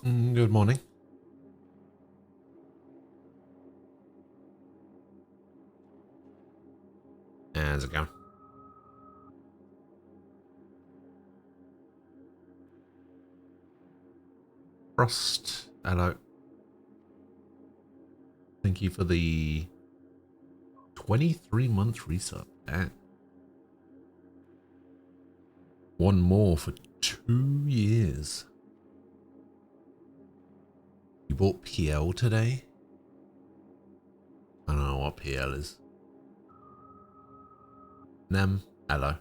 Good morning. How's it going? Frost, hello. Thank you for the 23-month resub. Damn. One more for 2 years. You bought PL today? I don't know what PL is. Nem, hello.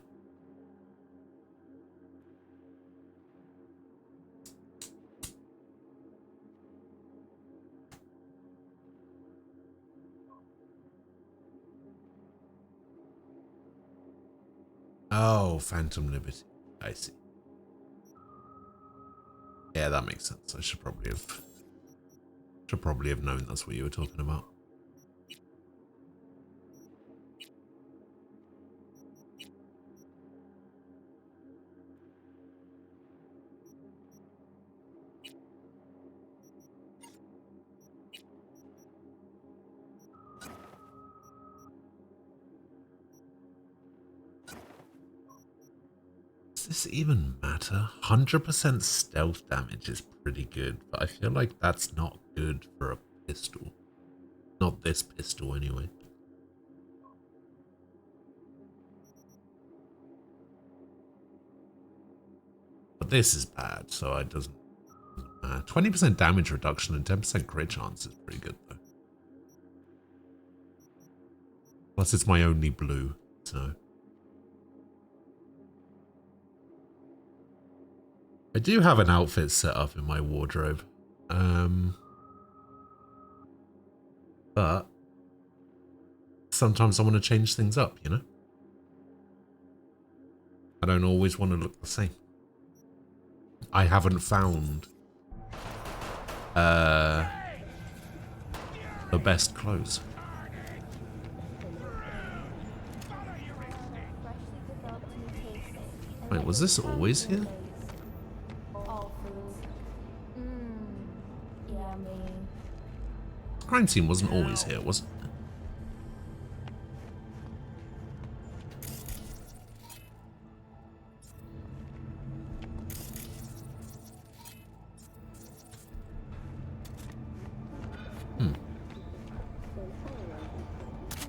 Oh, Phantom Liberty. I see. Yeah, that makes sense. I should probably have known that's what you were talking about. Does this even matter? 100% stealth damage is pretty good, but I feel like that's not good for a pistol. Not this pistol, anyway. But this is bad, so it doesn't matter. 20% damage reduction and 10% crit chance is pretty good, though. Plus, it's my only blue, so... I do have an outfit set up in my wardrobe. But sometimes I want to change things up, you know? I don't always want to look the same. I haven't found the best clothes. Wait, was this always here? Crime scene wasn't always here, was it?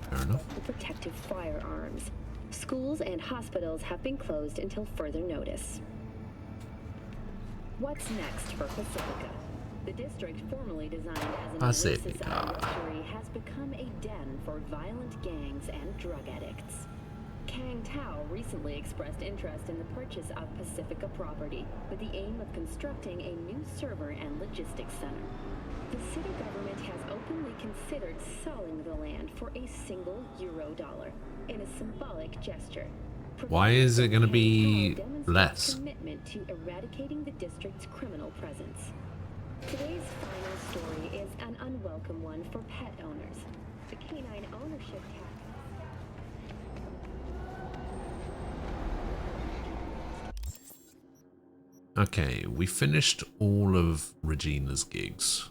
Fair enough. Protective firearms. Schools and hospitals have been closed until further notice. What's next for Pacifica? The district, formerly designed as an oasis of luxury, has become a den for violent gangs and drug addicts. Kang Tao recently expressed interest in the purchase of Pacifica property with the aim of constructing a new server and logistics center. The city government has openly considered selling the land for a single $1 in a symbolic gesture. Why is it going to be less? Commitment to eradicating the district's criminal presence. Today's final story is an unwelcome one for pet owners. The canine ownership tax. Okay, we finished all of Regina's gigs.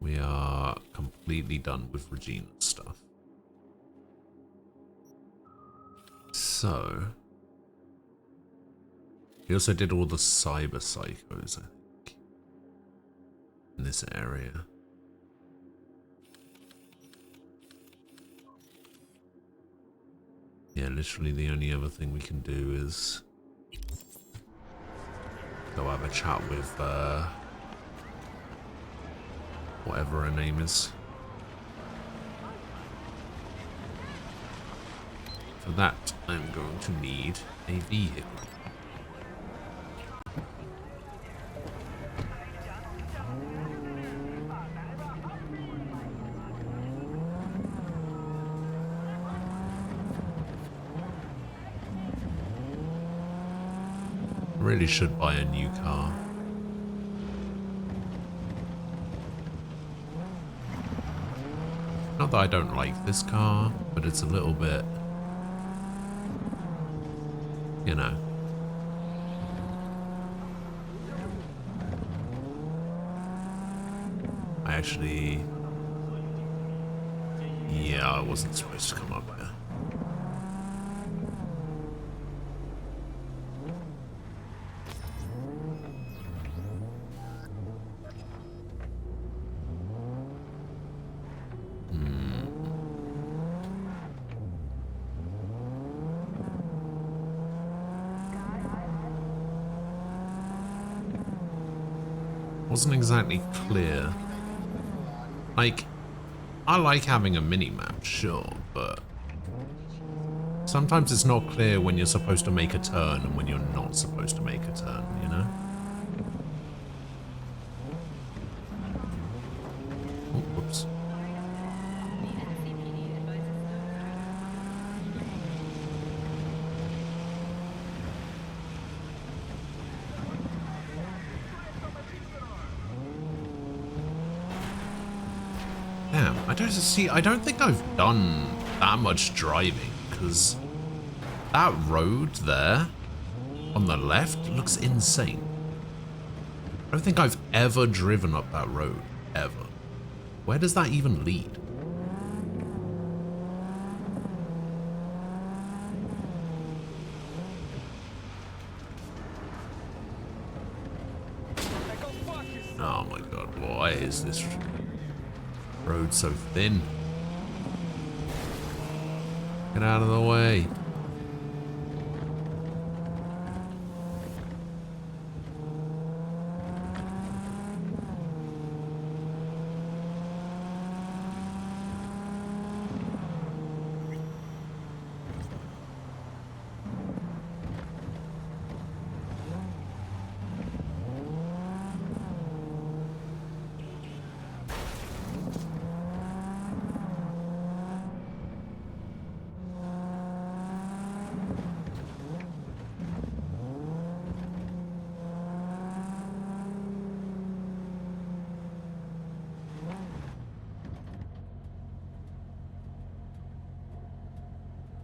We are completely done with Regina's stuff. So, we also did all the cyber psychos, I think, in this area. Yeah, literally the only other thing we can do is go have a chat with whatever her name is. For that, I'm going to need a vehicle. Really should buy a new car. Not that I don't like this car, but it's a little bit, you know. actually... Yeah, I wasn't supposed to come up here. Wasn't exactly clear. Like, I like having a mini-map, sure, but sometimes it's not clear when you're supposed to make a turn and when you're not supposed to make a turn, you know? Oh, whoops. Damn, I don't think I've done that much driving, because that road there on the left looks insane. I don't think I've ever driven up that road, ever. Where does that even lead? Oh my god, why is this road so thin? Get out of the way.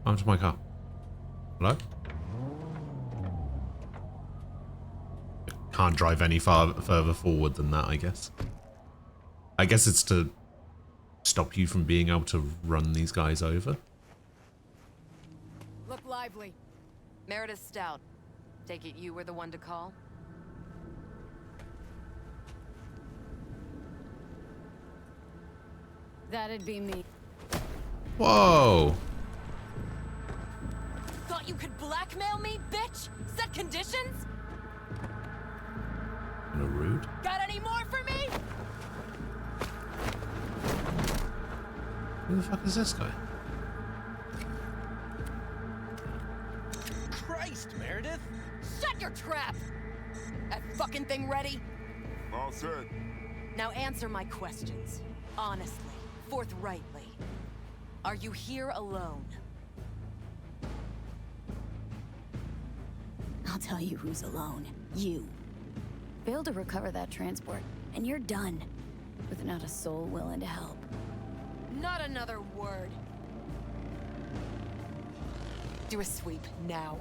Onto my car. Hello? Can't drive any further forward than that, I guess. I guess it's to stop you from being able to run these guys over. Look lively. Meredith Stout. Take it you were the one to call? That'd be me. Whoa! Thought you could blackmail me, bitch? Set conditions? No rude. Got any more for me? Who the fuck is this guy? Christ, Meredith! Shut your trap! That fucking thing ready? All set. Now answer my questions. Honestly, forthrightly. Are you here alone? I'll tell you who's alone. You. Failed to recover that transport, and you're done. With not a soul willing to help. Not another word. Do a sweep, now.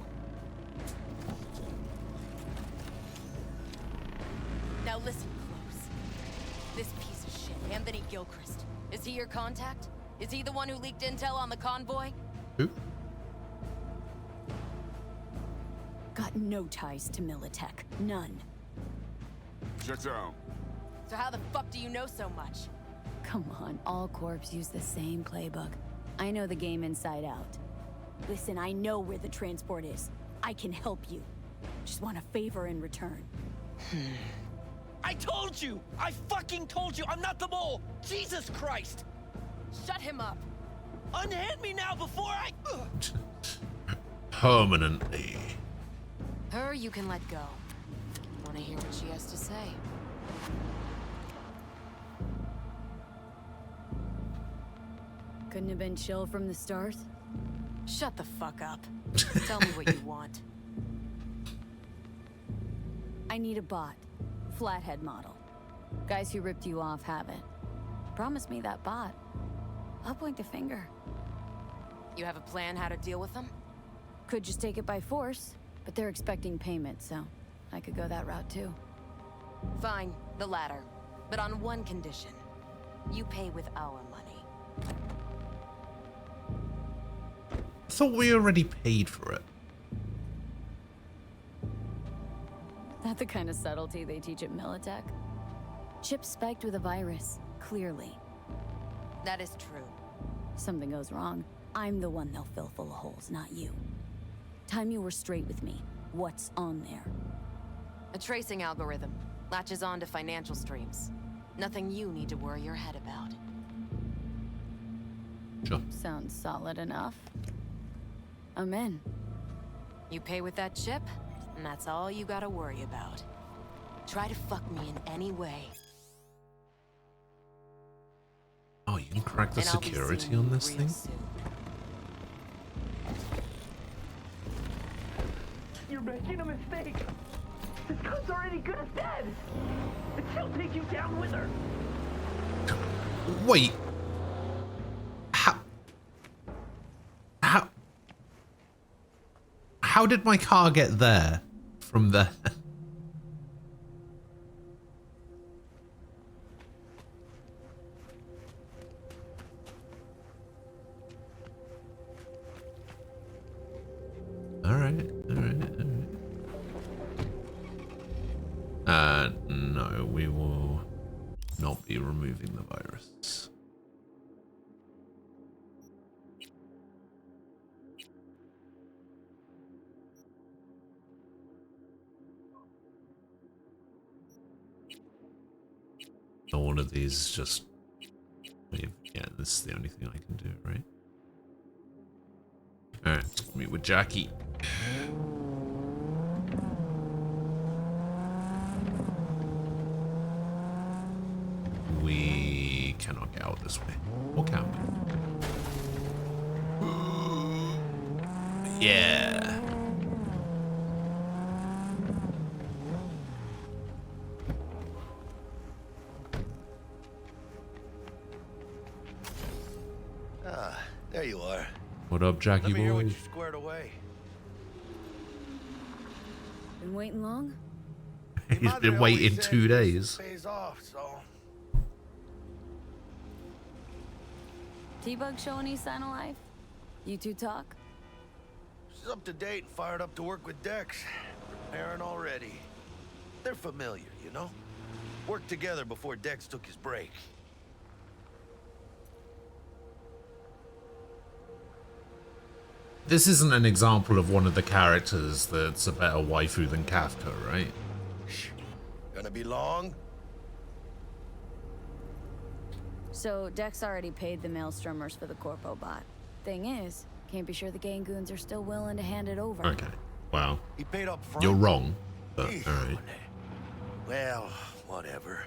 Now listen close. This piece of shit, Anthony Gilchrist. Is he your contact? Is he the one who leaked intel on the convoy? Who? Got no ties to Militech. None. Checks out. So how the fuck do you know so much? Come on, all corps use the same playbook. I know the game inside out. Listen, I know where the transport is. I can help you. Just want a favor in return. I told you! I fucking told you! I'm not the mole! Jesus Christ! Shut him up. Unhand me now before I... Permanently. Her you can let go. Want to hear what she has to say? Couldn't have been chill from the start? Shut the fuck up. Tell me what you want. I need a bot. Flathead model. Guys who ripped you off have it. Promise me that bot. I'll point the finger. You have a plan how to deal with them? Could just take it by force, but they're expecting payment, so I could go that route too. Fine, the latter. But on one condition. You pay with our money. I thought we already paid for it. Not the kind of subtlety they teach at Militech. Chip spiked with a virus, clearly. That is true. Something goes wrong, I'm the one they'll fill full of holes, not you. Time you were straight with me. What's on there? A tracing algorithm. Latches on to financial streams. Nothing you need to worry your head about. Sure. Sounds solid enough. I'm in. You pay with that chip, and that's all you gotta worry about. Try to fuck me in any way. Oh, you can crack the and I'll be security seeing on you this real thing? soon. You're making a mistake. This cunt's already good as dead. And she'll take you down with her. Wait. How did my car get there from there? All right. No, we will not be removing the virus. One of these is just... Yeah, this is the only thing I can do, right? Alright, meet with Jackie. We cannot get out this way. Or can we? Yeah. There you are. What up, Jackie Let me hear what boy? you squared away. Been waiting long? He's been waiting 2 days. Pays off, so T-Bug show any sign of life? You two talk? she's up to date and fired up to work with Dex. Preparing already. They're familiar, you know? Worked together before Dex took his break. This isn't an example of one of the characters that's a better waifu than Kafka, right? Gonna be long? So, Dex already paid the Maelstromers for the Corpo bot. Thing is, can't be sure the Gangoons are still willing to hand it over. Okay, well, He paid up front. you're wrong, but Eesh. alright. Well, whatever.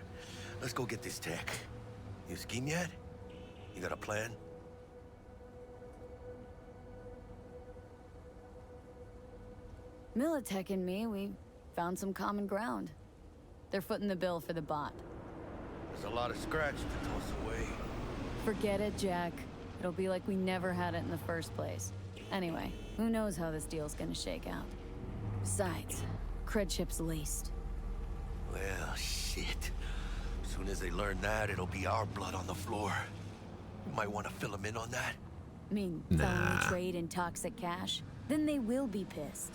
Let's go get this tech. You scheme yet? You got a plan? Militech and me, we found some common ground. They're footing the bill for the bot. There's a lot of scratch to toss away. Forget it, Jack. It'll be like we never had it in the first place. Anyway, who knows how this deal's gonna shake out. Besides, cred chip's laced. Well, shit. As soon as they learn that, it'll be our blood on the floor. You might want to fill them in on that. Felony trade in toxic cash? Then they will be pissed.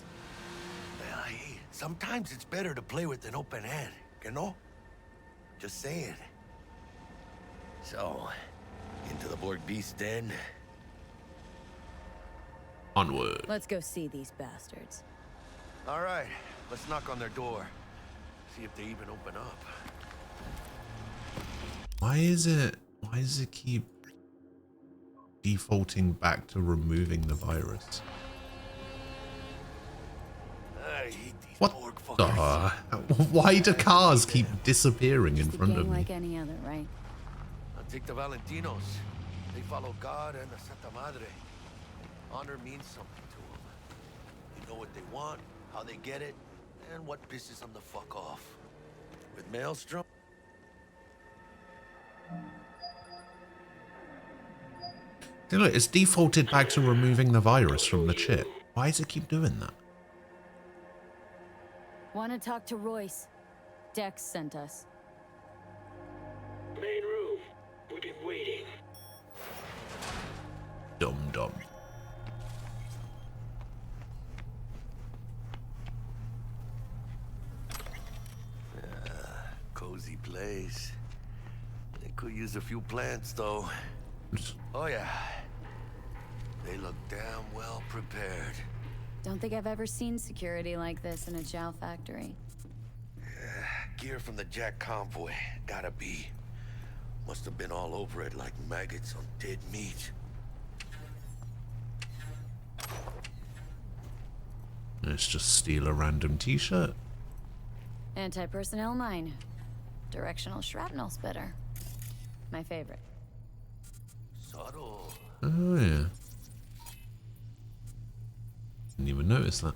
Well, hey, sometimes it's better to play with an open hand, you know? Just saying. So, into the Borg Beast Den. Onward. Let's go see these bastards. All right, let's knock on their door. See if they even open up. Why does it keep defaulting back to removing the virus? I hate these What Borg the? fuckers. Why do cars keep disappearing in Just a front gang of me? like any other, right? I'll take the Valentinos. They follow God and the Santa Madre. Honor means something to them. You know what they want, how they get it, and what pisses them the fuck off. With Maelstrom, See, look, it's defaulted back to removing the virus from the chip. Why does it keep doing that? Want to talk to Royce? Dex sent us. Main room. We've been waiting. Dum-dum. Cozy place. They could use a few plants, though. Oh, yeah. They look damn well prepared. Don't think I've ever seen security like this in a chow factory. Gear from the Jack convoy. Gotta be. Must have been all over it like maggots on dead meat. Let's just steal a random t-shirt. Anti-personnel mine. Directional shrapnel spitter. My favorite. Subtle. Oh, yeah. Didn't even notice that.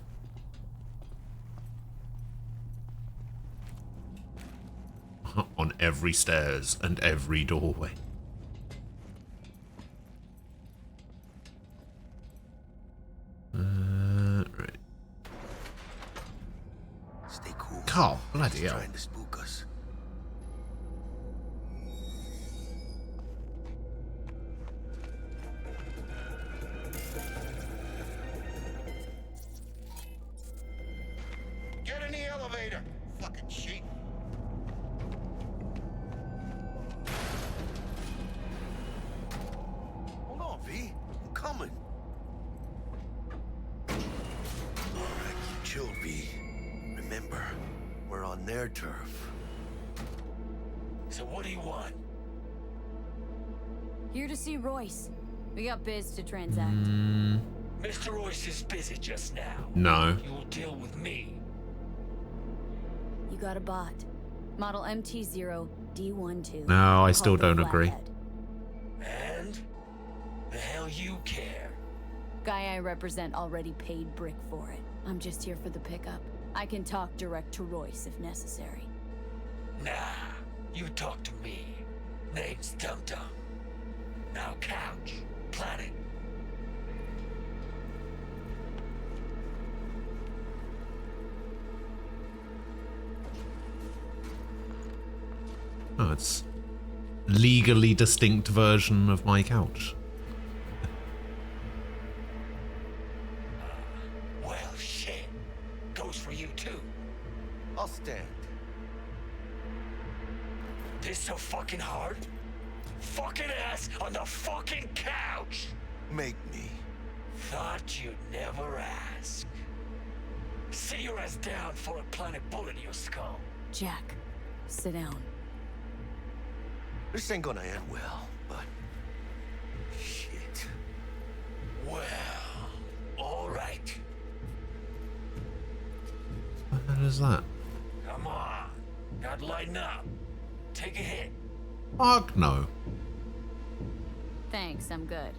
On every stairs and every doorway. Right. Stay cool. Carl, bloody He's hell. trying to spook us. Get in the elevator, fucking sheep. Hold on, V. I'm coming. Alright, chill, V. Remember, we're on their turf. So what do you want? Here to see Royce. We got biz to transact. Mr. Royce is busy just now. No. You'll deal with me. You got a bot. Model MT0D12. No, I still Called the don't agree. Flathead. And? The hell you care? Guy I represent already paid Brick for it. I'm just here for the pickup. I can talk direct to Royce if necessary. Nah, you talk to me. Name's Dum Dum. Now couch, planet. Oh, it's legally distinct version of my couch. Well, shit. Goes for you too. I'll stand. This so fucking hard? Fucking ass on the fucking couch! Make me. Thought you'd never ask. Sit your ass down for a planet bullet in your skull. Jack, sit down. This ain't gonna end well, but... Shit. Well, alright. What the hell is that? Come on. Gotta lighten up. Take a hit. Fuck no. Thanks, I'm good.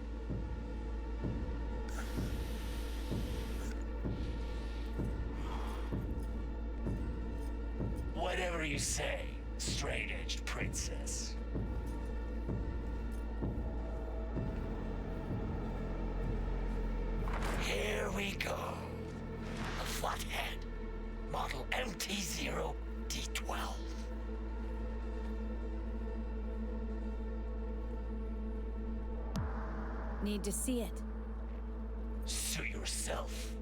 Whatever you say, straight-edged princess. Here we go. A flathead. Model MT0D12. Need to see it. Suit yourself.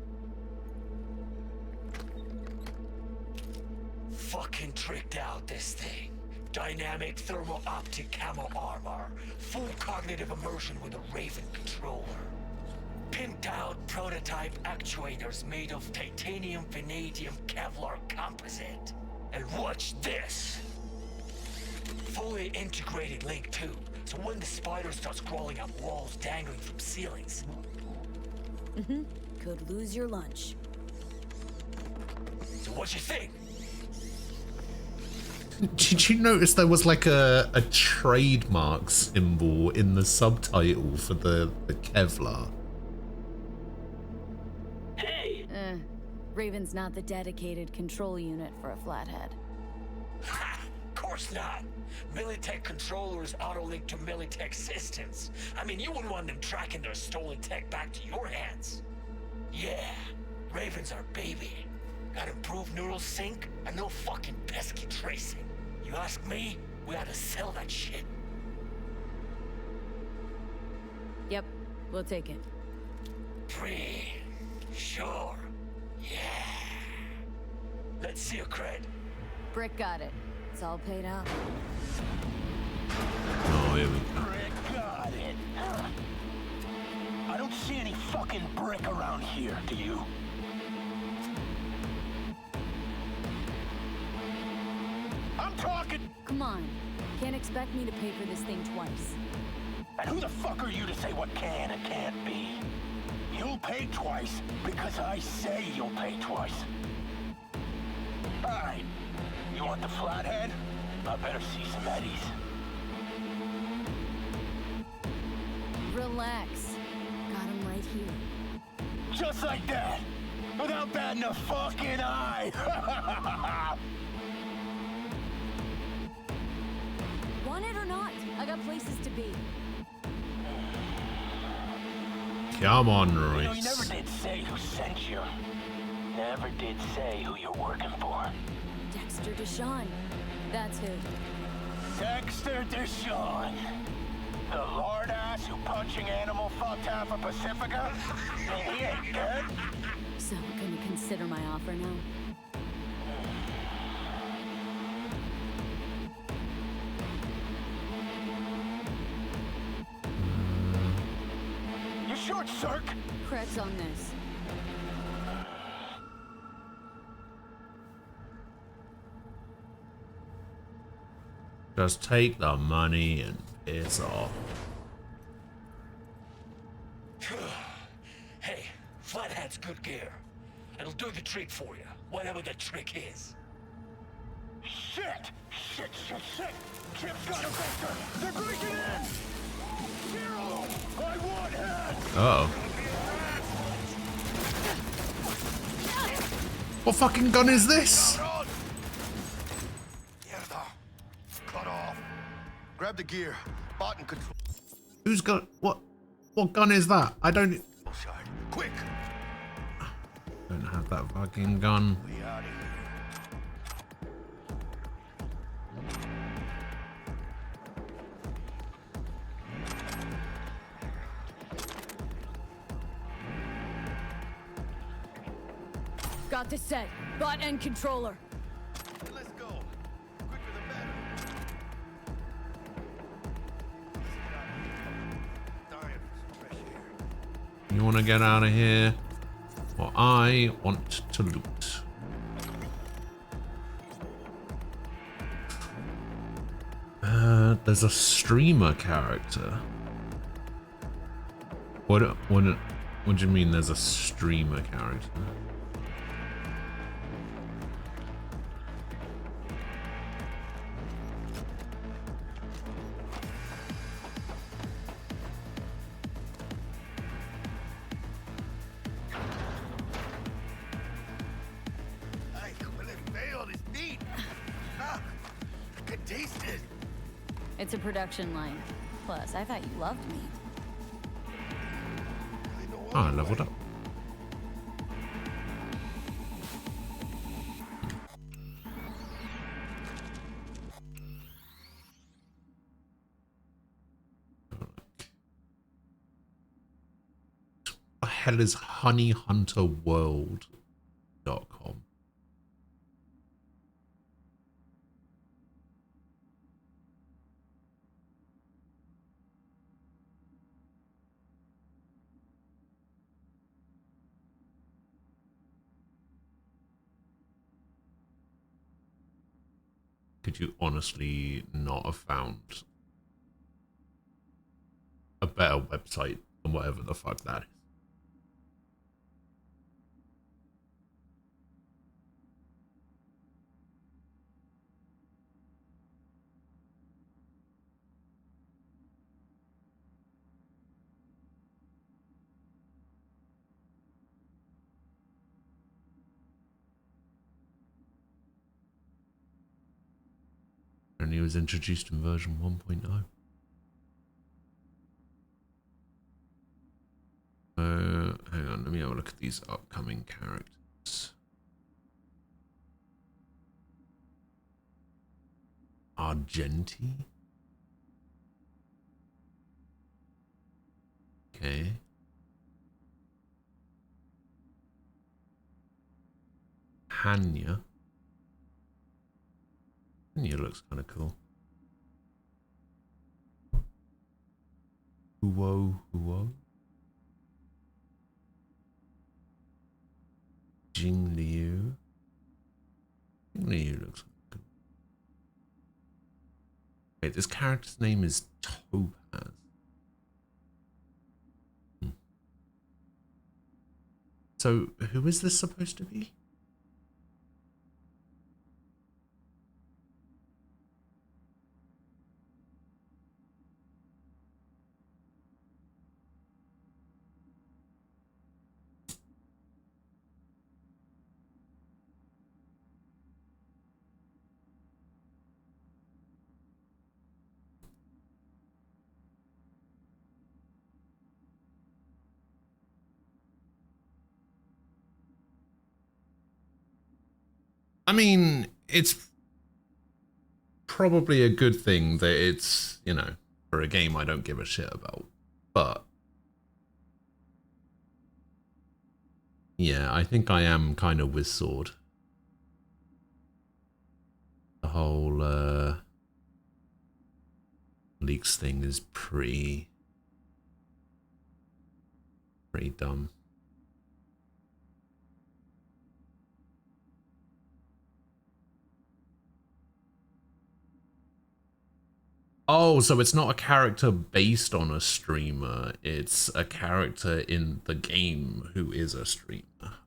Fucking tricked out this thing. Dynamic thermal optic camo armor. Full cognitive immersion with a Raven controller. Pimped out prototype actuators made of titanium, vanadium, Kevlar composite. And watch this. Fully integrated link too. So when the spider starts crawling up walls dangling from ceilings. Could lose your lunch. So what you think? Did you notice there was like a trademark symbol in the subtitle for the Kevlar? Hey! Raven's not the dedicated control unit for a flathead. Ha! Of course not. Militech controllers auto-link to Militech systems. I mean, you wouldn't want them tracking their stolen tech back to your hands. Yeah, Raven's our baby. Got improved neural sync and no fucking pesky tracing. You ask me, we ought to sell that shit. Yep, we'll take it. Free. Sure. Yeah. Let's see your cred. Brick got it. It's all paid up. Oh, here we go. Brick got it. I don't see any fucking brick around here, do you? I'm talking. Come on. Can't expect me to pay for this thing twice. And who the fuck are you to say what can and can't be? You'll pay twice because I say you'll pay twice. Alright. You want the flathead? I better see some eddies. Relax. Got him right here. Just like that! Without batting a fucking eye! Want it or not, I got places to be. Come on, You know, Royce. you never did say who sent you. Never did say who you're working for. Dexter Deshawn. That's who. Dexter Deshawn. The lord ass who punching animal fucked half of Pacifica? And he ain't dead? So, gonna consider my offer now? You short, Cirque? Cred's on this. Just take the money and piss off. Hey, Flathead's good gear. It'll do the trick for you, whatever the trick is. Shit! Shit, shit, shit! Chip's got a vector! They're breaking in! Zero! I want head! Uh-oh. What fucking gun is this? Mierda. Cut off. Grab the gear. Button control. Who's got what gun is that? I don't Side. Quick! have that fucking gun. We out of here. Got this set. Bot and controller. Let's go. Quicker the better. Dying for some fresh air. You wanna get out of here? Or I want to loot. There's a streamer character. What do you mean there's a streamer character? Ay, huele feo, this meat. Ah, I can taste it. It's a production line. Plus, I thought you loved me. Really no Oh, I other leveled way. up. What the hell is honeyhunterworld.com? Could you honestly not have found a better website than whatever the fuck that is? And he was introduced in version 1.0. Hang on, let me have a look at these upcoming characters. Argenti? Okay. Hanya. Hanya looks kind of cool. Whoa, whoa. Jingliu. Jingliu looks good. Wait, this character's name is Topaz. So, who is this supposed to be? I mean, it's probably a good thing that it's, you know, for a game I don't give a shit about. But yeah, I think I am kind of with Sword. The whole leaks thing is pretty dumb. Oh, so it's not a character based on a streamer, it's a character in the game who is a streamer.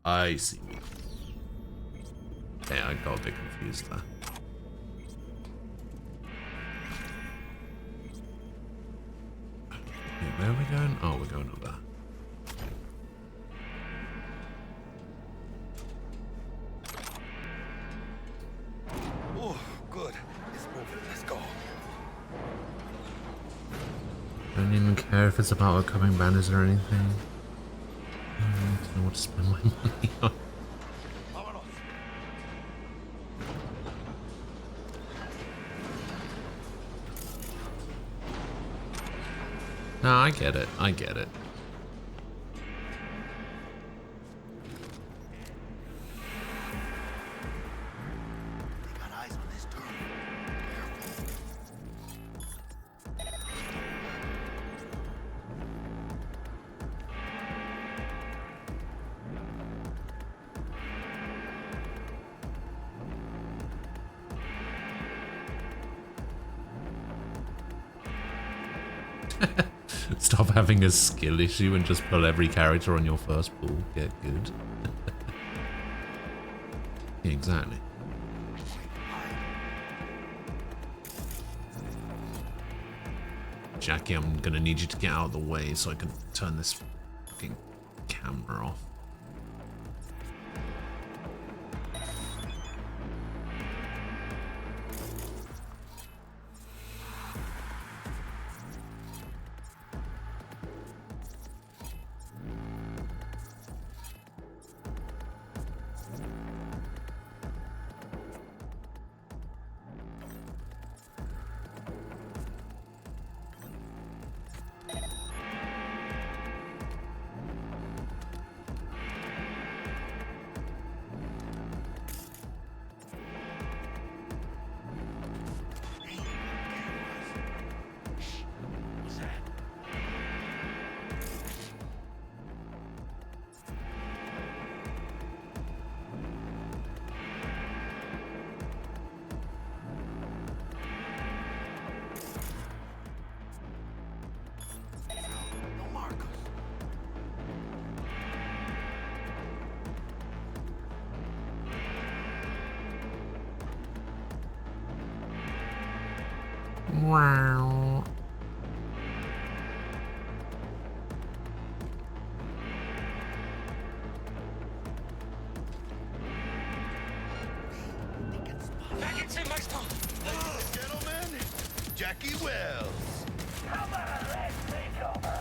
I see. Yeah, I got a bit confused there. Okay, where are we going? Oh, we're going up there. Oh, good. It's moving. Let's go. I don't even care if it's about upcoming banners or anything. I don't need to know what to spend my money on. No, I get it. I get it. They got eyes on this turn. Stop having a skill issue and just pull every character on your first pull. Get good. Yeah, exactly. Jackie, I'm gonna need you to get out of the way so I can turn this fucking camera off. Wow. Back in my stall. Ladies and gentlemen, Jackie Wells. How about a leg takeover?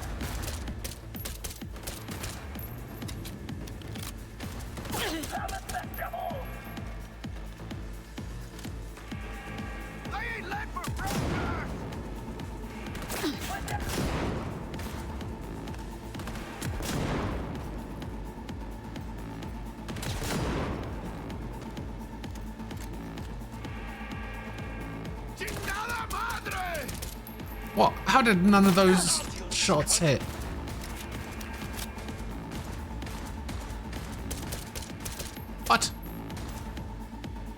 Unacceptable! I ain't leg for broker. What? How did none of those shots hit? What? Is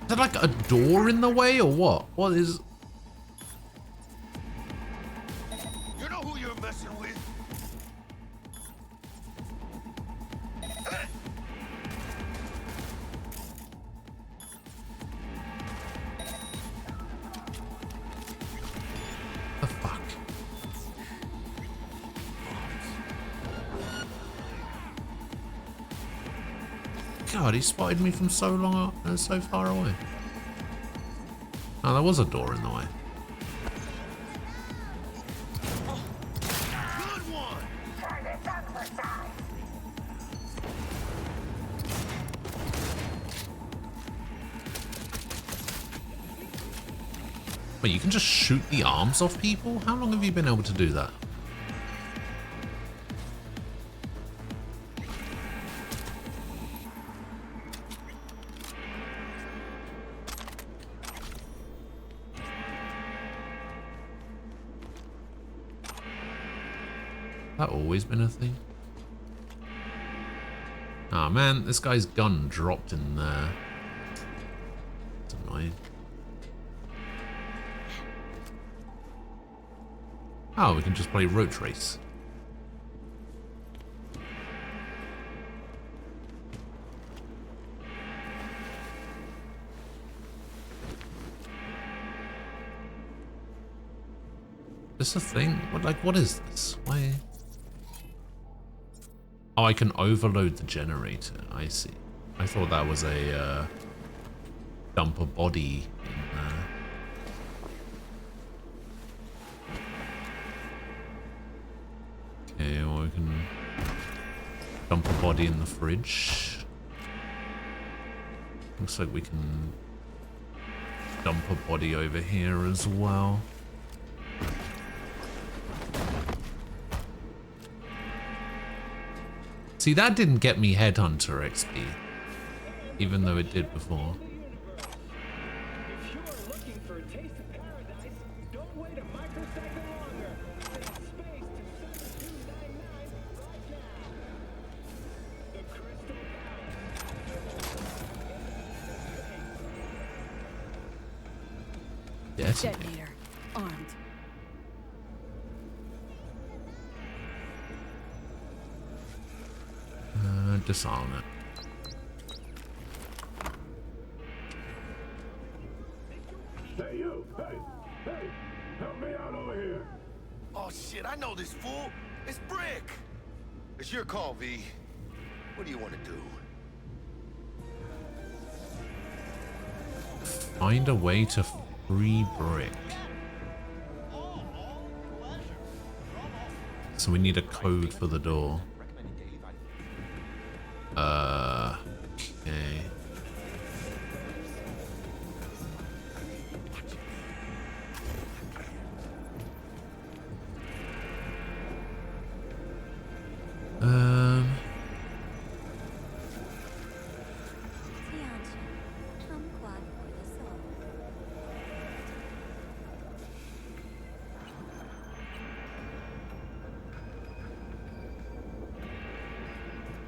there like a door in the way or what? What is... You know who you're messing with? The fuck? God, he spotted me from so long, so far away. Oh, there was a door in the way. Good one! Wait, you can just shoot the arms off people? How long have you been able to do that? That always been a thing? Ah, oh, man, this guy's gun dropped in there. It's annoying. Oh, we can just play road race. Is this a thing? What is this? Why? Oh, I can overload the generator. I see. I thought that was a dump a body in there. Okay, well, we can dump a body in the fridge. Looks like we can dump a body over here as well. See, that didn't get me Headhunter XP, even though it did before. If you are looking for a taste of paradise, don't wait a microsecond longer. Send space to 7299 right now. The Crystal Palace. Yes. Detonator. Armed. Disarm it. Hey, you! Hey! Help me out over here! Oh shit, I know this fool! It's Brick! It's your call, V. What do you want to do? Find a way to free Brick. So we need a code for the door. Okay.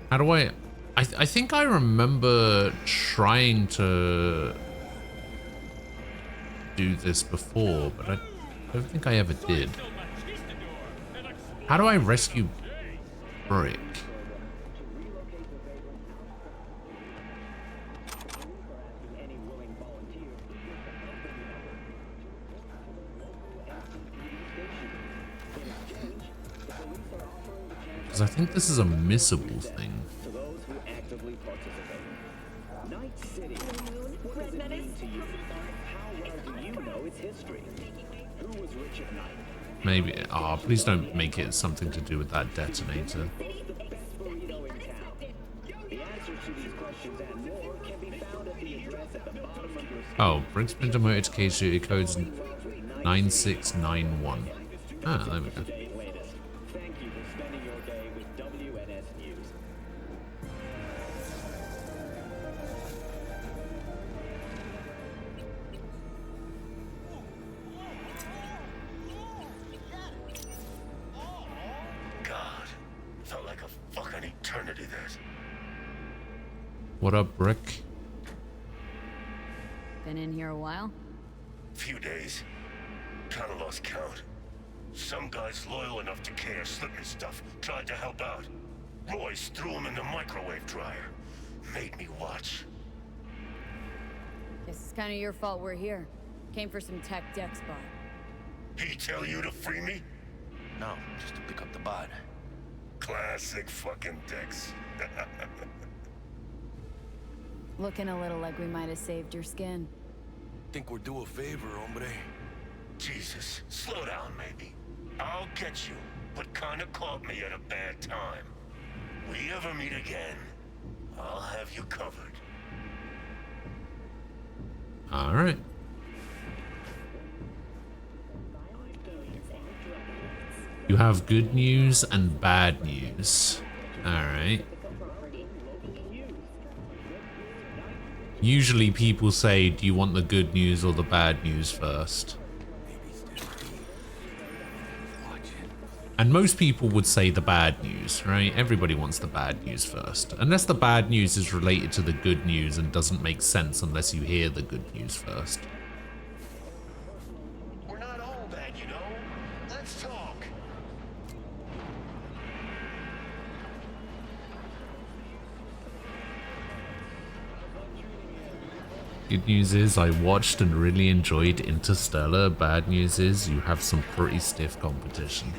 How do I think I remember trying to do this before, but I don't think I ever did. How do I rescue Brick? Because I think this is a missable thing. To those who actively participate. Night City. What does it mean to you? How well do you know its history? Who was rich at night? Maybe. Oh, please don't make it something to do with that detonator. The best burrito in town. The answers to these questions and more can be found at the address at the bottom of your screen. Oh, Brick's been demoted to case duty codes 9691. Ah, there we go. Latest. Thank you for spending your day with WNS News. What up, Brick? Been in here a while? Few days. Kinda lost count. Some guys loyal enough to care slipping stuff tried to help out. Royce threw him in the microwave dryer. Made me watch. Guess it's kind of your fault we're here. Came for some tech deck spot. He tell you to free me? No, just to pick up the bot. Classic fucking Dex. Looking a little like we might have saved your skin. Think we're due a favor, hombre. Jesus, slow down, maybe. I'll get you, but kinda caught me at a bad time. We ever meet again, I'll have you covered. All right. You have good news and bad news. All right. Usually people say, do you want the good news or the bad news first? And most people would say the bad news, right? Everybody wants the bad news first. Unless the bad news is related to the good news and doesn't make sense unless you hear the good news first. We're not all bad, you know. Let's talk. Good news is I watched and really enjoyed Interstellar. Bad news is you have some pretty stiff competition.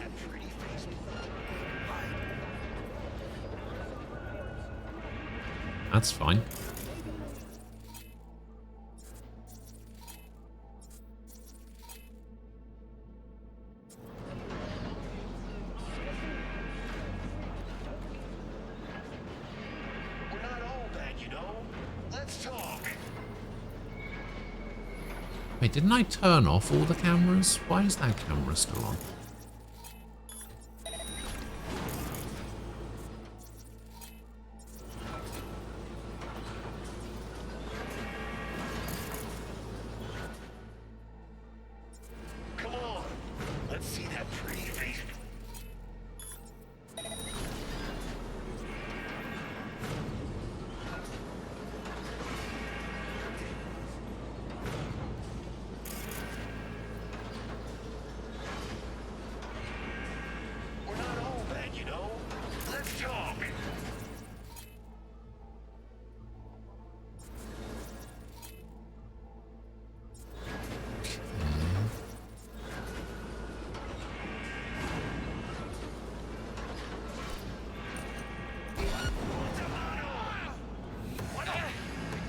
That's fine. We're not all bad, you know. Let's talk. Wait, didn't I turn off all the cameras? Why is that camera still on? Come on. Let's see that pretty face. We're not all bad, you know. Let's talk.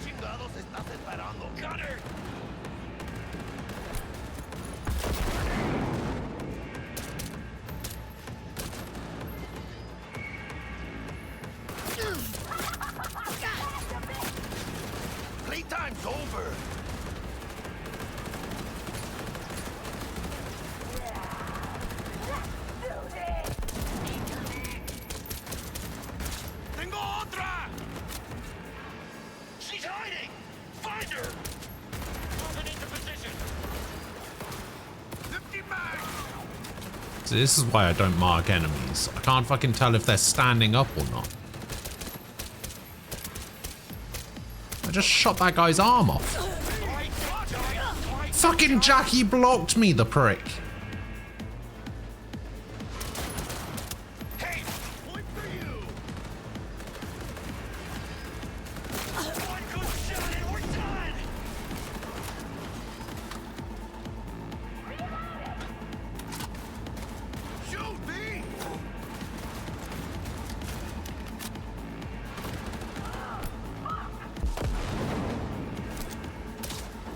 ¿Qué chingados estás esperando? Gunner! Playtime's over. Tengo otra. She's hiding. Find her. Moving into position. 50 mag. So this is why I don't mark enemies. I can't fucking tell if they're standing up or not. I just shot that guy's arm off. Fucking Jackie blocked me, the prick. Hey, point for you. One good shot and we're done. Shoot me.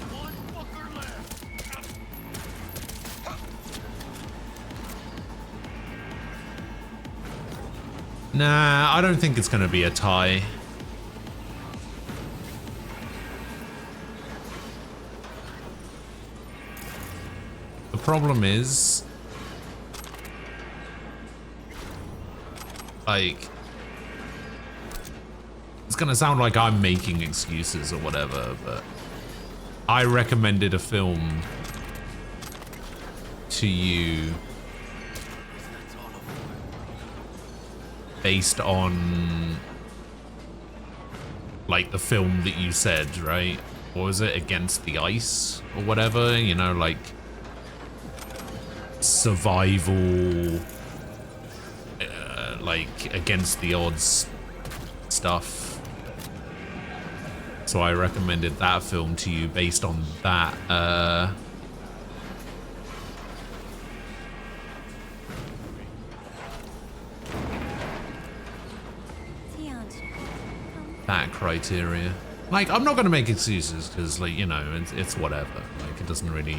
One fucker left. Nah, I don't think it's gonna be a tie. The problem is, like, it's gonna sound like I'm making excuses or whatever, but I recommended a film to you based on like the film that you said, right? What was it? Against the Ice or whatever, you know, like survival, like against the odds stuff. So I recommended that film to you based on that, that criteria. Like, I'm not gonna make excuses because, like, you know, it's whatever. Like, it doesn't really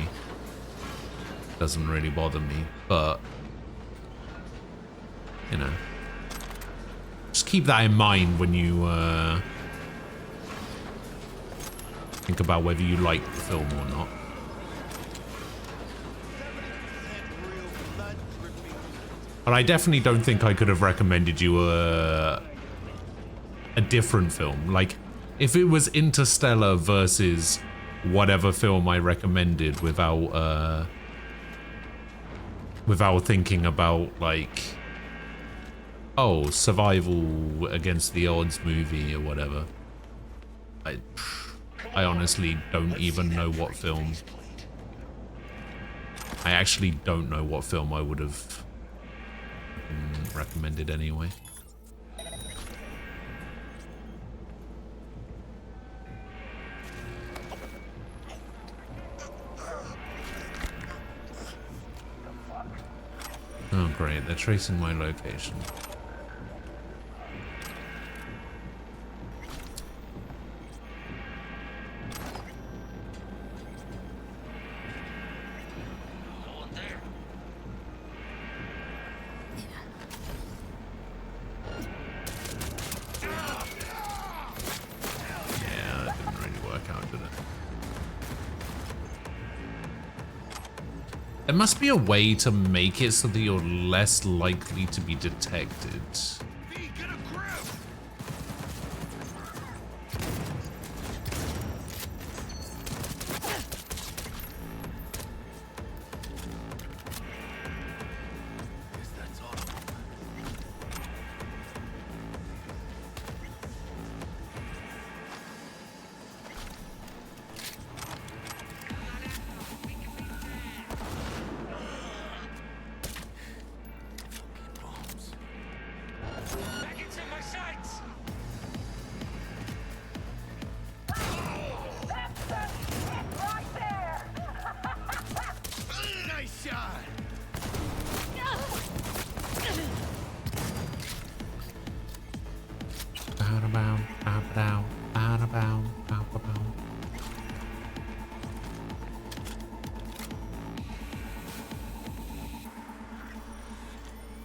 bother me. But you know, just keep that in mind when you think about whether you like the film or not. But I definitely don't think I could have recommended you a different film. Like, if it was Interstellar versus whatever film I recommended without thinking about, like, oh, survival against the odds movie or whatever. I honestly don't even know what film. I actually don't know what film I would have recommended anyway. Oh great, they're tracing my location. There must be a way to make it so that you're less likely to be detected.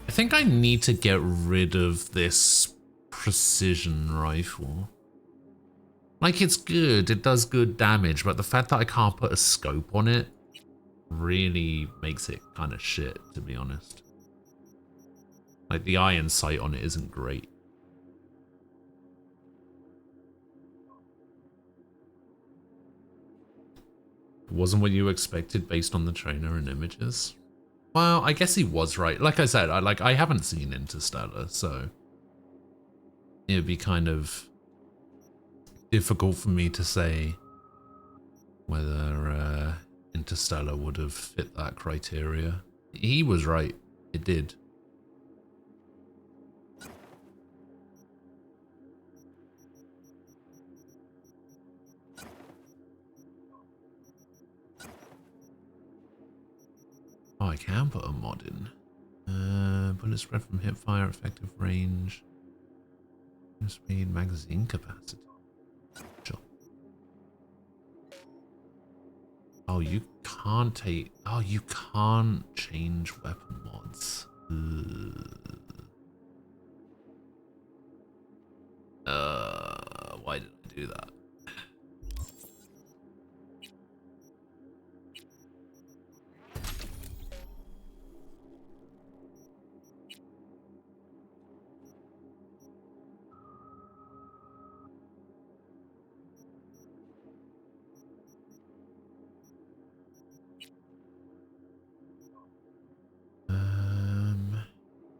I think I need to get rid of this precision rifle. Like, it's good, it does good damage, but the fact that I can't put a scope on it really makes it kind of shit, to be honest. Like, the iron sight on it isn't great. Wasn't what you expected based on the trainer and images? Well, I guess he was right. Like I said, I haven't seen Interstellar, so it would be kind of difficult for me to say whether Interstellar would have fit that criteria. He was right. It did. Oh, I can put a mod in. Bullet spread from hip fire, effective range, speed, magazine capacity. Sure. Oh, you can't take. Oh, you can't change weapon mods. Why did I do that?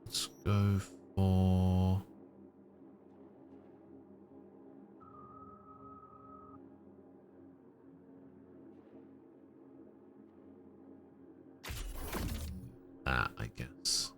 Let's go for guess.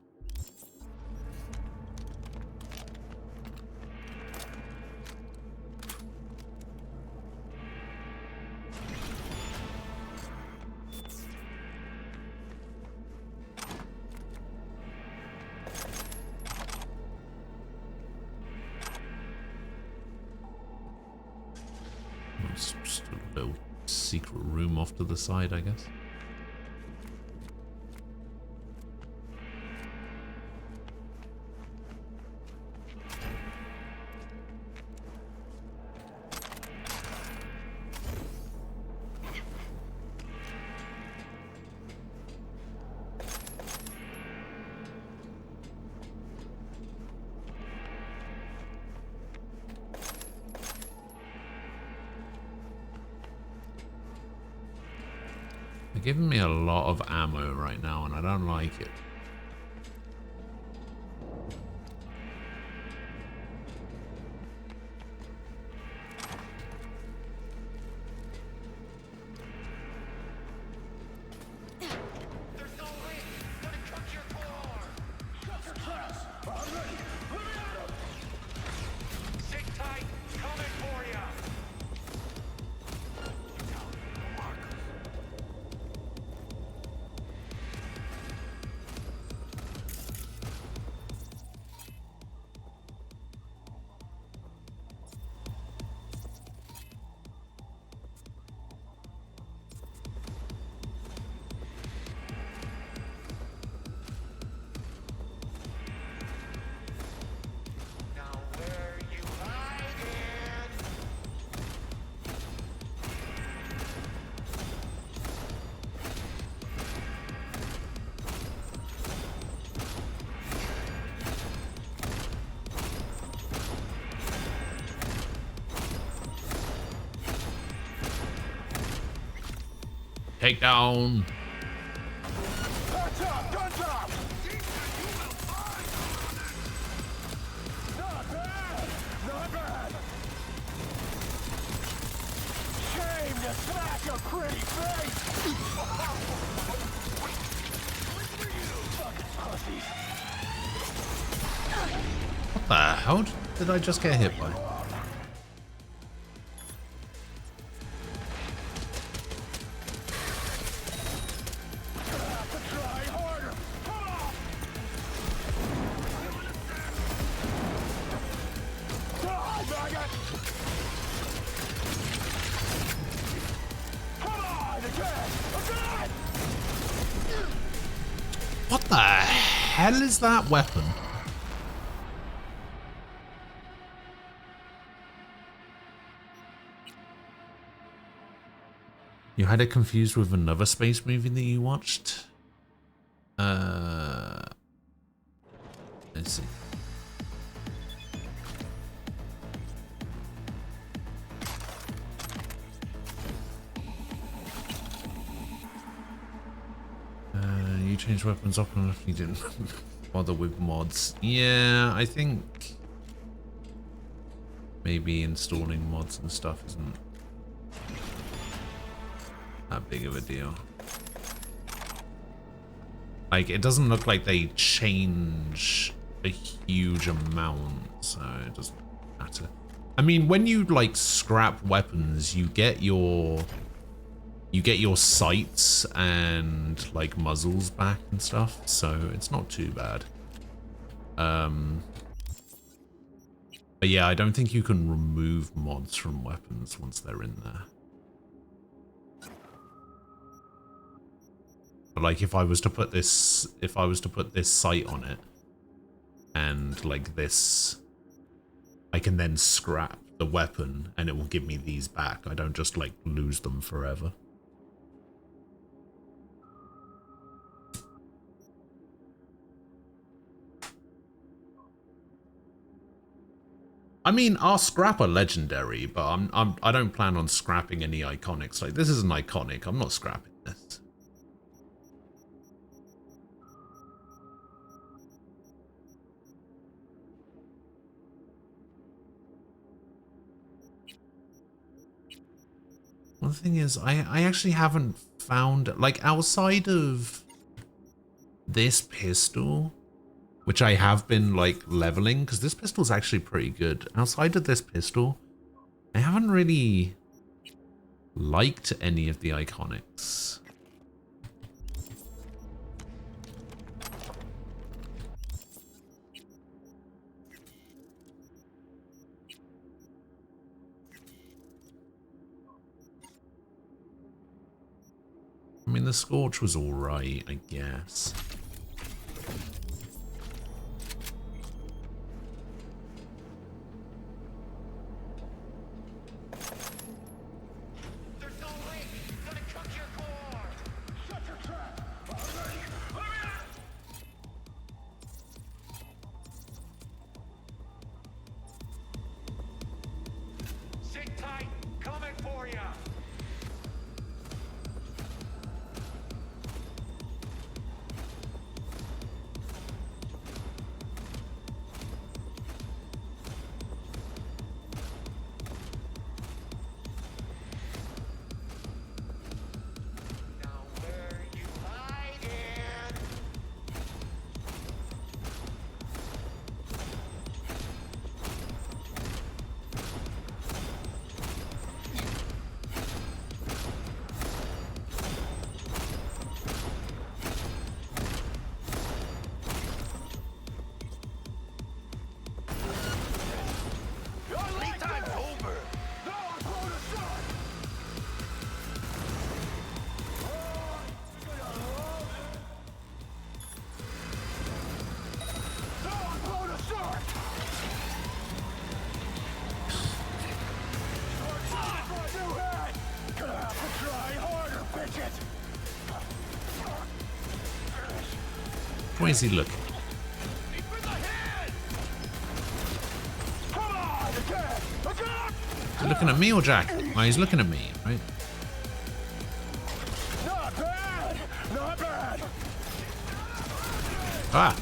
It's just a little secret room off to the side, I guess. They're giving me a lot of ammo right now, and I don't like it. Take down. Patch up, gun drop. Not bad, not bad. Shame to smash a pretty face. Fucking pussies. What the hell did I just get hit by? What the hell is that weapon? You had it confused with another space movie that you watched? Let's see. You change weapons often if you didn't bother with mods. Yeah, I think maybe installing mods and stuff isn't that big of a deal. Like, it doesn't look like they change a huge amount, so it doesn't matter. I mean, when you like scrap weapons, you get your sights and like muzzles back and stuff, so it's not too bad. But yeah, I don't think you can remove mods from weapons once they're in there. But like if I was to put this sight on it and like this, I can then scrap the weapon and it will give me these back. I don't just like lose them forever. I mean, I'll scrap a legendary, but I don't plan on scrapping any iconics. Like, this is an iconic. I'm not scrapping this. One thing is, I actually haven't found, like, outside of this pistol, which I have been like leveling, because this pistol's actually pretty good. Outside of this pistol, I haven't really liked any of the iconics. I mean, the Scorch was alright, I guess. Sit tight, coming for ya. Where's he looking? Is he looking at me or Jack? Oh, he's looking at me, right? Not bad! Not bad! Ah!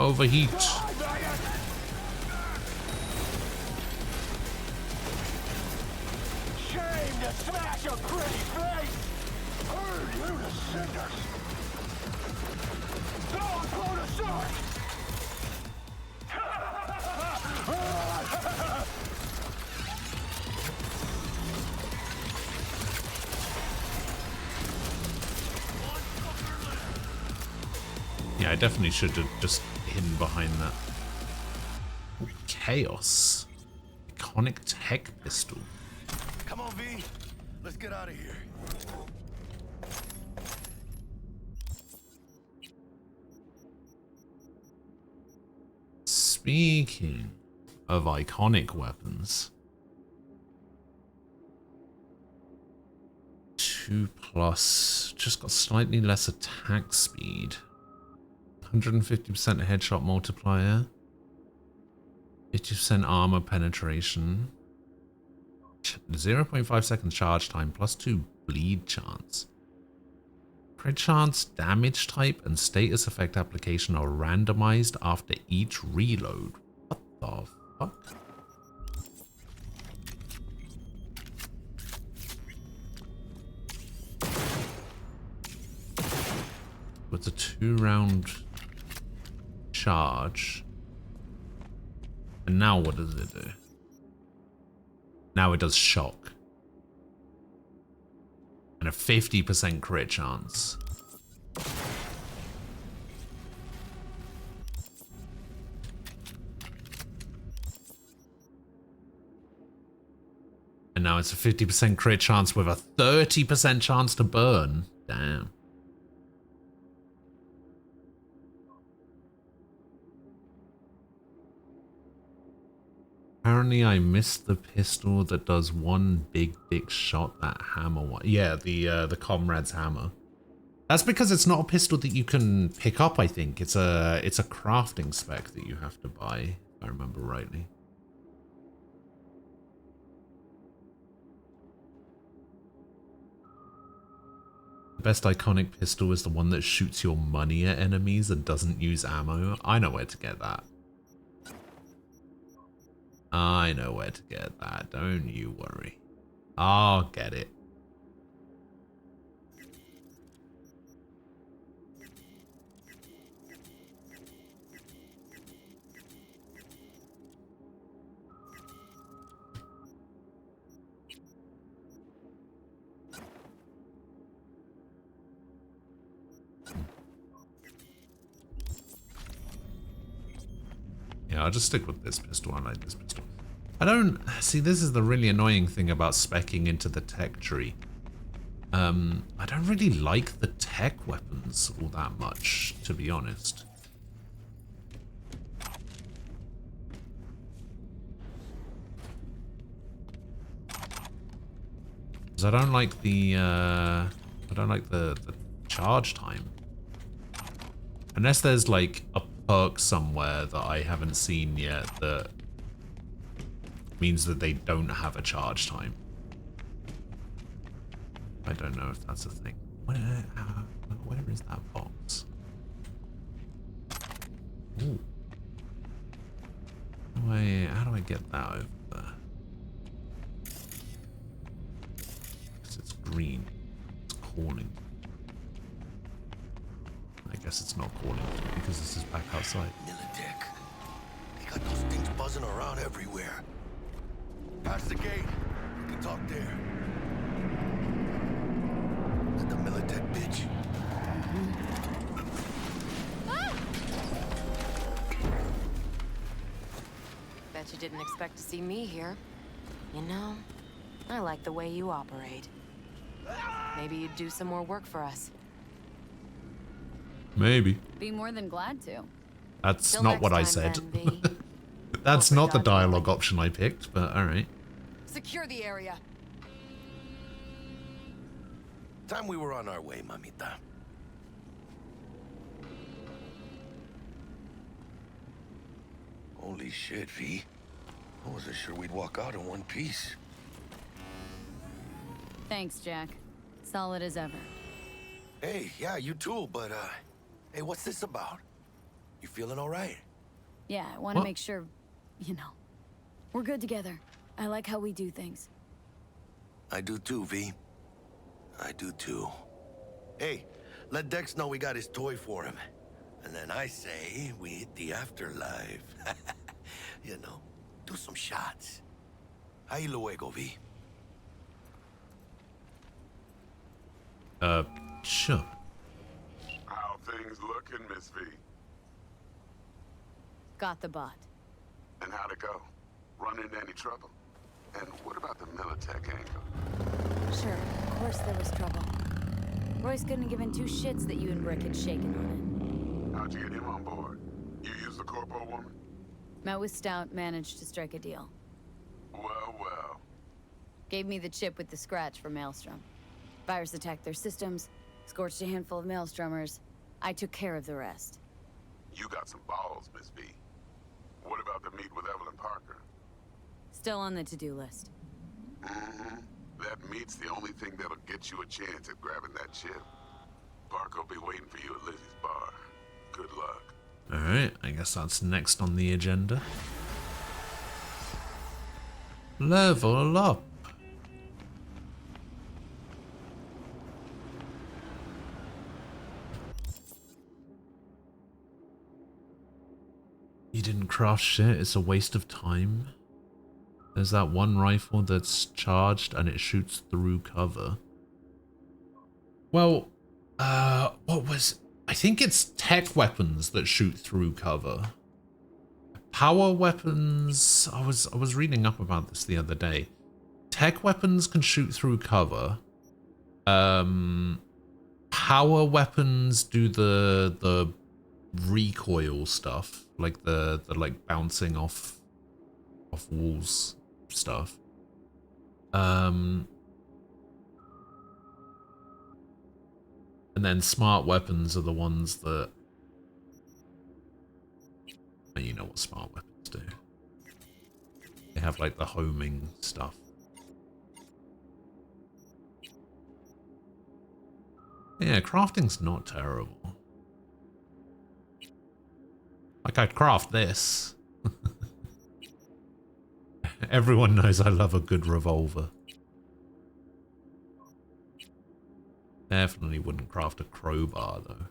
Overheat. Shame to smash a pretty face! Burn you to cinders! Dog blow to shark! Yeah, I definitely should have just hidden behind that. Ooh, Chaos. Iconic tech pistol. Come on, V. Let's get out of here. Speaking of iconic weapons, 2+, just got slightly less attack speed. 150% headshot multiplier. 50% armor penetration. 0.5 seconds charge time, +2 bleed chance. Crit chance, damage type, and status effect application are randomized after each reload. What the fuck? With a 2-round charge. And now what does it do? Now it does shock. And a 50% crit chance. And now it's a 50% crit chance with a 30% chance to burn. Damn. Apparently I missed the pistol that does one big shot, that hammer one. Yeah, the comrade's hammer. That's because it's not a pistol that you can pick up, I think. It's a crafting spec that you have to buy, if I remember rightly. The best iconic pistol is the one that shoots your money at enemies and doesn't use ammo. I know where to get that. I know where to get that. Don't you worry. I'll get it. Yeah, I'll just stick with this pistol. I like this pistol. I don't... See, this is the really annoying thing about speccing into the tech tree. I don't really like the tech weapons all that much, to be honest. Because I don't like the... I don't like the charge time. Unless there's like a perk somewhere that I haven't seen yet that means that they don't have a charge time. I don't know if that's a thing. Where is that box? Ooh. How do I get that over there? Because it's green. It's calling. I guess it's not calling because this is back outside. Militech. They got those things buzzing around everywhere. Past the gate. We can talk there. That the Militech bitch. Bet you didn't expect to see me here. You know, I like the way you operate. Maybe you'd do some more work for us. Maybe. Be more than glad to. That's Till not what I next time, said. then, V. That's not the God dialogue willing. option I picked, but alright. Secure the area. Time we were on our way, mamita. Holy shit, V. I wasn't sure we'd walk out in one piece. Thanks, Jack. Solid as ever. Hey, yeah, you too, but, hey, what's this about? You feeling all right? Yeah, I want to What? make sure, you know, we're good together. I like how we do things. I do too, V. I do too. Hey, let Dex know we got his toy for him. And then I say we hit the afterlife. You know, do some shots. Ahí luego, V. Sure. How things looking, Miss V? Got the bot. And how'd it go? Run into any trouble? And what about the Militech angle? Sure, of course there was trouble. Royce couldn't have given two shits that you and Brick had shaken on How'd you get him on board? You used the corpo woman? it. Met with Stout, managed to strike a deal. Well, well. Gave me the chip with the scratch for Maelstrom. Virus attacked their systems, scorched a handful of Maelstromers. I took care of the rest. You got some balls, Miss V. What about the meet with Evelyn Parker? Still on the to-do list. Mm-hmm. That meet's the only thing that'll get you a chance at grabbing that chip. Parker will be waiting for you at Lizzie's bar. Good luck. Alright, I guess that's next on the agenda. Level up. You didn't craft shit, it's a waste of time. There's that one rifle that's charged and it shoots through cover. Well, what was... I think it's tech weapons that shoot through cover. Power weapons... I was reading up about this the other day. Tech weapons can shoot through cover. Power weapons do the recoil stuff. Like the like bouncing off walls stuff. And then smart weapons are the ones that... You know what smart weapons do. They have like the homing stuff. Yeah, crafting's not terrible. Like, I'd craft this. Everyone knows I love a good revolver. Definitely wouldn't craft a crowbar, though.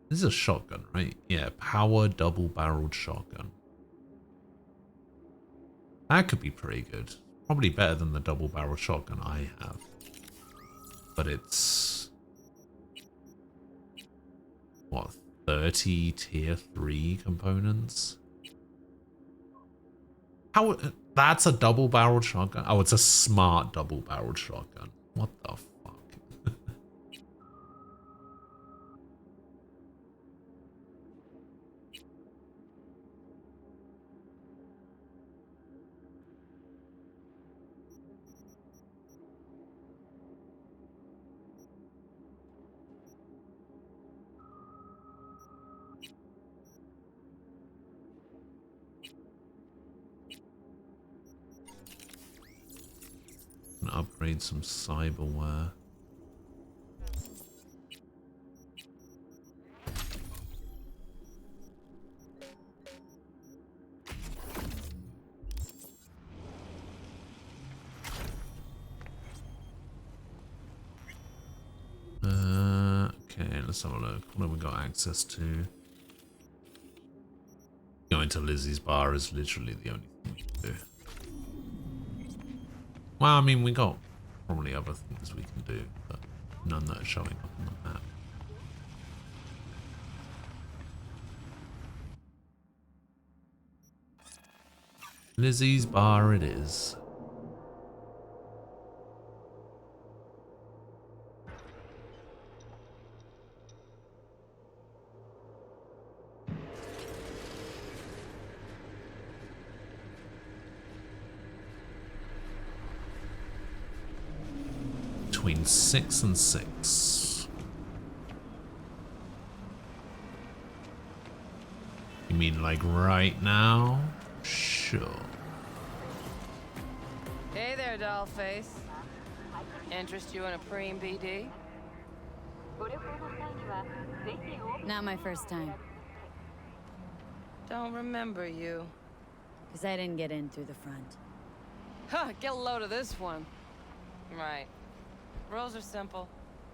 This is a shotgun, right? Yeah, power double-barreled shotgun. That could be pretty good. Probably better than the double-barreled shotgun I have. But it's... what, 30 tier 3 components? How... that's a double-barreled shotgun? Oh, it's a smart double-barreled shotgun. What the fuck? Upgrade some cyberware. Okay, let's have a look. What have we got access to? Going to Lizzie's bar is literally the only thing we can do. Well, I mean, we got probably other things we can do, but none that are showing up on the map. Lizzie's bar it is. Between 6 and 6. You mean like right now? Sure. Hey there, dollface. Interest you in a preem BD? Not my first time. Don't remember you. Because I didn't get in through the front. Huh, get a load of this one. Right. Rules are simple.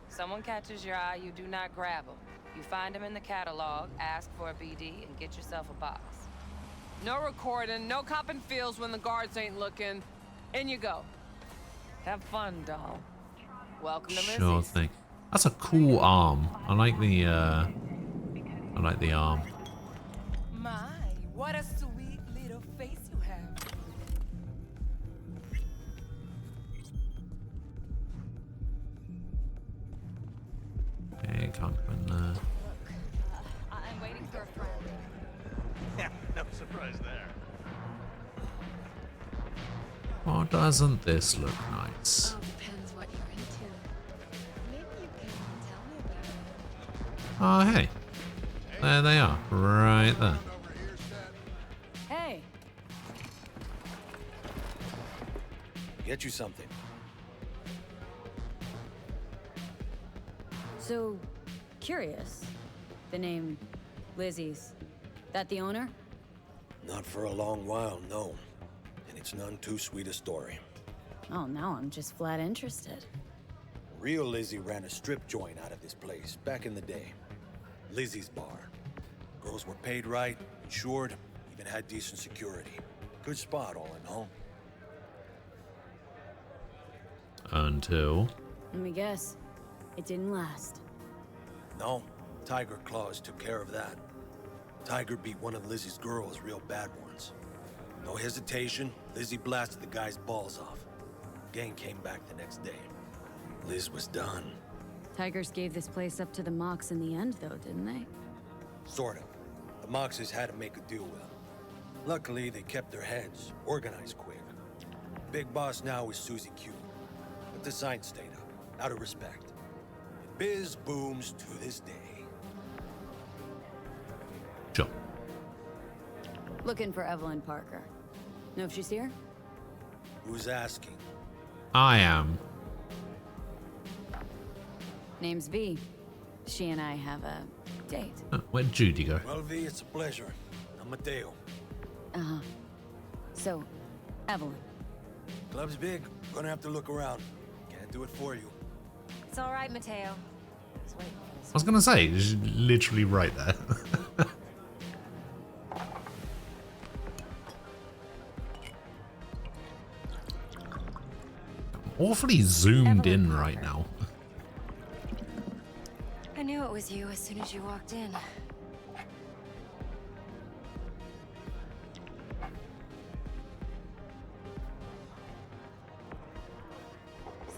Someone catches your eye, you do not grab them. You find them in the catalog, ask for a BD, and get yourself a box. No recording, no copping feels when the guards ain't looking. In you go. Have fun, doll. Welcome to Lizzie's. Sure thing. That's a cool arm. I like the arm. My, what a sweet little face you have. Okay, can't go in there. I'm waiting for a friend. Yeah, no surprise there. Oh, doesn't this look nice? All depends what you're into. Maybe you can tell me about it. Oh, hey. There they are, right there. Hey! Get you something. So, curious. The name Lizzie's. That the owner? Not for a long while, no. And it's none too sweet a story. Oh, now I'm just flat interested. Real Lizzie ran a strip joint out of this place back in the day. Lizzie's bar. Girls were paid right, insured, even had decent security. Good spot, all in all. Until... Let me guess. It didn't last. No, Tiger Claws took care of that. Tiger beat one of Lizzie's girls real bad once. No hesitation, Lizzie blasted the guy's balls off. Gang came back the next day. Liz was done. Tigers gave this place up to the Mox in the end, though, didn't they? Sort of. The Moxes had to make a deal with them. Luckily, they kept their heads, organized quick. Big boss now is Susie Q. But the sign stayed up, out of respect. And biz booms to this day. Sure. Looking for Evelyn Parker. Know if she's here? Who's asking? I am. Name's V. She and I have a date. Where'd Judy go? Well, V, it's a pleasure. I'm Mateo. Uh-huh. So, Evelyn. Club's big. Gonna have to look around. Can't do it for you. It's all right, Mateo. Just waiting for this. I was gonna say, she's literally right there. Awfully zoomed in right now. I knew it was you as soon as you walked in.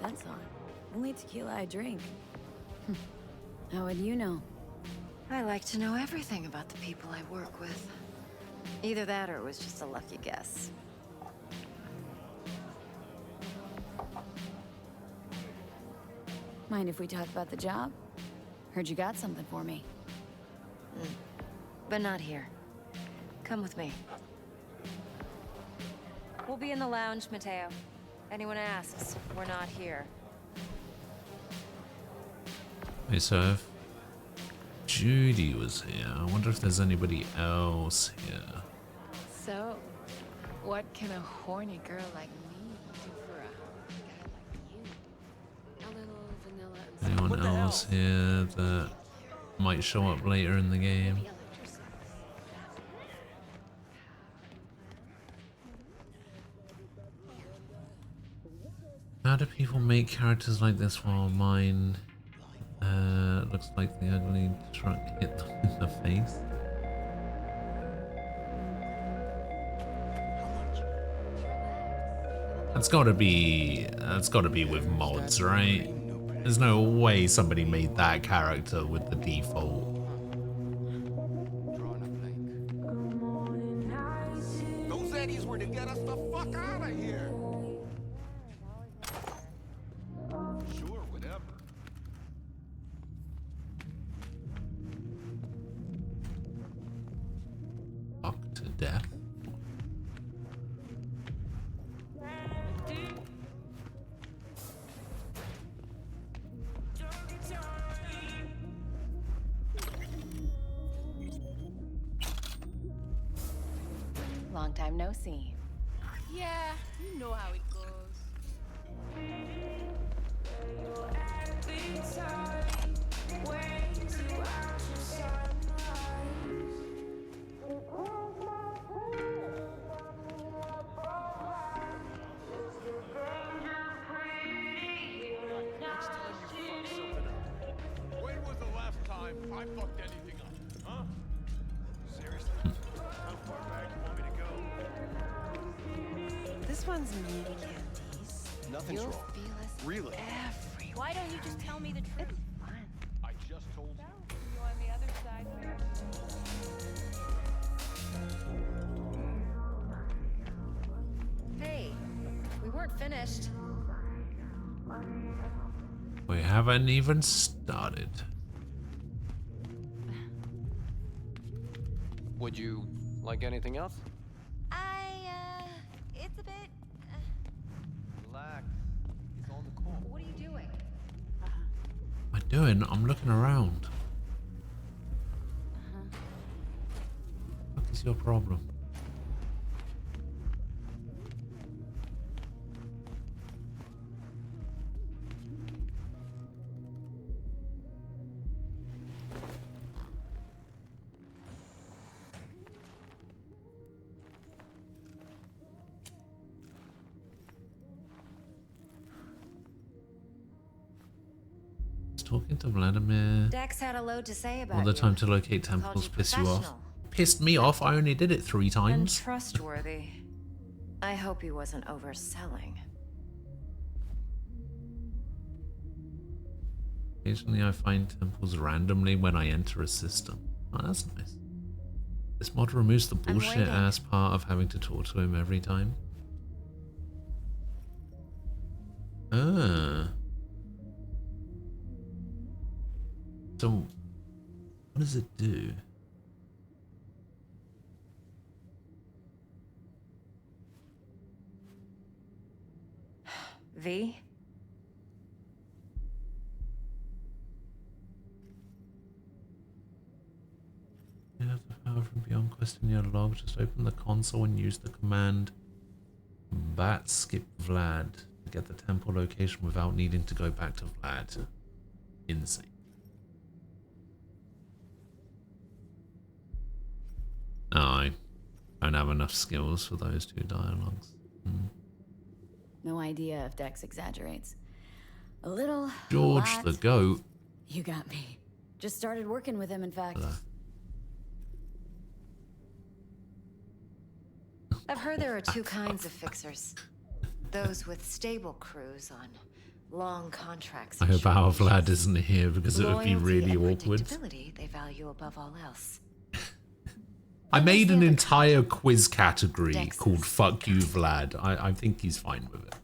That's on. Only tequila I drink. How would you know? I like to know everything about the people I work with. Either that or it was just a lucky guess. Mind if we talk about the job? Heard you got something for me. But not here. Come with me. We'll be in the lounge, Mateo. Anyone asks, we're not here. Okay, so if Judy was here, I wonder if there's anybody else here. So, what can a horny girl like me do for a guy like you? A little vanilla and Anyone else here that might show up later in the game? How do people make characters like this while mine looks like the ugly truck hit them in the face? That's gotta be with mods, right? There's no way somebody made that character with the default. Those Eddies were to get us the fuck out of here. Sure, whatever. Fucked to death. Long time no see. yeah, you know how it goes. When was the last time I fucked anything up? Huh? Seriously? How far back do you want me to go? This one's meaty candies. Nothing's You'll wrong. feel us Really? everywhere. Why don't you just tell me the truth? It's fun. I just told you. You on the other side? Hey, we weren't finished. We haven't even started. Would you like anything else? It's a bit... Relax. He's on the call. What are you doing? What am I doing? I'm looking around. What is your problem? Talking to Vladimir. Dex had a load to say about All the you. time to locate Called temples you piss you off. professional. Pissed me off. I only did it 3 And times. trustworthy. I hope he wasn't overselling. Occasionally I find temples randomly when I enter a system. Oh, that's nice. This mod removes the bullshit waiting. ass part of having to talk to him every time. Ah. So, what does it do? V? quest in your log. Just open the console and use the command bat skip Vlad to get the temple location without needing to go back to Vlad. Insane. Oh, I don't have enough skills for those two dialogues. No idea if Dex exaggerates. A little. George a lot. the goat. You got me. Just started working with him, in fact. I've heard there are two kinds of fixers. Those with stable crews on long contracts. I hope our Vlad isn't here because it would be really awkward. Predictability they value above all else. I made an entire quiz category called Fuck You Vlad. I think he's fine with it.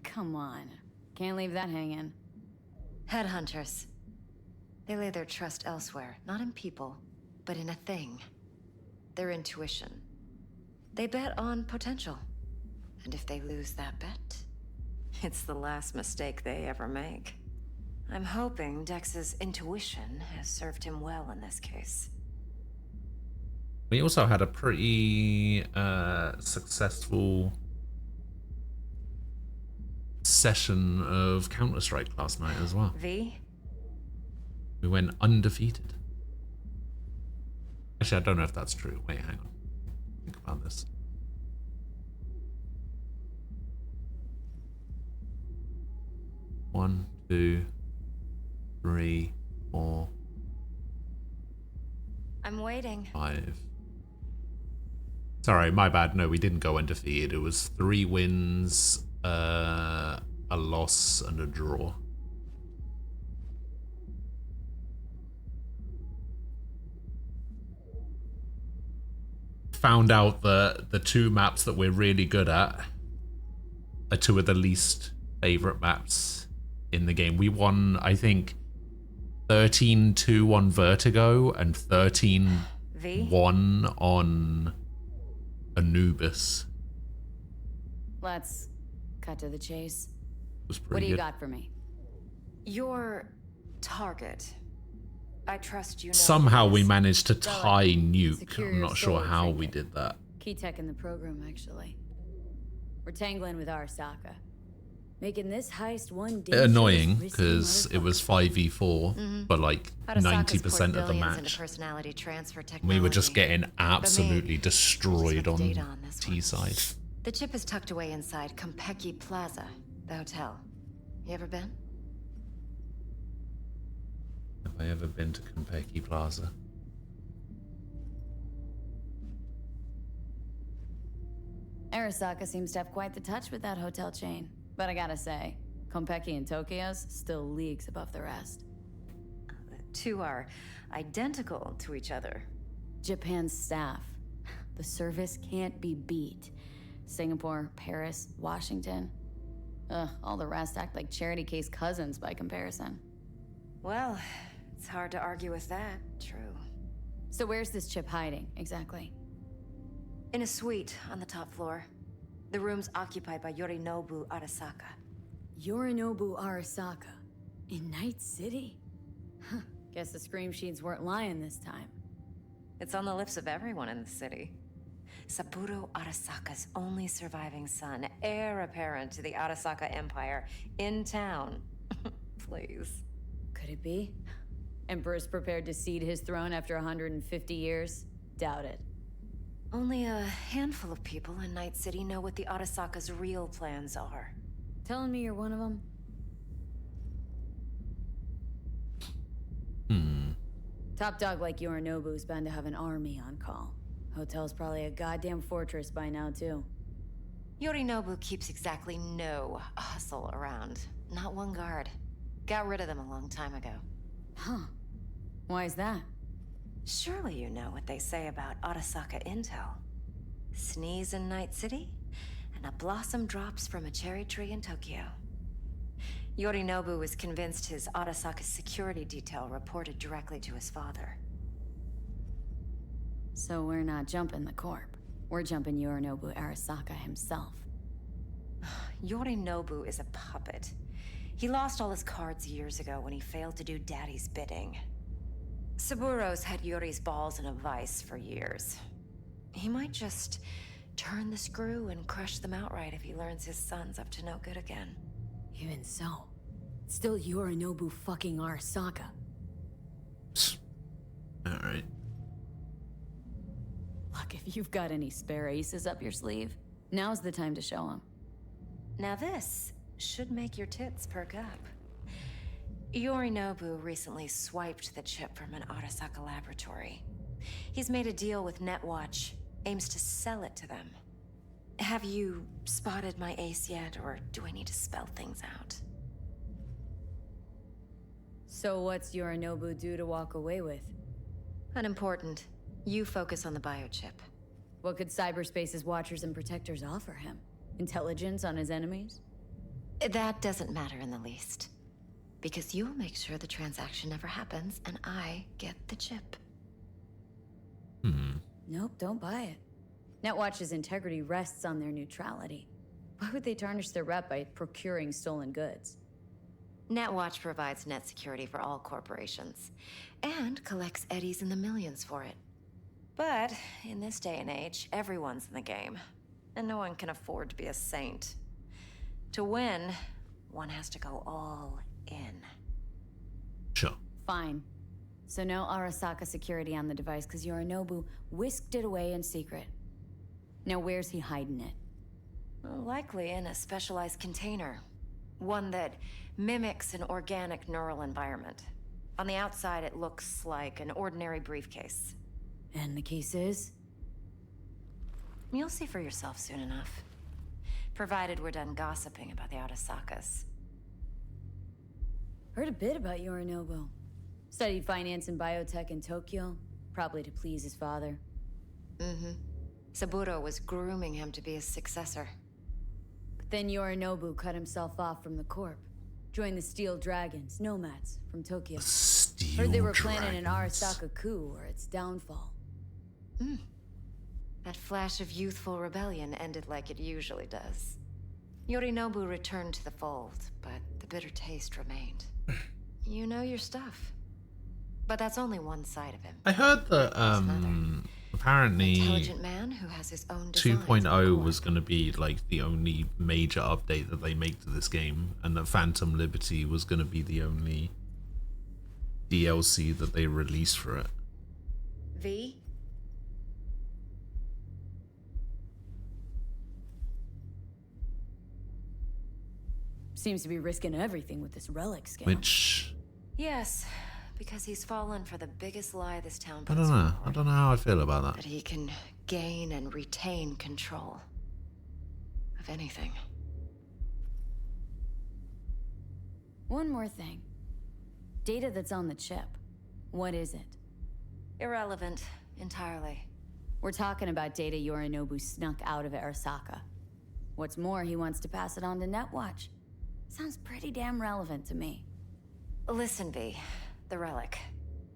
Come on. Can't leave that hanging. Headhunters. They lay their trust elsewhere, not in people, but in a thing. Their intuition. They bet on potential. And if they lose that bet, it's the last mistake they ever make. I'm hoping Dex's intuition has served him well in this case. We also had a pretty successful session of Counter-Strike last night as well. V? We went undefeated. Actually, I don't know if that's true. Wait, hang on. Think about this. One, 2, 3, 4. I'm waiting. 5. Sorry, my bad. No, we didn't go undefeated. It was 3 wins, a loss, and a draw. Found out that the 2 maps that we're really good at are 2 of the least favorite maps in the game. We won, I think, 13-2 on Vertigo and 13-1 on Anubis. Let's cut to the chase. Was pretty What do you good. got for me? Your target. I trust you know. Somehow we managed to tie Nuke. Secure I'm your not sure soul how trinket. we did that. Key tech in the program, actually. We're tangling with Arasaka. Making this heist one day. Annoying because it was 5v4, but like 90% of the match. Personality transfer We were just technology. getting absolutely destroyed on T side. The chip is tucked away inside Konpeki Plaza, the hotel. You ever been? Have I ever been to Konpeki Plaza? Arasaka seems to have quite the touch with that hotel chain. But I gotta say, Konpeki and Tokyo's still leagues above the rest. The two are identical to each other. Japan's staff. The service can't be beat. Singapore, Paris, Washington. Ugh, all the rest act like charity case cousins by comparison. Well, it's hard to argue with that. True. So where's this chip hiding, exactly? In a suite on the top floor. The room's occupied by Yorinobu Arasaka. Yorinobu Arasaka? In Night City? Huh, guess the scream sheets weren't lying this time. It's on the lips of everyone in the city. Saburo Arasaka's only surviving son, heir apparent to the Arasaka Empire, in town. Please. Could it be? Emperor's prepared to cede his throne after 150 years? Doubt it. Only a handful of people in Night City know what the Arasaka's real plans are. Telling me you're one of them? Top dog like Yorinobu's bound to have an army on call. Hotel's probably a goddamn fortress by now, too. Yorinobu keeps exactly no hustle around. Not one guard. Got rid of them a long time ago. Huh. Why is that? Surely you know what they say about Arasaka intel. Sneeze in Night City, and a blossom drops from a cherry tree in Tokyo. Yorinobu was convinced his Arasaka security detail reported directly to his father. So we're not jumping the corp. We're jumping Yorinobu Arasaka himself. Yorinobu is a puppet. He lost all his cards years ago when he failed to do Daddy's bidding. Saburo's had Yuri's balls in a vice for years. He might just turn the screw and crush them outright if he learns his son's up to no good again. Even so, it's still Yorinobu fucking Arasaka. Alright. Look, if you've got any spare aces up your sleeve, now's the time to show them. Now this should make your tits perk up. Yorinobu recently swiped the chip from an Arasaka laboratory. He's made a deal with Netwatch, aims to sell it to them. Have you spotted my ace yet, or do I need to spell things out? So what's Yorinobu due to walk away with? Unimportant. You focus on the biochip. What could cyberspace's watchers and protectors offer him? Intelligence on his enemies? That doesn't matter in the least. Because you'll make sure the transaction never happens, and I get the chip. Nope, don't buy it. Netwatch's integrity rests on their neutrality. Why would they tarnish their rep by procuring stolen goods? Netwatch provides net security for all corporations, and collects eddies in the millions for it. But in this day and age, everyone's in the game, and no one can afford to be a saint. To win, one has to go all in. Sure. Fine. So no Arasaka security on the device because Yorinobu whisked it away in secret. Now where's he hiding it? Well, likely in a specialized container. One that mimics an organic neural environment. On the outside, it looks like an ordinary briefcase. And the case is? You'll see for yourself soon enough. Provided we're done gossiping about the Arasakas. Heard a bit about Yorinobu. Studied finance and biotech in Tokyo, probably to please his father. Saburo was grooming him to be his successor. But then Yorinobu cut himself off from the Corp. Joined the Steel Dragons, nomads, from Tokyo. Heard they were planning an Arasaka coup or its downfall. That flash of youthful rebellion ended like it usually does. Yorinobu returned to the fold, but the bitter taste remained. You know your stuff. But that's only one side of him. I heard that apparently Intelligent man who has his own designs. 2.0 was going to be like the only major update that they make to this game, and that Phantom Liberty was going to be the only DLC that they released for it. V? Seems to be risking everything with this relic scam. Which Yes, because he's fallen for the biggest lie this town I puts don't know. forward. I don't know how I feel about that. That he can gain and retain control of anything. One more thing. Data that's on the chip. What is it? Irrelevant, entirely. We're talking about data Yorinobu snuck out of Arasaka. What's more, he wants to pass it on to Netwatch. Sounds pretty damn relevant to me. Listen, V. The relic.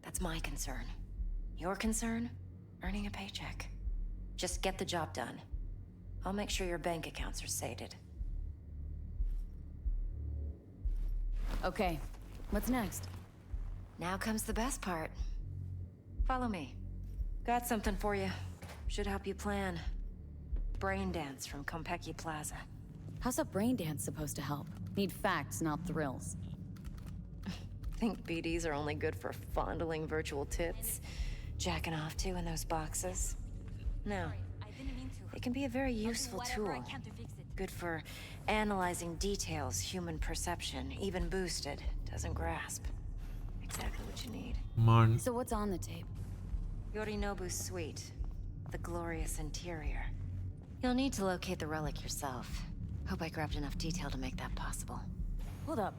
That's my concern. Your concern? Earning a paycheck. Just get the job done. I'll make sure your bank accounts are sated. Okay, what's next? Now comes the best part. Follow me. Got something for you. Should help you plan. Brain dance from Konpeki Plaza. How's a brain dance supposed to help? Need facts, not thrills. Think BDs are only good for fondling virtual tits? Jacking off to in those boxes? No. It can be a very useful tool. Good for analyzing details human perception, even boosted, doesn't grasp. Exactly what you need. Marn. So what's on the tape? Yorinobu's suite. The glorious interior. You'll need to locate the relic yourself. Hope I grabbed enough detail to make that possible. Hold up.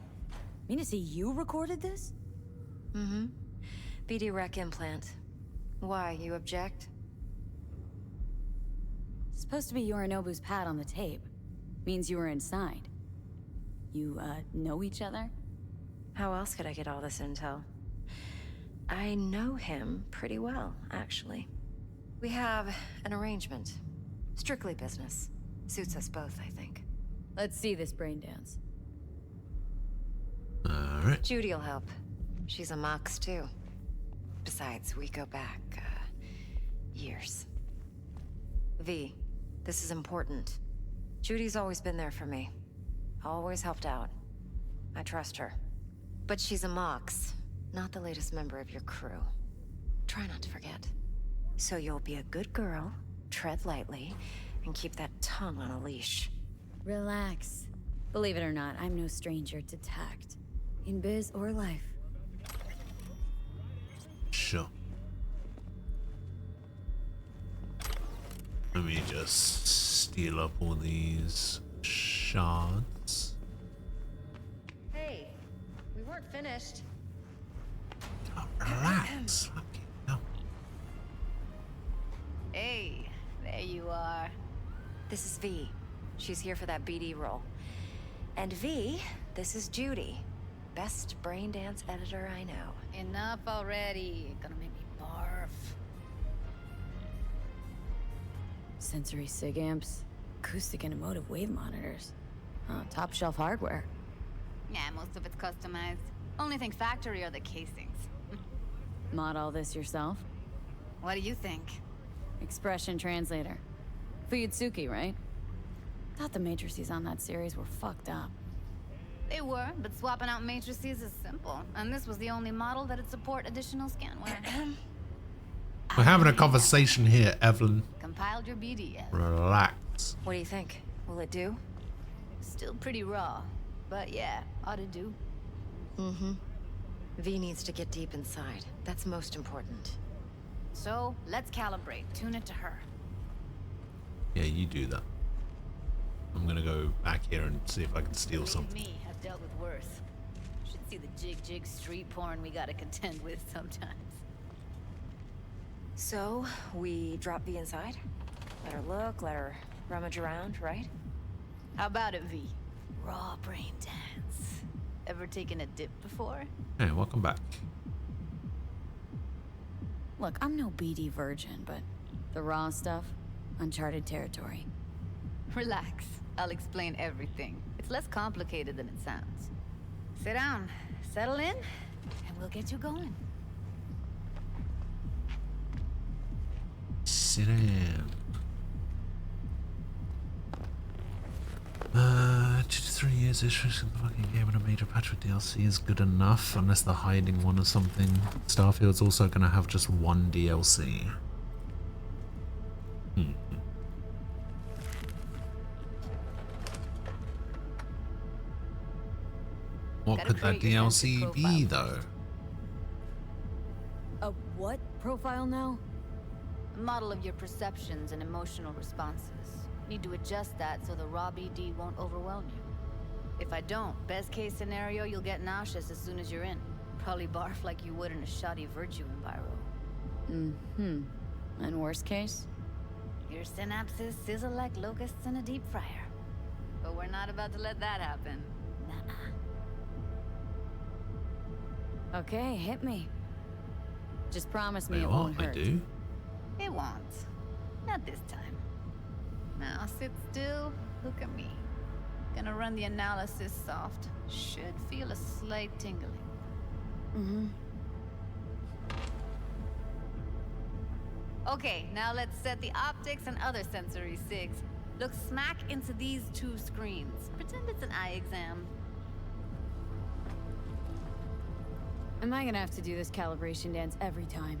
Mean to say you recorded this? BD rec implant. Why, you object? It's supposed to be Yorinobu's pad on the tape. Means you were inside. You, know each other? How else could I get all this intel? I know him pretty well, actually. We have an arrangement. Strictly business. Suits us both, I think. Let's see this brain dance. Alright. Judy'll help. She's a mox, too. Besides, we go back, years. V, this is important. Judy's always been there for me. Always helped out. I trust her. But she's a Mox, not the latest member of your crew. Try not to forget. So you'll be a good girl, tread lightly, and keep that tongue on a leash. Relax. Believe it or not, I'm no stranger to tact. In biz or life. Sure. Let me just steal up all these shards. Hey, we weren't finished. Oh, relax. Okay, no. Hey, there you are. This is V. She's here for that BD role. And V, this is Judy. Best brain dance editor I know. Enough already. Gonna make me barf. Sensory sig amps, acoustic and emotive wave monitors. Top shelf hardware. Yeah, most of it's customized. Only thing factory are the casings. Mod all this yourself? What do you think? Expression translator. Fuyutsuki, right? Thought the matrices on that series were fucked up. They were, but swapping out matrices is simple. And this was the only model that'd support additional scanware. We're having a conversation here, Evelyn. Compiled your BD yet? Relax. What do you think? Will it do? Still pretty raw. But yeah, ought to do. Mm-hmm. V needs to get deep inside. That's most important. So, let's calibrate. Tune it to her. Yeah, you do that. I'm gonna go back here and see if I can steal Believe something. me, I've dealt with worse. Should see the jig street porn we gotta contend with sometimes. So, we drop V inside? Let her look, let her rummage around, right? How about it, V? Raw brain dance. Ever taken a dip before? Hey, welcome back. Look, I'm no BD virgin, but the raw stuff, uncharted territory. Relax. I'll explain everything. It's less complicated than it sounds. Sit down, settle in, and we'll get you going. Sit down. 2 to 3 years issues in the fucking game and a major patch with DLC is good enough, unless they're hiding one or something. Starfield's also gonna have just one DLC. What could that DLC be, though? A what profile now? A model of your perceptions and emotional responses. Need to adjust that so the raw BD won't overwhelm you. If I don't, best case scenario, you'll get nauseous as soon as you're in. Probably barf like you would in a shoddy Virtue enviro. Mm-hmm. And worst case? Your synapses sizzle like locusts in a deep fryer. But we're not about to let that happen. Nuh-uh. Okay, hit me. Just promise me Wait, it won't hurt. I do? It won't. Not this time. Now sit still, look at me. Gonna run the analysis soft. Should feel a slight tingling. Mm-hmm. Okay, now let's set the optics and other sensory sigs. Look smack into these two screens. Pretend it's an eye exam. Am I gonna have to do this calibration dance every time?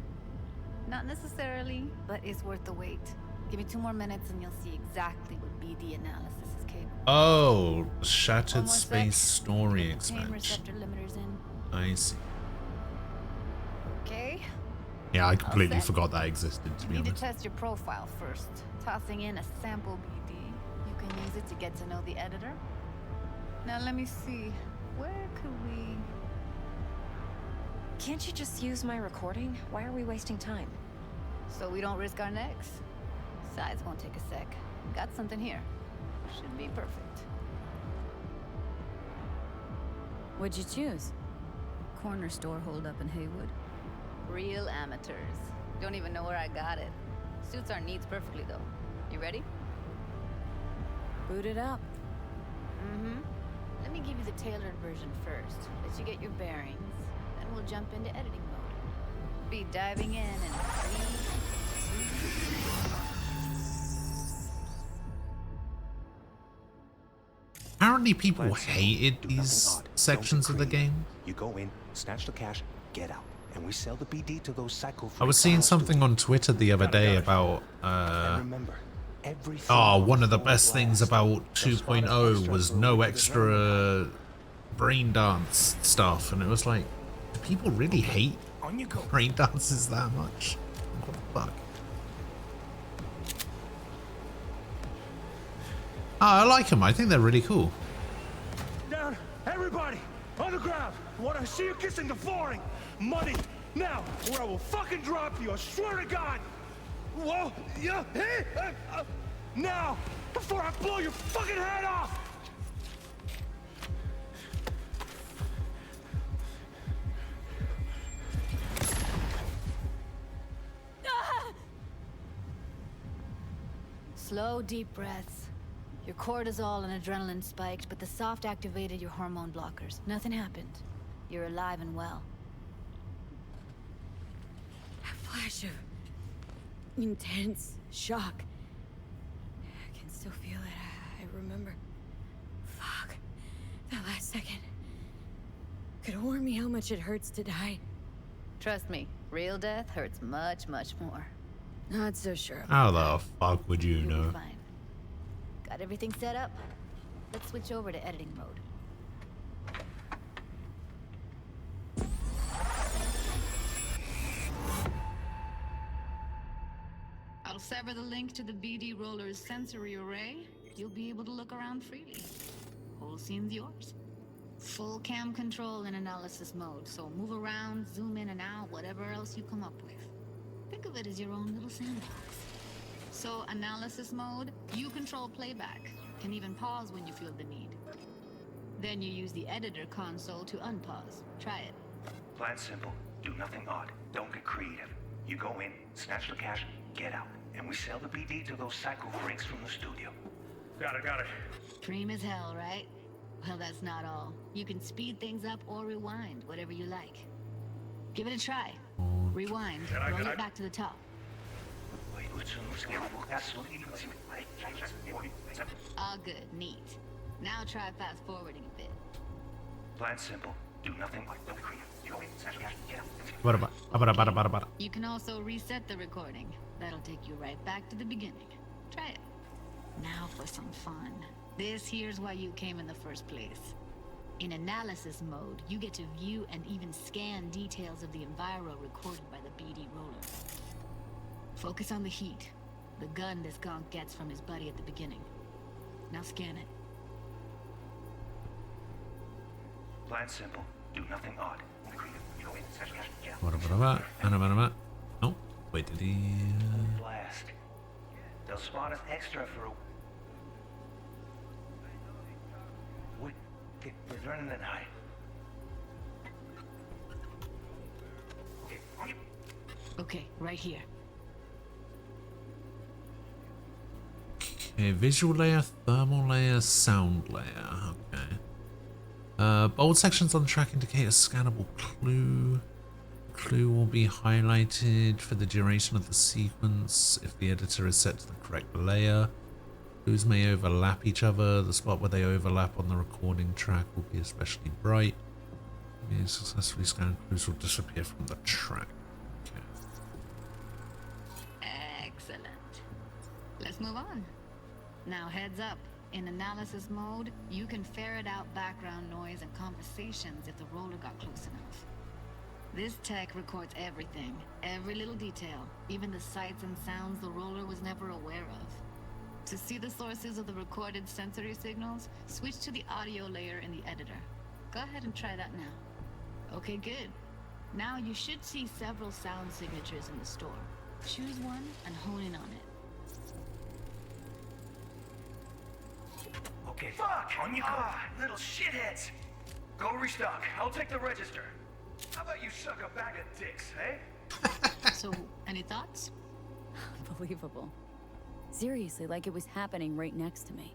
Not necessarily, but it's worth the wait. Give me 2 more minutes and you'll see exactly what BD analysis is capable. Oh, Shattered Space sec. Story Pain expansion. receptor limiters in. I see. Okay. Yeah, I completely All set. forgot that existed, to be Need to honest. test your profile first. Tossing in a sample BD. You can use it to get to know the editor. Now let me see. Where could we... Can't you just use my recording? Why are we wasting time? So we don't risk our necks? Size won't take a sec. Got something here. Should be perfect. What'd you choose? Corner store hold up in Haywood. Real amateurs. Don't even know where I got it. Suits our needs perfectly though. You ready? Boot it up. Mm-hmm. Let me give you the tailored version first. Let you get your bearings. Then we'll jump into editing mode. be diving in and Apparently people hated these sections of the game. You go in, snatch the cash, get out, and we sell the BD to those psycho. I was seeing something on Twitter the other day about one of the best things about 2.0 was no extra brain dance stuff, and it was like, do people really hate brain dances that much? What the fuck? Oh, I like them. I think they're really cool. Down, everybody, on the ground. I want to see you kissing the flooring. Money, now, or I will fucking drop you. I swear to God. Whoa, yeah, hey, now, before I blow your fucking head off. Slow, deep breaths. Your cortisol and adrenaline spiked, but the soft activated your hormone blockers. Nothing happened. You're alive and well. A flash of intense shock. I can still feel it. I remember. Fuck. That last second could warn me how much it hurts to die. Trust me, real death hurts much, much more. Not so sure. How the fuck would you know? Fine. Got everything set up? Let's switch over to editing mode. I'll sever the link to the BD Roller's sensory array. You'll be able to look around freely. Whole scene's yours. Full cam control in analysis mode, so move around, zoom in and out, whatever else you come up with. Think of it as your own little sandbox. So, analysis mode, you control playback. Can even pause when you feel the need. Then you use the editor console to unpause. Try it. Plan simple. Do nothing odd. Don't get creative. You go in, snatch the cash, get out. And we sell the BD to those psycho freaks from the studio. Got it. Dream as hell, right? Well, that's not all. You can speed things up or rewind, whatever you like. Give it a try. Rewind. Roll it back to the top. All good. Neat. Now try fast forwarding a bit. Plan simple. Do nothing like don't be creative. You go in, snatch the cash, get out. You can also reset the recording. That'll take you right back to the beginning. Try it. Now for some fun. This here's why you came in the first place. In analysis mode, you get to view and even scan details of the enviro recorded by the BD roller. Focus on the heat, the gun this gonk gets from his buddy at the beginning. Now scan it. Plan simple. Do nothing odd. You go in, snatch the cash, get out. Oh, wait, did he... Blast. They'll spawn us extra for a... Wait, we're running and hide. Okay, right here. Okay, visual layer, thermal layer, sound layer. Okay. Bold sections on the track indicate a scannable clue. Clue will be highlighted for the duration of the sequence if the editor is set to the correct layer. Clues may overlap each other. The spot where they overlap on the recording track will be especially bright. Being successfully scanned, clues will disappear from the track. Okay. Excellent. Let's move on. Now heads up. In analysis mode, you can ferret out background noise and conversations if the roller got close enough. This tech records everything, every little detail, even the sights and sounds the roller was never aware of. To see the sources of the recorded sensory signals, switch to the audio layer in the editor. Go ahead and try that now. Okay, good. Now you should see several sound signatures in the store. Choose one and hone in on it. Okay. Fuck! On you go. Little shitheads! Go restock. I'll take the register. How about you suck a bag of dicks, eh? So, any thoughts? Unbelievable. Seriously, like it was happening right next to me.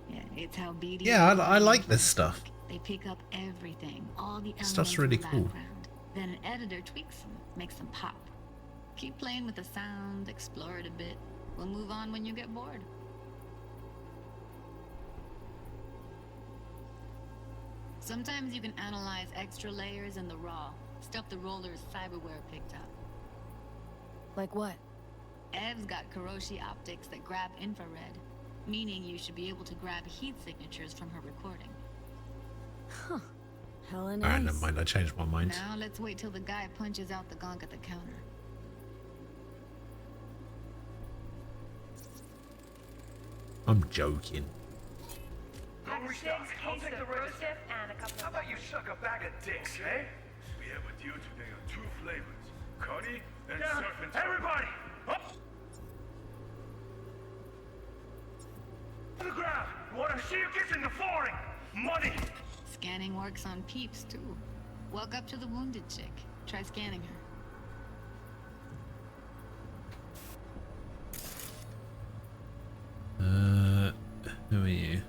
Yeah, it's how BD... Yeah, I like this stuff. They pick up everything, all the elements Stuff's really in the cool. background. Then an editor tweaks them, makes them pop. Keep playing with the sound, explore it a bit. We'll move on when you get bored. Sometimes you can analyze extra layers in the raw, stuff the roller's cyberware picked up. Like what? Ev's got Kiroshi optics that grab infrared, meaning you should be able to grab heat signatures from her recording. Huh. Hella nice. Alright, never mind, I changed my mind. Now let's wait till the guy punches out the gong at the counter. I'm joking. Go restock. I'll take the register. How about you suck a bag of dicks, eh? We have a deal today on 2 flavors. Cuddy and Down. surf and turf. Everybody! Up! To the ground! You wanna see you kissing the flooring? Money! Scanning works on peeps, too. Walk up to the wounded chick. Try scanning her. Who are you?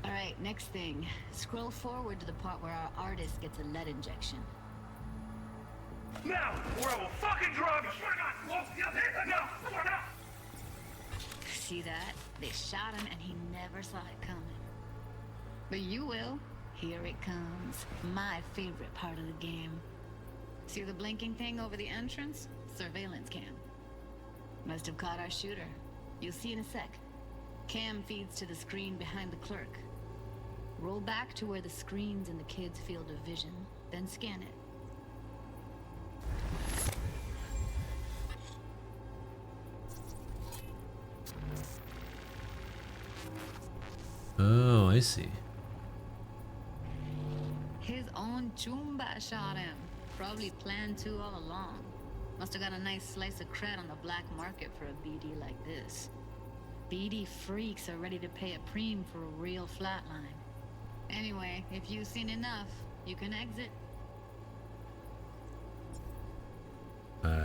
Alright, next thing. Scroll forward to the part where our artist gets a lead injection. Now, or I will fucking drug you! See that? They shot him and he never saw it coming. But you will. Here it comes. My favorite part of the game. See the blinking thing over the entrance? Surveillance cam. Must have caught our shooter. You'll see in a sec. Cam feeds to the screen behind the clerk. Roll back to where the screen's in the kid's field of vision, then scan it. Oh, I see. His own Chumba shot him. Probably planned to all along. Must have got a nice slice of cred on the black market for a BD like this. BD freaks are ready to pay a preem for a real flatline. Anyway, if you've seen enough, you can exit.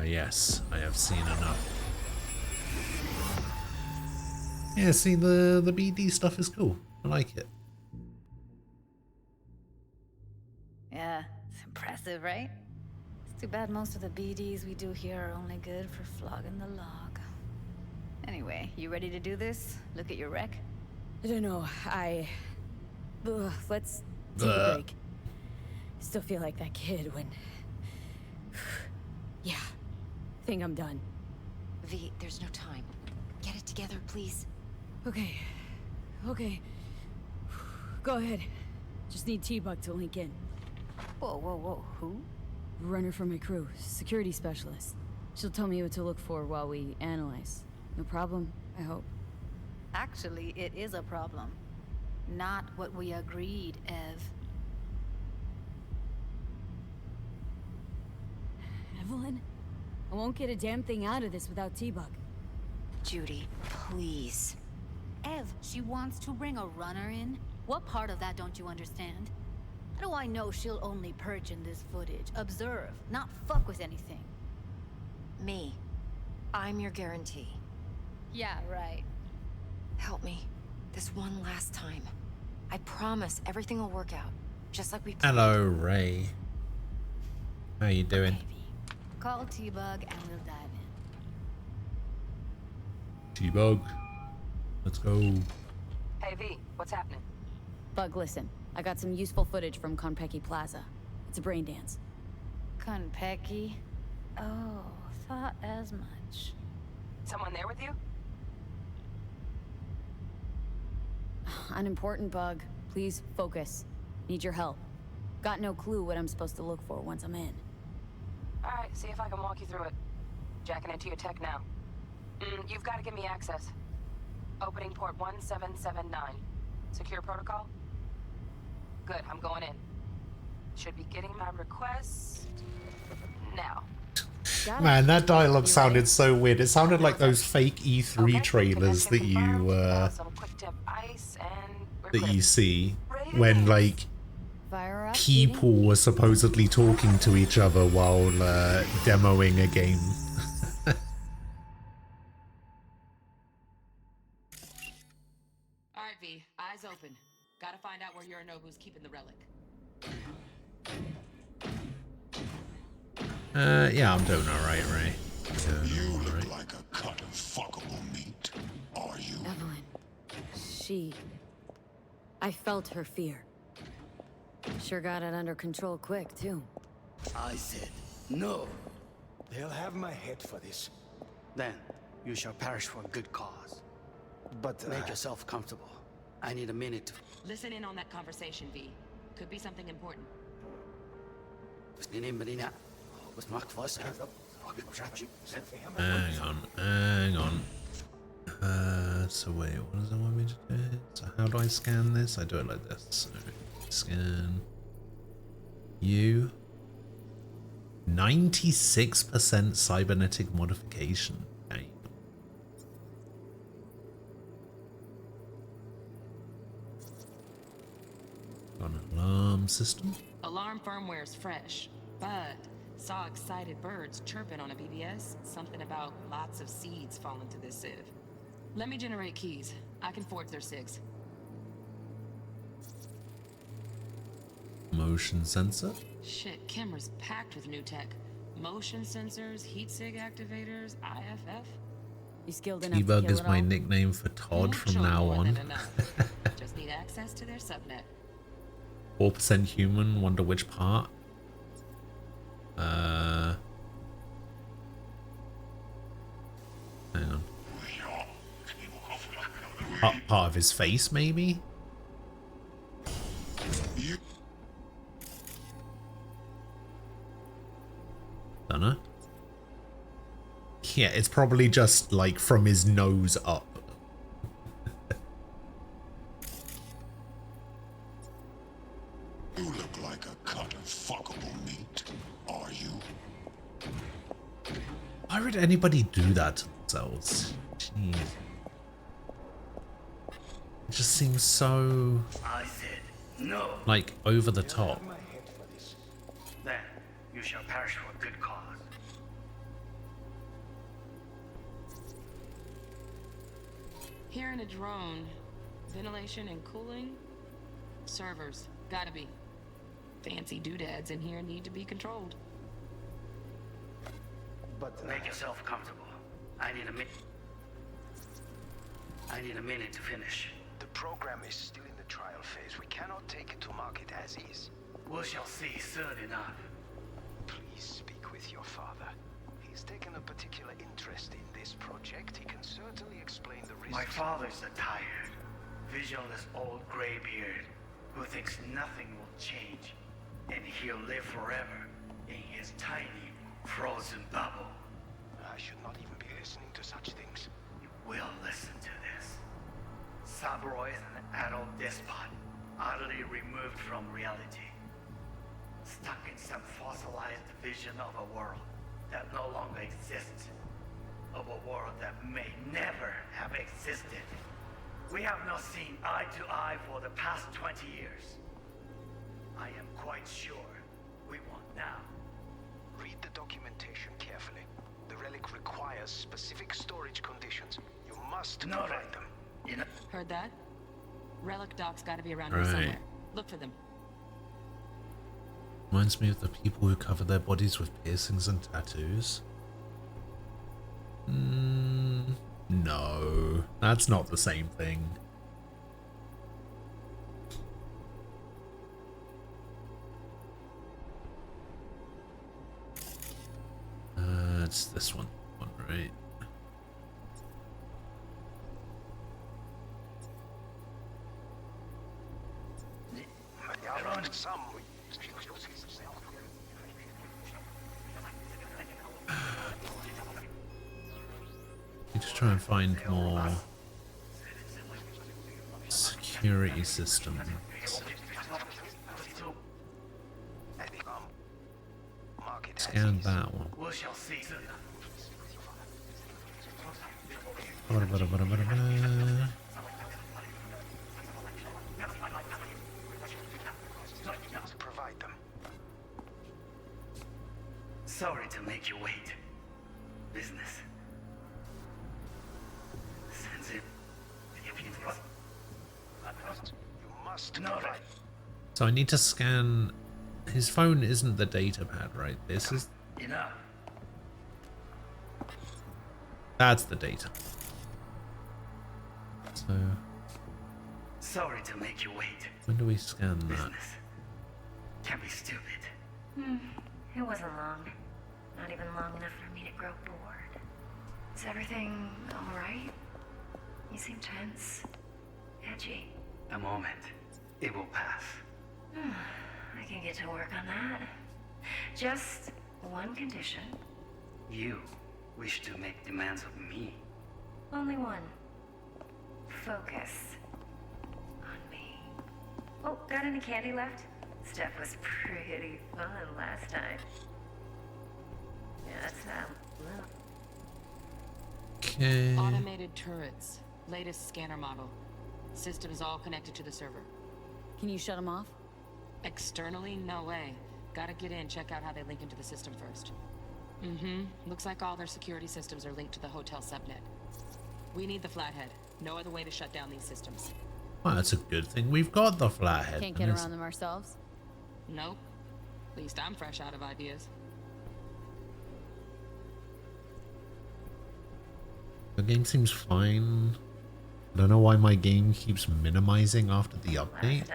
Yes, I have seen enough. Yeah, see, the BD stuff is cool. I like it. Yeah, it's impressive, right? It's too bad most of the BDs we do here are only good for flogging the log. Anyway, you ready to do this? Look at your wreck? I don't know, let's take a break. Still feel like that kid when... Yeah, think I'm done. V, there's no time. Get it together, please. Okay. Go ahead. Just need T-Bug to link in. Whoa, who? Runner from my crew, security specialist. She'll tell me what to look for while we analyze. No problem, I hope. Actually, it is a problem. Not what we agreed, Ev. Evelyn? I won't get a damn thing out of this without T-Bug. Judy, please. Ev, she wants to bring a runner in? What part of that don't you understand? How do I know she'll only perch in this footage? Observe, not fuck with anything. Me. I'm your guarantee. Yeah, right. Help me. This one last time. I promise everything will work out. Just like we planned. Hello, Ray. How you doing? Okay, call T-Bug and we'll dive in. T-Bug. Let's go. Hey, V, what's happening? Bug, listen. I got some useful footage from Konpeki Plaza. It's a brain dance. Konpeki? Oh, thought as much. Someone there with you? Unimportant, Bug. Please focus. Need your help. Got no clue what I'm supposed to look for once I'm in. Alright, see if I can walk you through it. Jacking into your tech now. You've got to give me access. Opening port 1779. Secure protocol? Good, I'm going in. Should be getting my request now. Man, that dialogue sounded so weird. It sounded like those fake E3 trailers that you see when like people were supposedly talking to each other while demoing a game. Alright, V, eyes open. Gotta find out where Yorinobu's keeping the relic. Yeah, I'm doing alright, Ray. You look like a cut of fuckable meat. Are you? Evelyn. She... I felt her fear. Sure got it under control quick, too. I said, no. They'll have my head for this. Then, you shall perish for a good cause. But make yourself comfortable. I need a minute to... Listen in on that conversation, V. Could be something important. Hang on. So wait, what does it want me to do? So how do I scan this? I do it like this. So scan you. 96% cybernetic modification. Okay. Got an alarm system. Alarm firmware is fresh, but saw excited birds chirping on a BBS. Something about lots of seeds falling to this sieve. Let me generate keys. I can forge their SIGs. Motion sensor. Shit, camera's packed with new tech. Motion sensors, heat sig activators, IFF. You skilled enough T-Bug to kill is it my all? nickname for Todd Mucho from now more on. than enough. Just need access to their subnet. 4% human, wonder which part. Hang on. Part of his face, maybe? Dunno. Yeah, it's probably just like from his nose up. You look like a cut of fuckable meat. Are you? Why would anybody do that to themselves? Jeez. It just seems so... I said, no. like, over the top. Then, you shall perish for a good cause. Here in a drone, ventilation and cooling, servers, gotta be. Fancy doodads in here need to be controlled. But make yourself comfortable. I need a minute to finish. The program is still in the trial phase. We cannot take it to market as is. We shall see soon enough. Please speak with your father. He's taken a particular interest in this project. He can certainly explain the risks. My father's a tired, visionless old graybeard who thinks nothing will change, and he'll live forever in his tiny, frozen bubble. I should not even be listening to such things. You will listen to this. Saburo is an adult despot, utterly removed from reality. Stuck in some fossilized vision of a world that no longer exists. Of a world that may never have existed. We have not seen eye to eye for the past 20 years. I am quite sure we won't now. Read the documentation carefully. The relic requires specific storage conditions. You must provide them. Heard that? Relic docs gotta be around Right. here somewhere. Look for them. Reminds me of the people who cover their bodies with piercings and tattoos. No, that's not the same thing. It's this one, right? Some. You just try and find more security systems. Scan that one. We shall see soon. Provide them. Sorry to make you wait. Business. Sends it. You must So I need to scan. His phone isn't the data pad, right? This is Enough. That's the data. So Sorry to make you wait. when do we scan that? Business can be stupid. It wasn't long. Not even long enough for me to grow bored. Is everything alright? You seem tense. Edgy. A moment. It will pass. I can get to work on that. Just one condition. You wish to make demands of me. Only one. Focus on me. Oh, got any candy left? Stuff was pretty fun last time. Yeah, that's Okay. Automated turrets. Latest scanner model. Systems all connected to the server. Can you shut them off? Externally, no way. Gotta get in, check out how they link into the system first. Looks like all their security systems are linked to the hotel subnet. We need the flathead. No other way to shut down these systems. Well, that's a good thing. We've got the flathead. Can't get around them ourselves? Nope. At least I'm fresh out of ideas. The game seems fine. I don't know why my game keeps minimizing after the update.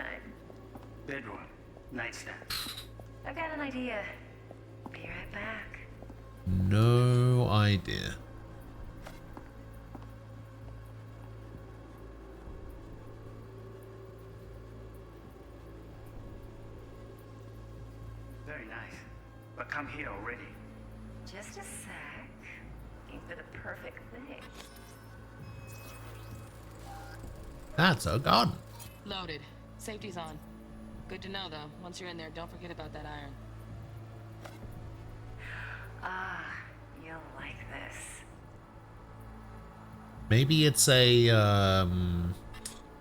Bedroom. Nightstand. I've got an idea. Be right back. No idea. Very nice. But come here already. Just a sec. Looking for the perfect thing. That's a gun. Loaded. Safety's on. Good to know, though. Once you're in there, don't forget about that iron. Ah, you'll like this. Maybe it's a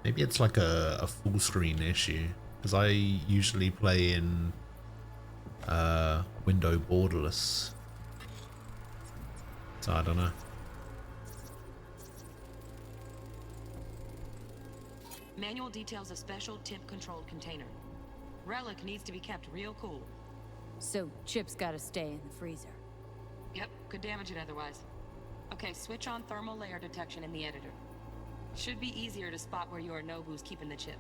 maybe it's like a full screen issue, because I usually play in window borderless, so I don't know. Manual details a special temp-controlled container. Relic needs to be kept real cool. So Chip's gotta stay in the freezer. Yep, could damage it otherwise. Okay, switch on thermal layer detection in the editor. Should be easier to spot where Yorinobu's keeping the chip.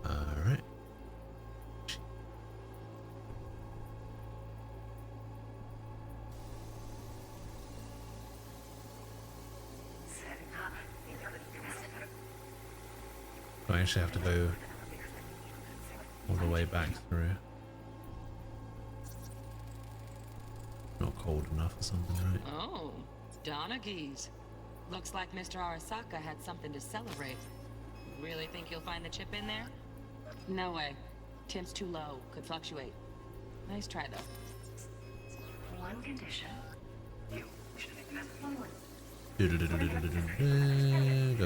Alright. I actually have to go all the way back through. Not cold enough or something, right? Oh, Donaghys. Looks like Mr. Arasaka had something to celebrate. Really think you'll find the chip in there? No way. Temp's too low. Could fluctuate. Nice try, though. One condition. You should make that one. Go,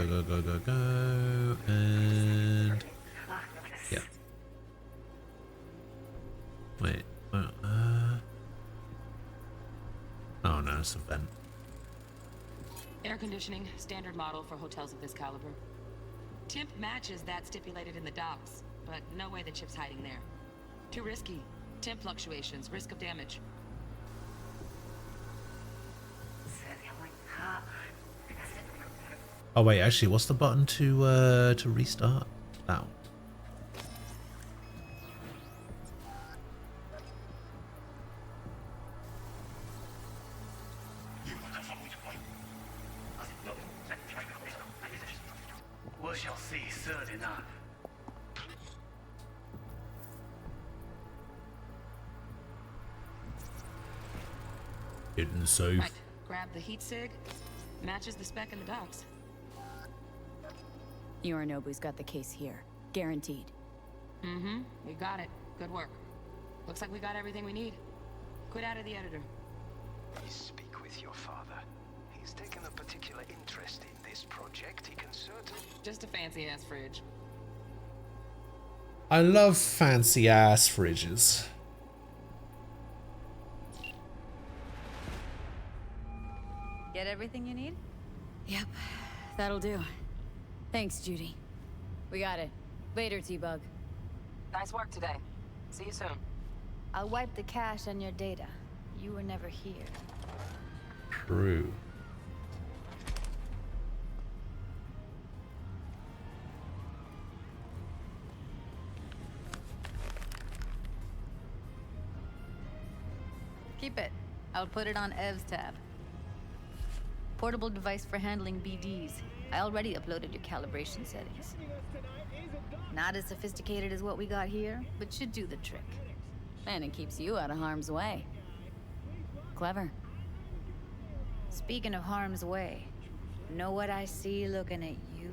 go, go, go, go, and yeah. Wait, oh no, it's a vent. Air conditioning, standard model for hotels of this caliber. Temp matches that stipulated in the docs, but no way the chip's hiding there. Too risky. Temp fluctuations, risk of damage. Oh wait, actually, what's the button to restart? That one. We shall see soon enough. Hidden safe. Right, grab the heat sig. Matches the spec in the docs. Yorinobu's got the case here. Guaranteed. We got it. Good work. Looks like we got everything we need. Quit out of the editor. Please speak with your father. He's taken a particular interest in this project. He can certainly... Just a fancy-ass fridge. I love fancy ass fridges. Get everything you need? Yep, that'll do. Thanks, Judy. We got it. Later, T-Bug. Nice work today. See you soon. I'll wipe the cache on your data. You were never here. True. Keep it. I'll put it on Ev's tab. Portable device for handling BDs. I already uploaded your calibration settings. Not as sophisticated as what we got here, but should do the trick. And it keeps you out of harm's way. Clever. Speaking of harm's way, know what I see looking at you?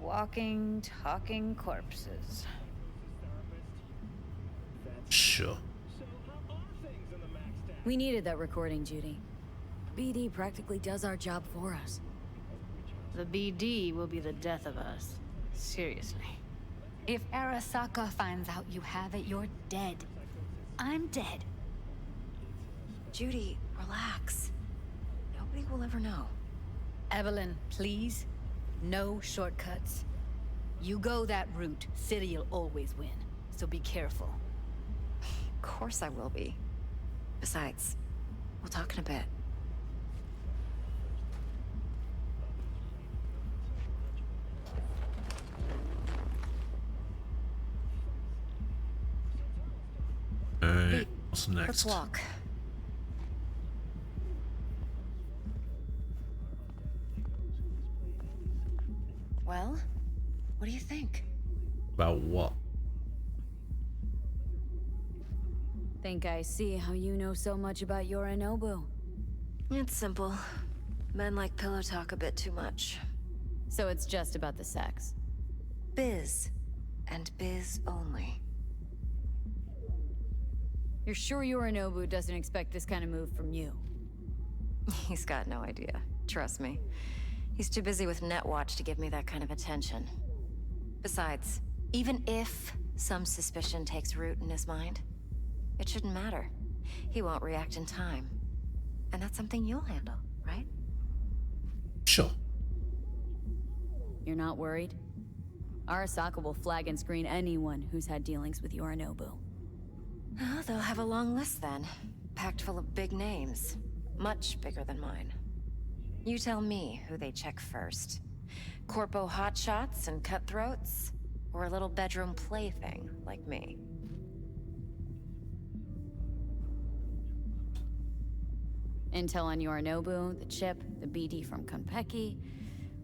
Walking, talking corpses. Sure. We needed that recording, Judy. BD practically does our job for us. The BD will be the death of us. Seriously. If Arasaka finds out you have it, you're dead. I'm dead. Judy, relax. Nobody will ever know. Evelyn, please. No shortcuts. You go that route, City'll always win. So be careful. Of course I will be. Besides, we'll talk in a bit. Alright, what's next? Let's walk. Well, what do you think? About what? Think I see how you know so much about Yorinobu. It's simple. Men like pillow talk a bit too much. So it's just about the sex. Biz. And biz only. You're sure Yorinobu doesn't expect this kind of move from you? He's got no idea. Trust me. He's too busy with Netwatch to give me that kind of attention. Besides, even if some suspicion takes root in his mind, it shouldn't matter. He won't react in time. And that's something you'll handle, right? Sure. You're not worried? Arasaka will flag and screen anyone who's had dealings with Yorinobu. Oh, they'll have a long list then. Packed full of big names. Much bigger than mine. You tell me who they check first. Corpo hotshots and cutthroats? Or a little bedroom plaything like me? Intel on Yorinobu, the chip, the BD from Konpeki.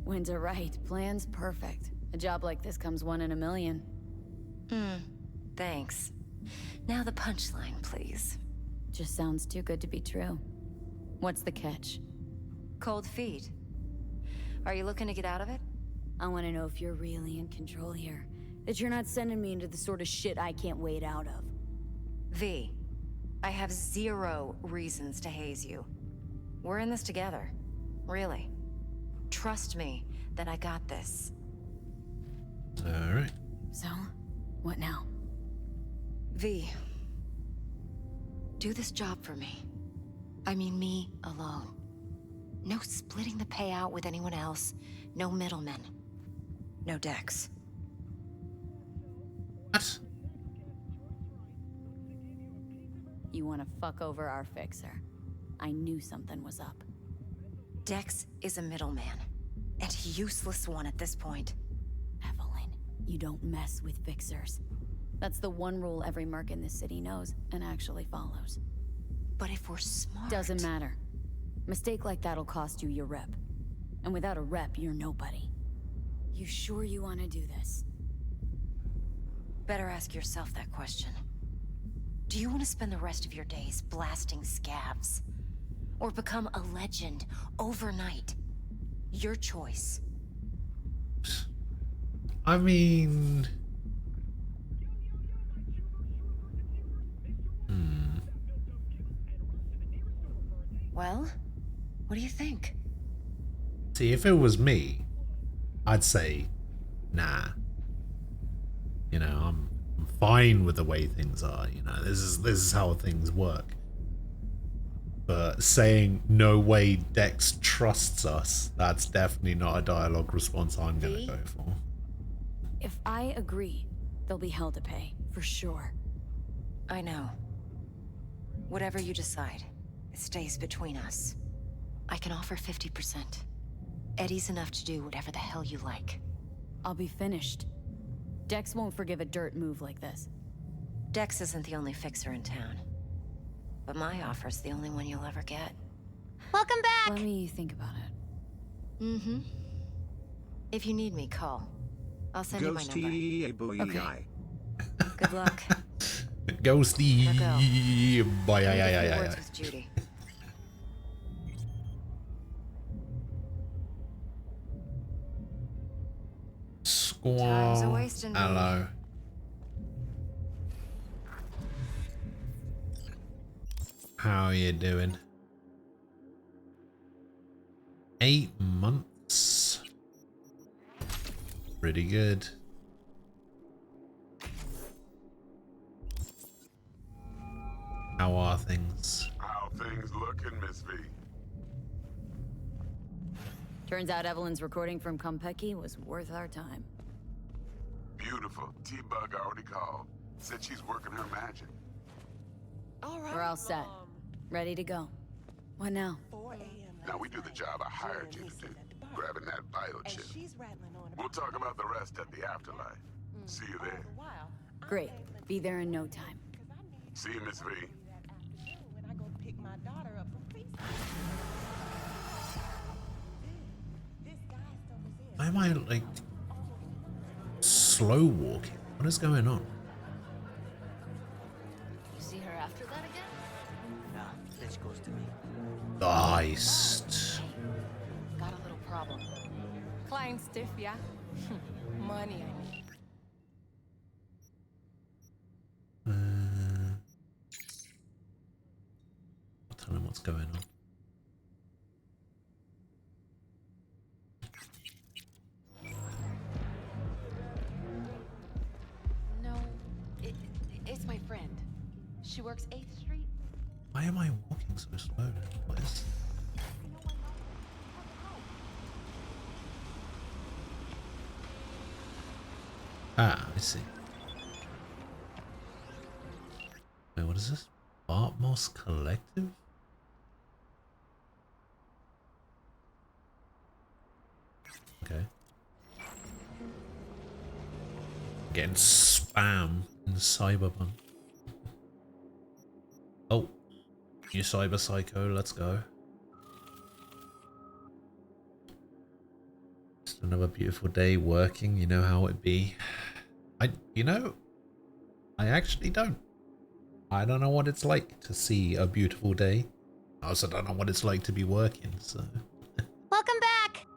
Winter right, plan's perfect. A job like this comes 1 in a million. Thanks. Now the punchline, please. Just sounds too good to be true. What's the catch? Cold feet. Are you looking to get out of it? I want to know if you're really in control here. That you're not sending me into the sort of shit I can't wade out of. V, I have 0 reasons to haze you. We're in this together. Really. Trust me that I got this. Alright. So, what now? V, do this job for me. I mean me alone. No splitting the payout with anyone else. No middlemen. No Dex. What? You want to fuck over our fixer. I knew something was up. Dex is a middleman. And a useless one at this point. Evelyn, you don't mess with fixers. That's the one rule every merc in this city knows and actually follows. But if we're smart... Doesn't matter. Mistake like that'll cost you your rep. And without a rep, you're nobody. You sure you want to do this? Better ask yourself that question. Do you want to spend the rest of your days blasting scavs? Or become a legend overnight? Your choice. I mean... Well, what do you think? See, if it was me, I'd say, nah. You know, I'm fine with the way things are. You know, this is how things work. But saying no way Dex trusts us, that's definitely not a dialogue response I'm gonna go for. If I agree, there'll be hell to pay, for sure. I know. Whatever you decide, it stays between us. I can offer 50%. Eddie's enough to do whatever the hell you like. I'll be finished. Dex won't forgive a dirt move like this. Dex isn't the only fixer in town. But my offer's the only one you'll ever get. Welcome back! Let me think about it. Mm-hmm. If you need me, call. I'll send you my number. Okay. Good luck. Ghosty. Bye. Words with Judy. Squall. Hello. How are you doing? 8 months. Pretty good. How are things? How things looking, Miss V? Turns out Evelyn's recording from Konpeki was worth our time. Beautiful. T-Bug already called. Said she's working her magic. We're all set. Ready to go. What now? Now we do the job I hired you to do. Grabbing that bio chip. We'll talk about the rest at the afterlife. See you there. Great. Be there in no time. See you, Miss V. Why am I like slow walking? What is going on? You see her after that again? Nah, bitch goes to me. Iced. Got a little problem. Client stiff, yeah? Money, I mean. I'll tell him what's going on. No, it's my friend. She works 8th Street. Why am I walking so slowly? What is... Ah, I see. Wait, what is this? Bartmoss Collective? Okay. Getting spam in Cyberpunk. Oh, you cyber psycho, let's go. Just another beautiful day working, you know how it be. I actually don't. I don't know what it's like to see a beautiful day. I also don't know what it's like to be working, so. Welcome back!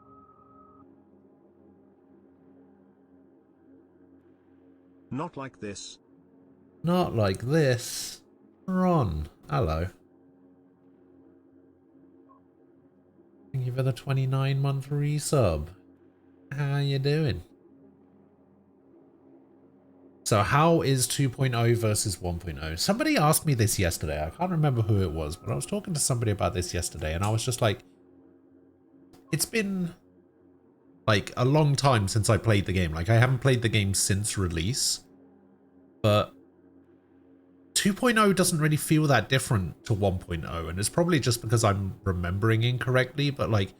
Not like this. Not like this. Ron, hello. Thank you for the 29-month resub. How you doing? So how is 2.0 versus 1.0? Somebody asked me this yesterday. I can't remember who it was, but I was talking to somebody about this yesterday and I was just like, it's been like a long time since I played the game. Like I haven't played the game since release, but 2.0 doesn't really feel that different to 1.0. And it's probably just because I'm remembering incorrectly, but like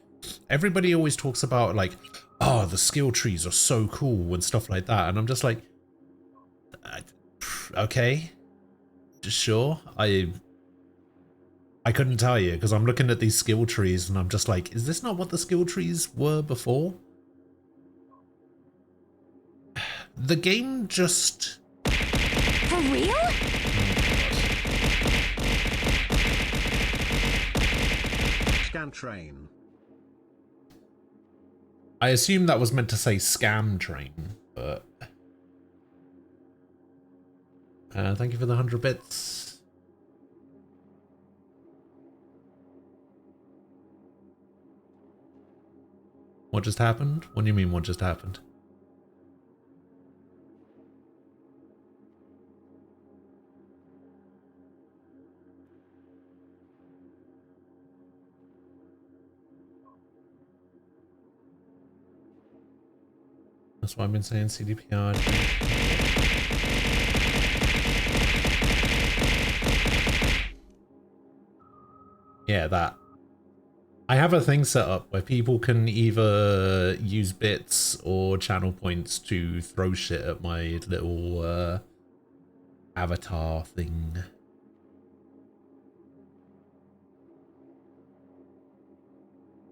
everybody always talks about like, oh, the skill trees are so cool and stuff like that. And I'm just like, okay, sure. I couldn't tell you because I'm looking at these skill trees and I'm just like, is this not what the skill trees were before? The game just... For real? Scan train. I assume that was meant to say scam train, but... thank you for the 100 bits. What just happened? What do you mean what just happened? That's why I've been saying CDPR. Yeah, that. I have a thing set up where people can either use bits or channel points to throw shit at my little avatar thing.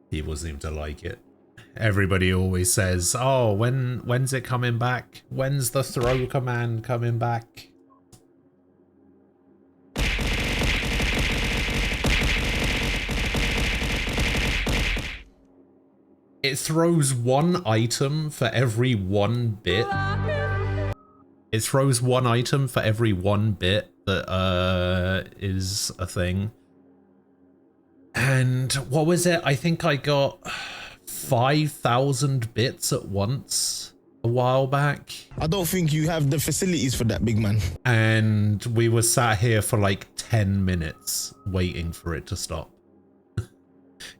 People seem to like it. Everybody always says, oh, when's it coming back? When's the throw command coming back? It throws one item for every one bit. It throws one item for every one bit that is a thing. And what was it? I think I got 5,000 bits at once a while back. I don't think you have the facilities for that, big man. And we were sat here for like 10 minutes waiting for it to stop.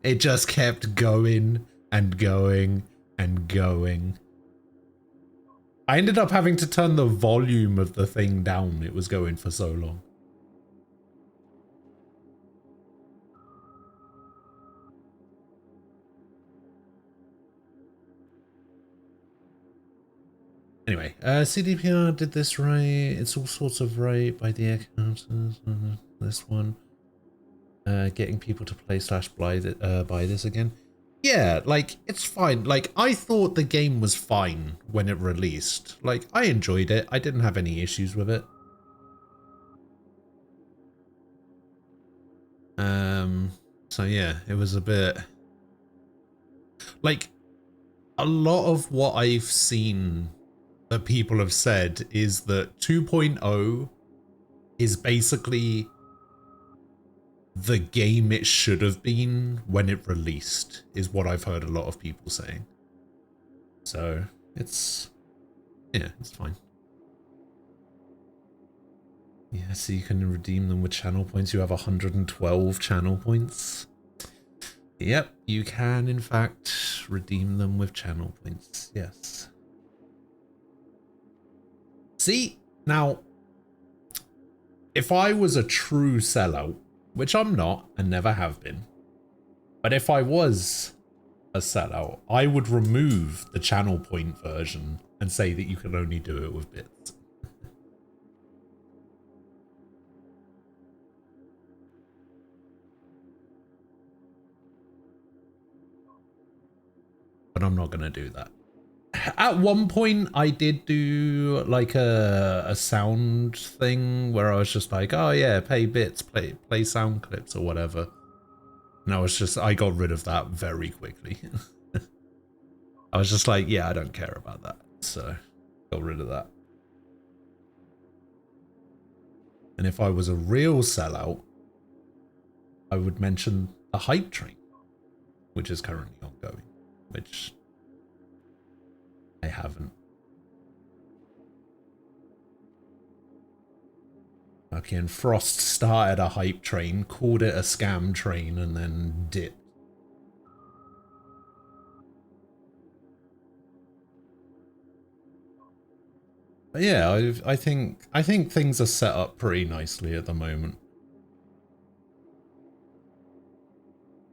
It just kept going and going and going. I ended up having to turn the volume of the thing down. It was going for so long. Anyway, CDPR did this right. It's all sorts of right by the accountants. This one. Getting people to play / buy this again. Yeah, like, it's fine. Like, I thought the game was fine when it released. Like, I enjoyed it. I didn't have any issues with it. So yeah, it was a bit... Like, a lot of what I've seen that people have said is that 2.0 is basically the game it should have been when it released, is what I've heard a lot of people saying. So it's, yeah, it's fine. Yeah, so you can redeem them with channel points. You have 112 channel points. Yep, you can in fact redeem them with channel points. Yes. See, now, if I was a true sellout, which I'm not and never have been, but if I was a sellout, I would remove the channel point version and say that you can only do it with bits. But I'm not going to do that. At one point, I did do like a sound thing where I was just like, oh yeah, pay bits, play sound clips or whatever. And I got rid of that very quickly. I was just like, yeah, I don't care about that. So got rid of that. And if I was a real sellout, I would mention the hype train, which is currently ongoing, which I haven't. Okay, and Frost started a hype train, called it a scam train, and then dipped. But yeah, I think things are set up pretty nicely at the moment.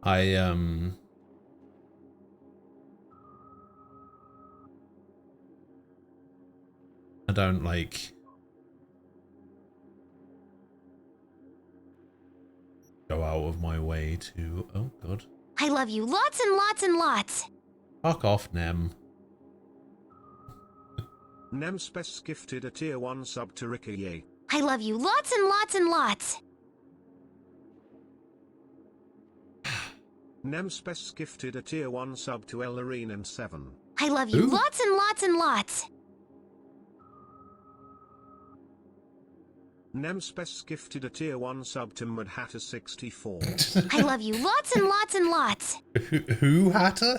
I don't like go out of my way to, oh god. I love you lots and lots and lots. Fuck off, Nem. Nemspes gifted a tier 1 sub to Ricky. I love you lots and lots and lots. Nemspes gifted a tier 1 sub to Ellarine and 7. I love you lots and lots and lots. Nemspes gifted a tier 1 sub to Mudhatter 64. I love you lots and lots and lots. Who Hatter?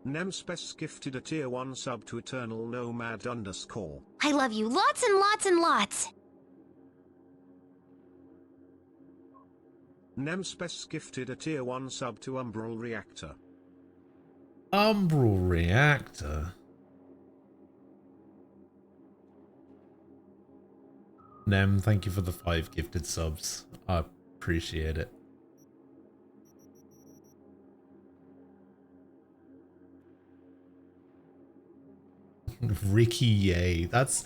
Nemspes gifted a tier 1 sub to Eternal Nomad _. I love you lots and lots and lots. Nemspes gifted a tier 1 sub to Umbral Reactor. Umbral Reactor? Nem, thank you for the 5 gifted subs. I Appreciate it. Ricky Yay. That's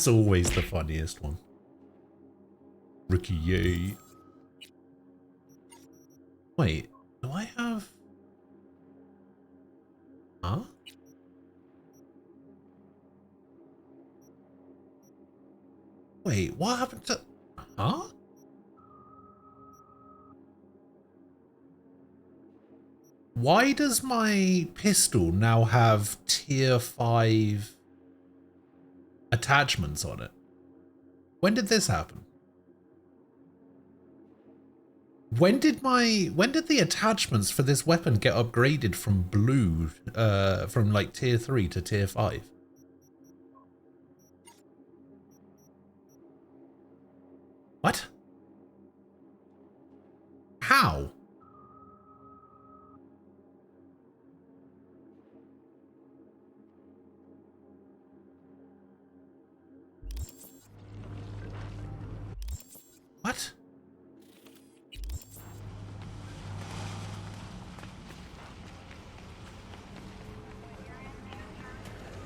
always the funniest one. Ricky Yay. Wait, do I have... Huh? Wait, what happened to... Huh? Why does my pistol now have tier 5 attachments on it? When did this happen? When did the attachments for this weapon get upgraded from blue, from like tier 3 to tier 5? What? How? What?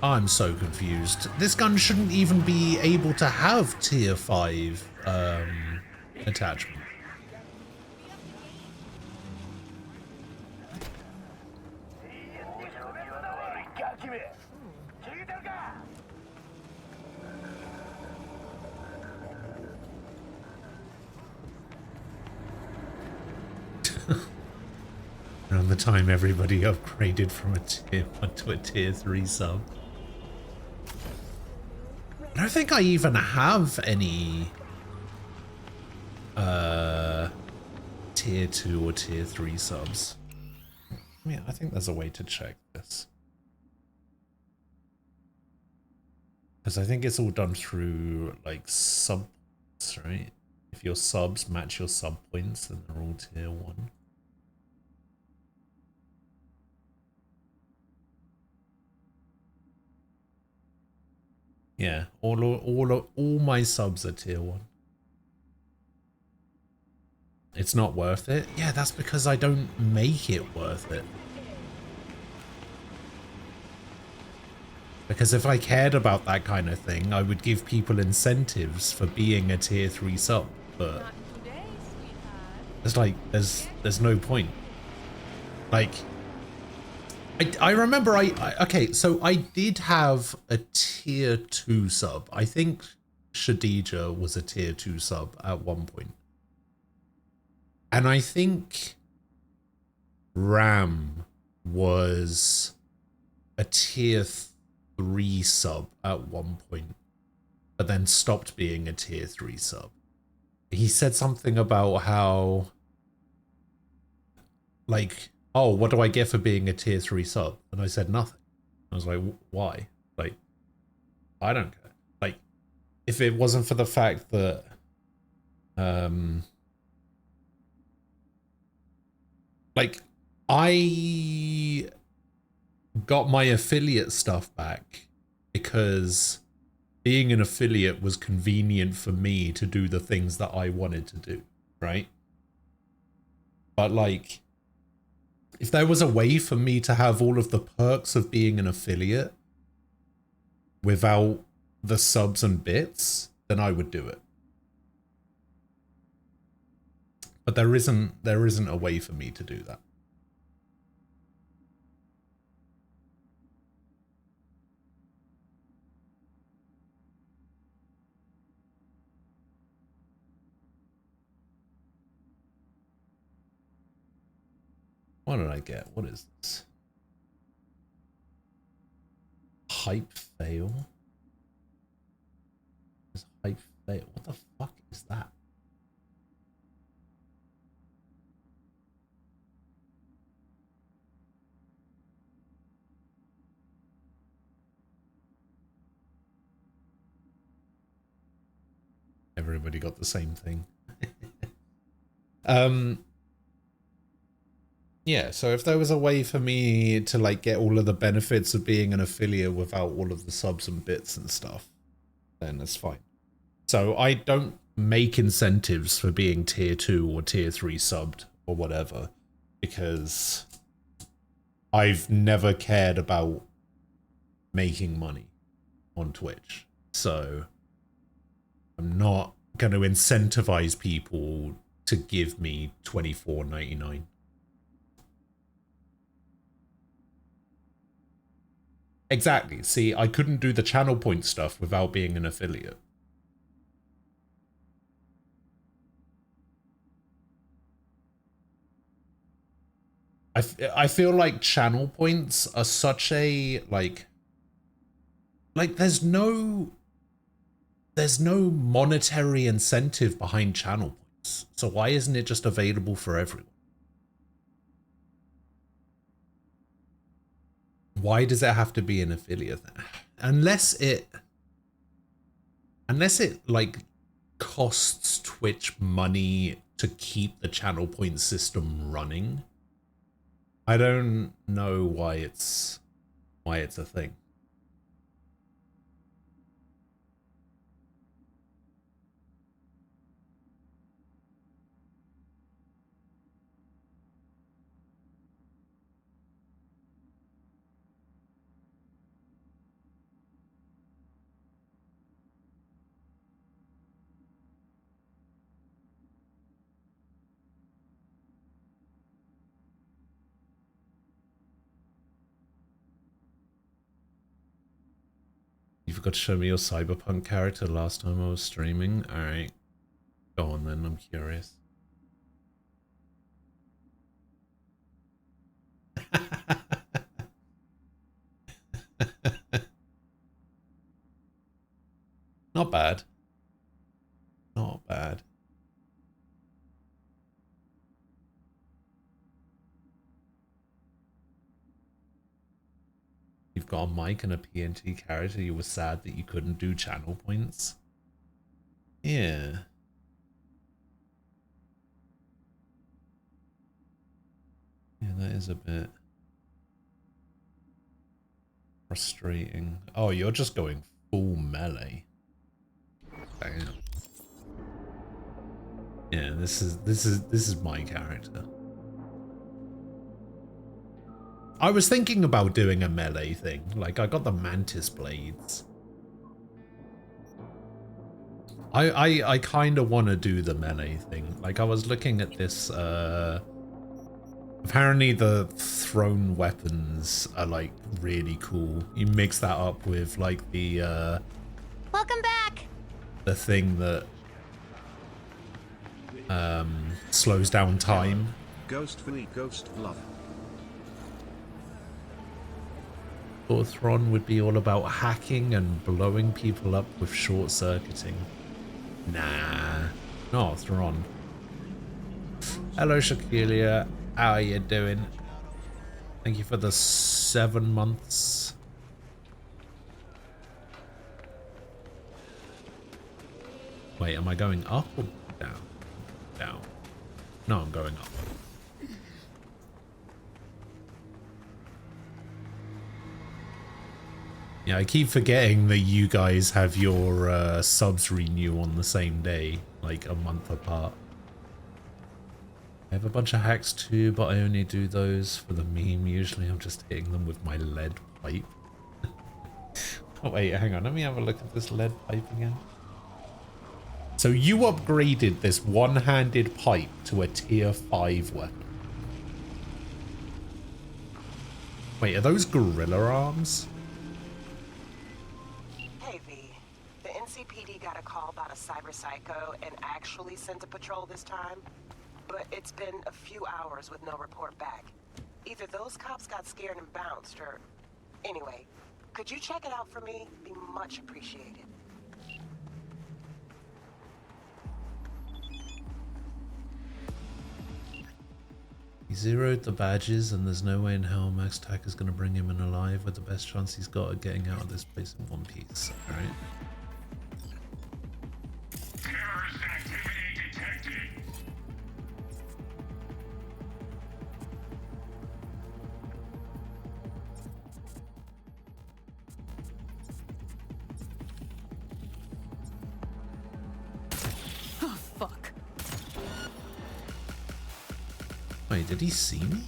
I'm so confused. This gun shouldn't even be able to have tier 5 attachment. Around the time everybody upgraded from a tier 1 to a tier 3 sub. I don't think I even have any tier 2 or tier 3 subs. Yeah, I think there's a way to check this. Because I think it's all done through like subs, right? If your subs match your sub points, then they're all tier 1. Yeah, all my subs are tier 1. It's not worth it? Yeah, that's because I don't make it worth it. Because if I cared about that kind of thing, I would give people incentives for being a tier 3 sub, but it's like there's no point. Like I remember okay, so I did have a tier 2 sub. I think Shadija was a tier 2 sub at one point. And I think Ram was a tier 3 sub at one point, but then stopped being a tier 3 sub. He said something about how, like, oh, what do I get for being a tier 3 sub? And I said nothing. I was like, why? Like, I don't care. Like, if it wasn't for the fact that, like, I got my affiliate stuff back because being an affiliate was convenient for me to do the things that I wanted to do, right? But like, if there was a way for me to have all of the perks of being an affiliate without the subs and bits, then I would do it. But there isn't a way for me to do that. What did I get? What is this? Hype fail? Hype fail? What the fuck is that? Everybody got the same thing. Yeah, so if there was a way for me to like get all of the benefits of being an affiliate without all of the subs and bits and stuff, then that's fine. So I don't make incentives for being tier 2 or tier 3 subbed or whatever, because I've never cared about making money on Twitch. So I'm not going to incentivize people to give me $24.99. Exactly. See, I couldn't do the channel point stuff without being an affiliate. I feel like channel points are such a like there's no monetary incentive behind channel points. So why isn't it just available for everyone? Why does it have to be an affiliate? Unless it like costs Twitch money to keep the channel point system running. I don't know why it's a thing. You forgot to show me your Cyberpunk character last time I was streaming. Alright. Go on then, I'm curious. Not bad. Not bad. You've got a mic and a PNT character. You were sad that you couldn't do channel points. Yeah. Yeah, that is a bit frustrating. Oh, you're just going full melee. Damn. Yeah, this is my character. I was thinking about doing a melee thing. Like, I got the mantis blades. I kind of want to do the melee thing. Like, I was looking at this, apparently the thrown weapons are, like, really cool. You mix that up with, like, the, Welcome back! The thing that, slows down time. Ghost Philly, Ghost Love. Thron would be all about hacking and blowing people up with short-circuiting. Nah, not Thron. Hello, Shaquilia. How are you doing? Thank you for the 7 months. Wait, am I going up or down? Down. No, I'm going up. Yeah, I keep forgetting that you guys have your subs renew on the same day, like a month apart. I have a bunch of hacks too, but I only do those for the meme. Usually I'm just hitting them with my lead pipe. Oh wait, hang on, let me have a look at this lead pipe again. So you upgraded this one-handed pipe to a tier 5 weapon. Wait, are those gorilla arms? Hey V, the NCPD got a call about a cyber psycho and actually sent a patrol this time, but it's been a few hours with no report back. Either those cops got scared and bounced, or... Anyway, could you check it out for me? Be much appreciated. He zeroed the badges and there's no way in hell Max Tack is going to bring him in alive with the best chance he's got of getting out of this place in one piece. Alright. Terrorist activity detected. Wait, did he see me?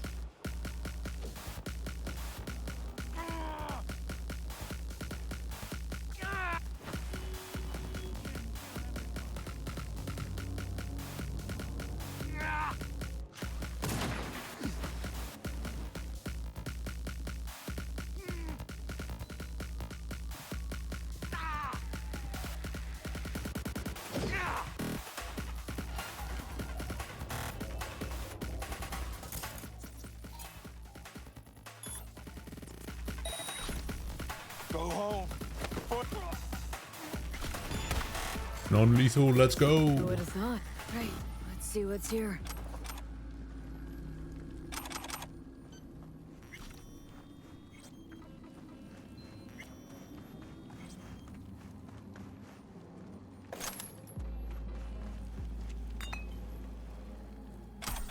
Go home. Non-lethal, let's go. Who would have thought? Right, let's see what's here.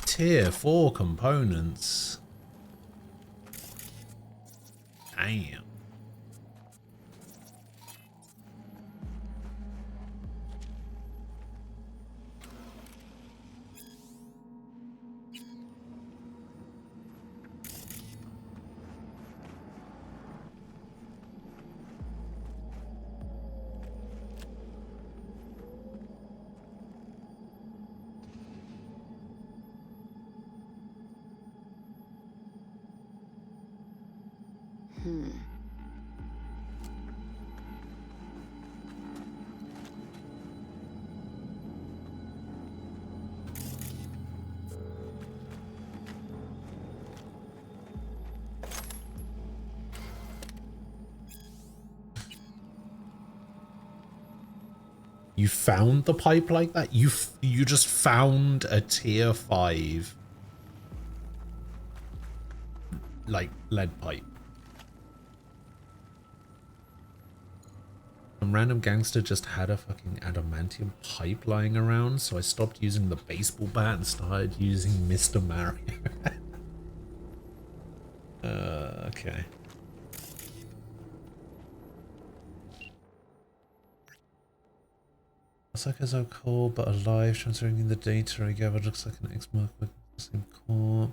Tier 4 components. Damn. You found the pipe like that? You just found a tier 5 like lead pipe. Some random gangster just had a fucking adamantium pipe lying around, so I stopped using the baseball bat and started using Mr. Mario. Okay. Looks like it's so cool, but alive, transferring the data I gathered. Looks like an ex-merc with the same core.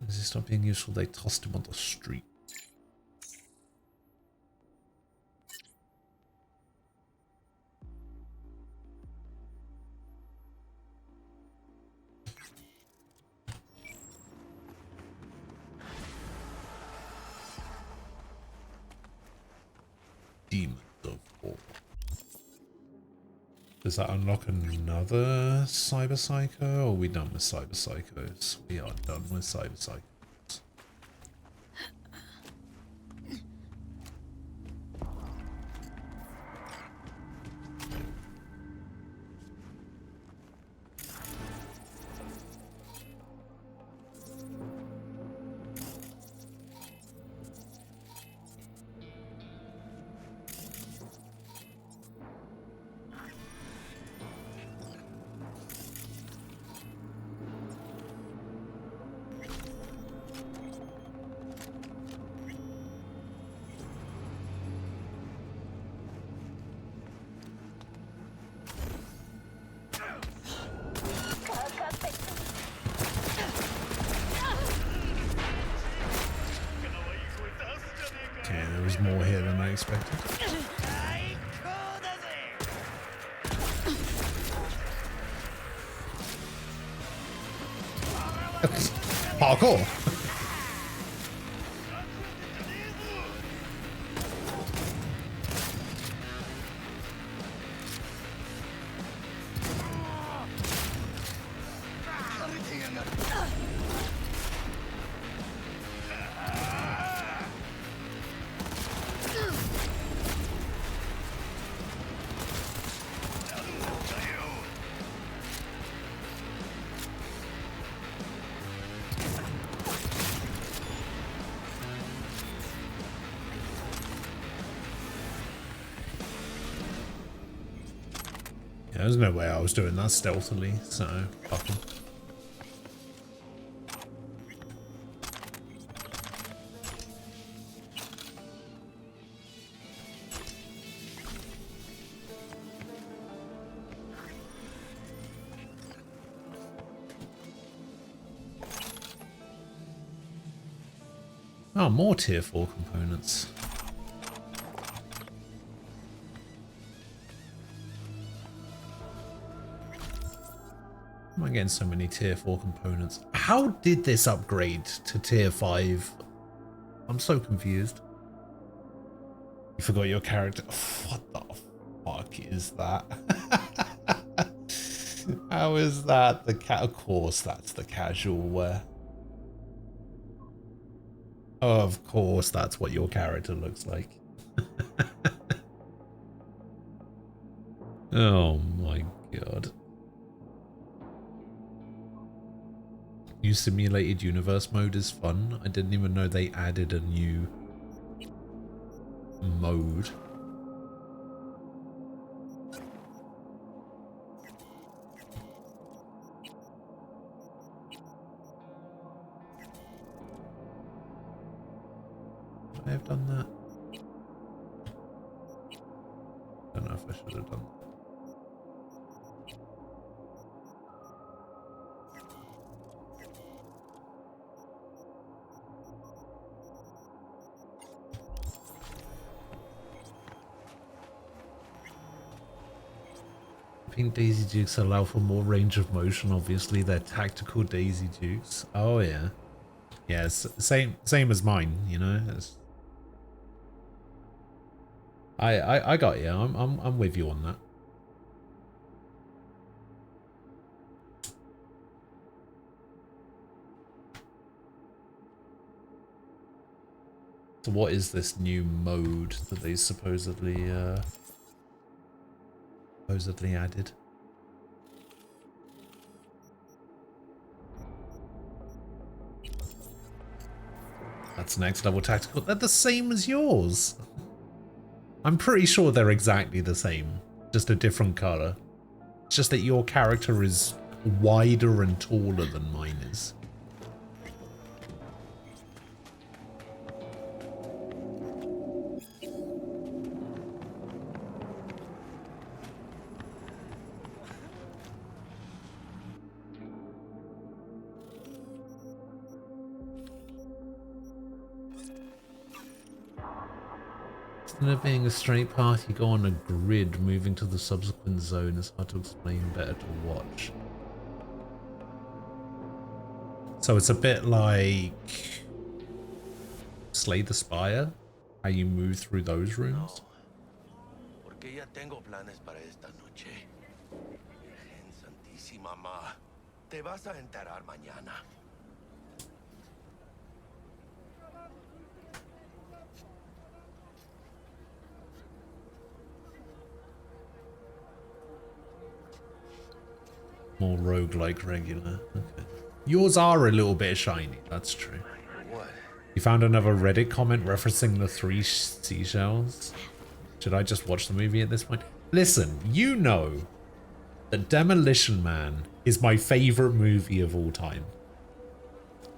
As he stopped being useful, they tossed him on the street. Demons of War. Does that unlock another Cyber Psycho, or are we done with Cyber Psychos? We are done with Cyber Psychos. Okay, there was more here than I expected. Parkour! Yeah, there's no way I was doing that stealthily, so fuck 'em. Oh, more tier 4 components. Am I getting so many tier 4 components? How did this upgrade to tier 5? I'm so confused. You forgot your character. What the fuck is that? How is that the Of course that's the casual wear. Of course that's what your character looks like. Oh my god. New simulated universe mode is fun. I didn't even know they added a new mode. Would I have done that? I don't know if I should have done that. Pink Daisy Dukes allow for more range of motion. Obviously, they're tactical Daisy Dukes. Oh yeah, yeah. Same as mine. You know. I got you. I'm with you on that. So what is this new mode that they supposedly added? That's next level tactical. They're the same as yours. I'm pretty sure they're exactly the same, just a different color. It's just that your character is wider and taller than mine is. Instead of being a straight path, you go on a grid. Moving to the subsequent zone is hard to explain, better to watch. So it's a bit like Slay the Spire, how you move through those rooms. Porque ya tengo planes para esta noche. Virgen Santísima, ma. Te vas a enterar mañana. More roguelike regular. Okay. Yours are a little bit shiny, that's true. What? You found another Reddit comment referencing the 3 seashells? Should I just watch the movie at this point? Listen, you know that Demolition Man is my favorite movie of all time.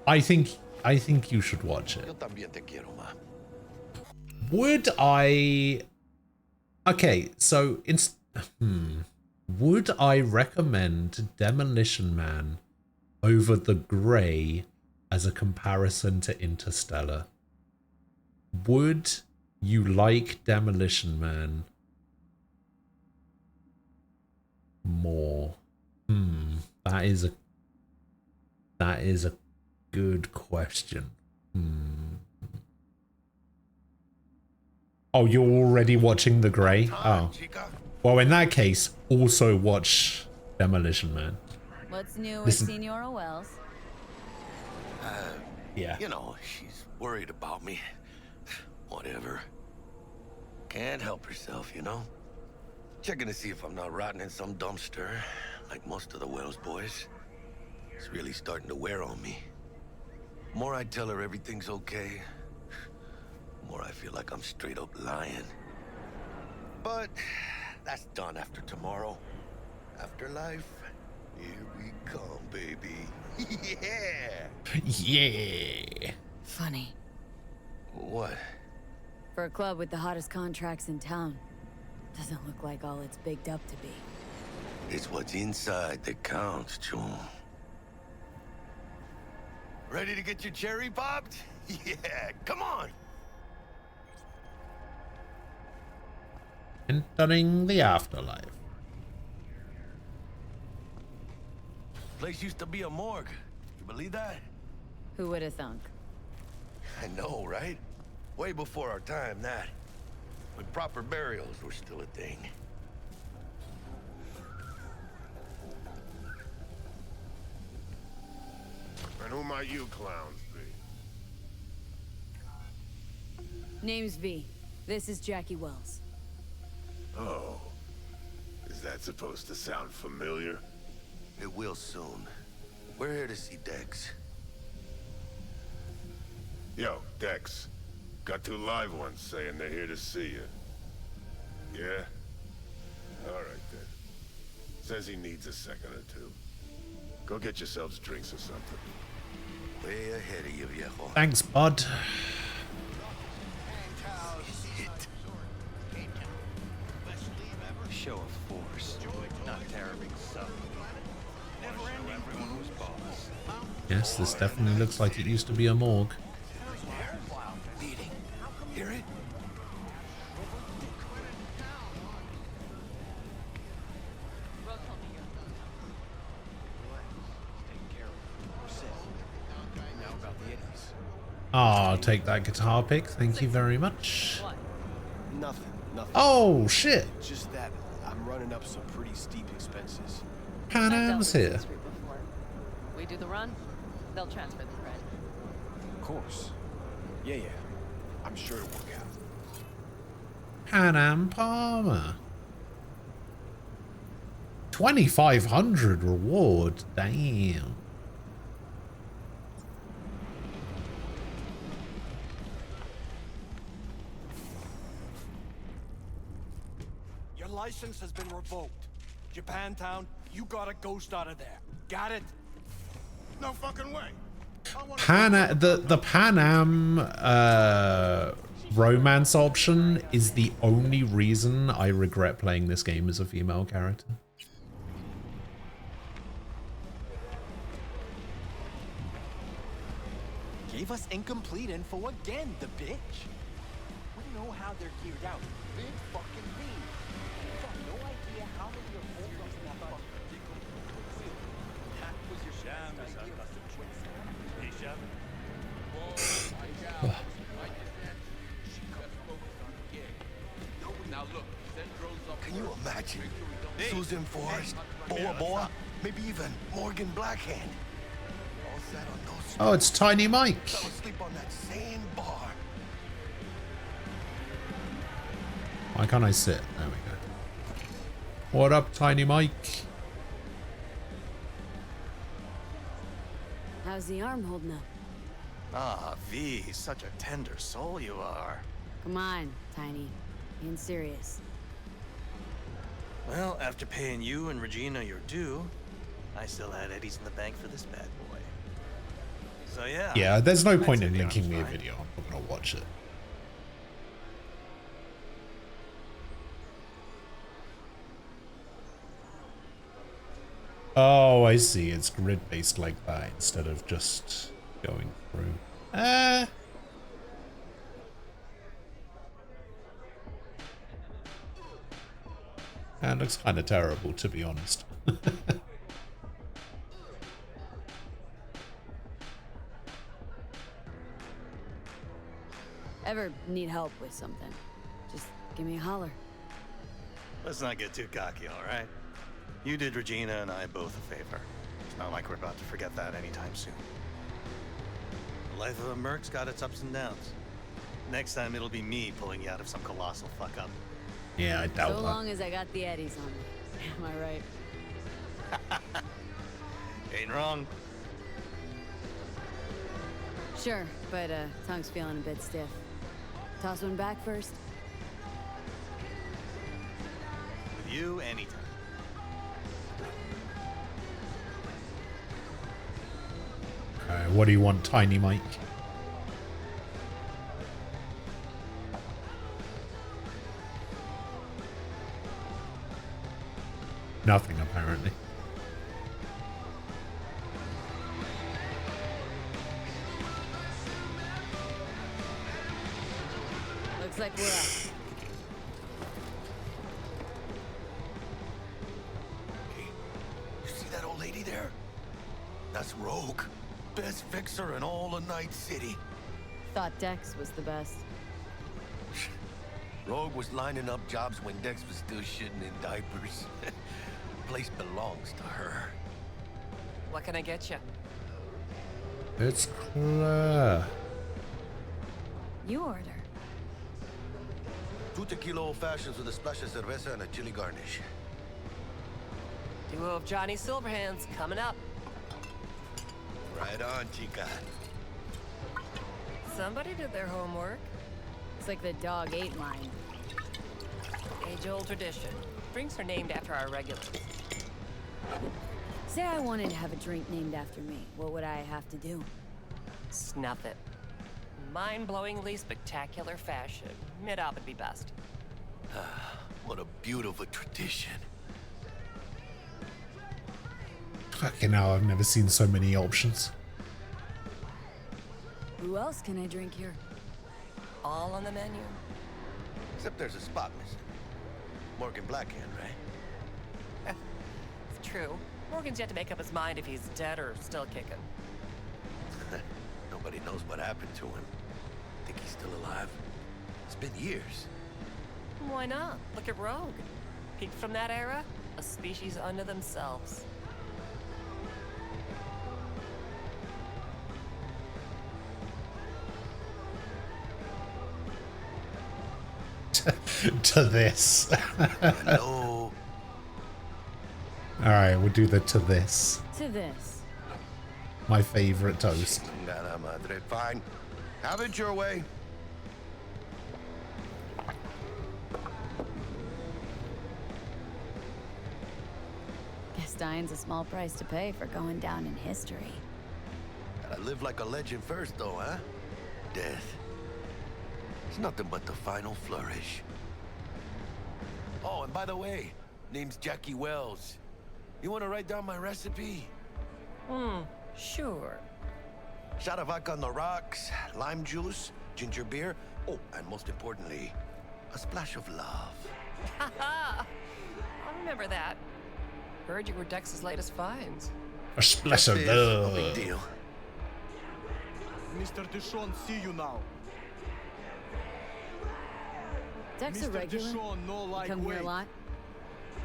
I think you should watch it. Yo también te quiero, ma. Would I... Okay, so... Would I recommend Demolition Man over The Grey as a comparison to Interstellar? Would you like Demolition Man more? That is a good question. Oh, you're already watching The Grey? Oh. Well, in that case, also watch Demolition Man. What's new with Senora Wells? Yeah. You know, she's worried about me. Whatever. Can't help herself, you know? Checking to see if I'm not rotting in some dumpster, like most of the Wells boys. It's really starting to wear on me. The more I tell her everything's okay, the more I feel like I'm straight up lying. But that's done after tomorrow. Afterlife, here we come, baby. Yeah! Yeah! Funny. What? For a club with the hottest contracts in town, doesn't look like all it's bigged up to be. It's what's inside that counts, June. Ready to get your cherry popped? Yeah, come on. Entering the afterlife. Place used to be a morgue. You believe that? Who would have thunk? I know, right? Way before our time, that. When proper burials were still a thing. And who might you clowns be? Name's V. This is Jackie Wells. Oh. Is that supposed to sound familiar? It will soon. We're here to see Dex. Yo, Dex. Got 2 live ones saying they're here to see you. Yeah? Alright then. Says he needs a second or 2. Go get yourselves drinks or something. Way ahead of you, viejo. Thanks, bud. Show of force, not terroring some. Everyone was boss. Yes, this definitely looks like it used to be a morgue. Beating. Hear it? Ah, I'll take that guitar pick. Thank you very much. Nothing. Oh, shit. Just that I'm running up some pretty steep expenses. Pan Am's here. We do the run, they'll transfer the credit. Of course. Yeah. I'm sure it'll work out. Pan Am Palmer. 2,500 reward. Damn. Your license has been revoked. Japantown, you got a ghost out of there. Got it? No fucking way. The Pan Am romance option is the only reason I regret playing this game as a female character. Gave us incomplete info again, the bitch. We know how they're geared out. Big fucking V. You have no idea how many are pulled up in that fucking That was your sham, Can you imagine? Susan Forrest, Boa Boa, maybe even Morgan Blackhand. All sat on those. Oh, it's Tiny Mike. Fell asleep on that same bar. Why can't I sit? There we go. What up, Tiny Mike? How's the arm holding up? Ah, V, such a tender soul you are. Come on, Tiny. Being serious. Well, after paying you and Regina your due, I still had Eddie's in the bank for this bad boy. So yeah. Yeah, there's no point in the linking me a arm's fine. video. I'm not gonna watch it. Oh, I see. It's grid-based like that instead of just going through. That looks kind of terrible, to be honest. Ever need help with something? Just give me a holler. Let's not get too cocky, all right? You did Regina and I both a favor. It's not like we're about to forget that anytime soon. The life of a merc's got its ups and downs. Next time it'll be me pulling you out of some colossal fuck up. Yeah, I doubt So that. long as I got the Eddies on me. Am I right? Ain't wrong. Sure, but tongue's feeling a bit stiff. Toss one back first. With you, anytime. What do you want, Tiny Mike? Nothing, apparently. Looks like we're up. You see that old lady there? That's Rogue. Best fixer in all of Night City. Thought Dex was the best. Rogue was lining up jobs when Dex was still shitting in diapers. Place belongs to her. What can I get you? It's Claire. You order. 2 tequila old fashions with a splash of cerveza and a chili garnish. Duo of Johnny Silverhands coming up. Right on, chica. Somebody did their homework. It's like the dog ate mine. Age-old tradition. Drinks are named after our regulars. Say I wanted to have a drink named after me. What would I have to do? Snuff it. Mind-blowingly spectacular fashion. Mid-op would be best. What a beautiful tradition. Fucking hell, I've never seen so many options. Who else can I drink here? All on the menu. Except there's a spot missing. Morgan Blackhand, right? It's true. Morgan's yet to make up his mind if he's dead or still kicking. Nobody knows what happened to him. Think he's still alive? It's been years. Why not? Look at Rogue. Peaked from that era, a species unto themselves. To this. No. Alright, we'll do the to this. To this. My favorite toast. Chingada madre. Fine. Have it your way. Guess dying's a small price to pay for going down in history. Gotta live like a legend first, though, huh? Death. It's nothing but the final flourish. Oh, and by the way, name's Jackie Wells. You want to write down my recipe? Sure. Shot of vodka on the rocks, lime juice, ginger beer. Oh, and most importantly, a splash of love. Haha! I'll remember that. Heard you were Dex's latest finds. A splash of No love. big deal. Mr. Dishon, see you now. Dex a Mr. regular? Dishon, no like Come here wait. a lot?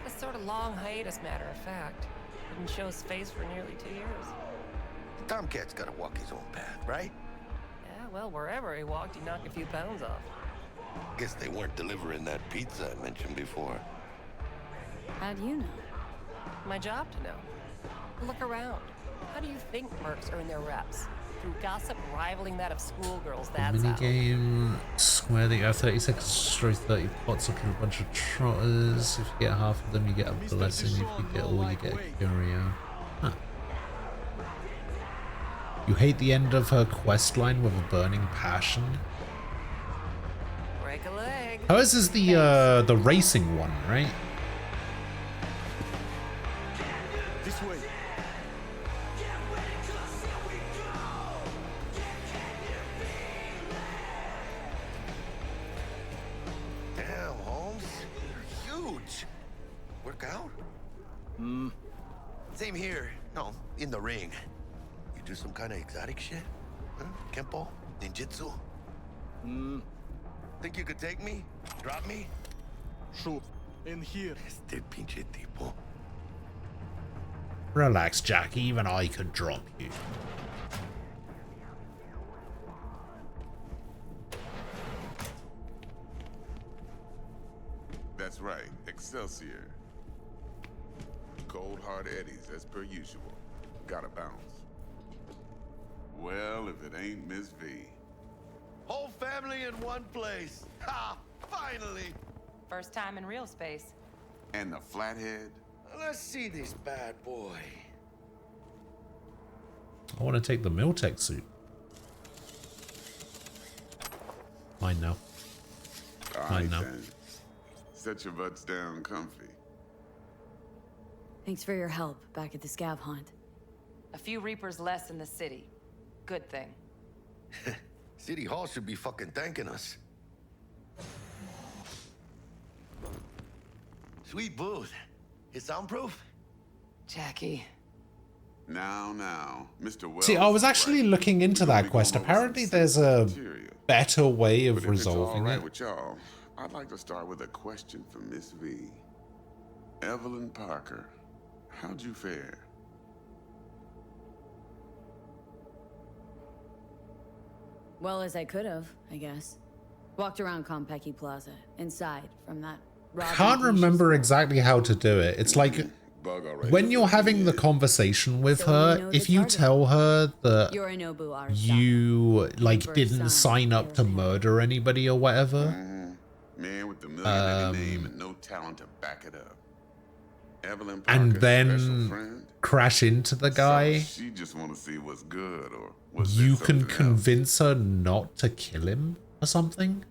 A sort of long hiatus, matter of fact. Didn't show his face for nearly 2 years. Tomcat's gotta walk his own path, right? Yeah, well, wherever he walked, he knocked a few pounds off. Guess they weren't delivering that pizza I mentioned before. How do you know? My job to know. Look around. How do you think mercs earn their reps? Through gossip rivaling that of schoolgirls, that's how. Minigame. Square that you have 30 seconds to destroy 30 pots or kill a bunch of trotters. If you get half of them, you get a blessing. If you get all, you get a curio. Huh. You hate the end of her quest line with a burning passion. Break a leg. Hers is the racing one, right? This way. Damn, Holmes. You're huge. Work out? Same here. No, in the ring. You do some kind of exotic shit? Huh? Kempo? Ninjutsu? Think you could take me? Drop me? Sure. In here. Este pinche tipo. Relax, Jack. Even I could drop you. That's right, Excelsior. Cold hard eddies as per usual. Gotta bounce. Well, if it ain't Miss V. Whole family in one place. Ha! Finally! First time in real space. And the flathead? Let's see this bad boy. I want to take the Miltech suit. Mine now. All Mine right, now. then. Set your butts down comfy. Thanks for your help back at the scav hunt. A few Reapers less in the city. Good thing. City Hall should be fucking thanking us. Sweet booth. It's soundproof? Jackie. Now, Mr. Wells. See, I was is actually right. looking into that quest. Apparently there's a better way of But if it's all resolving right it. with y'all, I'd like to start with a question for Miss V. Evelyn Parker, how'd you fare? Well as I could have, I guess. Walked around Konpeki Plaza, inside, from that Can't remember exactly how to do it. It's like when you're having the conversation with her, if you tell her that you like didn't sign up to murder anybody or whatever, Man with the million-nigga name and no talent to back it up. Evelyn Parker's and special then friend? crash into the guy, So she just want to see what's good, or was you there can something convince her not to kill him or something.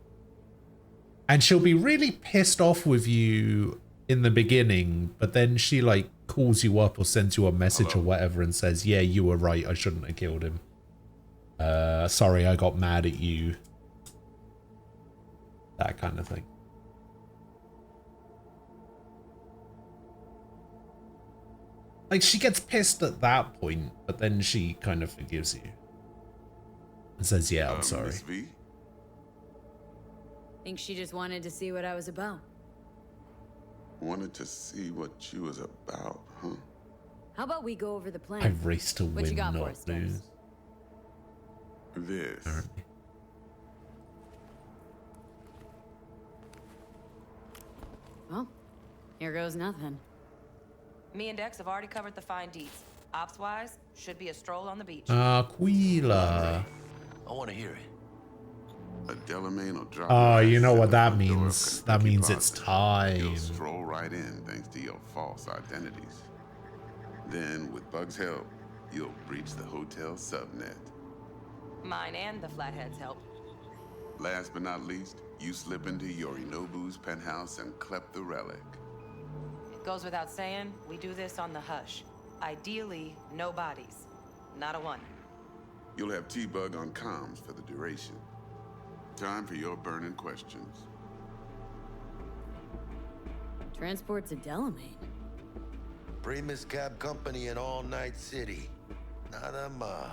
And she'll be really pissed off with you in the beginning, but then she like calls you up or sends you a message or whatever and says, yeah, you were right, I shouldn't have killed him. Sorry, I got mad at you. That kind of thing. Like, she gets pissed at that point, but then she kind of forgives you. And says, yeah, I'm sorry. Miss V? Think she just wanted to see what I was about. Wanted to see what you was about, huh? How about we go over the plan? I race to What you win, got for not us, Dex? lose. This. Apparently. Well, here goes nothing. Me and Dex have already covered the fine deeds. Ops-wise, should be a stroll on the beach. Aquila. I want to hear it. A Delamain will drop Oh, your you ass know at what the that front door of means. That Kentucky means it's Plaza. time. You'll stroll right in thanks to your false identities. Then, with Bug's help, you'll breach the hotel subnet. Mine and the Flatheads help. Last but not least, you slip into Yorinobu's penthouse and clep the relic. It goes without saying, we do this on the hush. Ideally, no bodies. Not a one. You'll have T-Bug on comms for the duration. Time for your burning questions. Transport to Delamain. Primus Cab Company in All Night City. Nada mal.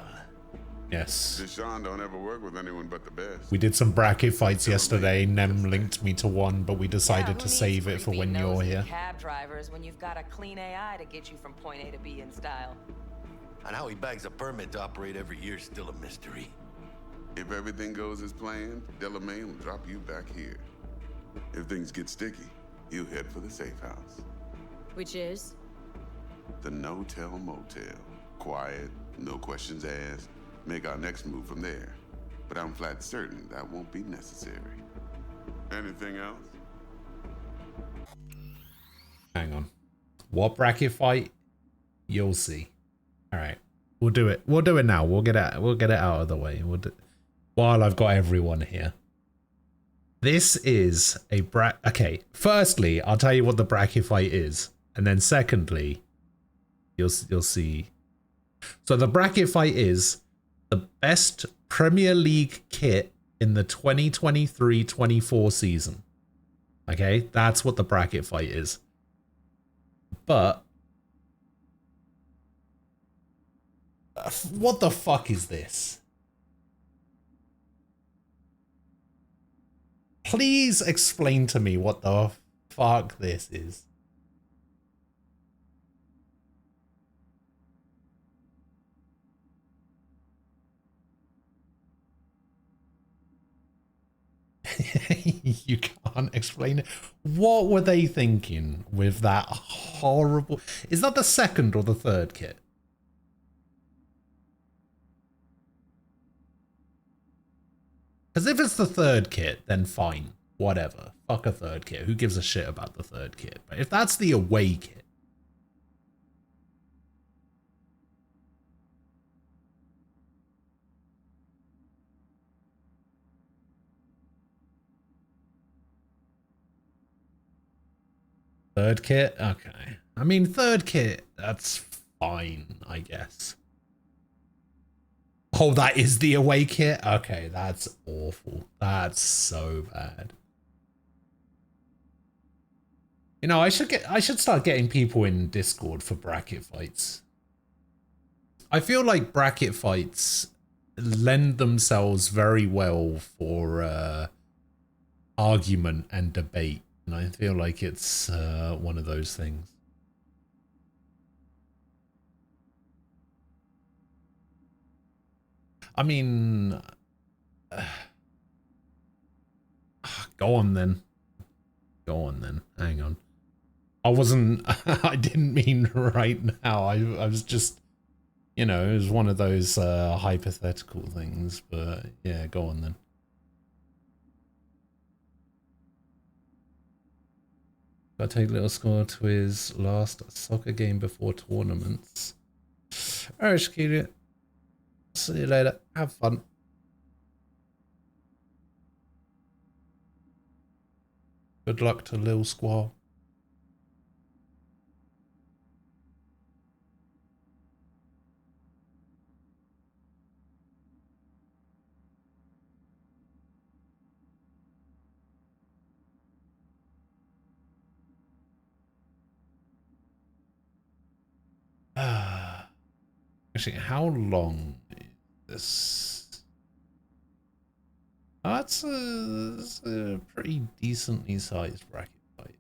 Yes. Deshaun don't ever work with anyone but the best. We did some bracket fights yesterday. Nem linked me to one, but we decided to save it for when you're here. Cab drivers when you've got a clean AI to get you from point A to B in style. And how he bags a permit to operate every year is still a mystery. If everything goes as planned, Delamain will drop you back here. If things get sticky, he'll head for the safe house. Which is? The no-tell motel. Quiet, no questions asked. Make our next move from there. But I'm flat certain that won't be necessary. Anything else? Hang on. What bracket fight? You'll see. All right. We'll do it. We'll do it now. We'll get it out of the way. While I've got everyone here. This is a okay, firstly, I'll tell you what the bracket fight is. And then secondly, you'll see. So the bracket fight is the best Premier League kit in the 2023-24 season. Okay, that's what the bracket fight is. But what the fuck is this? Please explain to me what the fuck this is. You can't explain it. What were they thinking with that horrible... Is that the second or the third kit? Because if it's the third kit, then fine. Whatever. Fuck a third kit. Who gives a shit about the third kit? But if that's the away kit... Third kit? Okay. I mean, third kit, that's fine, I guess. Oh, that is the away kit? Okay, that's awful. That's so bad. You know, I should start getting people in Discord for bracket fights. I feel like bracket fights lend themselves very well for argument and debate, and I feel like it's one of those things. I mean, go on then. Go on then. Hang on. I wasn't. I didn't mean right now. I was just, you know, it was one of those hypothetical things. But yeah, go on then. Gotta take little score to his last soccer game before tournaments. Alright, Shakira. See you later. Have fun. Good luck to Lil Squall. Actually, how long is this? Oh, that's a pretty decently sized bracket fight.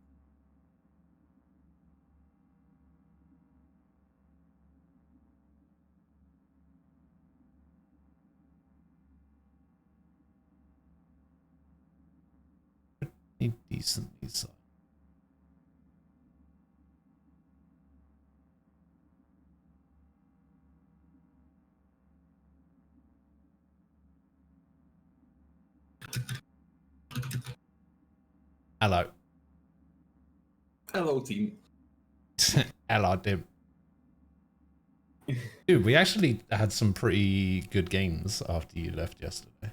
Pretty decently sized. Hello. Hello, team. Hello, Dim. Dude, we actually had some pretty good games after you left yesterday.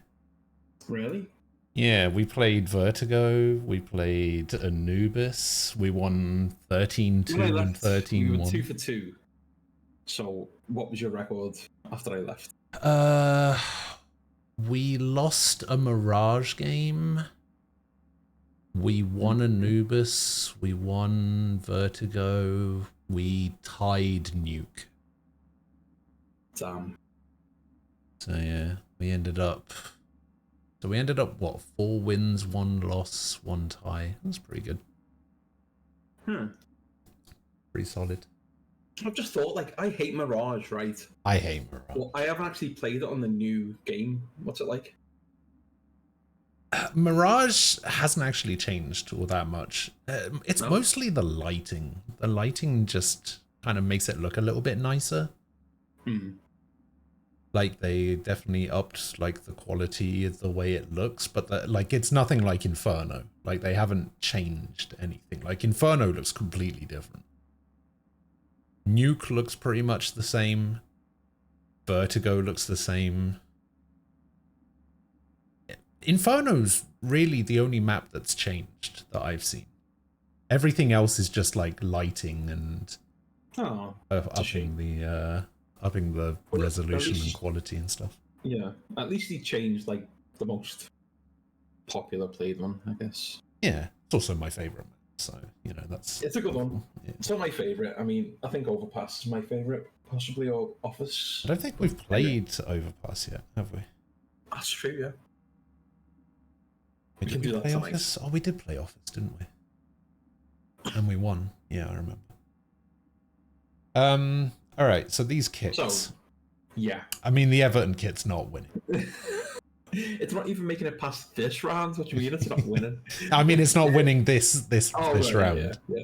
Really? Yeah, we played Vertigo, we played Anubis, we won 13-2 and 13-1. We were 2 for 2. So, what was your record after I left? We lost a Mirage game. We won Anubis, we won Vertigo, we tied Nuke. Damn. So yeah, we ended up what, 4 wins, 1 loss, 1 tie. That's pretty good. Pretty solid. I've just thought, like, I hate Mirage, right? I hate Mirage. Well, I haven't actually played it on the new game. What's it like? Mirage hasn't actually changed all that much. It's mostly the lighting. The lighting just kind of makes it look a little bit nicer. Like, they definitely upped like the quality of the way it looks, but like it's nothing like Inferno. Like, they haven't changed anything. Like, Inferno looks completely different. Nuke looks pretty much the same. Vertigo looks the same. Inferno's really the only map that's changed that I've seen. Everything else is just like lighting and upping the resolution and quality and stuff. Yeah, at least he changed like the most popular played one, I guess. Yeah, it's also my favorite map, so you know that's. It's a good one. Yeah. It's not my favorite. I mean, I think Overpass is my favorite, possibly, or Office. I don't think we've played Overpass yet, have we? That's true, yeah. Did we play Office? Oh, we did play Office, didn't we? And we won. Yeah, I remember. All right, so these kits. So, yeah. I mean, the Everton kit's not winning. It's not even making it past this round. What do you mean it's not winning? I mean, it's not winning this round. Yeah.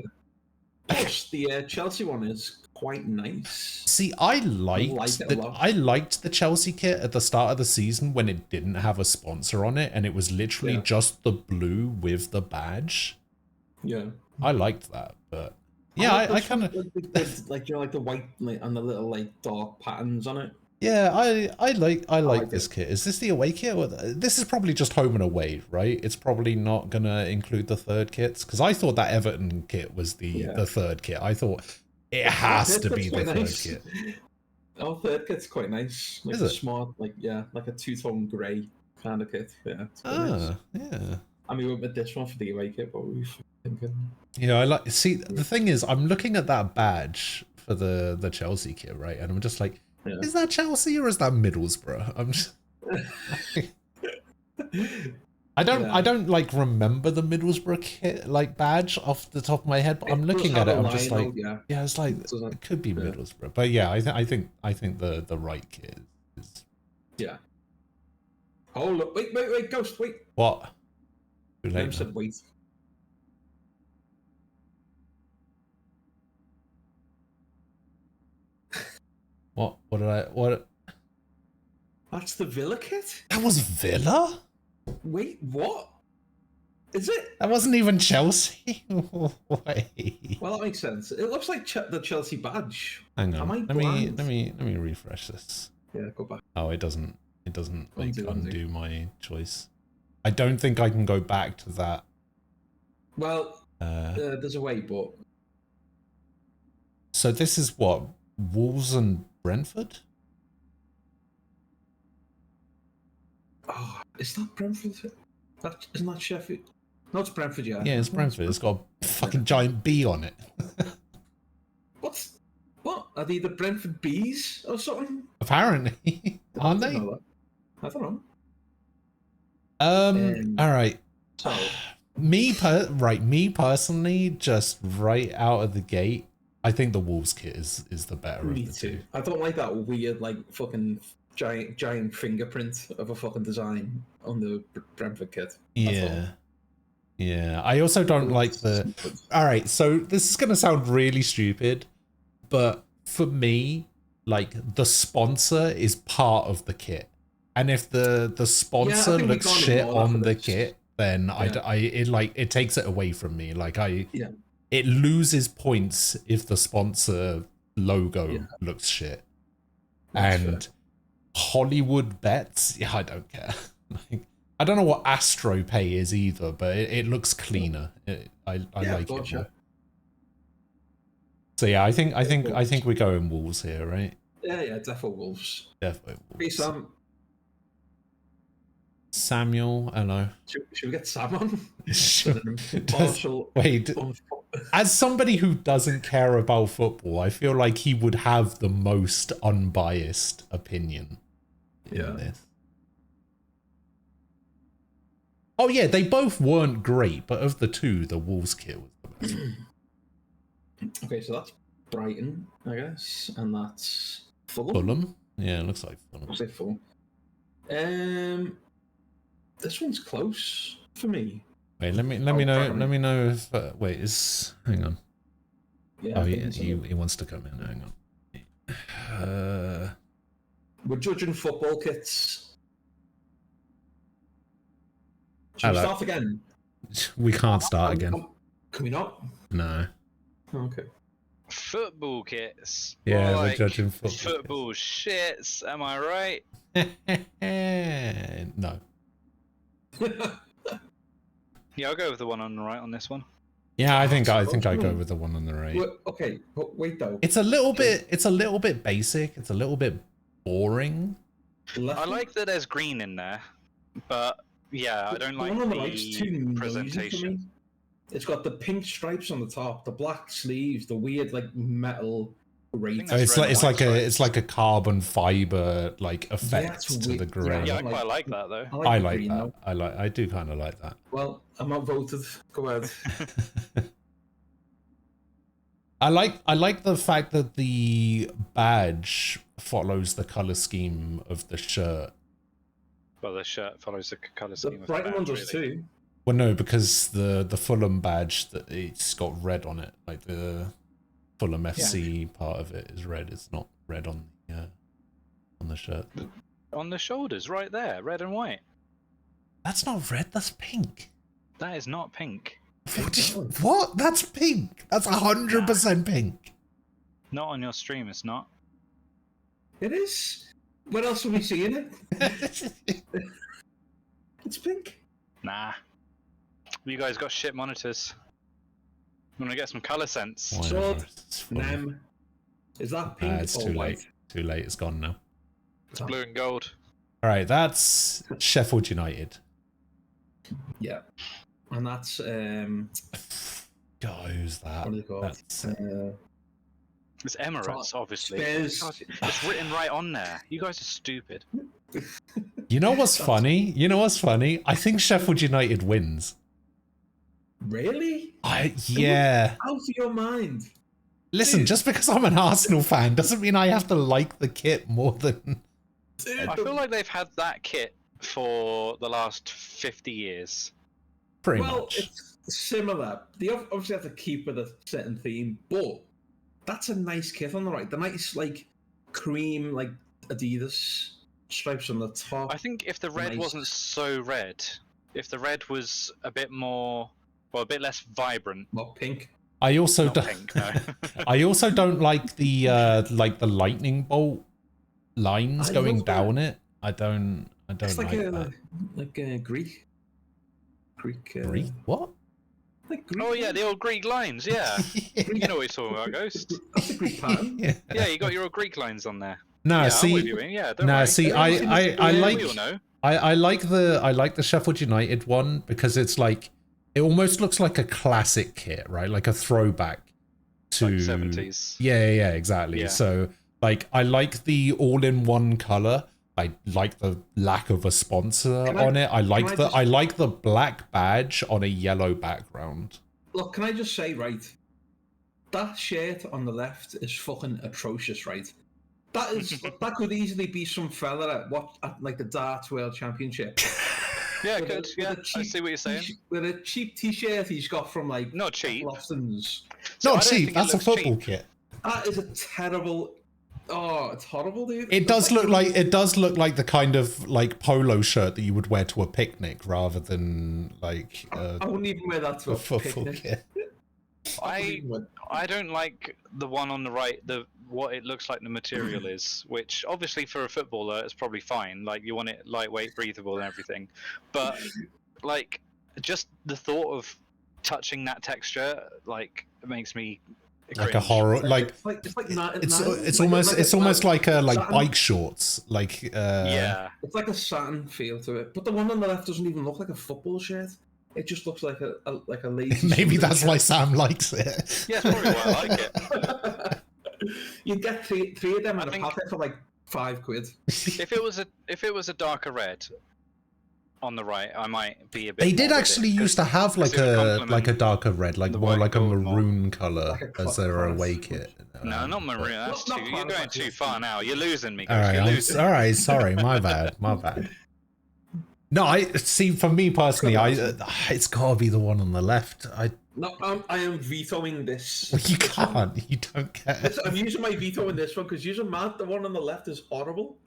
The Chelsea one is quite nice. See, I liked the Chelsea kit at the start of the season when it didn't have a sponsor on it, and it was literally just the blue with the badge. Yeah, I liked that, but yeah, I kind of like the white and the little like dark patterns on it. Yeah, I like this kit. Is this the away kit? Or this is probably just home and away, right? It's probably not gonna include the third kits because I thought that Everton kit was the third kit. I thought it has to be the third kit. Oh, third kit's quite nice. Like Is a it? smart, like a two-tone grey kind of kit. Yeah. It's quite nice. Yeah. I mean, we went with this one for the away kit, but Yeah, I like. See, the thing is, I'm looking at that badge for the Chelsea kit, right? And I'm just like, is that Chelsea or is that Middlesbrough? I'm just. I don't like remember the Middlesbrough kit like badge off the top of my head, but I'm looking at it. I'm just like, yeah, it's like it could be Middlesbrough, but yeah, I think the right kit is. Yeah. Oh look! Wait, Ghost, wait. What? Too late. I said wait. What? What did I? What? That's the Villa kit. That was Villa. Wait, what? Is it? That wasn't even Chelsea. Wait. Well, that makes sense. It looks like the Chelsea badge. Hang on. Am I Let me blind? refresh this. Yeah, go back. Oh, it doesn't like Undo. undo my choice. I don't think I can go back to that. Well, there's a way, but so this is what, Wolves and Brentford? oh, is that Brentford? Isn't that Sheffield? No, it's Brentford. Yeah. Yeah, it's Brentford. It's got a fucking giant bee on it. What? Are they the Brentford Bees or something? Apparently, aren't they? I don't know. All right. So, me personally, just right out of the gate, I think the Wolves kit is the better of the two. I don't like that weird, like, fucking giant fingerprint of a fucking design on the Brentford kit. Yeah. Yeah. I also don't like the... Alright, so this is going to sound really stupid, but for me, like, the sponsor is part of the kit. And if the sponsor looks shit on the kit, then it takes it away from me. Like, it loses points if the sponsor logo looks shit. That's and Hollywood bets, yeah, I don't care. Like, I don't know what Astro Pay is either, but it looks cleaner. I like it more. So yeah, I think we're going Wolves here, right? Yeah, defo Wolves. Defo Wolves. Hey, Sam. Samuel, hello. Should we get Sam on? Wait, as somebody who doesn't care about football, I feel like he would have the most unbiased opinion in this. Oh yeah, they both weren't great, but of the two, the Wolves kit was the best. Okay, so that's Brighton, I guess, and that's Fulham. Fulham? Yeah, it looks like Fulham. I'll say Fulham. This one's close for me. Wait, let me know if wait, hang on. Yeah, oh, he wants to come in. Hang on. We're judging football kits. Should we start again? We can't start again. Can we not? No. Okay. Football kits. Yeah, More we're judging football. Football shits. Am I right? No. Yeah, I'll go with the one on the right on this one. Yeah, I think I go with the one on the right. Well, okay, but wait though. It's a little bit basic. It's a little bit boring. I like that there's green in there, but yeah, I don't like the presentation. It's got the pink stripes on the top, the black sleeves, the weird like metal grate. Oh, it's like a carbon fiber like effect to the grey. Yeah, I quite like that though. I like that. I do kind of like that. Well, I'm outvoted. Go ahead. I like the fact that the badge follows the color scheme of the shirt. Well, the shirt follows the color scheme. The Brighton one does too. Well, no, because the Fulham badge, it's got red on it. Like the Fulham FC part of it is red. It's not red on the shirt. On the shoulders, right there, red and white. That's not red. That's pink. That is not pink. What? That's pink. That's 100% pink. Not on your stream. It's not. It is. What else are we seeing it? It's pink. Nah. You guys got shit monitors. I'm gonna get some color sense. Sword, Nem. Is that pink it's or too white? late. Too late. It's gone now. It's blue and gold. All right, that's Sheffield United. Yeah, and that's God, who's that? What are they called? That's It's Emirates, obviously. Spurs. God, it's written right on there. You guys are stupid. You know what's funny? You know what's funny? I think Sheffield United wins. Really? Yeah. Out of your mind. Listen, Dude. just because I'm an Arsenal fan doesn't mean I have to like the kit more than... Dude, I feel like they've had that kit for the last 50 years. Pretty well, much. it's similar. They obviously have to keep with a certain theme, but that's a nice kit on the right. The nice, like, cream, like, Adidas stripes on the top. I think if the red Nice. wasn't so red, if the red was a bit more, well, a bit less vibrant. Not pink. I also Not don't. pink, no. I also don't like the lightning bolt lines I going love that. down it. I don't It's like that. a Greek. Greek. Greek? What? Like Greek. Oh yeah, the old Greek lines, yeah. You know what he's talking about, Ghost. That's a Greek pattern. Yeah, you got your old Greek lines on there. No, yeah, see, I'm with you, Ian. Yeah, don't no, worry. see, I like, We all know. I like the Sheffield United one because it's like, it almost looks like a classic kit, right? Like a throwback to Like 70s. Yeah, exactly. Yeah. So like, I like the all-in-one color. I like the lack of a sponsor on it. I like the black badge on a yellow background. Look, can I just say, right? That shirt on the left is fucking atrocious, right? That is that could easily be some fella at like the darts world championship. Yeah, good. Yeah, I see what you're saying. With a cheap t-shirt he's got from like not cheap. Lofton's. Not cheap. That's a football kit. That is a terrible. Oh, it's horrible, dude. It does look like the kind of like polo shirt that you would wear to a picnic rather than like I wouldn't even wear that to a football picnic. kit. I don't like the one on the right, what it looks like the material is, which obviously for a footballer it's probably fine. Like you want it lightweight, breathable, and everything. But like just the thought of touching that texture, like it makes me like a horror, like it's almost like bike shorts, like yeah. It's like a satin feel to it, but the one on the left doesn't even look like a football shirt. It just looks like a lazy. Maybe that's why Sam likes it. Yeah, that's probably why I like it. You'd get three of them at a packet for like £5. If it was a darker red on the right, I might be a bit. They did more with actually it, used to have like a darker red, like more like a maroon color as their away kit. No, not maroon. That's too. You're going too far now. You're losing me. All Guys. You're right, losing. all right. Sorry, my bad. My bad. No, I see. For me personally, it's gotta be the one on the left. I am vetoing this. You can't. You don't get. Listen, I'm using my veto in this one because using Matt, the one on the left is horrible.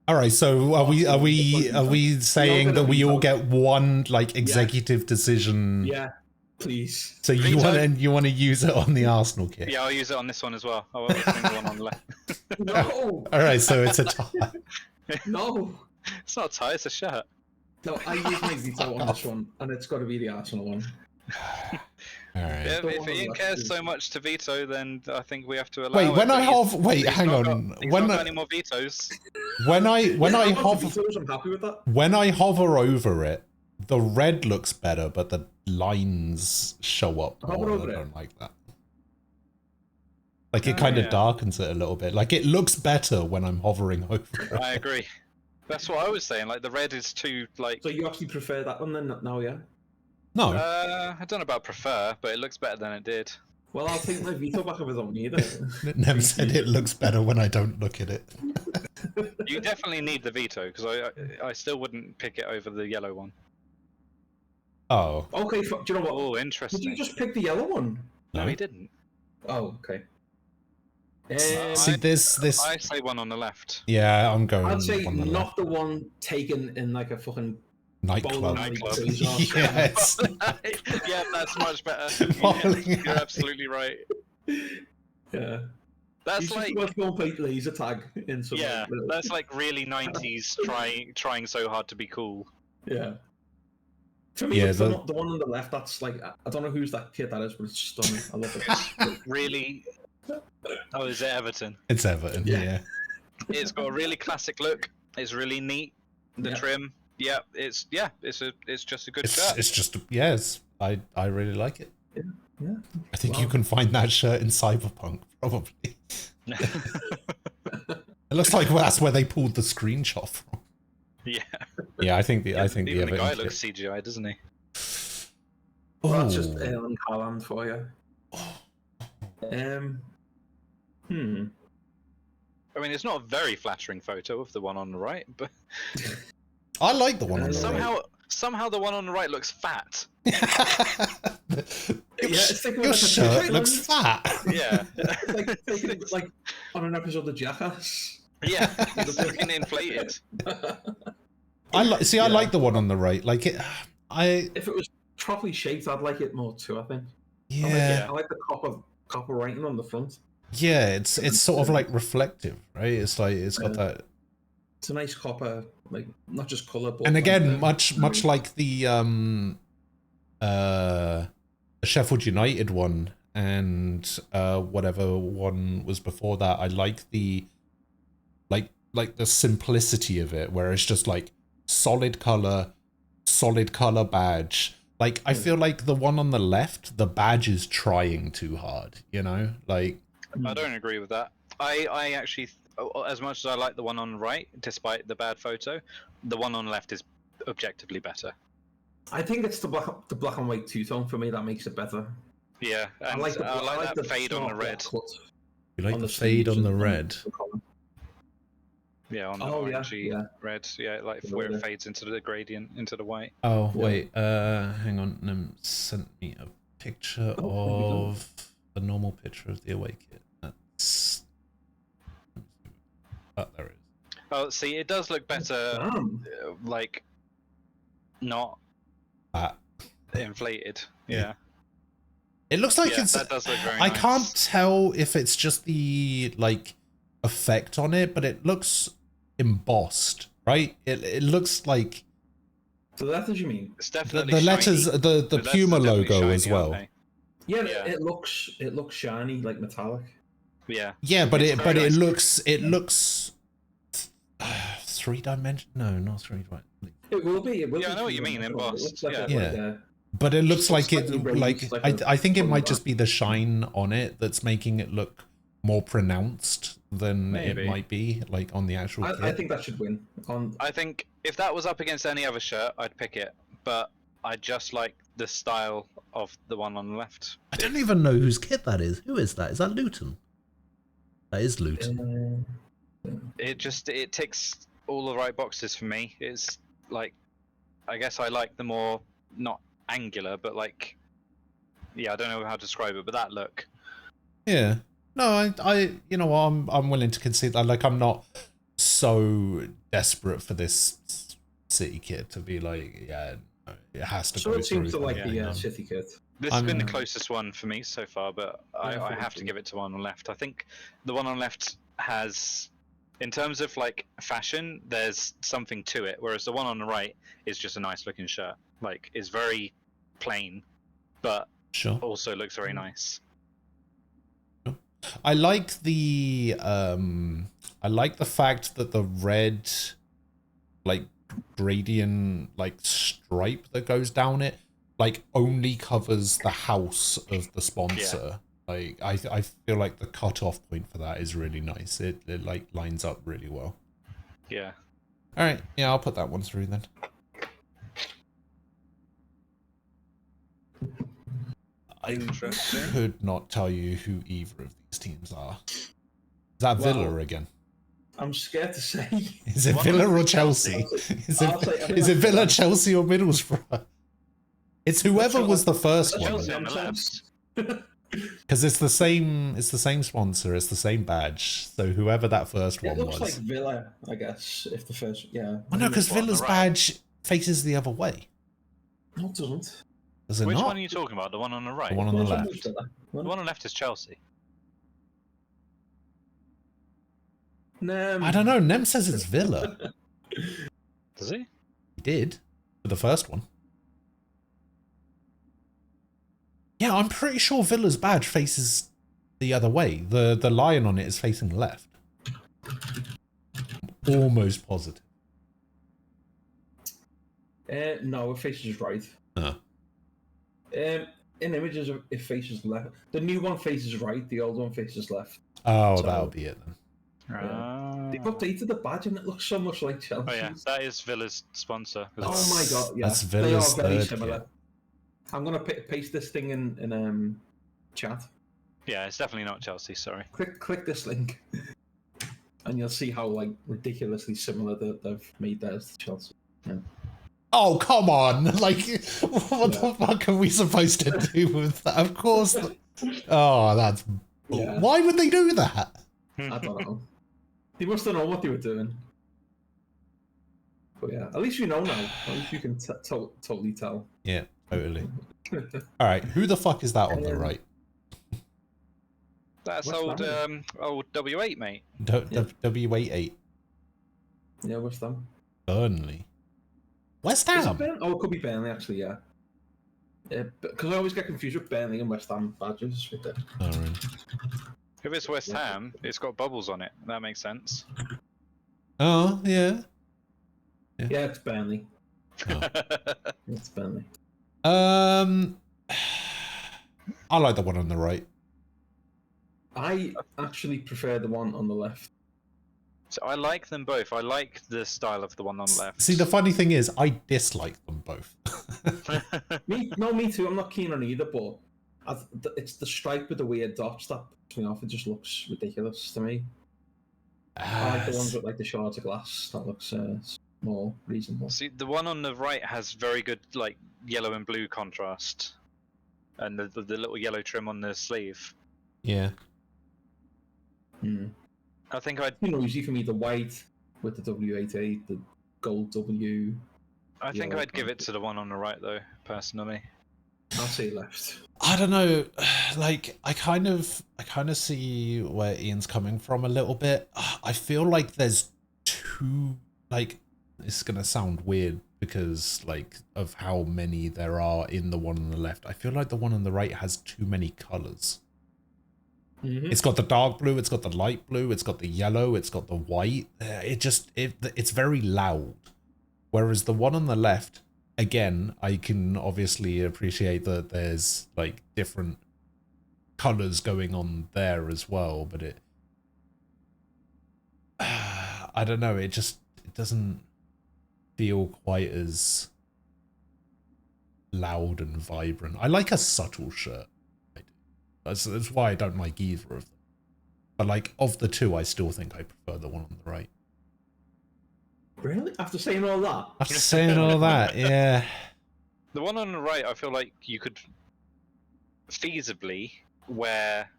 All right. So are we saying that we all get one like executive decision? Yeah, please. So you want to use it on the Arsenal kit? Yeah, I'll use it on this one as well. I won't use the one on the left. No. All right. So it's a tie. No. It's not a tie. It's a shirt. No, I use my veto on this one, and it's got to be the Arsenal one. All right. Yeah, if Ian cares so much to veto, then I think we have to allow. Wait, it, when I but have wait, hang on. He's When not got any more vetoes. when I hover, I'm happy with that. when I hover over it, the red looks better, but the lines show up more. I don't like that. Like it kind of darkens it a little bit. Like it looks better when I'm hovering over it. I agree. That's what I was saying. Like the red is too like. So you actually prefer that one then? Now, yeah. No. I don't know about prefer, but it looks better than it did. Well, I'll take my veto back if I don't need it. Never said it looks better when I don't look at it. You definitely need the veto because I still wouldn't pick it over the yellow one. Oh. Okay. Do you know what? Oh, interesting. Did you just pick the yellow one? No, he didn't. Oh, okay. See this. I say one on the left. Yeah, I'm going. I'd say on the not left. the one taken in like a fucking Nightclub. Yes. Yeah, that's much better. Yeah, you're absolutely right. Yeah. That's you like just go and play laser tag in some. yeah, that's like really 90s trying so hard to be cool. Yeah. To me, Yeah, the one on the left, that's like I don't know whose that kid that is, but it's stunning. I love it. Really. Oh, is it Everton? It's Everton. Yeah. It's got a really classic look. It's really neat. The trim. It's just a good shirt. It's just yes. I really like it. Yeah. Yeah. I think you can find that shirt in Cyberpunk, probably. It looks like that's where they pulled the screenshot from. Yeah. Yeah, I think the Even the guy evidence. looks CGI, doesn't he? Well, that's just Oh. Erling Haaland for you. I mean, it's not a very flattering photo of the one on the right, but I like the one on the right. somehow the one on the right looks fat. Your shirt looks fat. Yeah. It's like on an episode of Jackass. Yeah, it's fucking inflated. I like the one on the right. Like it. If it was properly shaped, I'd like it more too. I think. Yeah. I like the copper writing on the front. Yeah, it's sort of like reflective, right? It's like it's got that. It's a nice copper, like not just color, but And again, like much like the Sheffield United one and whatever one was before that, I like the like the simplicity of it, where it's just like solid color badge. Like I feel like the one on the left, the badge is trying too hard, you know? Like I don't agree with that. I actually, as much as I like the one on the right, despite the bad photo, the one on the left is objectively better. I think it's the black and white two-tone for me that makes it better. Yeah, and I like that fade on the red. You like the fade on the red? Yeah, on the orangey red. Yeah, like where it fades into the gradient, into the white. Oh wait, hang on. Nim sent me a picture of a normal picture of the away kit. That's there it is. Oh, see, it does look better. Like not inflated. Yeah. It looks like it's. That does look very I nice. can't tell if it's just the like effect on it, but it looks embossed, right? It looks like the letters. You mean it's definitely the letters, shiny. the Puma logo shiny, as well. Yeah, it looks shiny, like metallic. Yeah. Yeah, but It's it very nice. looks 3-dimensional. No, not 3-dimensional. It will be. I know what you mean. Embossed. Yeah. But it looks like it. Like I think it might just be the shine on it that's making it look more pronounced than Maybe. it might be, like on the actual kit. I think that should win. I think if that was up against any other shirt, I'd pick it. But I just like the style of the one on the left. I don't even know whose kit that is. Who is that? Is that Luton? That is Luton. It ticks all the right boxes for me. It's like, I guess I like the more not angular, but like, yeah, I don't know how to describe it, but that look. Yeah. No, I you know, I'm willing to concede that. Like, I'm not so desperate for this city kit to be like, yeah, no, it has to So go it seems to through. like the city kit. This has been the closest one for me so far, but I have to give it to one on the left. I think the one on the left has, in terms of like fashion, there's something to it, whereas the one on the right is just a nice looking shirt. Like, it's very plain, but also looks very nice. I like the fact that the red like gradient like stripe that goes down it like only covers the house of the sponsor. Like I feel like the cutoff point for that is really nice. It like lines up really well. Yeah. All right, yeah, I'll put that one through then. I could not tell you who either of these teams are. Is that Villa again? I'm scared to say. Is it Villa or Chelsea? Is it Villa, Chelsea, or Middlesbrough? It's whoever was the first one. Because it's the same sponsor, it's the same badge. So whoever that first one It looks was. like Villa, I guess, if the first, yeah. Oh no, because Villa's badge faces the other way. No, it doesn't. Does it Which not? one are you talking about? The one on the right? The one on the left. The one on the left is Chelsea. I don't know. Nem says it's Villa. Does he? He did for the first one. Yeah, I'm pretty sure Villa's badge faces the other way. The lion on it is facing left. Almost positive. No, it faces right. Huh. in images, it faces left. The new one faces right. The old one faces left. Oh, So, that'll be it then. Yeah. They've updated the badge and it looks so much like Chelsea. Oh yeah, that is Villa's sponsor. Oh my god, yeah. That's They are Villa's very third similar. kit. I'm gonna paste this thing in chat. Yeah, it's definitely not Chelsea. Sorry. Click this link, and you'll see how like ridiculously similar they've made theirs to Chelsea. Yeah. Oh, come on! Like, what the fuck are we supposed to do with that? Of course. Oh, that's. Yeah. Why would they do that? I don't know. They must have known what they were doing. But yeah, at least you know now. At least you can totally tell. Yeah, totally. All right, who the fuck is that on the right? That's What's old that? old W8, mate. W88. Yeah, West Ham. Burnley. West Is it Ham. Oh, it could be Burnley actually. Yeah. Yeah, because I always get confused with Burnley and West Ham badges. Right there. Oh, really? If it's West Ham, it's got bubbles on it. That makes sense. Oh, yeah. Yeah, it's Burnley. It's Burnley. I like the one on the right. I actually prefer the one on the left. So I like them both. I like the style of the one on the left. See, the funny thing is, I dislike them both. Me too. I'm not keen on either, but it's the stripe with the weird dots that puts me off. It just looks ridiculous to me. I like the ones with like the shards of glass. That looks more reasonable. See, the one on the right has very good like yellow and blue contrast, and the little yellow trim on the sleeve. Yeah. I think I'd. You know, easy for me the white with the W88, the gold W. I think I'd give it to the one on the right though, personally. I'll say left. I don't know, like I kind of see where Ian's coming from a little bit. I feel like there's too, like, it's gonna sound weird because like of how many there are in the one on the left. I feel like the one on the right has too many colors. It's got the dark blue, it's got the light blue, it's got the yellow, it's got the white. It's very loud. Whereas the one on the left, again, I can obviously appreciate that there's like different colors going on there as well, but I don't know, it doesn't feel quite as loud and vibrant. I like a subtle shirt. That's why I don't like either of them. But like, of the two, I still think I prefer the one on the right. Really? After saying all that? After saying all that, yeah. The one on the right, I feel like you could feasibly wear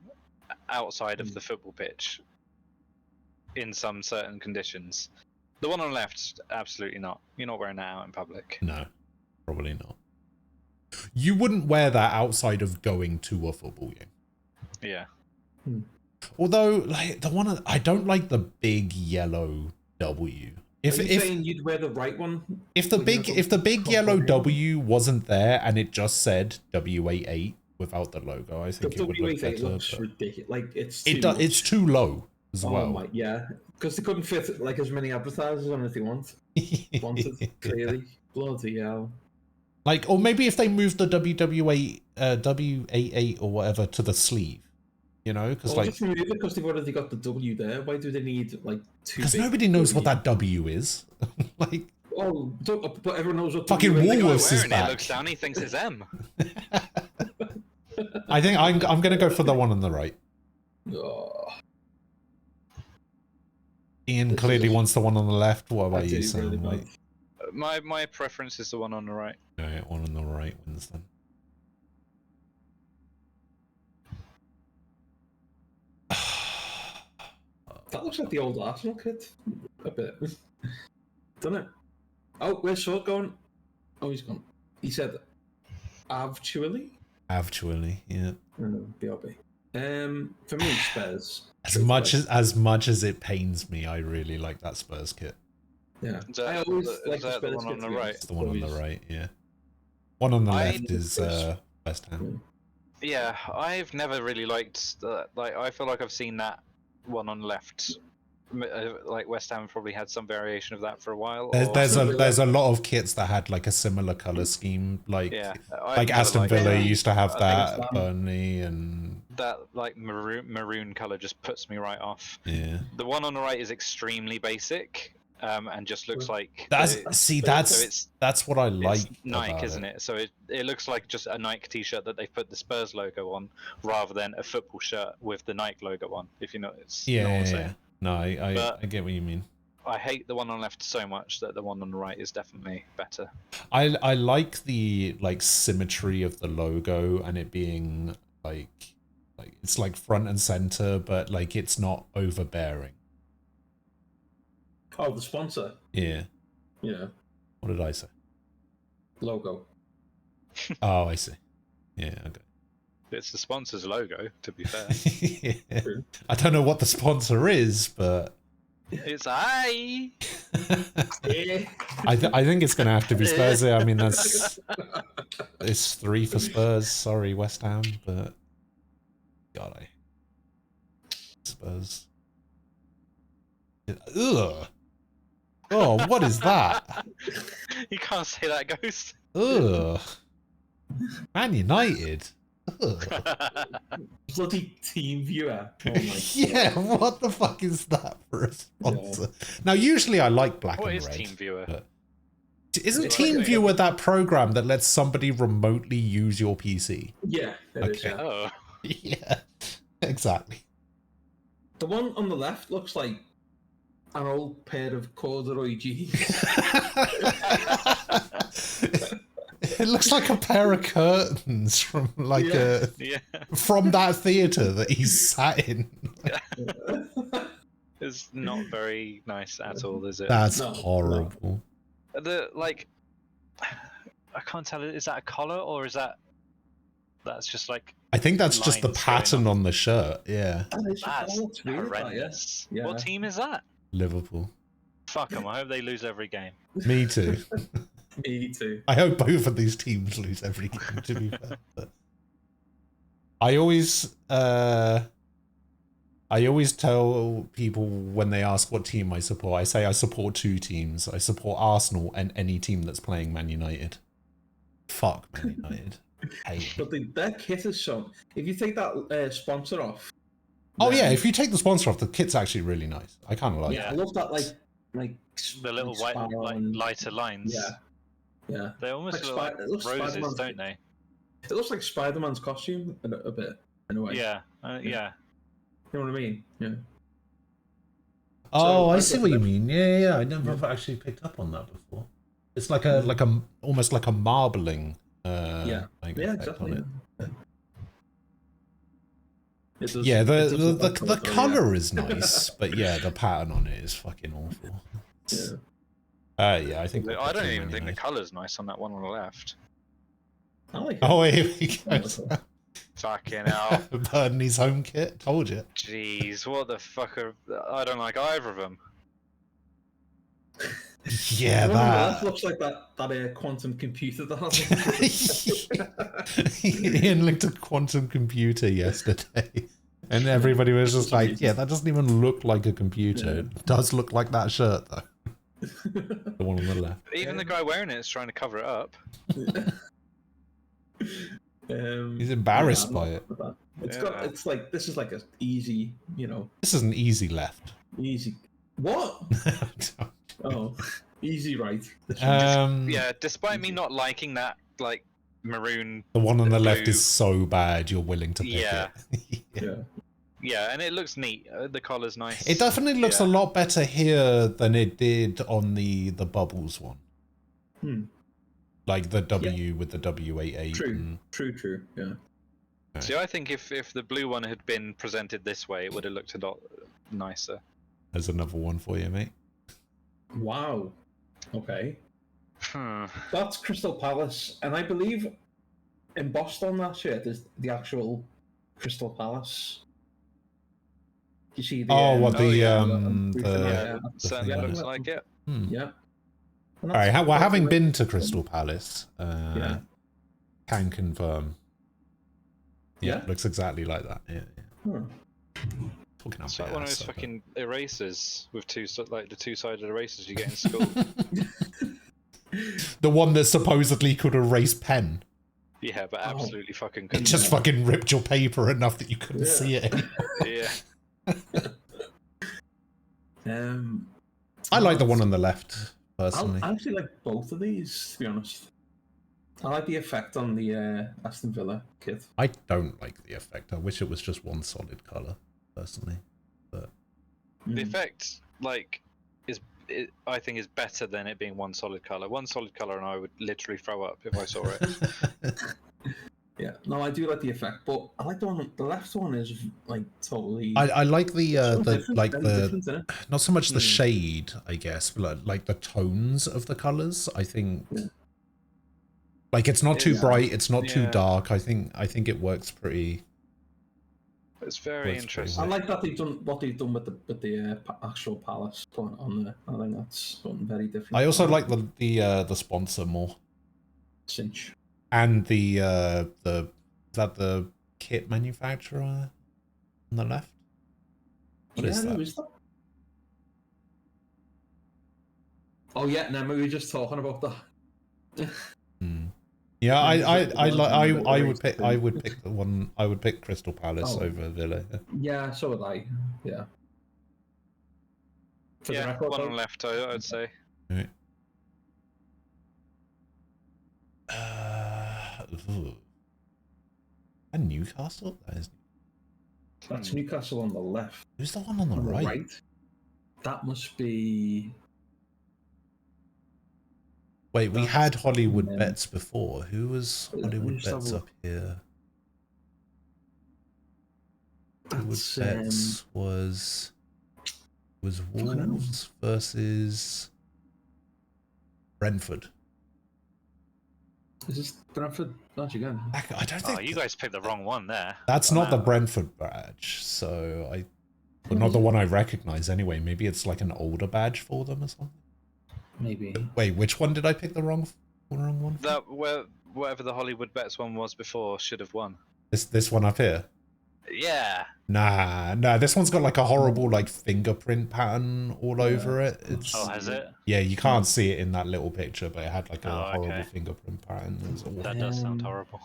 outside of the football pitch in some certain conditions. The one on the left, absolutely not. You're not wearing that out in public. No, probably not. You wouldn't wear that outside of going to a football game. Yeah. Although, like the one, I don't like the big yellow W. Are you saying you'd wear the right one? If the big yellow W wasn't there and it just said W88 without the logo, I think The it would look W88 better. looks but ridiculous. Like it's it's too low as well. My, yeah, because they couldn't fit like as many advertisers on as they wanted. Clearly, bloody hell. Like, or maybe if they moved the W88 or whatever to the sleeve, you know, because like just remove it because they've already got the W there. Why do they need like two? Because nobody knows what that W is. Like, oh, but everyone knows what. Fucking Woolworths is It back. looks down, he thinks it's M. I think I'm gonna go for the one on the right. Oh. Ian clearly wants the one on the left. What about you, really Sam? bad. My preference is the one on the right. Alright, one on the right wins then. That looks like the old Arsenal kit. A bit. Doesn't it? Oh, where's Short going? Oh, he's gone. He said actually? Actually, yeah. BRB. For me, Spurs. As much as it pains me, I really like that Spurs kit. Yeah. Is that, I always is like that the the Spurs one on kit. the right? It's the one on the right, yeah. One on the left is West Ham. Yeah, I've never really liked that. Like, I feel like I've seen that one on the left like West Ham probably had some variation of that for a while. There's a lot of kits that had like a similar color scheme, like Yeah, like Aston Villa used to have I that, think Burnley, and that like maroon color just puts me right off. yeah. The one on the right is extremely basic, and just looks like That's what I like it's Nike, about isn't it? So it looks like just a Nike T-shirt that they've put the Spurs logo on, rather than a football shirt with the Nike logo on. If you know, Yeah, know what I'm yeah, saying. yeah. No, I get what you mean. I hate the one on the left so much that the one on the right is definitely better. I like the like symmetry of the logo and it being like it's like front and center, but like it's not overbearing. Oh, the sponsor. Yeah. Yeah. What did I say? Logo. Oh, I see. Yeah, okay. It's the sponsor's logo, to be fair. Yeah. I don't know what the sponsor is, but it's I think it's gonna have to be Spurs. I mean, it's 3 for Spurs. Sorry, West Ham, but God, Spurs. Ugh. Oh, what is that? You can't say that, Ghost. Ugh. Man United. Ugh. Bloody team viewer. Oh my Yeah, what the fuck is that for a sponsor? Now, usually I like black What and is red. TeamViewer? But isn't TeamViewer that program that lets somebody remotely use your PC? Yeah, it is, yeah. Oh. Yeah, exactly. The one on the left looks like an old pair of corduroy jeans. It looks like a pair of curtains from like from that theater that he's sat in. It's not very nice at all, is it? That's horrible. The like, I can't tell. Is that a collar or is that's just like? I think that's just the lines pattern on the shirt. Yeah. That's horrendous. Yeah. What team is that? Liverpool. Fuck them. I hope they lose every game. Me too. Me too. I hope both of these teams lose every game, to be fair. But I always tell people when they ask what team I support, I say I support 2 teams. I support Arsenal and any team that's playing Man United. Fuck Man United. But their kit is so... If you take that sponsor off... Oh yeah, if you take the sponsor off, the kit's actually really nice. I kind of like it. I love that, like the little white, lighter lines. Yeah. Yeah. They almost like look like roses, don't they? It looks like Spider-Man's costume a bit, in a way. Yeah, You yeah. know what I mean? Yeah. Oh, I see what you mean. Yeah. I never actually picked up on that before. It's like a almost like a marbling. Like exactly. On it. Yeah, the color is nice, but yeah, the pattern on it is fucking awful. Yeah, I think. I don't even think the color's nice on that one on the left. Oh, here we go. Fucking hell. Burnley's home kit. Told you. Jeez, what the fuck I don't like either of them. Yeah, that looks like that quantum computer that Ian looked at quantum computer yesterday, and everybody was just like, "Yeah, that doesn't even look like a computer. It does look like that shirt, though." The one on the left. Even the guy wearing it is trying to cover it up. He's embarrassed by it. It's like this is like a easy, This is an easy left. Easy. What? Oh, easy right. Yeah, despite me not liking that like maroon. The one on the left blue, is so bad you're willing to pick it. Yeah, and it looks neat. The collar's nice. It definitely looks a lot better here than it did on the Bubbles one. Like the W with the W88. True. Yeah. See, I think if the blue one had been presented this way, it would have looked a lot nicer. There's another one for you, mate. Wow. Okay. That's Crystal Palace, and I believe embossed on that shirt is the actual Crystal Palace. You see the certainly looks like it. Yeah. All right. Well, having been to Crystal Palace, can confirm. Yeah, it looks exactly like that. Yeah. Talking It's about like one of those fucking erasers with the two-sided erasers you get in school. The one that supposedly could erase pen. Yeah, but absolutely fucking It couldn't. just fucking ripped your paper enough that you couldn't see it anymore. Yeah. I like the one on the left, personally. I actually like both of these, to be honest. I like the effect on the Aston Villa kit. I don't like the effect. I wish it was just one solid colour, personally. But The effect, like, I think is better than it being one solid colour. One solid colour, and I would literally throw up if I saw it. Yeah, no, I do like the effect, but I like the one. The left one is like totally. I like the different, isn't it? not so much the shade, I guess, but like the tones of the colours. I think like it's not too bright, it's not too dark. I think it works pretty. It's very interesting. I like that they've done what they've done with the actual palace point on there. I think that's something very different. I also like the sponsor more. Cinch. And is that the kit manufacturer on the left? What is that? Who is that? Oh yeah, no, we were just talking about that. Yeah, I would pick the one. I would pick Crystal Palace over Villa. Yeah, so would I. Yeah. For the record, one on left, I'd say. Right. And Newcastle? That's Newcastle on the left. Who's the one on the right? That must be. Wait, we had Hollywood Bets before. Who was Hollywood Bets up here? Hollywood Bets was Wolves versus Brentford. Is this Brentford badge again? I don't think. Oh, you guys picked the wrong one there. That's not the Brentford badge, so but not the one I recognize anyway. Maybe it's like an older badge for them or something. Maybe. Wait, which one did I pick the wrong one? That whatever the Hollywood Bets one was before should have won. This one up here. Yeah. Nah, this one's got like a horrible like fingerprint pattern all over it. Oh, has it? Yeah, you can't see it in that little picture, but it had like a horrible fingerprint pattern. That does sound horrible.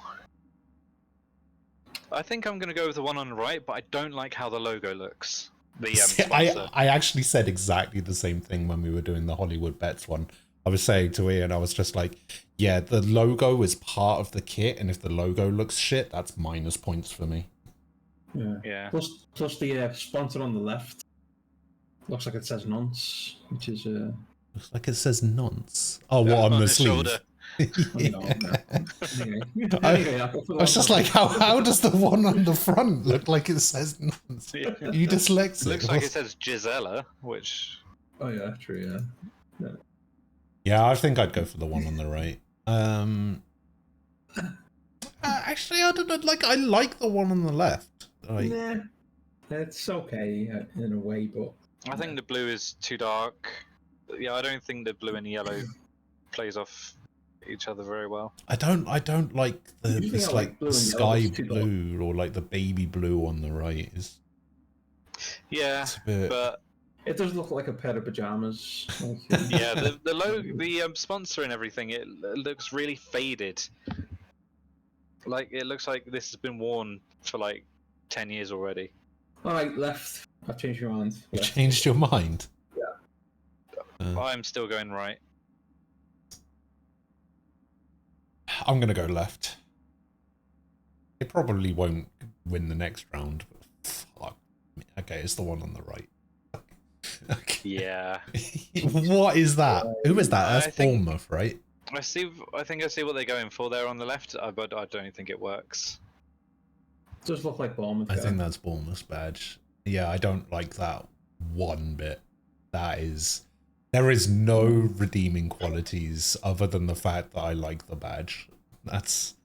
I think I'm going to go with the one on the right, but I don't like how the logo looks. The sponsor. I actually said exactly the same thing when we were doing the Hollywood Bets one. I was saying to Ian, I was just like, yeah, the logo is part of the kit, and if the logo looks shit, that's minus points for me. Yeah. Plus the sponsor on the left looks like it says nonce, which is looks like it says nonce. Oh, what on the sleeve? Shoulder. I was just like, how does the one on the front look like it says nonce? You dyslexic. Looks like it says Gisela, which. Oh yeah, true. Yeah. Yeah, I think I'd go for the one on the right. Actually, I don't know. Like, I like the one on the left. Like, nah, it's okay in a way, but I think the blue is too dark. Yeah, I don't think the blue and yellow plays off each other very well. I don't like this like sky blue or like the baby blue on the right is. Yeah, but it does look like a pair of pajamas. Yeah, the sponsor and everything, it looks really faded. Like it looks like this has been worn for like 10 years already. All right, left. I've changed your mind. You changed your mind? Yeah. I'm still going right. I'm gonna go left. It probably won't win the next round, but fuck. Okay, it's the one on the right. Okay. Yeah. What is that? Who is that? That's Bournemouth, right? I think I see what they're going for there on the left, but I don't think it works. It does look like Bournemouth. I think that's Bournemouth's badge. Yeah, I don't like that one bit. There is no redeeming qualities other than the fact that I like the badge. That's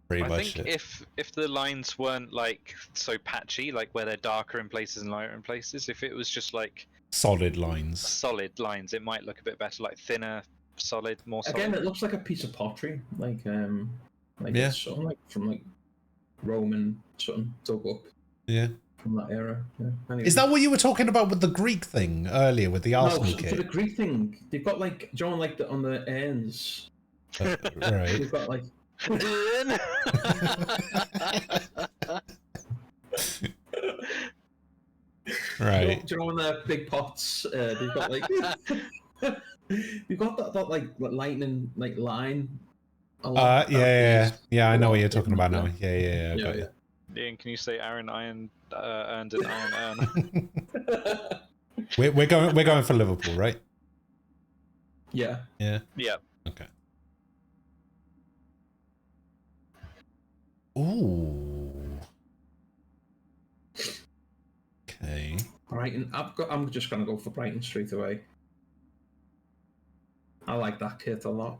pretty much it. I think if the lines weren't like so patchy, like where they're darker in places and lighter in places, if it was just like solid lines, it might look a bit better, like thinner, solid, more solid. Again, it looks like a piece of pottery, like yeah, it's something like from like Roman something dug up. Yeah. from that era. Yeah. Anyway. Is that what you were talking about with the Greek thing earlier with the Arsenal no, kit? for the Greek thing, they've got like, do you know, like on the ends. Right. They've got like. Right. Do you know when they're big pots? They've got like. You've got that like lightning like line. Yeah. I know what you're talking about now. Yeah. Got you. Ian, can you say Aaron Iron earned an iron urn? We're going for Liverpool, right? Yeah. Yeah. Yeah. Okay. Ooh. Okay. Brighton. I'm just gonna go for Brighton straight away. I like that kit a lot.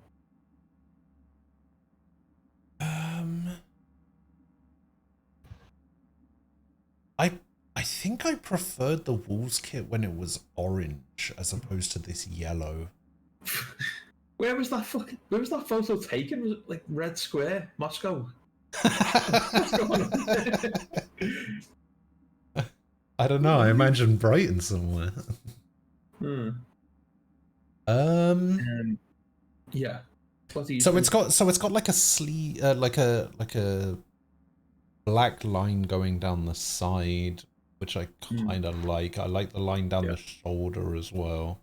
I think I preferred the Wolves kit when it was orange as opposed to this yellow. Where was that photo taken? Was it like Red Square, Moscow? I don't know. I imagine Brighton somewhere. Yeah. So it's got like a sleeve, like a black line going down the side, which I kind of like. I like the line down the shoulder as well.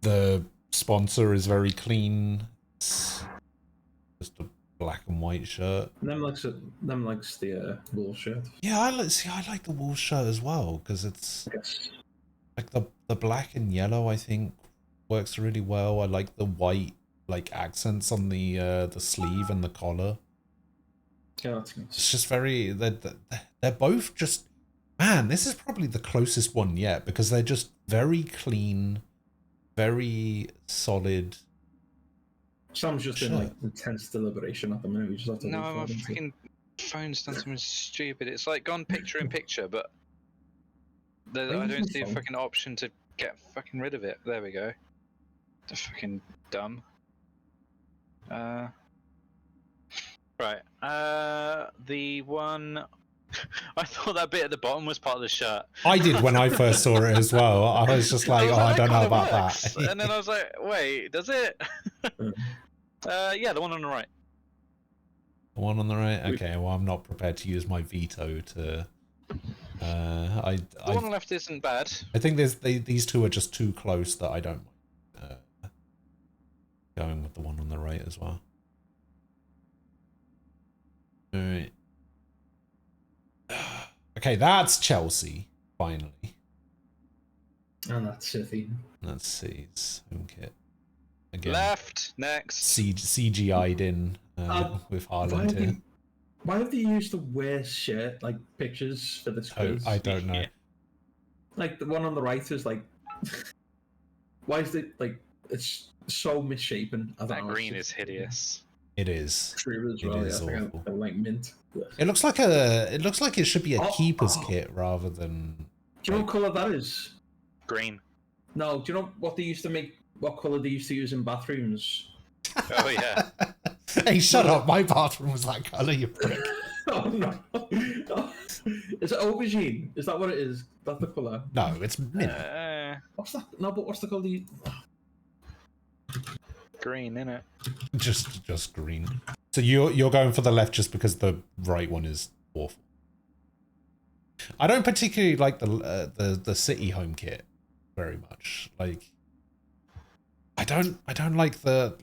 The sponsor is very clean. It's just a black and white shirt. Them likes the wool shirt. Yeah, I like the wool shirt as well because it's like the black and yellow. I think works really well. I like the white like accents on the sleeve and the collar. Yeah, that's nice. It's just very they're both just, man, this is probably the closest one yet because they're just very clean, very solid. Sam's just in like intense deliberation at the minute. We just have to. No, my fucking phone's done something stupid. It's like gone picture in picture, but I don't see a fucking option to get fucking rid of it. There we go. They're fucking dumb. Right. The one. I thought that bit at the bottom was part of the shirt. I did when I first saw it as well. I was just like, I don't know about that. And then I was like, wait, does it? Yeah, the one on the right. The one on the right? Okay, well, I'm not prepared to use my veto to... The one on the left isn't bad. I think these two are just too close that I don't mind going with the one on the right as well. Alright. Okay, that's Chelsea, finally. And that's City. Let's see, it's home kit. Again, left, next. CGI'd in with Haaland here. Why have they used the worst shirt, like, pictures for this quiz? I don't know. Like, the one on the right is, like... why is it, like, it's so misshapen? That green is hideous. It is. True as well, It is awful. Like mint. It looks like it should be a keeper's kit rather than... Do you know what colour that is? Green. No, do you know what they used to make... What colour they used to use in bathrooms? Oh, yeah. Hey, shut up. My bathroom was that colour, you prick. Oh, no. Is it aubergine? Is that what it is? That's the colour? No, it's mint. What's that? No, but what's the colour? Green, innit? Just green. So you're going for the left just because the right one is awful. I don't particularly like the City home kit very much. Like, I don't like the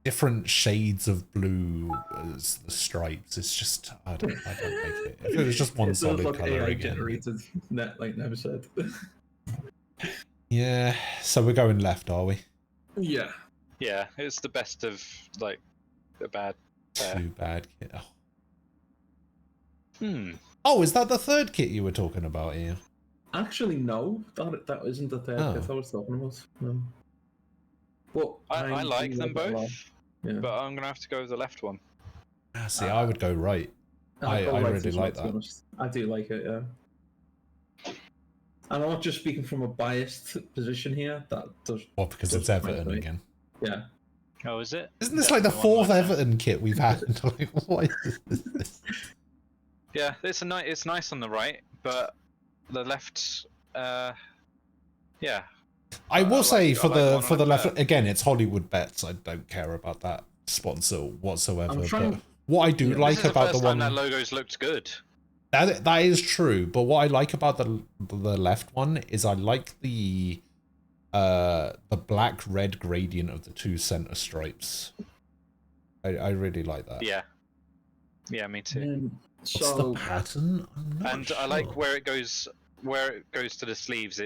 different shades of blue as the stripes. It's just I don't like it. If it was just one solid like color AI again. generated net, like Never said. Yeah. So we're going left, are we? Yeah. Yeah, it's the best of like a bad pair. Too bad kit. Oh. Oh, is that the third kit you were talking about here? Actually, no. That isn't the third kit I was talking about. No. But I like them both, yeah. but I'm gonna have to go with the left one. See, I would go right. I really like that. I do like it, yeah. And I'm not just speaking from a biased position here. That does. Well, because it's Everton again. Yeah. Oh, is it? Isn't this like the fourth Everton kit we've had? Like, what is this? Yeah, it's nice on the right, but the left, yeah. I will say I like one for on the left better. again, it's Hollywood Bets. I don't care about that sponsor whatsoever. I'm trying. But what I do This like is the about the first time one that logo's looked good. that is true. But what I like about the left one is I like the black red gradient of the two center stripes. I really like that. Yeah. Yeah, me too. What's the pattern? I'm not And sure. I like where it goes to the sleeves.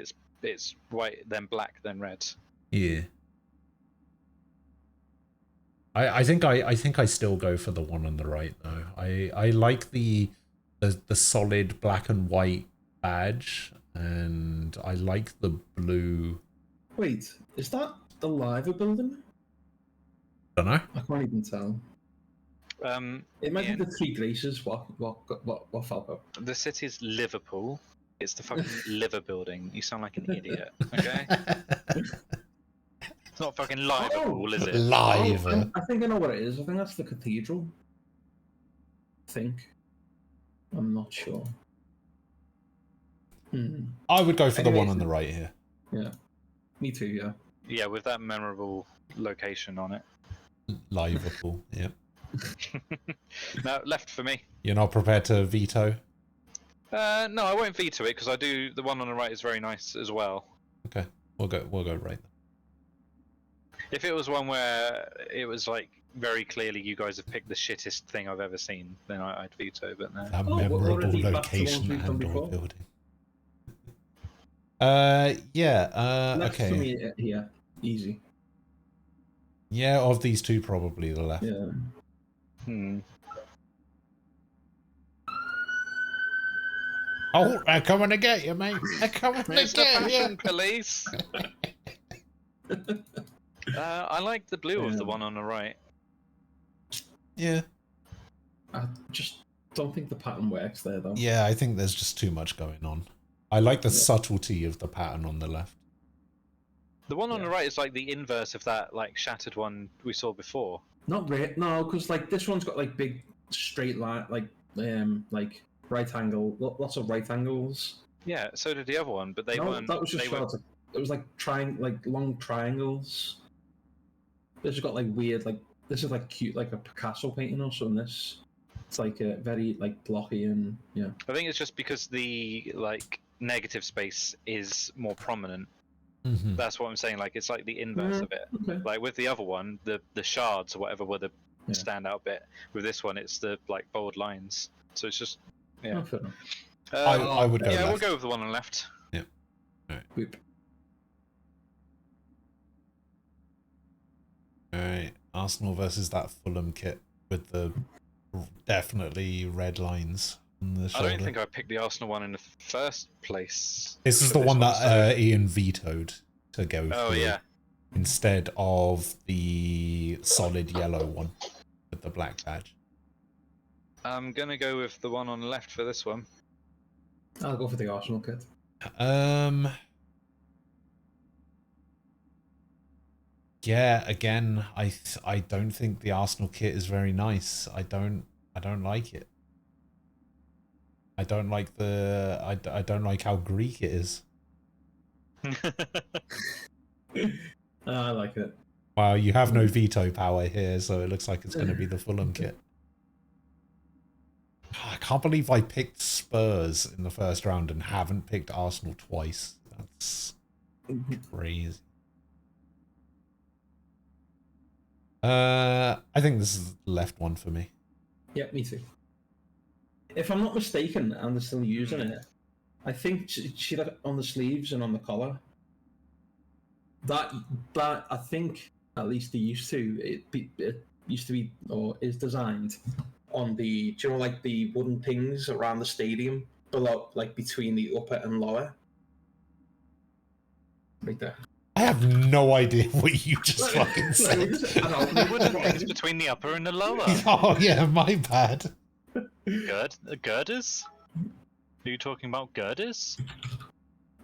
It's white, then black, then red. Yeah. I think I still go for the one on the right though. I like the solid black and white badge, and I like the blue. Wait, is that the Liver building? Don't know. I can't even tell. It might Ian, be the Three Graces. What Falco? the city's Liverpool. It's the fucking liver building. You sound like an idiot. Okay. It's not fucking Liverpool, is it? Liver. I think I know what it is. I think that's the cathedral. I think. I'm not sure. I would go for the one Anyways, on the right here. Yeah. Me too, yeah. Yeah, with that memorable location on it. Liverpool, yeah. No, left for me. You're not prepared to veto? No, I won't veto it because I do. The one on the right is very nice as well. Okay, we'll go right. If it was one where it was like very clearly you guys have picked the shittest thing I've ever seen, then I'd veto. But no. That memorable location and or building. Yeah. Left Okay. for me, yeah, easy. Yeah, of these two, probably the left. Yeah. Oh, they're coming to get you, mate. They're coming to It's the get fashion you. police. I like the blue of the one on the right. Yeah. I just don't think the pattern works there, though. Yeah, I think there's just too much going on. I like the subtlety of the pattern on the left. The one on the right is like the inverse of that like shattered one we saw before. Not really, no, because like this one's got like big straight line, like right angle, lots of right angles. Yeah, so did the other one, but they No, weren't. that was just they were... short. It was like long triangles. This has got like weird, like this is like cute, like a Picasso painting or something. This, it's like very like blocky and yeah. I think it's just because the like negative space is more prominent. Mm-hmm. That's what I'm saying. Like it's like the inverse of it. Okay. Like with the other one, the shards or whatever were the standout bit. With this one, it's the like bold lines. So it's just yeah. Oh, fair enough. I would go Yeah, left. we'll go with the one on the left. Yeah. Alright. Alright. Arsenal versus that Fulham kit with the definitely red lines on the I shoulder. don't think I picked the Arsenal one in the first place. This is the one that Ian vetoed to go Oh, through yeah. instead of the solid yellow one with the black badge. I'm gonna go with the one on the left for this one. I'll go for the Arsenal kit. Yeah, again, I don't think the Arsenal kit is very nice. I don't like it. I don't like I don't like how Greek it is. I like it. Wow, you have no veto power here, so it looks like it's going to be the Fulham kit. I can't believe I picked Spurs in the first round and haven't picked Arsenal twice. That's crazy. I think this is the left one for me. Yeah, me too. If I'm not mistaken, and they're still using it, I think she on the sleeves and on the collar. That I think at least they used to. It used to be or is designed on the like the wooden things around the stadium below, like between the upper and lower. Right there. I have no idea what you just fucking said. The wooden things between the upper and the lower. Oh yeah, my bad. Girders? Are you talking about girders?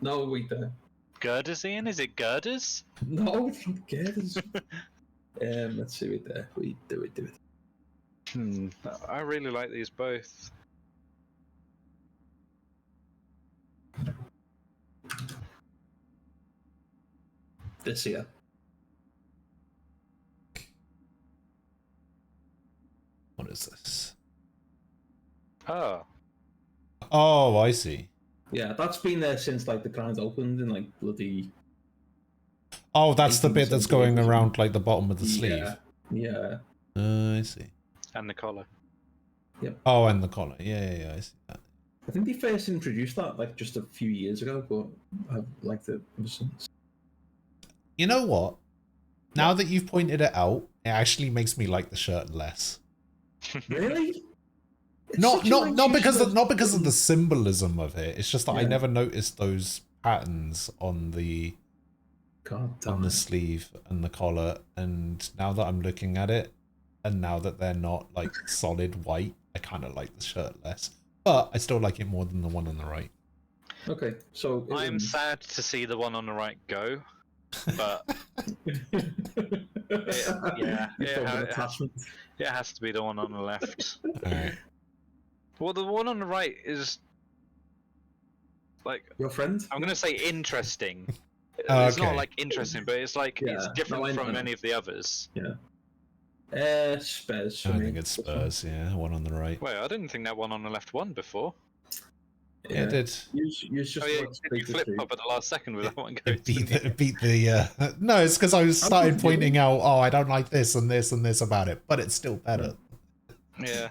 No, wait there. Girders, Ian? Is it girders? No, it's not girders. Let's see it there. We do it. I really like these both. this year. What is this? Oh. Oh, I see. Yeah, that's been there since like the grand opened in like bloody. Oh, that's the bit that's going around like the bottom of the sleeve. Yeah. I see. And the collar. Yep. Oh, and the collar. Yeah, I see that. I think they first introduced that like just a few years ago, but I've liked it ever since. You know what? Now that you've pointed it out, it actually makes me like the shirt less. Really? Not because of the symbolism of it. It's just that I never noticed those patterns on the sleeve and the collar, and now that I'm looking at it, and now that they're not like solid white, I kind of like the shirt less. But I still like it more than the one on the right. Okay, so I'm sad to see the one on the right go, but it has to be the one on the left. Alright. Well, the one on the right is like your friend. I'm gonna say interesting. Oh, It's not okay. like interesting, but it's like it's different I from know. many of the others. Yeah. Spurs. I think it's Spurs. Yeah, one on the right. Wait, I didn't think that one on the left won before. Yeah, it did. You just you flip up at the last second with that one going. Beat the. No, it's because I was started pointing out. Oh, I don't like this and this and this about it, but it's still better. Yeah.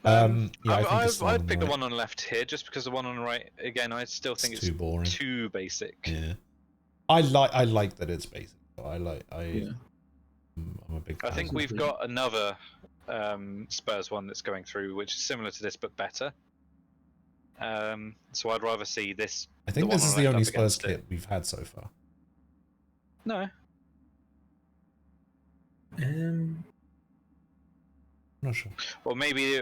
Yeah, I think it's I'd pick the one on the left here, just because the one on the right, again, I still think it's too boring, too basic. Yeah, I like that it's basic. I'm a big fan. I think we've got another Spurs one that's going through, which is similar to this but better. So I'd rather see this. I think this is the only Spurs kit we've had so far. No. Not sure. Well, maybe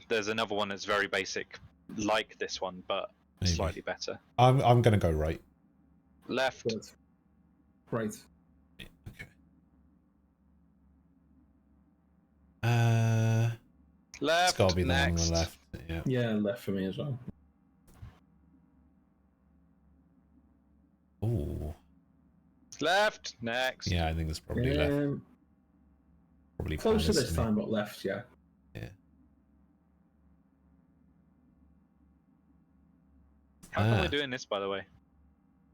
there's another one that's very basic, like this one, but slightly better. I'm gonna go right. Left. Right. Okay. Left. It's gotta be the one on next. the left. Yeah. Yeah, left for me as well. Ooh. Left. Next. Yeah, I think it's probably left. Probably Close to Palace this me. time, but left. Yeah. Yeah. How come we're doing this, by the way?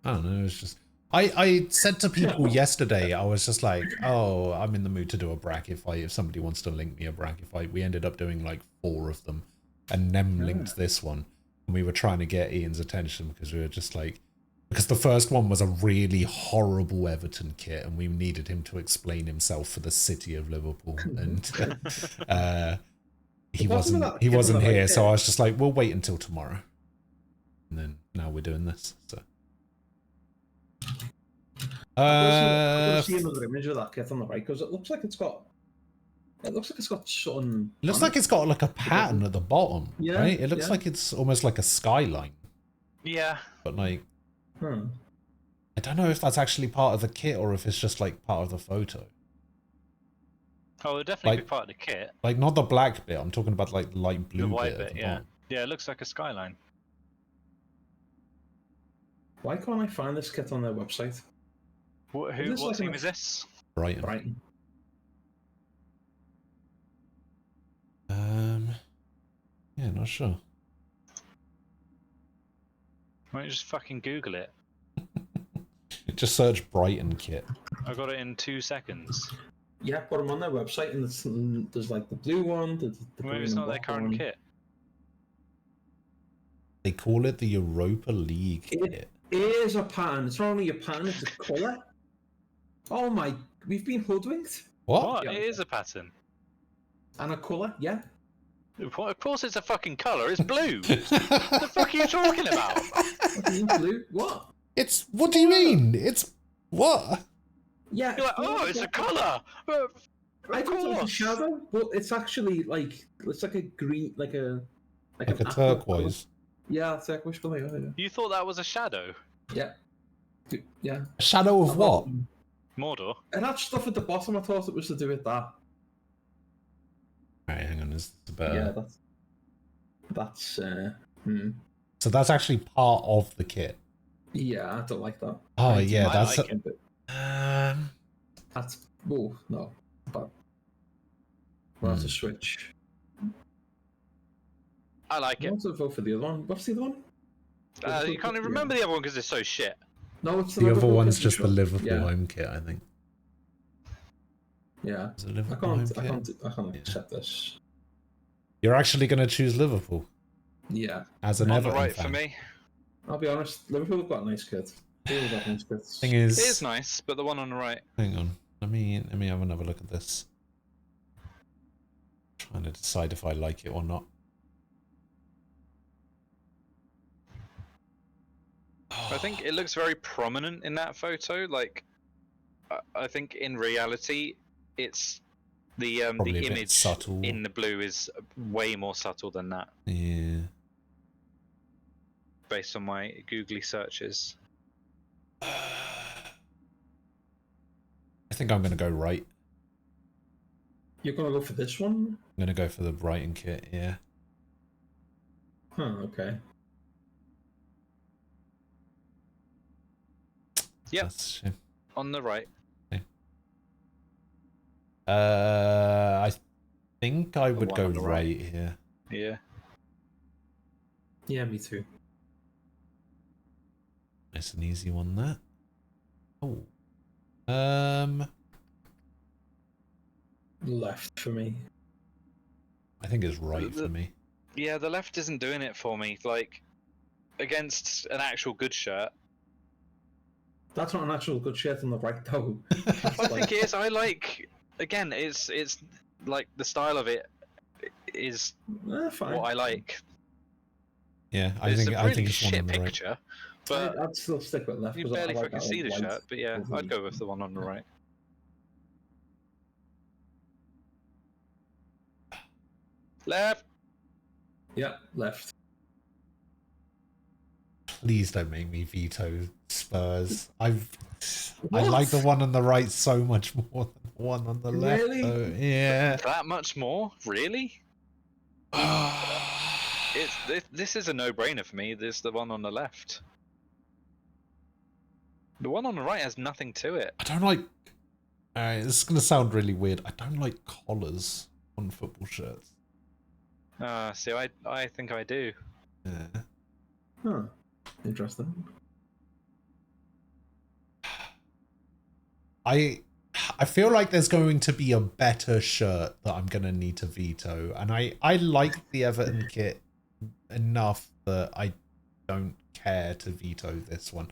I don't know. It's just I said to people yesterday. I was just like, oh, I'm in the mood to do a bracket fight. If somebody wants to link me a bracket fight, we ended up doing like 4 of them, and Nem linked this one. And we were trying to get Ian's attention because we were just like, because the first one was a really horrible Everton kit, and we needed him to explain himself for the city of Liverpool, and he wasn't here. So I was just like, we'll wait until tomorrow, and then now we're doing this. So. I'll see another image of that kit on the right because it looks like it's got. It looks like it's got sun. It looks like it's got like a pattern at the bottom, Yeah, right? It looks yeah. like it's almost like a skyline, Yeah. but like, Hmm. I don't know if that's actually part of the kit or if it's just like part of the photo. Oh, it'll definitely Like- be part of the kit. Like not the black bit. I'm talking about like the light blue The white bit. At bit, the yeah. bottom. Yeah, it looks like a skyline. Why can't I find this kit on their website? What Is this team like is this? Brighton. Brighton. Yeah, not sure. Why don't you just fucking Google it? Just search Brighton kit. I got it in 2 seconds. Yeah, but I'm on their website and there's like the blue one, the Maybe green it's and not their black current one. kit. They call it the Europa League kit. It is a pattern. It's not only a pattern; it's a colour. Oh my! We've been hoodwinked. What? It is a pattern. And a colour, yeah. What? Of course it's a fucking colour. It's blue. What the fuck are you talking about? Fucking blue. What? It's. What do you mean? It's what? Yeah. You're like, oh, it's a colour. I thought it was a shadow, but it's actually like it's like a green, like a Like a an aqua colour. turquoise. Yeah, it's like which colour? Yeah. You thought that was a shadow? Yeah. Yeah. A shadow of what? Mordor. It had stuff at the bottom. I thought it was to do with that. Alright, hang on. This is better. Yeah, that's. So that's actually part of the kit. Yeah, I don't like that. Oh I yeah, do that's like it, but- That's no. But we'll have to switch. I like it. I want to vote for the other one. What's the other one? You can't even remember the other one because it's so shit. No, it's The other Liverpool one's kit, just I'm the sure. Liverpool Yeah. home kit, I think. Yeah. Is it Liverpool home kit? I can't accept this. You're actually going to choose Liverpool? Yeah. As an On the Everton right fan. for me. I'll be honest, Liverpool have got a nice kit. They've got nice kits. Thing is, It is nice, but the one on the right. Hang on. Let me have another look at this. Trying to decide if I like it or not. I think it looks very prominent in that photo. Like, I think in reality, it's the Probably a bit image subtle. in the blue is way more subtle than that. Yeah. Based on my googly searches. I think I'm going to go right. You're going to go for this one? I'm going to go for the Brighton kit, yeah. Huh, okay. Yep. That's a shame. On the right. Okay. I think I would one go on the right right. here. Yeah. Yeah, me too. Nice and easy one there. Oh. Left for me. I think it's right for me. Yeah, the left isn't doing it for me. Like, against an actual good shirt. That's not an actual good shirt on the right, though. I think it is. I like. Again, it's like the style of it is fine. what I like. Yeah, I It's think a really it's one shit on the right. picture, but I'd still stick with left. you 'cause I barely like fucking that see the white shirt. But yeah, over I'd go with the one on the right. Left. Yeah, left. Please don't make me veto Spurs. I What? like the one on the right so much more than the one on the left. Really? Though. Yeah. That much more? Really? This is a no-brainer for me. This is the one on the left. The one on the right has nothing to it. I don't like. This is gonna sound really weird. I don't like collars on football shirts. See, I think I do. Yeah. Huh. Interesting. I feel like there's going to be a better shirt that I'm gonna need to veto, and I like the Everton kit enough that I don't care to veto this one.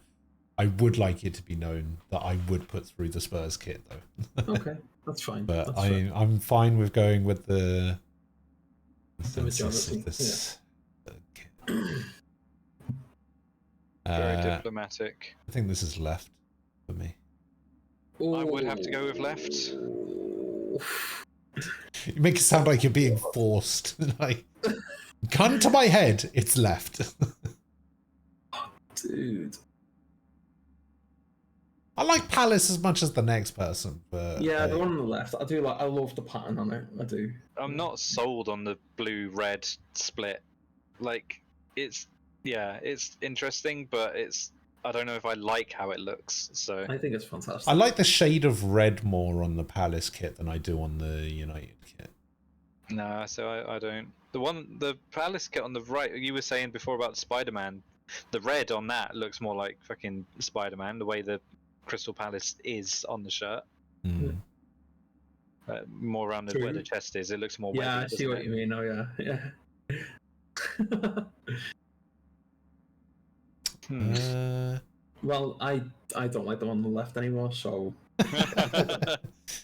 I would like it to be known that I would put through the Spurs kit though. Okay, that's fine. But That's fair. I'm fine with going with the majority, of this. Very diplomatic. I think this is left for me. I would have to go with left. You make it sound like you're being forced. Like, gun to my head, it's left. Dude. I like Palace as much as the next person, but Yeah, the one on the left. I do like. I love the pattern on it. I do. I'm not sold on the blue-red split. Like, it's interesting, but I don't know if I like how it looks. So I think it's fantastic. I like the shade of red more on the Palace kit than I do on the United kit. Nah, so I don't. The Palace kit on the right. You were saying before about Spider-Man. The red on that looks more like fucking Spider-Man. The way the Crystal Palace is on the shirt. Mm. More around where the chest is. It looks more. Yeah, webbed, I see doesn't what it? you mean. Oh yeah, yeah. Well, I don't like the one on the left anymore, so it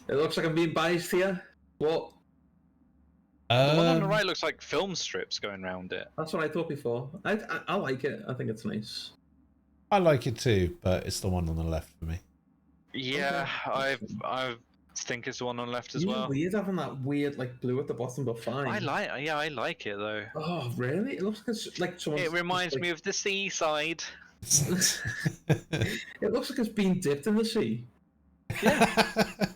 looks like I'm being biased here. What? The one on the right looks like film strips going around it. That's what I thought before. I like it. I think it's nice. I like it too, but it's the one on the left for me. Yeah, I think it's the one on the left as You're well. weird having that weird like blue at the bottom, but fine. I like it though. Oh really? It looks like it's like someone's. It reminds me of the seaside. It looks like it's been dipped in the sea. Yeah.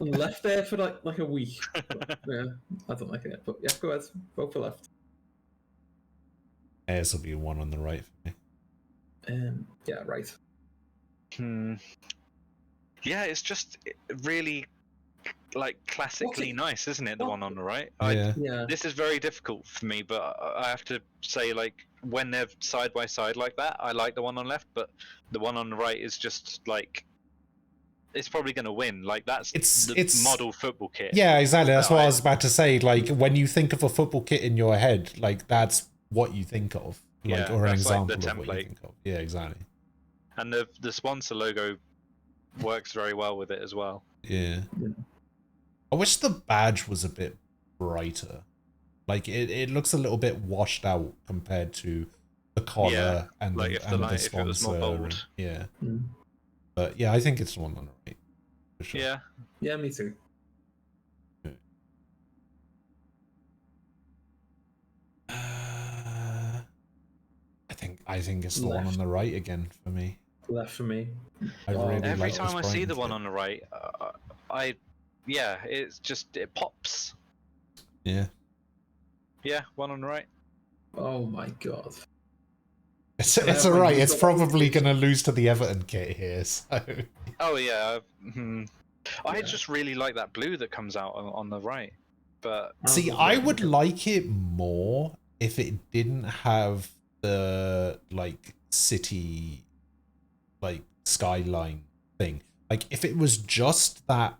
And left there for like a week. But, yeah, I don't like it. But yeah, go ahead. Vote for left. This will be one on the right for me. Yeah, right. Yeah, it's just really like classically nice, isn't it? The one on the right. Yeah. This is very difficult for me, but I have to say, like, when they're side by side like that, I like the one on the left, but the one on the right is just like it's probably going to win. Like that's the model football kit. Yeah, exactly. That's that what I was about to say. Like when you think of a football kit in your head, like that's what you think of, like, Yeah, or an that's like example the of what you template. think of. Yeah, exactly. And the sponsor logo works very well with it as well. Yeah. I wish the badge was a bit brighter. Like it looks a little bit washed out compared to the collar and like the if and the if it was more sponsor. bold. Yeah. Mm. But yeah, I think it's the one on the right. For sure. Yeah. Yeah, me too. I think it's the one on the right again for me. Left for me. I really Every like time I this see Brighton the one kit. on the right, it's just it pops. Yeah. Yeah, one on the right. Oh my god. It's alright. It's probably gonna lose to the Everton kit here. So. Oh yeah. I just really like that blue that comes out on the right. But See, I would like it more if it didn't have the like city like skyline thing. Like if it was just that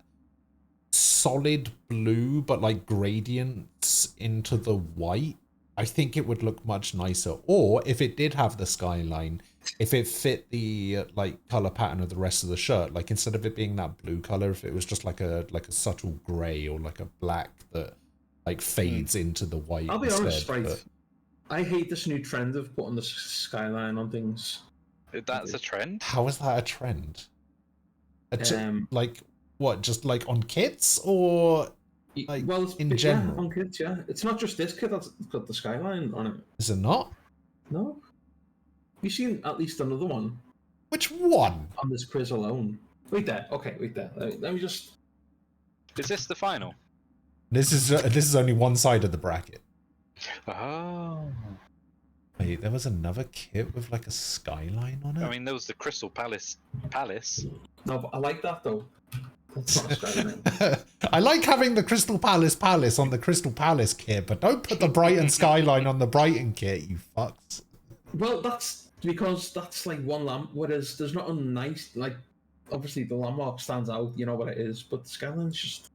solid blue but like gradients into the white, I think it would look much nicer. Or if it did have the skyline, if it fit the like color pattern of the rest of the shirt, like instead of it being that blue color, if it was just like a subtle gray or like a black that like fades into the white. I'll be instead, honest, right? but- I hate this new trend of putting the skyline on things. That's a trend? How is that a trend? Um, Like what? Just like on kits or like in general? Yeah, on kits, yeah. It's not just this kit that's got the skyline on it. Is it not? No. You've seen at least another one. Which one? On this quiz alone. Wait there. Okay, wait there. Let me just. Is this the final? This is only one side of the bracket. Oh. Wait, there was another kit with like a skyline on it. I mean, there was the Crystal Palace. No, but I like that though. That's not a skyline. I like having the Crystal Palace on the Crystal Palace kit, but don't put the Brighton skyline on the Brighton kit, you fucks. Well, that's because that's like one lamp, whereas there's not a nice, like, obviously the landmark stands out, you know what it is, but the skyline's just,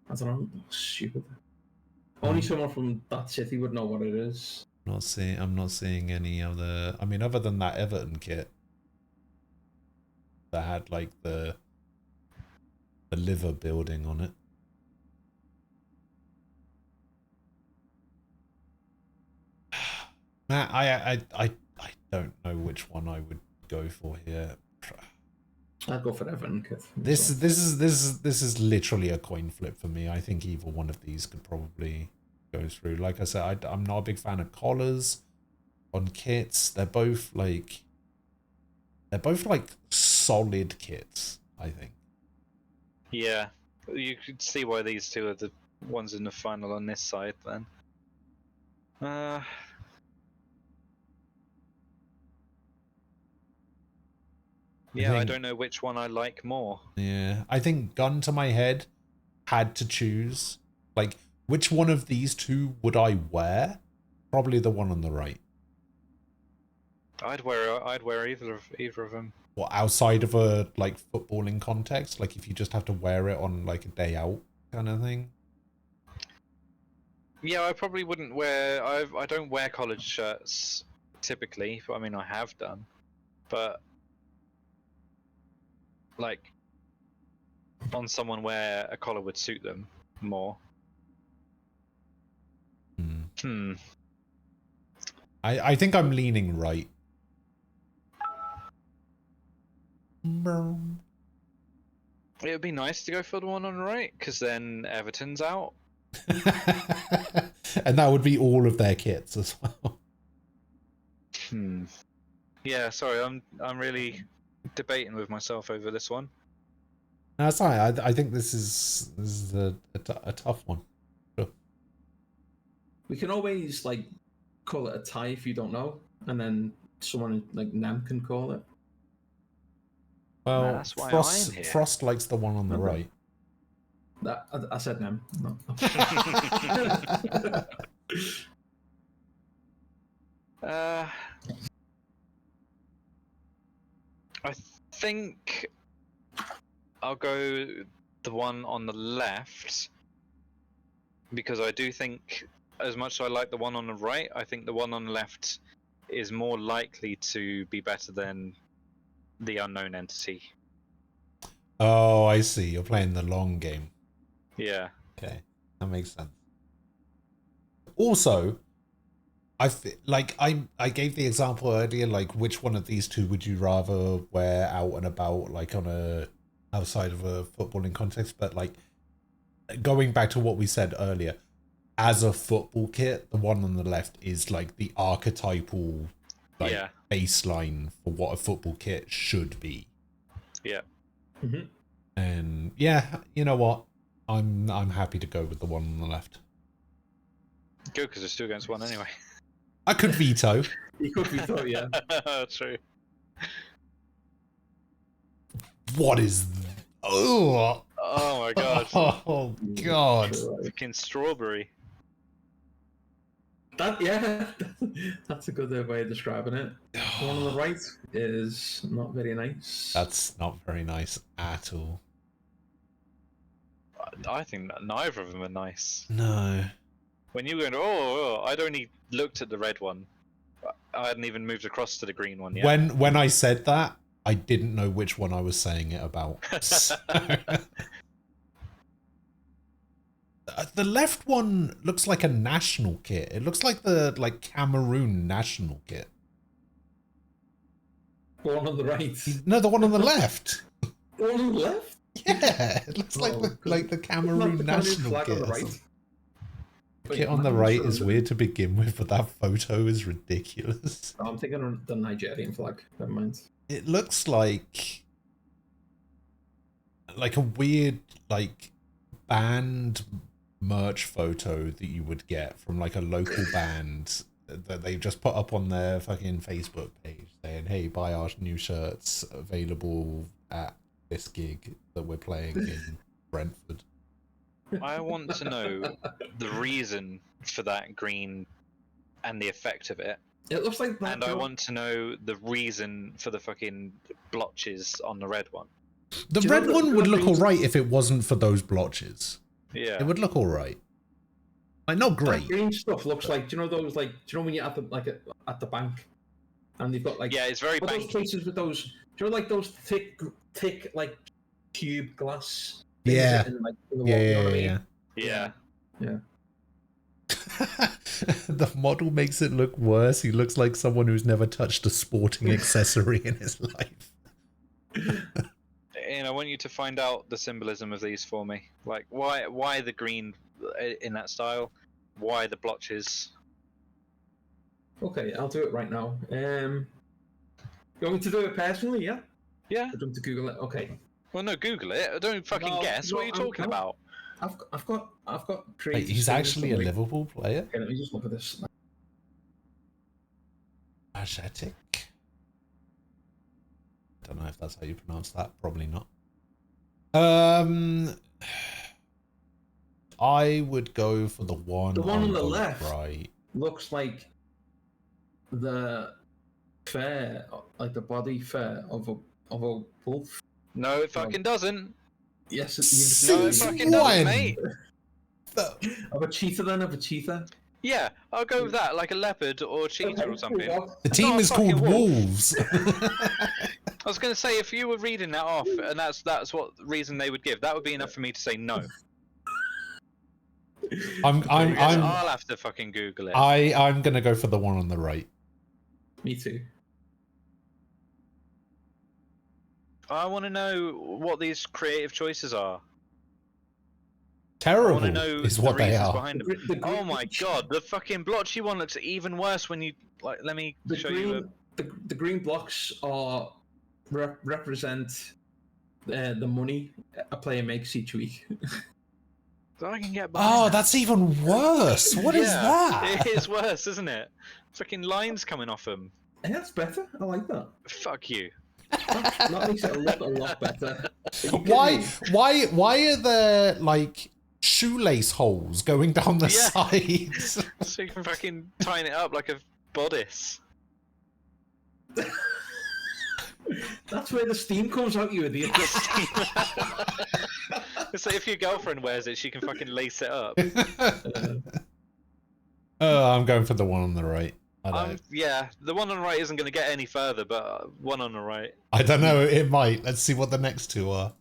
I don't know, stupid. Only someone from that city would know what it is. I'm not seeing any other. I mean, other than that Everton kit that had like the liver building on it. Matt, I don't know which one I would go for here. I'd go for Everton kit. This is literally a coin flip for me. I think either one of these could probably go through. Like I said, I'm not a big fan of collars on kits. They're both like solid kits, I think. Yeah, you could see why these two are the ones in the final on this side then. Yeah, I don't know which one I like more. Yeah, I think gun to my head, had to choose. Like, which one of these two would I wear? Probably the one on the right. I'd wear either of them. What, outside of a like footballing context? Like if you just have to wear it on like a day out kind of thing? Yeah, I probably wouldn't wear. I don't wear collared shirts typically. I mean, I have done, but like on someone where a collar would suit them more. I think I'm leaning right. It would be nice to go for the one on the right, because then Everton's out. And that would be all of their kits as well. Yeah, sorry, I'm really debating with myself over this one. That's fine. I think this is a tough one. Sure. We can always like call it a tie if you don't know, and then someone like Nam can call it. Well, That's why Frost, I'm here. Frost likes the one on the right. I said no. No. I think I'll go the one on the left because I do think, as much as I like the one on the right, I think the one on the left is more likely to be better than the unknown entity. Oh, I see. You're playing the long game. Yeah. Okay, that makes sense. Also, I gave the example earlier, like which one of these two would you rather wear out and about, like on a outside of a footballing context? But like going back to what we said earlier, as a football kit, the one on the left is like the archetypal baseline for what a football kit should be. Yeah. And yeah, you know what? I'm happy to go with the one on the left. Good, because it's 2 against 1 anyway. I could veto. You could veto, yeah. True. What is? Oh my god. Oh god. Fucking strawberry. That's a good way of describing it. The one on the right is not very nice. That's not very nice at all. I think that neither of them are nice. No. When you went, I'd only looked at the red one. I hadn't even moved across to the green one yet. When I said that, I didn't know which one I was saying it about. So... the left one looks like a national kit. It looks like the Cameroon national kit. The one on the right. No, the one on the left. The one on the left? Yeah, it looks like the Cameroon national kit. On the right. Kit on the right is weird to begin with, but that photo is ridiculous. Oh, I'm thinking of the Nigerian flag. Never mind. It looks like a weird band merch photo that you would get from like a local band that they've just put up on their fucking Facebook page saying, "Hey, buy our new shirts available at this gig that we're playing in Brentford." I want to know the reason for that green and the effect of it. It looks like that. And I want to know the reason for the fucking blotches on the red one. The red one would look alright if it wasn't for those blotches. Yeah. It would look alright. Like, not great. That green stuff looks like, do you know those, like, do you know when you're at the, at the bank and they've got, like... Yeah, it's very banky. Those cases with those, do you know, like, those thick, like, tube glass... Yeah. In, like, in the wall, you know what I mean? Yeah. Yeah. The model makes it look worse. He looks like someone who's never touched a sporting accessory in his life. And I want you to find out the symbolism of these for me. Like, why the green in that style? Why the blotches? Okay, I'll do it right now. You want me to do it personally, yeah? Yeah. Or do you want to Google it? Okay. Well, no, Google it. I don't fucking guess. What are you talking about? I've got Wait, he's actually a Liverpool player? Okay, let me just look at this. Ajatic. Don't know if that's how you pronounce that. Probably not. I would go for the one on the left. Right. Looks like the fur, like the body fur of a wolf. No, it fucking doesn't. Yes, no, it fucking doesn't, mate. Of a cheetah, then? Of a cheetah? Yeah, I'll go with that, like a leopard or a cheetah or something. The team is called Wolves. I was going to say, if you were reading that off, and that's what reason they would give, that would be enough for me to say no. I'll have to fucking Google it. I'm gonna go for the one on the right. Me too. I want to know what these creative choices are. Terrible I want to know is what the they reasons are. behind them. Oh my god, the fucking blotchy one looks even worse when you like. Let me show you. The green blocks are represent the money a player makes each week. So I can get Oh, that's even worse. What is that? It is worse, isn't it? Fucking lines coming off them. Yeah, that's better. I like that. Fuck you. That makes it look a lot better. Why are there like shoelace holes going down the sides? So you can fucking tighten it up like a bodice. That's where the steam comes out, you idiot. So if your girlfriend wears it, she can fucking lace it up. I'm going for the one on the right. Yeah, the one on the right isn't going to get any further, but one on the right. I don't know, it might. Let's see what the next two are.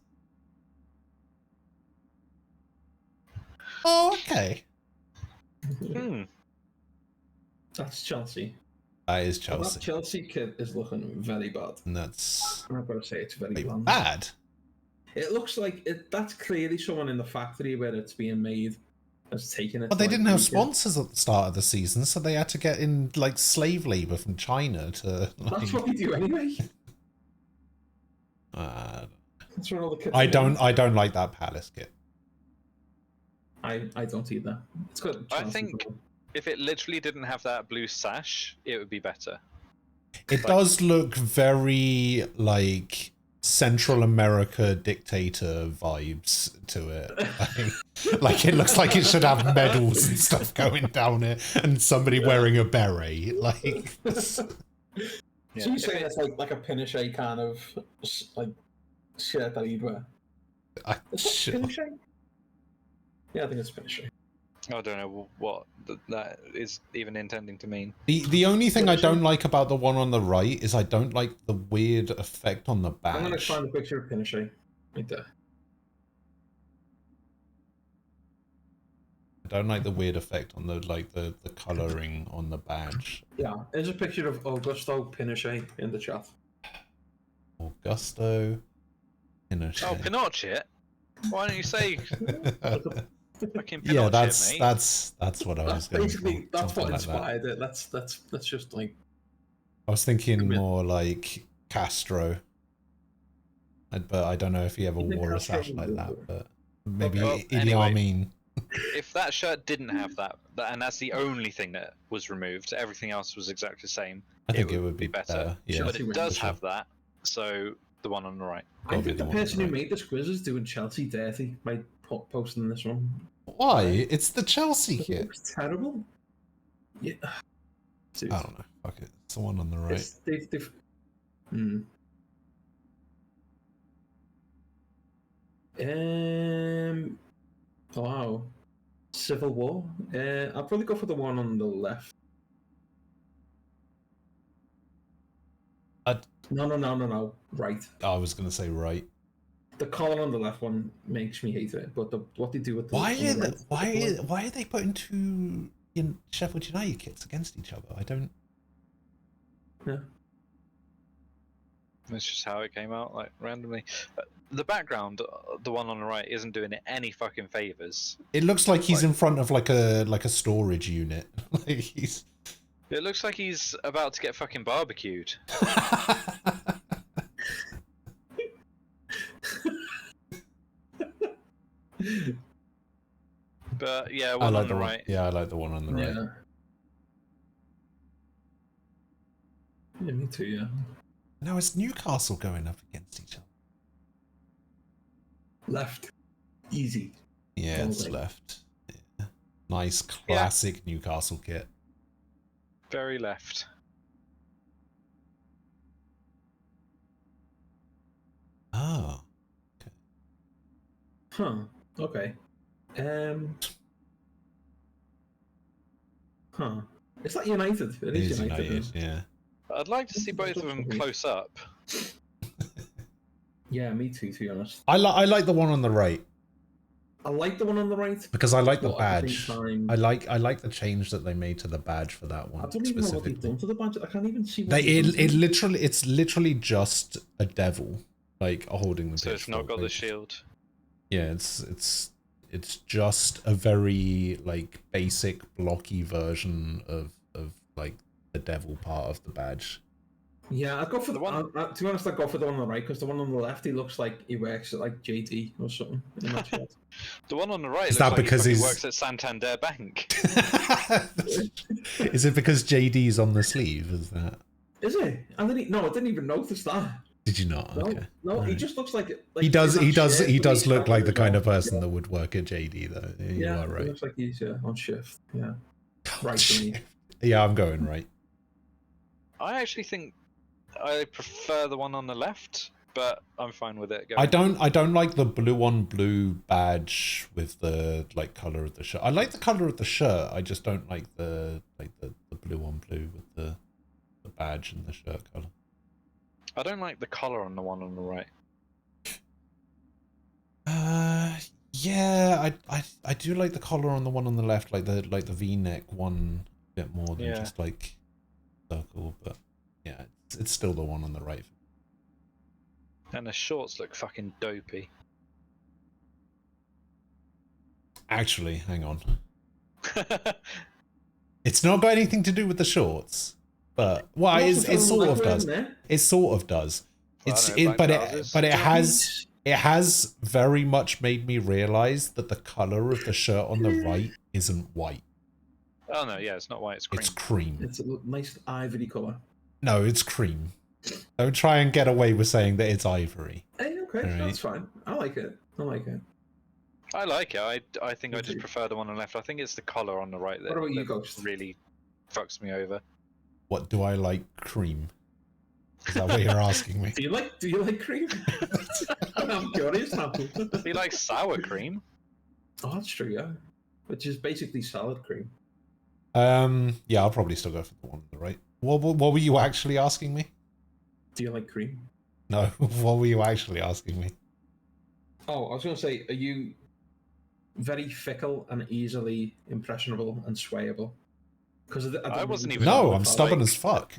Oh, okay. That's Chelsea. That is Chelsea. That Chelsea kid is looking very bad. And that's... I'm going to say it's very bland. Bad? It looks like that's clearly someone in the factory where it's being made has taken it. But they didn't have sponsors at the start of the season, so they had to get in like slave labor from China to. Like... That's what we do anyway. That's what all the kids I don't like that palace kit. I don't either. It's got. I think if it literally didn't have that blue sash, it would be better. It does look very like Central America dictator vibes to it. Like it looks like it should have medals and stuff going down it, and somebody wearing a beret. Like, so you say it's like a Pinochet kind of like shirt that he'd wear? Is that Pinochet? Yeah, I think it's Pinochet. I don't know what that is even intending to mean. The only thing I don't like about the one on the right is I don't like the weird effect on the badge. I'm gonna find a picture of Pinochet right there. I don't like the weird effect on the the colouring on the badge. Yeah, there's a picture of Augusto Pinochet in the chat. Augusto Pinochet. Oh, Pinochet? Why don't you say fucking Pinochet, Yeah, mate? that's what I was going Basically, for. that's what Something like that. inspired it. That's just like. I was thinking more like Castro, but I don't know if he ever wore a sash like that. But maybe Idi Amin. If that shirt didn't have that, and that's the only thing that was removed, everything else was exactly the same. I think it would be better. Yeah. But it does have that, so the one on the right. I think the person who made this quiz is doing Chelsea dirty by posting this one. Why? It's the Chelsea kit. It looks terrible. Yeah. I don't know. Fuck it. It's the one on the right. Wow. Civil War. I'll probably go for the one on the left. No. Right. I was gonna say right. The collar on the left one makes me hate it, but what they do with the why are they putting two in Sheffield United kits against each other? I don't. Yeah. That's just how it came out, like randomly. The background, the one on the right, isn't doing it any fucking favors. It looks like he's in front of like a storage unit. Like he's. It looks like he's about to get fucking barbecued. But yeah, one on the right. Yeah, I like the one on the right. Yeah, me too. Yeah. No, it's Newcastle going up against each other. Left, easy. Yeah, it's left. Yeah. Nice classic Newcastle kit. Very left. Oh. Huh. Okay. Huh. Is that United? It is United. Yeah. I'd like to see both of them close up. Yeah, me too. To be honest, I like the one on the right. I like the one on the right because I like the but at badge. same time, I like the change that they made to the badge for that one. I don't even know what they've done to the badge. I can't even see. What It's literally just a devil like holding the. So it's not got the shield. Yeah, it's just a very like basic blocky version of like the devil part of the badge. Yeah, I'd go for the one. To be honest, I'd go for the one on the right because the one on the left, he looks like he works at like JD or something. The one on the right Is looks that like because he he's- works at Santander Bank. Is it because JD's on the sleeve? Is that? Is it? No, I didn't even notice that. Did you not? No, Okay. no, he just looks like He does. in He that does. shirt He when does he's look like traveling the as kind well. of person that would work at JD, though. You Yeah, are he right. looks like he's on shift. Yeah, right for me. Yeah, I'm going right. I actually think I prefer the one on the left, but I'm fine with it. I don't like the blue on blue badge with the like color of the shirt. I like the color of the shirt. I just don't like the blue on blue with the badge and the shirt color. I don't like the color on the one on the right. Yeah, I do like the collar on the one on the left, like the V-neck one a bit more than Yeah. just like circle, but yeah, it's still the one on the right. And the shorts look fucking dopey. Actually, hang on. It's not got anything to do with the shorts, but well, it sort of does. It sort of does. But it has very much made me realize that the color of the shirt on the right isn't white. Oh no, yeah, it's not white, it's cream. It's cream. It's a nice ivory color. No, it's cream. Don't try and get away with saying that it's ivory. Hey, okay, All right. that's fine. I like it. I like it. I like it. I think I just prefer the one on the left. I think it's the collar on the right that, What about you, that Ghost? really fucks me over. What do I like? Cream. Is that what you're asking me? Do you like cream? I'm curious now. Do you like sour cream? Oh, that's true, yeah. Which is basically salad cream. Yeah, I'll probably still go for the one on the right. What were you actually asking me? Do you like cream? No, what were you actually asking me? Oh, I was going to say, are you very fickle and easily impressionable and swayable? Because I wasn't even. No, I'm stubborn as fuck.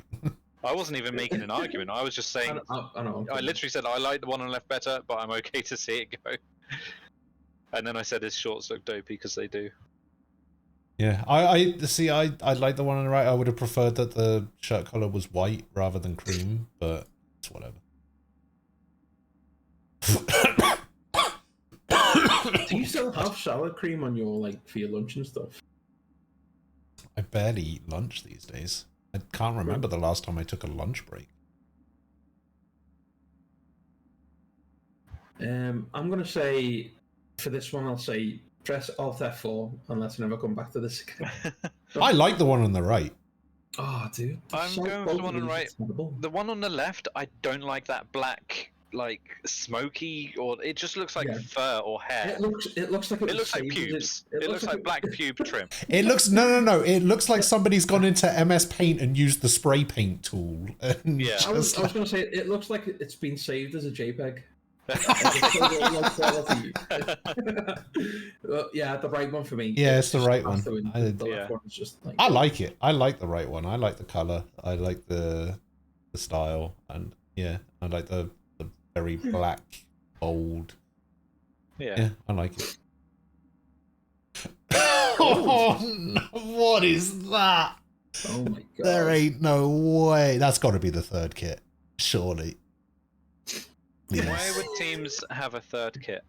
I wasn't even making an argument. I was just saying. I know. I literally said I like the one on the left better, but I'm okay to see it go. And then I said his shorts look dopey because they do. Yeah, I see. I like the one on the right. I would have preferred that the shirt color was white rather than cream, but it's whatever. Do you still have salad cream on your for your lunch and stuff? I barely eat lunch these days. I can't remember the last time I took a lunch break. I'm gonna say for this one, I'll say press Alt F4 and let's never come back to this again. I like the one on the right. Oh, dude. I'm going for the one on the right. The one on the left, I don't like that black, smoky, or it just looks like fur or hair. It looks like pubes. It looks like black pube trim. It looks no. It looks like somebody's gone into MS Paint and used the spray paint tool. And Yeah. I was gonna say it looks like it's been saved as a JPEG. Yeah, the right one for me. Yeah, it's the right one. The left one is just I like it. I like the right one. I like the color. I like the style, and yeah, I like the very black, bold. Yeah, I like it. Oh, no, what is that? Oh my god! There ain't no way. That's got to be the third kit, surely. Yes. Why would teams have a third kit?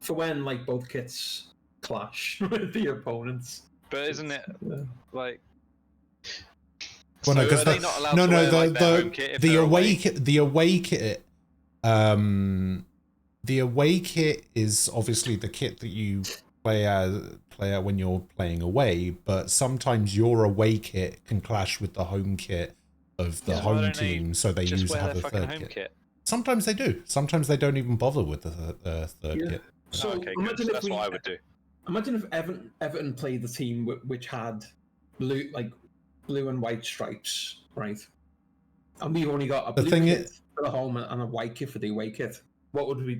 For when both kits clash with the opponents. But isn't it like? Well, no, so because are they not allowed to wear, their home kit if the they're away kit, the away kit is obviously the kit that you play out when you're playing away, but sometimes your away kit can clash with the home kit of the home team, so they just wear have their a third home kit. Sometimes they do. Sometimes they don't even bother with the third kit. So okay, good. So that's what I would do. Imagine if Everton played the team which had blue and white stripes, right? And we've only got a blue kit for the home and a white kit for the away kit. What would we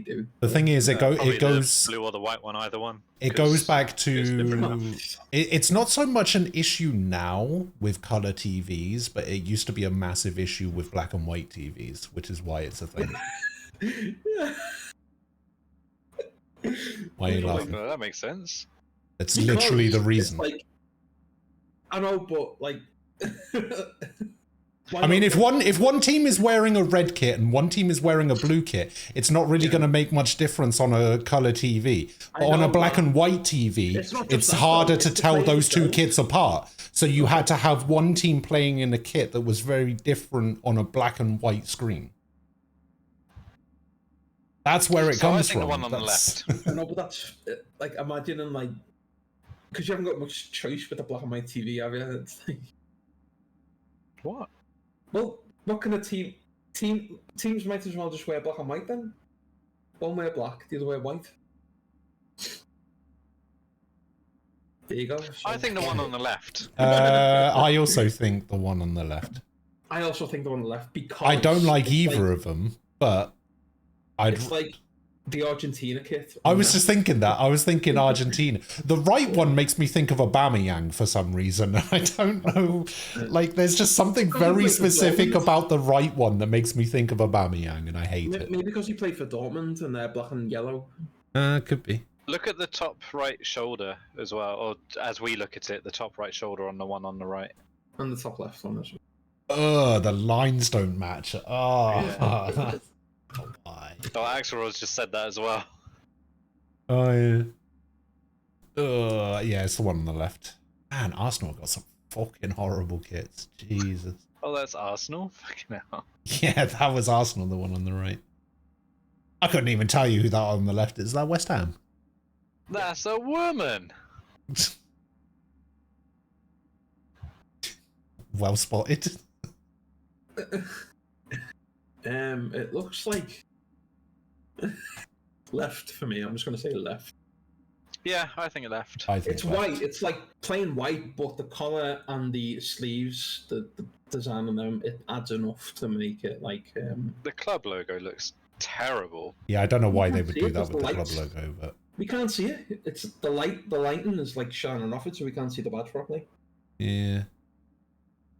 do? The thing is, it goes the blue or the white one, either one. It goes back to it's not so much an issue now with color TVs, but it used to be a massive issue with black and white TVs, which is why it's a thing. Why are you laughing? That makes sense. It's literally the reason. I know, but I mean, if one team is wearing a red kit and one team is wearing a blue kit, it's not really going to make much difference on a color TV. But on a black and white TV, it's harder to tell those two kits apart. So you had to have one team playing in a kit that was very different on a black and white screen. That's where it comes from. The one on the left. I know, but that's like imagining like because you haven't got much choice with a black and white TV, have you? It's like, what? Well, what kind of teams might as well just wear black and white then? One wear black, the other wear white. There you go. I think the one on the left. I also think the one on the left. I also think the one on the left because I don't like either of them, but it's like the Argentina kit. I was just thinking that. I was thinking Argentina. The right one makes me think of Aubameyang for some reason. I don't know. Like, there's just something very specific about the right one that makes me think of Aubameyang, and I hate it. Maybe because he played for Dortmund and they're black and yellow. Could be. Look at the top right shoulder as well, or as we look at it, the top right shoulder on the one on the right. And the top left one as well. Ugh, the lines don't match. Oh, why? Oh, Axelrod's just said that as well. Oh, yeah. Yeah, it's the one on the left. Man, Arsenal got some fucking horrible kits. Jesus. Oh, that's Arsenal? Fucking hell. Yeah, that was Arsenal, the one on the right. I couldn't even tell you who that on the left is. Is that West Ham? That's a woman. Well spotted. It looks like left for me. I'm just going to say left. Yeah, I think it left. It's white. It's like plain white, but the collar and the sleeves, the design on them, it adds enough to make it like. The club logo looks terrible. Yeah, I don't know why they would see do it, that with the there's club the logo, but we can't see it. It's the lighting is like shining off it, so we can't see the badge properly. yeah.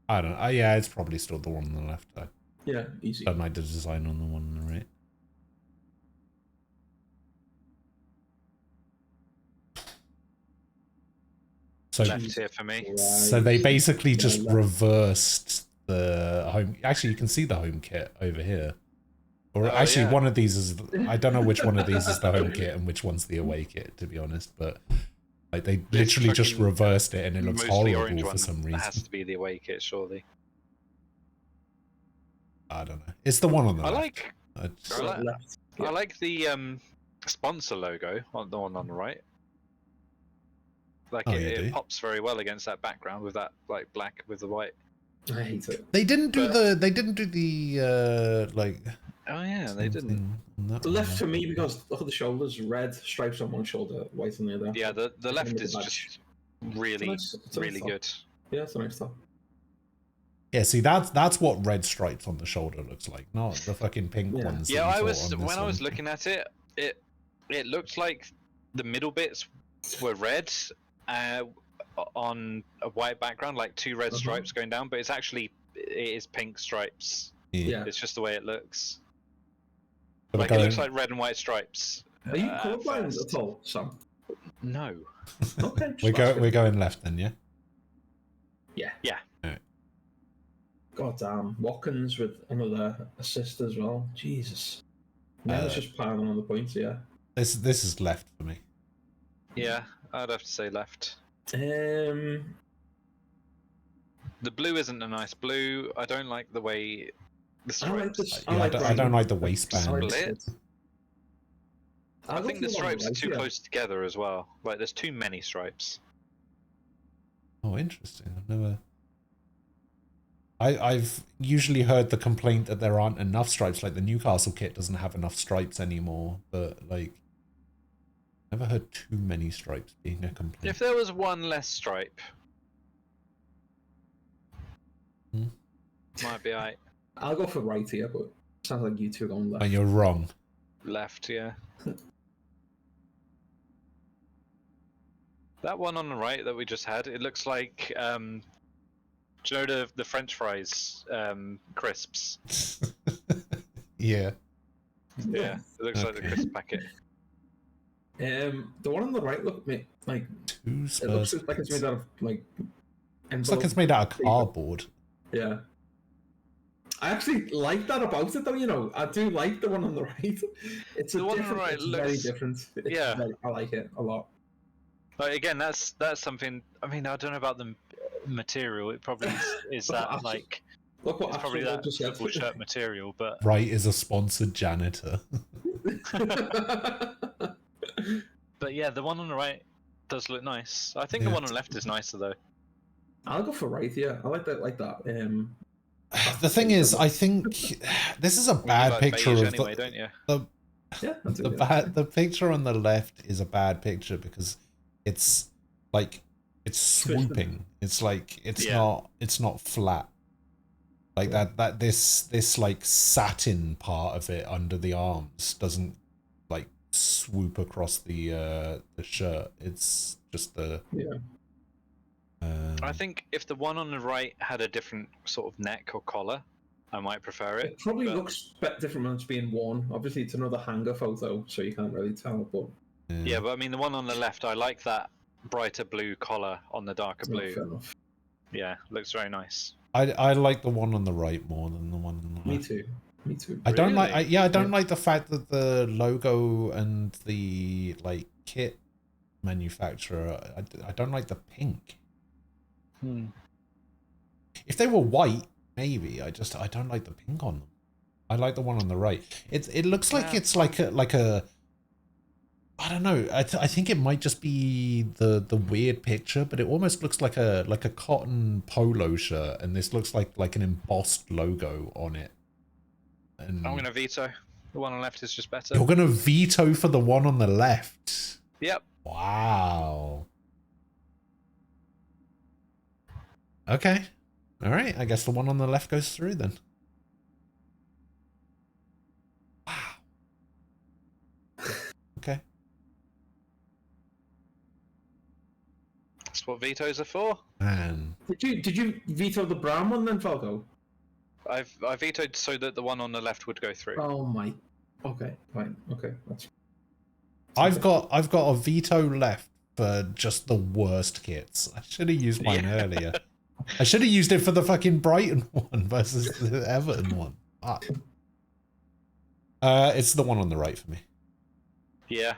I don't know. Yeah, it's probably still the one on the left. I Yeah, easy. don't like the design on the one on the right. So, Left here for me. so they basically just reversed the home. Actually, you can see the home kit over here. Or actually, yeah. one of these is. I don't know which one of these is the home kit and which one's the away kit, to be honest. But like they literally just reversed it, and it looks Mostly horrible orange for one. some That reason. has to be the away kit, surely. I don't know. It's the one on the I left. like. I just- I like the sponsor logo on the one on the right. Like Oh, you it do? pops very well against that background with that like black with the white. I hate it. They didn't do the like. Oh yeah, they didn't. The left for me because look at the shoulders, red stripes on one shoulder, white on the other. Yeah, the left is badge. just really It's a nice really top. good. Yeah, it's a nice top. Yeah, see that's what red stripes on the shoulder looks like, not the fucking pink ones. that Yeah, you I saw was on this when I was one. looking at it, it looked like the middle bits were red on a white background, like two red stripes going down, but it is pink stripes. Yeah. It's just the way it looks. But Like it looks like red and white stripes. Are you colorblind at all, Sam? No. Okay. We're going left then, yeah. Yeah. Yeah. Alright. God damn, Watkins with another assist as well. Jesus. Now it's just piling on the points, yeah. This is left for me. Yeah, I'd have to say left. Um, The blue isn't a nice blue. I don't like the way the stripes. Yeah, I don't like the waistband. Split. I think the for the one stripes are right, too yeah. close together as well. Like there's too many stripes. Oh, interesting. I've never. I've usually heard the complaint that there aren't enough stripes. Like the Newcastle kit doesn't have enough stripes anymore, but like, never heard too many stripes being a complaint. If there was one less stripe, might be alright. I'll go for right here, but sounds like you two are going left. And you're wrong. Left, yeah. That one on the right that we just had, it looks like, do you know the French fries crisps? Yeah. Yeah, it looks like the crisp packet. The one on the right look like Two it looks Spurs like it's made out of like. Looks like it's made out of cardboard. Yeah. I actually like that about it, though. You know, I do like the one on the right. It's a The one on the different. right It's looks- very different. It's yeah. I like it a lot. Like again, that's something. I mean, I don't know about the material. It probably is Look that what like. Look what It's probably Astro that just said. football shirt material, but Right is a sponsored janitor. but yeah, the one on the right does look nice. I think the Yeah. one on the left is nicer though. I'll go for right. Yeah, I like that. Like that. The thing is, I think this is a Well, you bad like picture beige of anyway, don't you? The picture on the left is a bad picture because it's like it's swooping. It's like it's not flat. Like this like satin part of it under the arms doesn't like swoop across the shirt. It's just the I think if the one on the right had a different sort of neck or collar, I might prefer it. It probably but- looks different when it's being worn. Obviously, it's another hanger photo, so you can't really tell. But Yeah, but I mean the one on the left, I like that brighter blue collar on the darker blue. fair enough. Yeah, looks very nice. I like the one on the right more than the one on the left. Me too. Me too. I don't like. Really? I don't like the fact that the logo and the like kit manufacturer. I don't like the pink. If they were white, maybe. I don't like the pink on them. I like the one on the right. It looks like it's like a. I don't know. I think it might just be the weird picture, but it almost looks like a cotton polo shirt, and this looks like an embossed logo on it. And I'm gonna veto. The one on the left is just better. you're gonna veto for the one on the left. Yep. Wow. Okay. All right. I guess the one on the left goes through then. Wow. Okay. That's what vetoes are for. Man. Did you veto the brown one then, Falco? I vetoed so that the one on the left would go through. Oh my. Okay, fine. Okay, that's. I've got a veto left for just the worst kits. I should have used mine earlier. I should have used it for the fucking Brighton one versus the Everton one. Fuck. It's the one on the right for me. Yeah.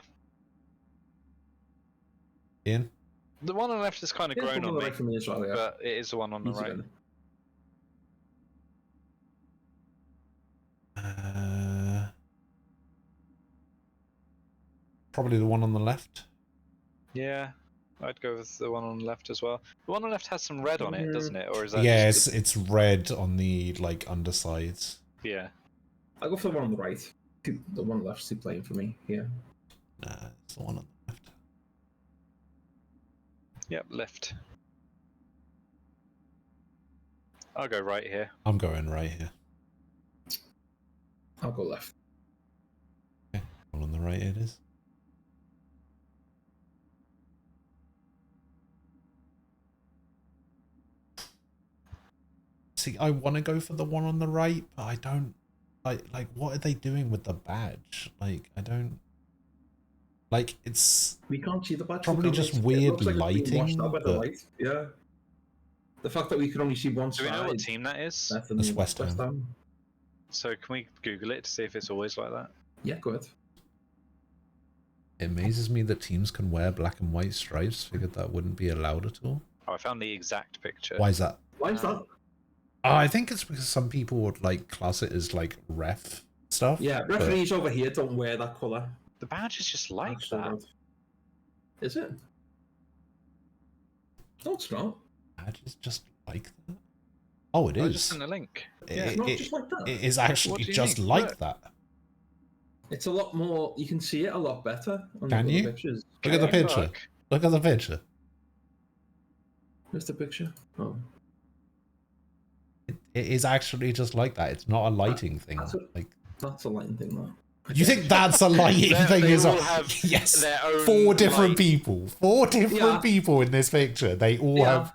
Ian? The one on the left is kind of Yeah, grown the on one on the me, right for me as well, yeah. but it is the one on the Easy right. then. Probably the one on the left. Yeah, I'd go with the one on the left as well. The one on the left has some red on it, doesn't it? Or is that Yeah, just it's red on the like undersides. Yeah. I'll go for the one on the right. The one on the left's too plain for me. Yeah. Nah, it's the one on the left. Yep, left. I'll go right here. I'm going right here. I'll go left. Okay, one on the right it is. See, I want to go for the one on the right, but I don't. Like, what are they doing with the badge? Like, I don't. Like, it's. We can't see the badge. Probably can we? just It weird looks like it's being washed lighting. out by the But light. Yeah. The fact that we can only see one Do side. we know what team that is? That's West Ham. So can we Google it to see if it's always like that? Yeah, go ahead. It amazes me that teams can wear black and white stripes. Figured that wouldn't be allowed at all. Oh, I found the exact picture. Why is that? Why is that? I think it's because some people would like class it as like ref stuff. Yeah, but- referees over here don't wear that colour. The badge is just like that. Is it? No, it's not. Badge is just like that. Oh, it I is. just sent a link. It's not just like that. It is What actually do you just mean? like Look. that. It's a lot more. You can see it a lot better on Can the you? pictures. Look at the picture. Look at the picture. Where's the picture? Oh. It is actually just like that. It's not a lighting thing. That's a lighting thing, though. You think that's a lighting thing? They Is all have yes. their own 4 different light. people. 4 different people in this picture. They all have.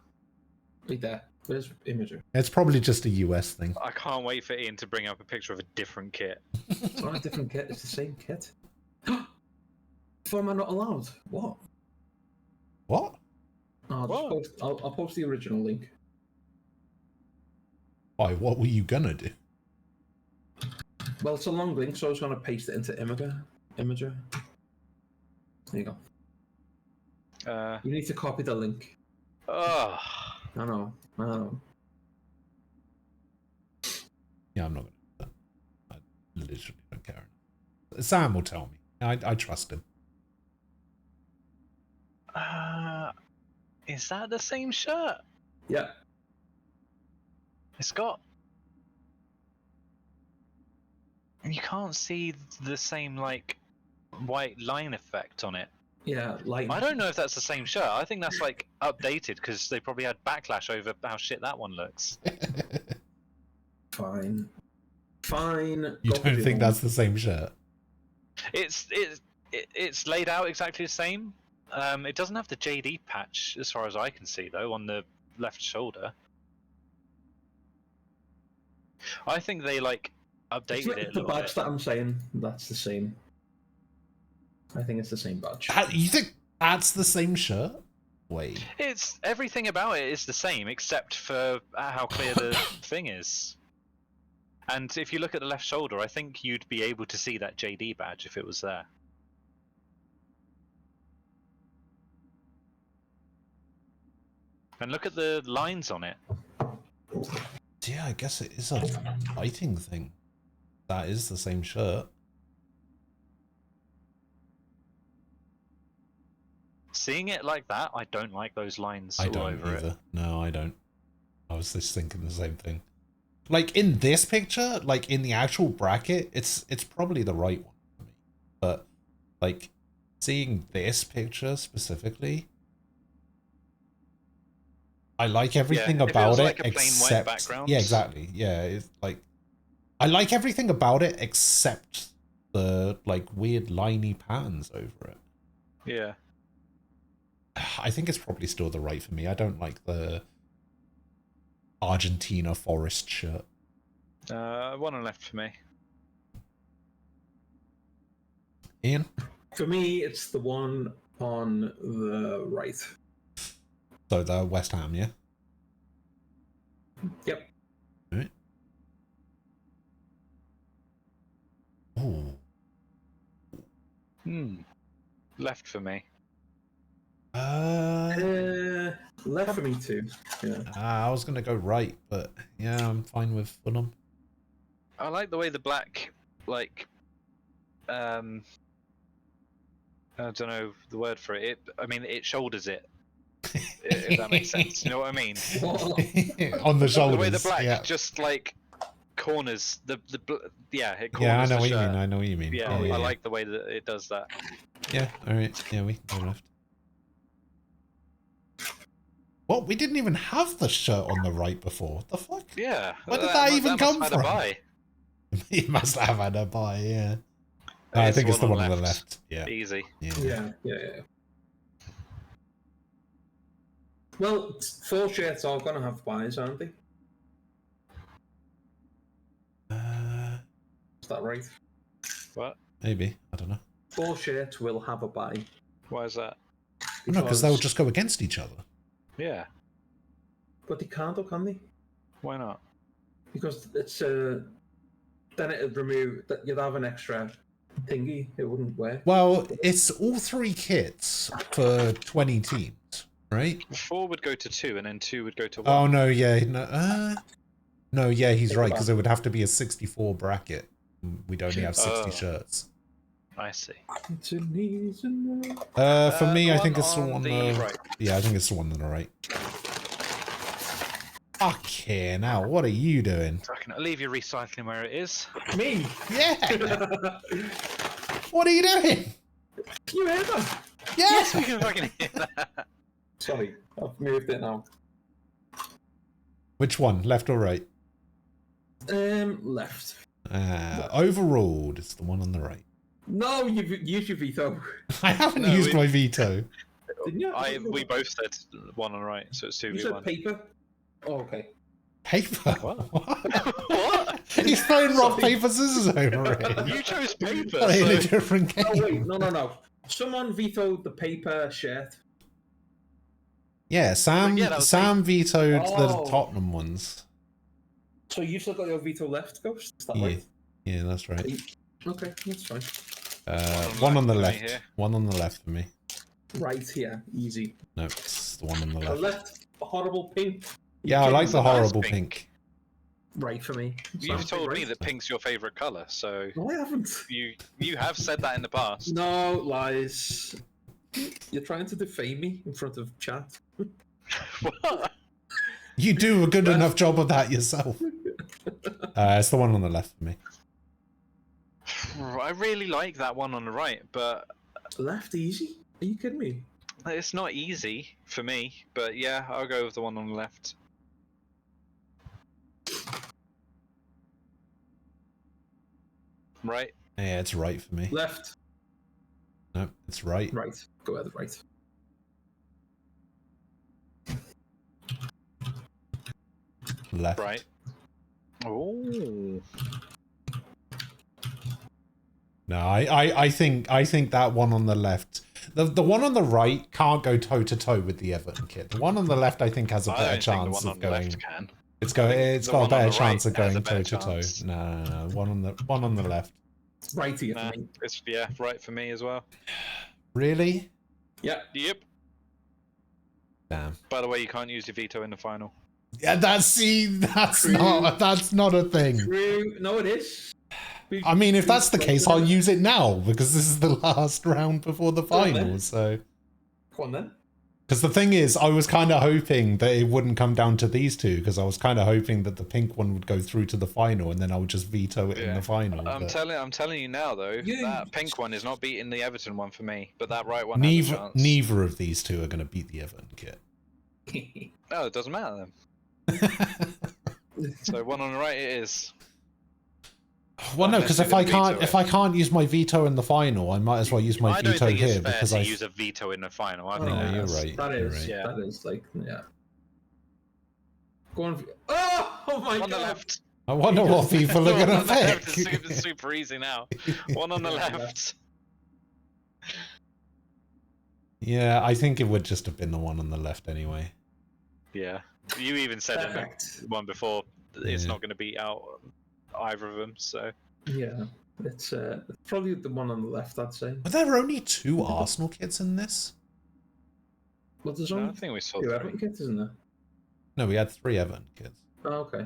Right there. Where's Imager? It's probably just a US thing. I can't wait for Ian to bring up a picture of a different kit. It's not a different kit. It's the same kit. Format not allowed. What? What? Oh, I'll post the original link. Why? What were you gonna do? Well, it's a long link, so I was going to paste it into Imager. There you go. You need to copy the link. Oh. I know. Yeah, I'm not going to do that. I literally don't care. Sam will tell me. I trust him. Is that the same shirt? Yeah. It's got... You can't see the same, like, white line effect on it. Yeah, like... I don't know if that's the same shirt. I think that's, like, updated, because they probably had backlash over how shit that one looks. Fine. You don't think that's the same shirt? It's laid out exactly the same. It doesn't have the JD patch, as far as I can see, though, on the left shoulder. I think they, like, updated it a The little badge bit. that I'm saying, that's the same. I think it's the same badge. You think that's the same shirt? Wait. It's everything about it is the same, except for how clear the thing is. And if you look at the left shoulder, I think you'd be able to see that JD badge if it was there. And look at the lines on it. Yeah, I guess it is a lighting thing. That is the same shirt. Seeing it like that, I don't like those lines I all don't over either. it. No, I don't. I was just thinking the same thing. Like in this picture, like in the actual bracket, it's probably the right one for me. But like seeing this picture specifically, I like everything about it, like a plain white except background. yeah, exactly. Yeah, it's like I like everything about it except the like weird liney patterns over it. Yeah. I think it's probably still the right for me. I don't like the Argentina forest shirt. One on left for me. Ian? For me, it's the one on the right. So the West Ham, yeah? Yep. Alright. Ooh. Left for me. Left for me too. Yeah. I was gonna go right, but yeah, I'm fine with Fulham. I like the way the black, like, I don't know the word for it. I mean, it shoulders it. If that makes sense, you know what I mean? On the shoulders. The way the black yeah. just like corners it corners Yeah, I know the what you shirt. mean. I know what you mean. Yeah, I like the way that it does that. Yeah. All right. Yeah, we can go left. What? We didn't even have the shirt on the right before. What the fuck? Yeah. Where did that even come must from? have had a buy. You must have had a buy, yeah. No, I think it's the one on the left. Yeah. Easy. Yeah. Well, 4 shirts are gonna have buys, aren't they? Is that right? What? Maybe. I don't know. 4 shirts will have a buy. Why is that? No, because they'll just go against each other. Yeah. But they can't, though, can they? Why not? Because it's then it'd remove that you'd have an extra thingy. It wouldn't work. Well, it's all 3 kits for 20 teams, right? 4 would go to 2, and then 2 would go to 1. Oh no, yeah, no, yeah, he's right because it would have to be a 64 bracket. We'd only have 60 shirts. I see. For me, I think it's the one. Right. Yeah, I think it's the one on the right. Okay, now what are you doing? Fucking leave your recycling where it is. Me? Yeah. What are you doing? You heard them? Yeah. Yes, we can fucking hear that. Sorry, I've moved it now. Which one, left or right? Left. Overruled. It's the one on the right. No, you've used your veto. I haven't used my veto. Didn't you? We both said one on the right, so it's 2v1. You said paper? Oh, okay. Paper? What? He's throwing rock, paper, scissors over it. You chose paper. Playing a So... different game. Oh, wait, no. Someone vetoed the paper shirt. Yeah, Sam vetoed the Tottenham ones. So you still got your veto left, Ghost? Is that Yeah. right? Yeah, that's right. Okay, that's fine. One on the left. One on the left for me. Right here, easy. No, it's the one on the The left. left, horrible pink. Yeah, I like the horrible pink. Right for me. You've told me that pink's your favourite colour, so... No, I haven't. You have said that in the past. No, lies. You're trying to defame me in front of chat. What? You do a good enough job of that yourself. It's the one on the left for me. I really like that one on the right, but... Left easy? Are you kidding me? It's not easy for me, but yeah, I'll go with the one on the left. Right. Yeah, it's right for me. Left. No, it's right. Right. Go ahead, right. Left. Right. Oh. No, I think that one on the left, the one on the right can't go toe to toe with the Everton kit. The one on the left, I think, has a better chance of going. It's got a better chance of going toe to toe. No, one on the left. Right here for me. It's right for me as well. Really? Yeah. Yep. Damn. By the way, you can't use your veto in the final. Yeah, that's not a thing. True. No, it is. I mean, if that's the case, I'll use it now because this is the last round before the final. So, go on then. Because the thing is, I was kind of hoping that it wouldn't come down to these two because I was kind of hoping that the pink one would go through to the final and then I would just veto it in the final. I'm telling you now though, that pink one is not beating the Everton one for me, but that right one neither has a chance. neither of these two are going to beat the Everton kit. No, it doesn't matter then. So one on the right it is. Well, no, because if I can't use my veto in the final, I might as well use my veto here because I use a veto in the final. I think you're right. That is, right. that is like, yeah. Go on. Oh my god! On the left. I wonder what people are gonna pick. It's super easy now. One on the left. Yeah, I think it would just have been the one on the left anyway. Yeah, you even said in the one before that it's not going to beat out either of them. So yeah, it's probably the one on the left, I'd say. Are there only 2 Arsenal kits in this? Well, there's only I think we saw 2 3. Everton kits, isn't there? No, we had 3 Everton kits. Oh, okay.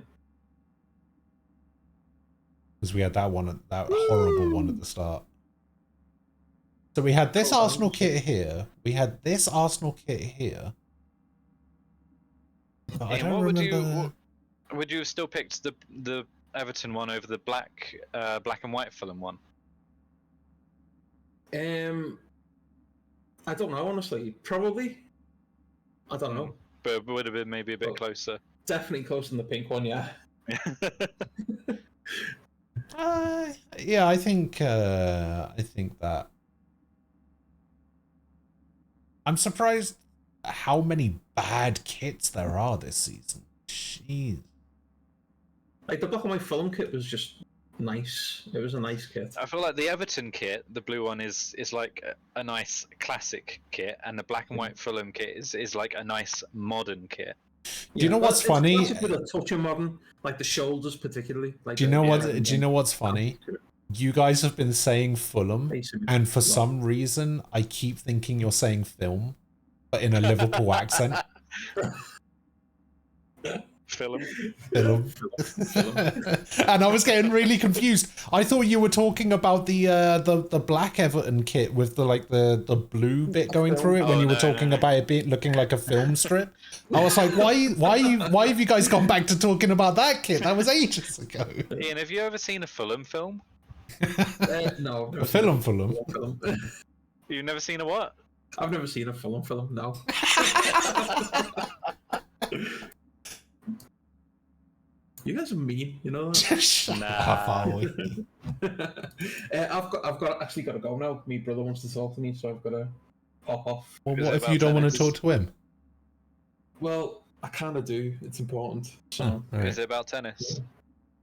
Because we had that horrible one at the start. So we had this Arsenal kit here. We had this Arsenal kit here. But I don't remember. Would you have still picked the Everton one over the black and white Fulham one? I don't know, honestly. Probably. I don't know. But it would have been maybe a bit closer. Definitely closer than the pink one, yeah. Yeah, I think that. I'm surprised how many bad kits there are this season. Jeez. Like the black and white Fulham kit was just nice. It was a nice kit. I feel like the Everton kit, the blue one, is like a nice classic kit, and the black and white Fulham kit is like a nice modern kit. Do you know what's funny? It's with a touch of modern, like the shoulders particularly. Like Do you know what's funny? You guys have been saying Fulham, and for some reason, I keep thinking you're saying film, but in a Liverpool accent. Film. And I was getting really confused. I thought you were talking about the black Everton kit with the blue bit going through it when you were talking about it looking like a film strip. I was like, why have you guys gone back to talking about that kit? That was ages ago. Ian, have you ever seen a Fulham film? No. A Fulham. You've never seen a what? I've never seen a Fulham, no. You guys are mean, you know. Nah. I've actually got to go now. My brother wants to talk to me, so I've got to pop off. Well, what if you don't want to talk to him? Well, I kind of do. It's important. So. Is it about tennis?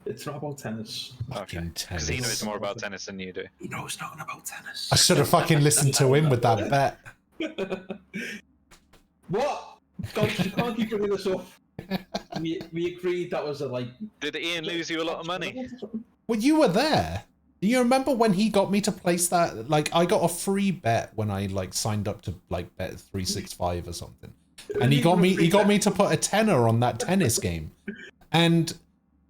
It's not about tennis. Okay. Because he knows more about tennis than you do. He knows nothing about tennis. I should have fucking listened to him with that bet. What? God, you can't keep bringing this up. We agreed that was a like. Did Ian lose you a lot of money? Well, you were there. Do you remember when he got me to place that? Like, I got a free bet when I like signed up to like bet 365 or something, and he got me to put a tenner on that tennis game, and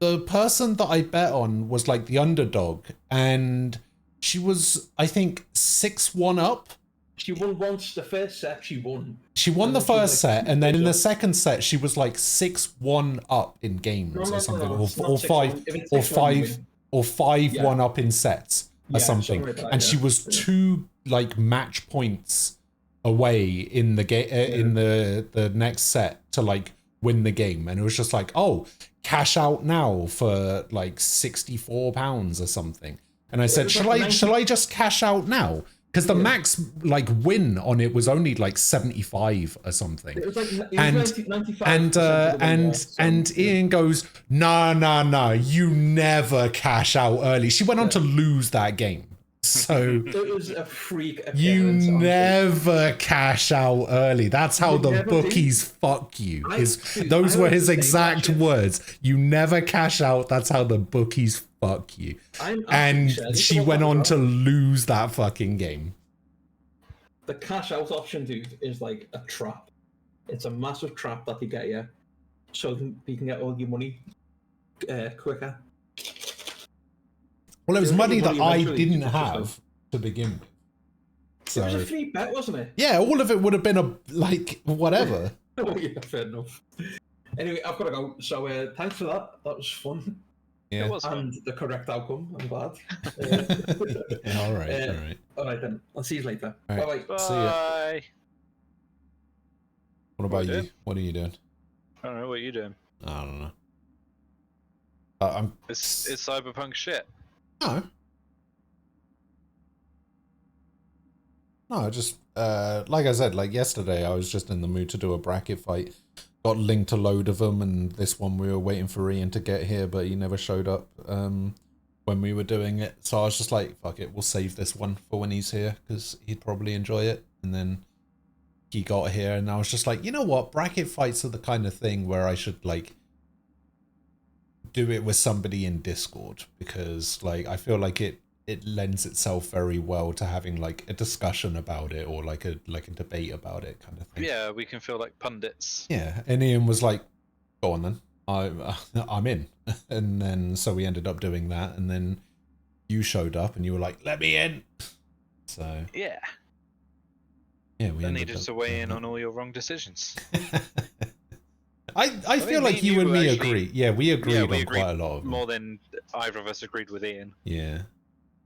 the person that I bet on was like the underdog, and she was, I think, 6-1 up. She won once. The first set, she won. She won the first set, and then in the second set, she was like 6-1 up in games or something, or 5-1 up in sets or something. And she was 2 like match points away in the game in the next set to like win the game, and it was just like, oh, cash out now for like £64 or something. And I said, shall I just cash out now? Because the max like win on it was only like 75 or something. It was like and Ian goes, no, you never cash out early. She went on to lose that game. So it was a freak appearance. You never cash out early. That's how the bookies fuck you. Those were his exact words. You never cash out. That's how the bookies fuck you. And she went on to lose that fucking game. The cash out option, dude, is like a trap. It's a massive trap that they get you, so you can get all your money quicker. Well, it was money that I didn't have to begin with. So, it was a free bet, wasn't it? Yeah, all of it would have been whatever. Oh yeah, fair enough. Anyway, I've got to go. So thanks for that. That was fun. Yeah. It was fun. And the correct outcome. I'm glad. All right. All right then. I'll see you later. All right. Bye. See ya. What about you? What are you doing? I don't know. What are you doing? I don't know. It's Cyberpunk shit. No, just like I said, like yesterday, I was just in the mood to do a bracket fight. Got linked a load of them, and this one we were waiting for Ian to get here, but he never showed up when we were doing it. So I was just like, fuck it, we'll save this one for when he's here, because he'd probably enjoy it. And then he got here, and I was just like, you know what? Bracket fights are the kind of thing where I should, like, do it with somebody in Discord, because, like, I feel like it lends itself very well to having like a discussion about it, or like a debate about it, kind of thing. Yeah, we can feel like pundits. Yeah, and Ian was like, "Go on then, I'm in," and then so we ended up doing that, and then you showed up and you were like, "Let me in." So yeah, we needed to weigh in on all your wrong decisions. I feel like you and me agree. Yeah, we agreed on quite a lot of them. More than either of us agreed with Ian. Yeah.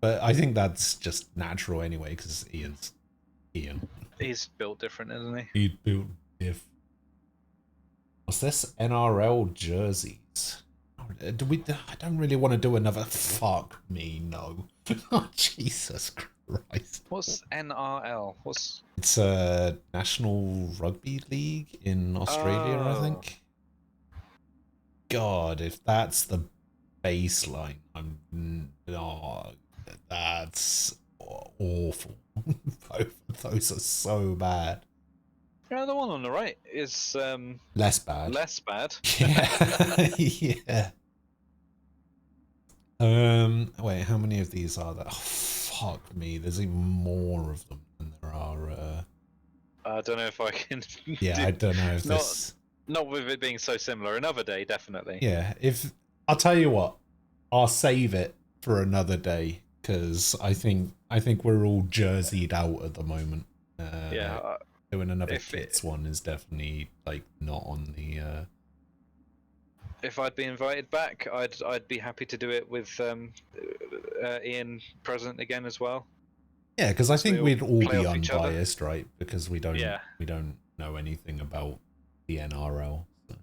But I think that's just natural anyway, because Ian's Ian. He's built different, isn't he? He's built different. What's this? NRL jerseys. I don't really want to do another. Fuck me, no. Oh, Jesus Christ. What's NRL? It's a National Rugby League in Australia, I think. God, if that's the baseline, that's awful. Both of those are so bad. Yeah, the one on the right is less bad. Less bad. Yeah. Yeah. Wait, how many of these are there? Oh, fuck me. There's even more of them than there are. I don't know if I can. Yeah, I don't know if this. Not with it being so similar. Another day, definitely. Yeah, if I'll tell you what, I'll save it for another day, because I think we're all jerseyed out at the moment. Yeah. Doing another kits one is definitely like not on the. If I'd be invited back, I'd be happy to do it with Ian present again as well. Yeah, because I think we'd all be unbiased, right? Because we don't know anything about the NRL. So.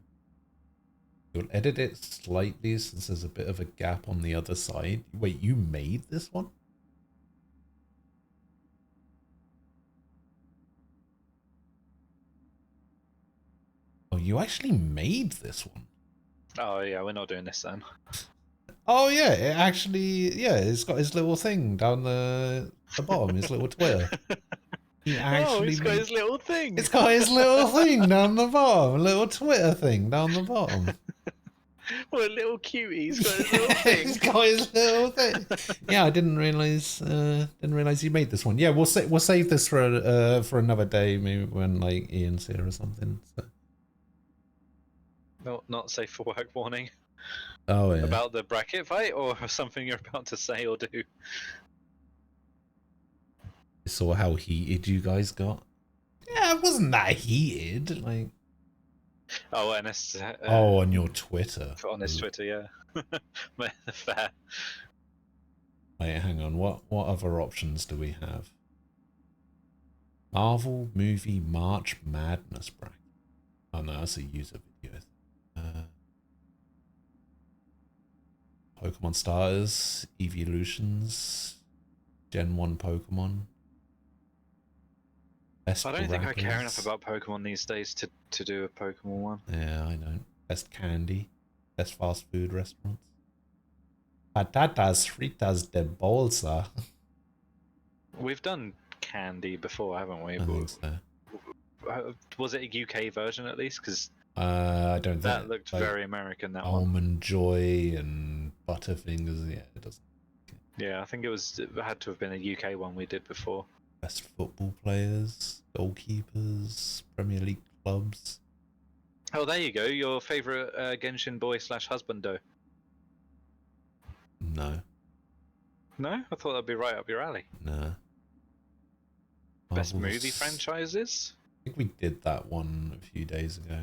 You'll edit it slightly since there's a bit of a gap on the other side. Wait, you made this one? Oh, you actually made this one? Oh yeah, we're not doing this then. Oh yeah, it actually, it's got his little thing down the bottom, his little Twitter. He's got his little thing. It's got his little thing down the bottom, a little Twitter thing down the bottom. What a little cutie. He's got his little thing. He's got his little thing. Yeah, I didn't realize. You made this one. Yeah, we'll save this for another day, maybe when like Ian's here or something. So. Not safe for work warning. Oh yeah. About the bracket fight or something you're about to say or do. You saw how heated you guys got. Yeah, it wasn't that heated. Like. Oh, and it's, on your Twitter. On his Twitter, yeah. Fair. Wait, hang on. What other options do we have? Marvel movie March Madness bracket. Oh no, that's a user video. Pokemon starters, evolutions, Gen 1 Pokemon. Best I don't think I care rappers. enough about Pokemon these days to do a Pokemon one. Yeah, I know. Best candy. Best fast food restaurants. Patatas fritas de bolsa. We've done candy before, haven't we? I think so. Was it a UK version at least? Because I don't think that looked like, very American. That one. Almond Joy and Butterfingers. Yeah, it doesn't. Yeah, I think it had to have been a UK one we did before. Best football players, goalkeepers, Premier League clubs. Oh, there you go. Your favourite Genshin boy / husbando. No. No? I thought that'd be right up your alley. No. Best Marvel's... movie franchises? I think we did that one a few days ago.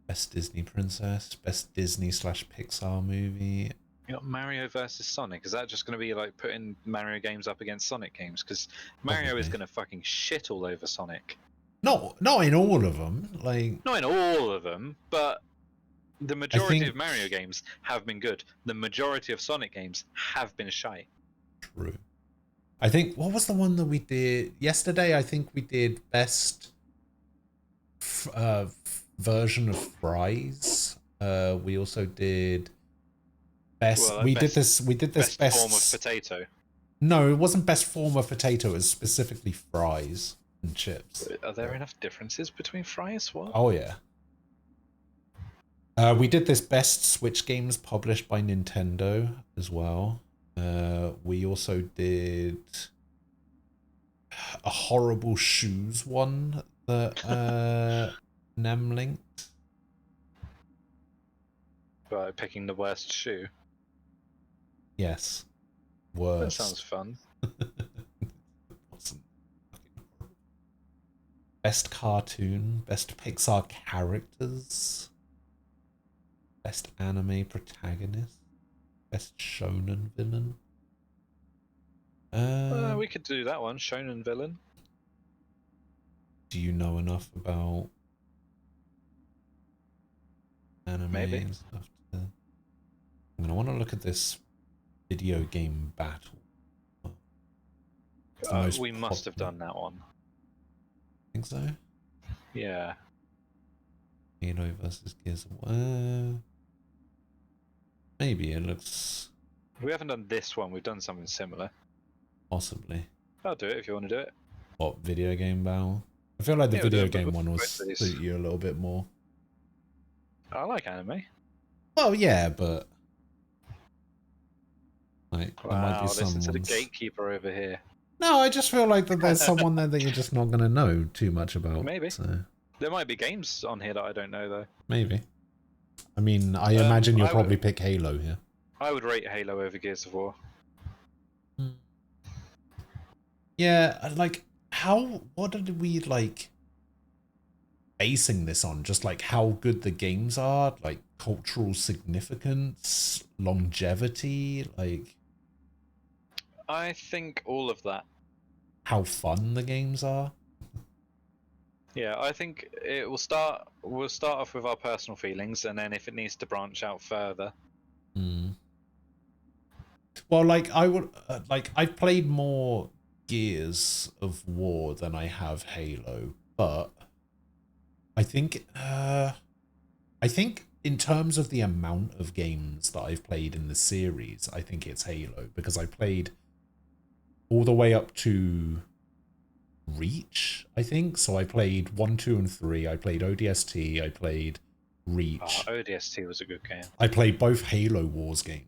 Best Disney princess, best Disney / Pixar movie. You got Mario versus Sonic. Is that just going to be like putting Mario games up against Sonic games? Because Mario is going to fucking shit all over Sonic. No, not in all of them. Like not in all of them, but the majority of Mario games have been good. The majority of Sonic games have been shite. True. I think what was the one that we did yesterday? I think we did best version of fries. We also did best. Well, we did this best form of potato. No, it wasn't best form of potato. It was specifically fries and chips. Are there enough differences between fries? What? Oh yeah. We did this best Switch games published by Nintendo as well. We also did a horrible shoes one that Nem linked. Right, picking the worst shoe. Yes. Worst. That sounds fun. Best cartoon, best Pixar characters, best anime protagonist, best shonen villain. We could do that one, shonen villain. Do you know enough about anime and stuff? I'm gonna want to look at this video game battle. We must have done that one. Think so? Yeah. Halo versus Gears of War. Maybe it looks. We haven't done this one. We've done something similar. Possibly. I'll do it if you want to do it. What, video game battle? I feel like the Yeah, video we'll do it game one will both of these. suit you a little bit more. I like anime. Well, yeah, but like there might Wow, be listen to the someone's... gatekeeper over here. No, I just feel like that there's someone there that you're just not gonna know too much about. Maybe. So. There might be games on here that I don't know though. Maybe. I mean, I imagine you'll I probably would- pick Halo here. I would rate Halo over Gears of War. Yeah, like what did we like basing this on? Just like how good the games are, like cultural significance, longevity, like I think all of that. how fun the games are. Yeah, I think it will start. We'll start off with our personal feelings, and then if it needs to branch out further. Well, like I would, I've played more Gears of War than I have Halo, but I think in terms of the amount of games that I've played in the series, I think it's Halo because I played all the way up to Reach, I think. So I played 1, 2, and 3. I played ODST. I played Reach. ODST was a good game. I played both Halo Wars games.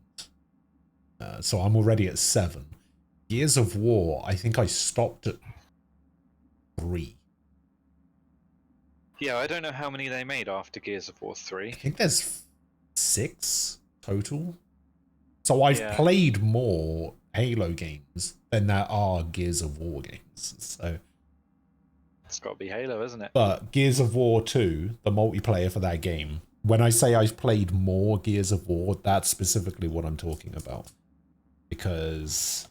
So I'm already at 7. Gears of War, I think I stopped at 3. Yeah, I don't know how many they made after Gears of War 3. I think there's 6 total. So I've played more Halo games than there are Gears of War games. So it's got to be Halo, isn't it? But Gears of War 2, the multiplayer for that game, when I say I've played more Gears of War, that's specifically what I'm talking about. Because,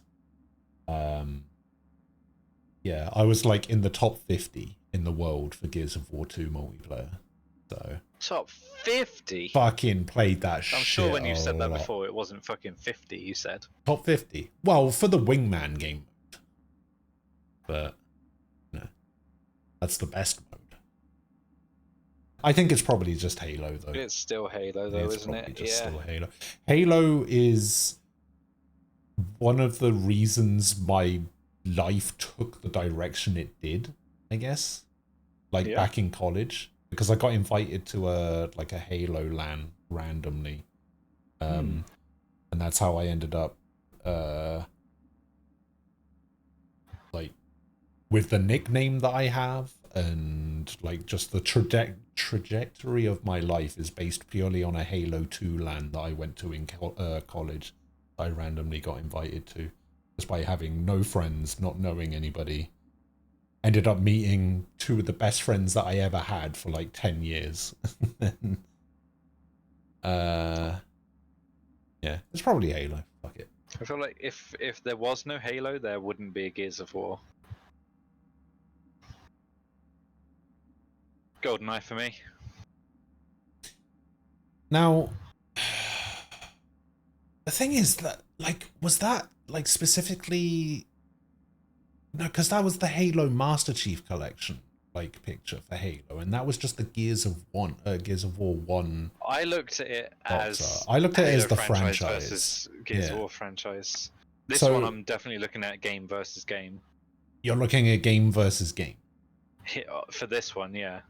yeah, I was like in the top 50 in the world for Gears of War 2 multiplayer. So top 50? Fucking played that shit. I'm sure when you said that lot. before, it wasn't fucking 50, you said. Top 50. Well, for the Wingman game mode. But, no. That's the best mode. I think it's probably just Halo, though. It's still Halo, though, It's isn't probably it? just Yeah. still Halo. Halo is one of the reasons my life took the direction it did, I guess. Like back in college, because I got invited to a Halo LAN randomly, and that's how I ended up like with the nickname that I have, and like just the trajectory of my life is based purely on a Halo 2 LAN that I went to in college. I randomly got invited to, just by having no friends, not knowing anybody. Ended up meeting 2 of the best friends that I ever had for like 10 years. Yeah, it's probably Halo. Fuck it. I feel like if there was no Halo, there wouldn't be a Gears of War. GoldenEye for me. Now, the thing is that, like, was that, like, specifically... No, because that was the Halo Master Chief Collection, like, picture for Halo, and that was just the Gears of War 1. I looked at it as... I looked at it as the Halo franchise. versus Gears of Yeah. War franchise. This So- one I'm definitely looking at game versus game. You're looking at game versus game. For this one, yeah.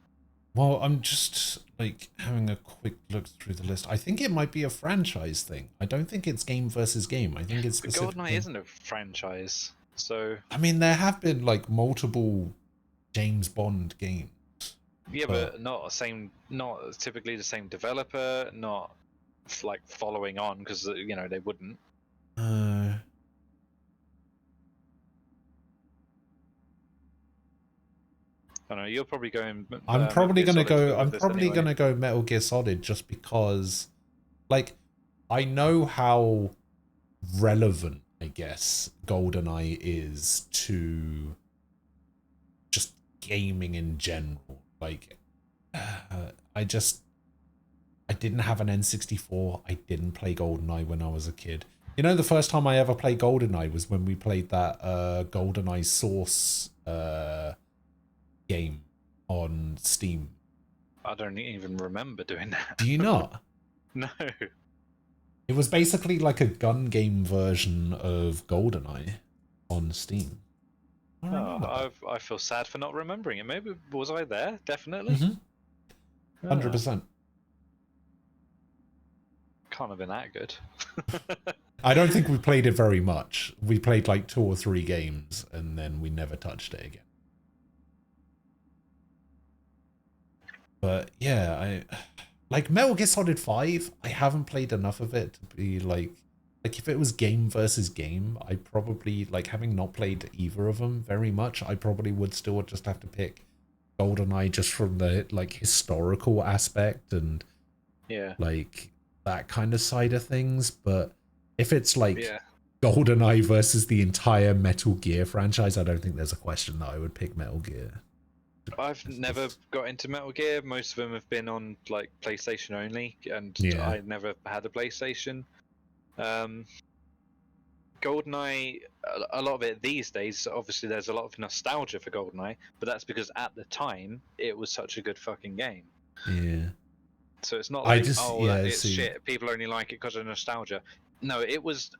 Well, I'm just, like, having a quick look through the list. I think it might be a franchise thing. I don't think it's game versus game. I think it's But specifically... GoldenEye isn't a franchise, so... I mean, there have been, like, multiple James Bond games. Yeah, but not typically the same developer, not like following on, because you know they wouldn't. I don't know. You're probably going. I'm probably gonna go. I'm this probably anyway. gonna go Metal Gear Solid just because, like, I know how relevant, I guess, GoldenEye is to just gaming in general. Like, I didn't have an N64. I didn't play GoldenEye when I was a kid. You know, the first time I ever played GoldenEye was when we played that GoldenEye Source game on Steam. I don't even remember doing that. Do you not? No. It was basically like a gun game version of GoldenEye on Steam. Oh, I feel sad for not remembering it. Maybe was I there? Definitely. 100%. Can't have been that good. I don't think we played it very much. We played like 2 or 3 games and then we never touched it again. But yeah, I like Metal Gear Solid 5. I haven't played enough of it to be like if it was game versus game, I probably, like, having not played either of them very much, I probably would still just have to pick GoldenEye just from the, like, historical aspect and like that kind of side of things. But if it's like GoldenEye versus the entire Metal Gear franchise, I don't think there's a question that I would pick Metal Gear. I've never got into Metal Gear. Most of them have been on like PlayStation only, and Yeah. I never had a PlayStation. GoldenEye, a lot of it these days, obviously there's a lot of nostalgia for GoldenEye, but that's because at the time it was such a good fucking game. Yeah. So it's not I like, just- oh, yeah, it's see. shit, people only like it because of nostalgia. No, it was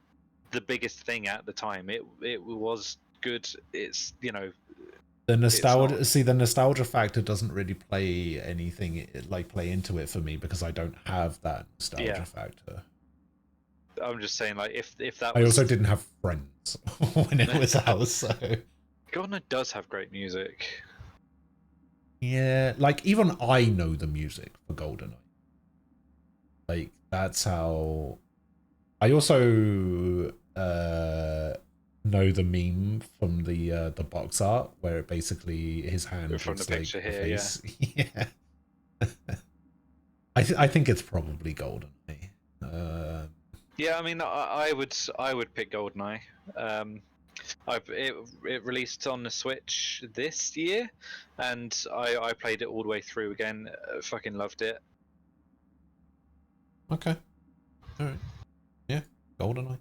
the biggest thing at the time. It was good. It's, you know, The nostalgia, see, the nostalgia factor doesn't really play anything, like play into it for me because I don't have that nostalgia factor. I'm just saying, like, if that I was... also didn't have friends when it was out, so... GoldenEye does have great music. Yeah, like, even I know the music for GoldenEye. Like, that's how... I also know the meme from the box art where it basically his hand From looks the picture like the here, face. Yeah. I think it's probably GoldenEye. Yeah, I mean, I would pick GoldenEye. It released on the Switch this year, and I played it all the way through again. Fucking loved it. Okay. All right. Yeah, GoldenEye.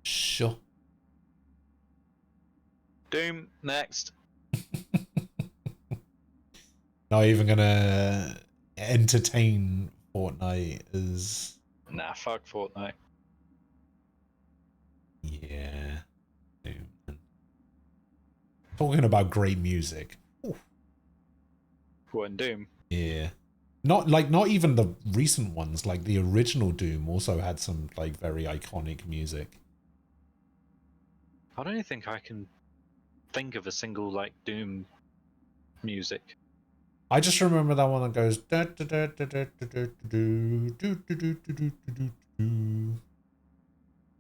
Sure. Doom next. Not even gonna entertain Fortnite as... Nah, fuck Fortnite. Yeah. Doom. Talking about great music. What, in Doom? Yeah. Not even the recent ones, like the original Doom also had some like very iconic music. I don't even think I can think of a single like Doom music. I just remember that one that goes.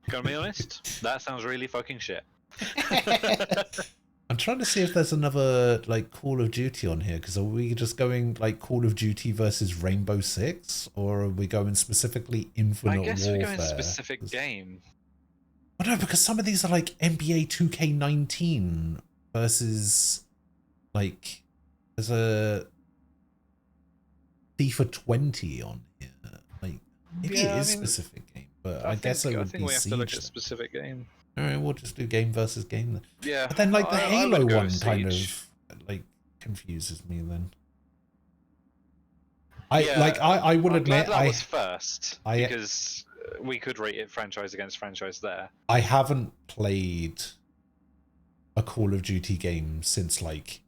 Gonna be honest, that sounds really fucking shit. I'm trying to see if there's another like Call of Duty on here, because are we just going like Call of Duty versus Rainbow Six, or are we going specifically Infinite Warfare? I guess we're going specific game. Oh no, because some of these are like NBA 2K19 versus like there's a FIFA 20 on here. Like maybe it is specific game, but I guess it would be we have Siege. to look at specific game. All right, we'll just do game versus game then. Yeah, but then like the I Halo would go one kind Siege. of like confuses me. Then I will I'm admit glad that was first I because we could rate it franchise against franchise there. I haven't played a Call of Duty game since like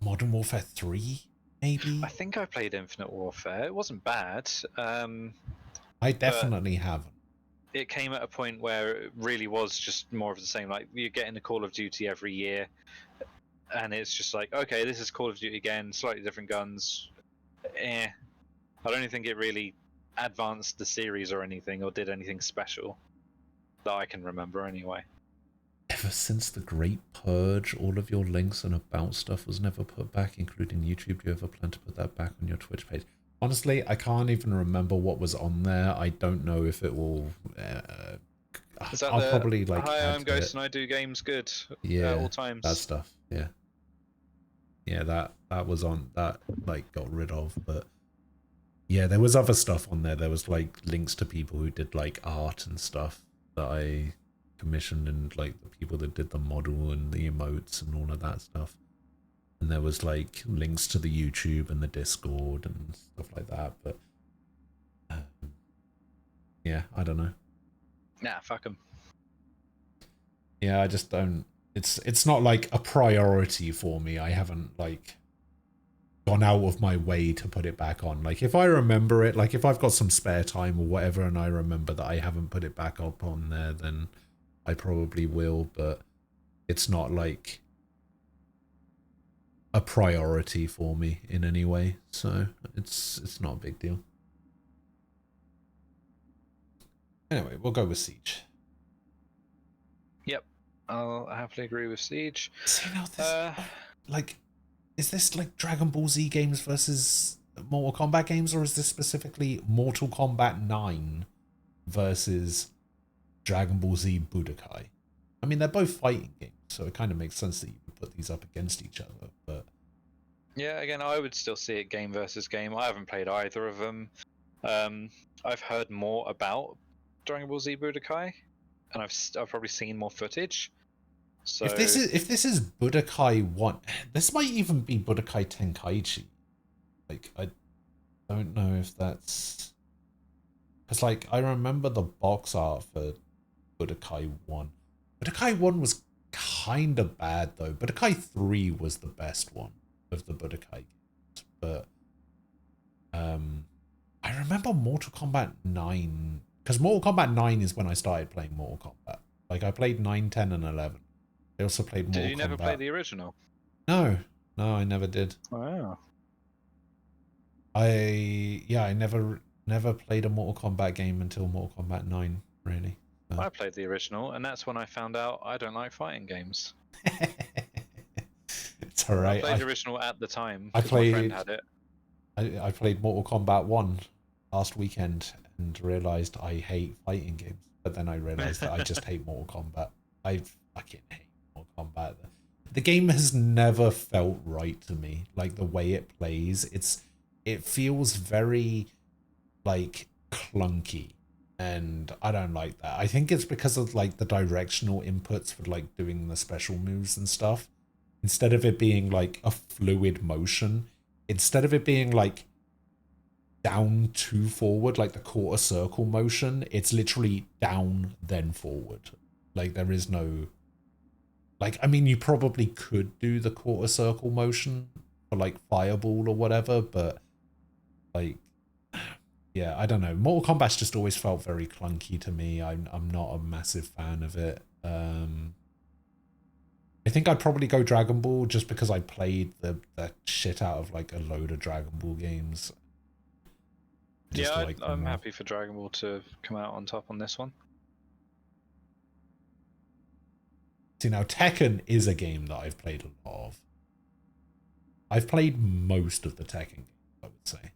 Modern Warfare 3, maybe. I think I played Infinite Warfare. It wasn't bad. I definitely haven't. It came at a point where it really was just more of the same. Like you're getting the Call of Duty every year, and it's just like, okay, this is Call of Duty again, slightly different guns. I don't even think it really advanced the series or anything, or did anything special that I can remember anyway. Ever since the Great Purge, all of your links and about stuff was never put back, including YouTube. Do you ever plan to put that back on your Twitch page? Honestly, I can't even remember what was on there. I don't know if it will... Is that I'll probably like hi, add I'm to Ghost it. and I do games good Yeah, at all times. that stuff. Yeah, yeah, that was on, that like got rid of, but yeah, there was other stuff on there. There was like links to people who did like art and stuff that I commissioned, and like the people that did the model and the emotes and all of that stuff. And there was like links to the YouTube and the Discord and stuff like that. But yeah, I don't know. Nah, fuck them. Yeah, I just don't. It's not like a priority for me. I haven't like gone out of my way to put it back on. Like if I remember it, like if I've got some spare time or whatever, and I remember that I haven't put it back up on there, then I probably will. But it's not like a priority for me in any way, so it's not a big deal. Anyway, we'll go with Siege. Yep, I'll happily agree with Siege. See, now this, like, is this like Dragon Ball Z games versus Mortal Kombat games, or is this specifically Mortal Kombat 9 versus Dragon Ball Z Budokai? I mean, they're both fighting games, so it kind of makes sense that you would put these up against each other, but... Yeah, again, I would still see it game versus game. I haven't played either of them. I've heard more about Dragon Ball Z Budokai, and I've probably seen more footage. So if this is Budokai 1, this might even be Budokai Tenkaichi. Like, I don't know if that's... Because, like, I remember the box art for Budokai 1. Budokai 1 was kind of bad, though. Budokai 3 was the best one of the Budokai games. But I remember Mortal Kombat 9, because Mortal Kombat 9 is when I started playing Mortal Kombat. Like, I played 9, 10, and 11. I also played Mortal Kombat. Did you never play the original? No, I never did. Wow. I never played a Mortal Kombat game until Mortal Kombat 9, really. So. I played the original, and that's when I found out I don't like fighting games. It's alright. I played the original at the time. My friend had it. I played Mortal Kombat 1 last weekend and realized I hate fighting games. But then I realized that I just hate Mortal Kombat. I fucking hate Mortal Kombat. The game has never felt right to me. Like, the way it plays, it feels very, like, clunky. And I don't like that. I think it's because of, like, the directional inputs for, like, doing the special moves and stuff. Instead of it being, like, a fluid motion, instead of it being, like, down to forward, like the quarter circle motion, it's literally down, then forward. Like, there is no... Like, I mean, you probably could do the quarter circle motion for, like, Fireball or whatever, but, like... Yeah, I don't know. Mortal Kombat's just always felt very clunky to me. I'm not a massive fan of it. I think I'd probably go Dragon Ball just because I played the shit out of like a load of Dragon Ball games. Just Yeah, like I'm happy for Dragon Ball to come out on top on this one. See, now Tekken is a game that I've played a lot of. I've played most of the Tekken games, I would say.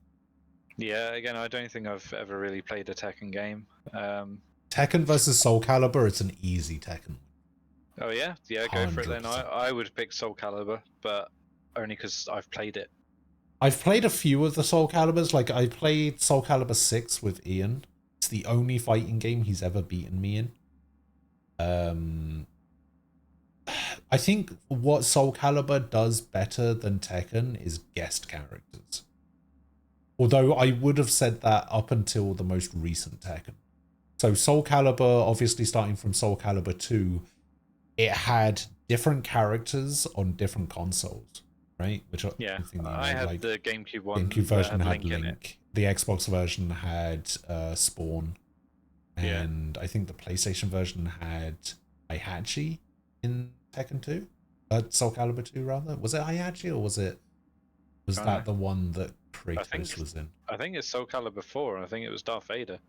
Yeah, again, I don't think I've ever really played a Tekken game. Tekken versus Soul Calibur, it's an easy Tekken. Oh yeah? Yeah, go for it then. 100%. I would pick Soul Calibur, but only because I've played it. I've played a few of the Soul Caliburs. Like, I played Soul Calibur 6 with Ian. It's the only fighting game he's ever beaten me in. I think what Soul Calibur does better than Tekken is guest characters. Although I would have said that up until the most recent Tekken. So Soul Calibur, obviously starting from Soul Calibur 2, it had different characters on different consoles, right? Which Yeah, I had like, the GameCube one. GameCube version had in it. Link. The Xbox version had Spawn. And I think the PlayStation version had Heihachi in Tekken 2? Soul Calibur 2, rather? Was it Heihachi, or was that the one that Kratos was in? I think it's Soul Calibur 4, and I think it was Darth Vader.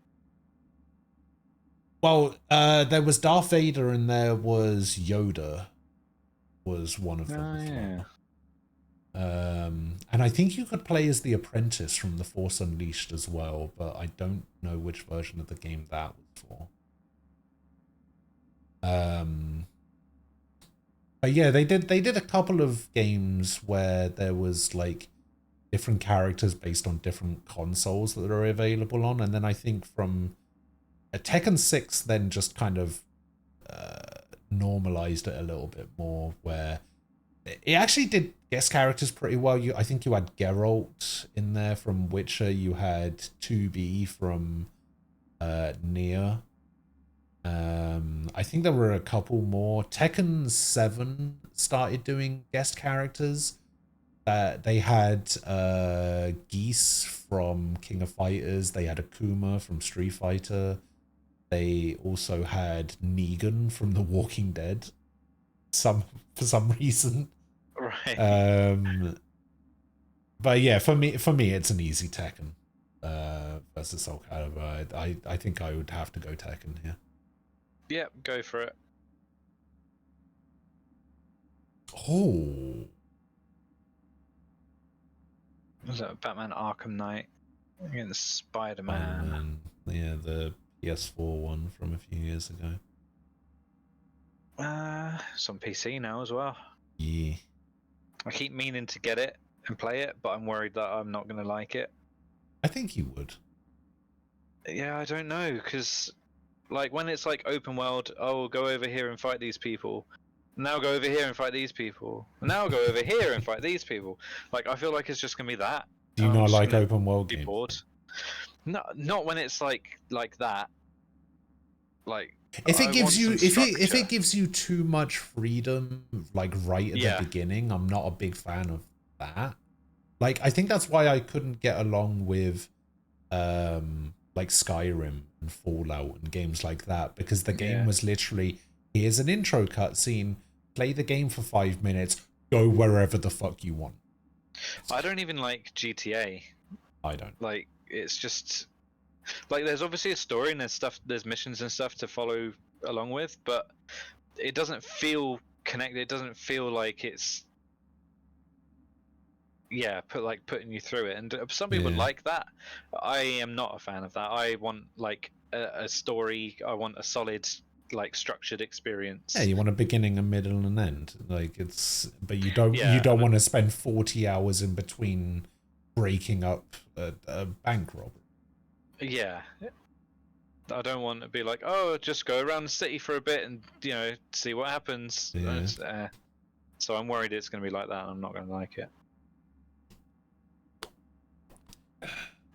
Well, there was Darth Vader and there was Yoda was one of them as well. And I think you could play as the apprentice from The Force Unleashed as well, but I don't know which version of the game that was for. But yeah, they did a couple of games where there was like different characters based on different consoles that are available on, and then I think from Tekken 6 then just kind of normalized it a little bit more, where it actually did guest characters pretty well. I think you had Geralt in there from Witcher, you had 2B from Nier. I think there were a couple more. Tekken 7 started doing guest characters. They had Geese from King of Fighters. They had Akuma from Street Fighter. They also had Negan from The Walking Dead. For some reason. Right. But yeah, for me, it's an easy Tekken versus Soul Calibur. I think I would have to go Tekken here. Yeah, go for it. Oh. Was that Batman Arkham Knight against Spider-Man? Yeah, the PS4 one from a few years ago. It's on PC now as well. Yeah. I keep meaning to get it and play it, but I'm worried that I'm not going to like it. I think you would. Yeah, I don't know, because like when it's like open world, oh, go over here and fight these people. Now go over here and fight these people. Now go over here and fight these people. Like, I feel like it's just going to be that. Do you not like open world games? Bored. No, not when it's like that. Like, If it gives you if it structure. gives you too much freedom, like right at Yeah. the beginning, I'm not a big fan of that. Like, I think that's why I couldn't get along with like Skyrim and Fallout and games like that, because the game Yeah. was literally, here's an intro cutscene, play the game for 5 minutes, go wherever the fuck you want. I don't even like GTA. I don't. Like, it's just like there's obviously a story and there's missions and stuff to follow along with, but it doesn't feel connected. It doesn't feel like it's putting you through it. And some people Yeah. like that. I am not a fan of that. I want like a story. I want a solid, like, structured experience. Yeah, you want a beginning, a middle, and an end. Like, it's, but you don't Yeah, want to spend 40 hours in between breaking up a bank robbery. Yeah. I don't want to be like, oh, just go around the city for a bit and, you know, see what happens. Yeah. So I'm worried it's going to be like that and I'm not going to like it.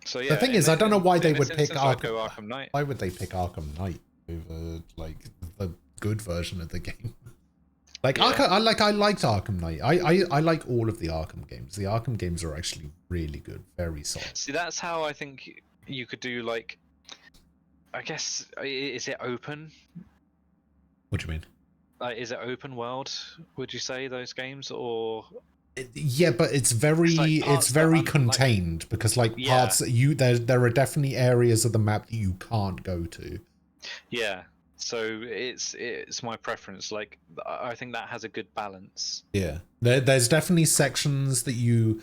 So yeah. The thing is, I don't know why they would pick Arkham Knight. Why would they pick Arkham Knight over like the good version of the game? Like, Yeah. I liked Arkham Knight. I like all of the Arkham games. The Arkham games are actually really good, very solid. See, that's how I think you could do, like, I guess, is it open? What do you mean? Like, is it open world, would you say, those games, or... Yeah, but it's very parts that very contained, because like Yeah. parts that there are definitely areas of the map that you can't go to. Yeah, so it's my preference. Like, I think that has a good balance. Yeah, there's definitely sections that you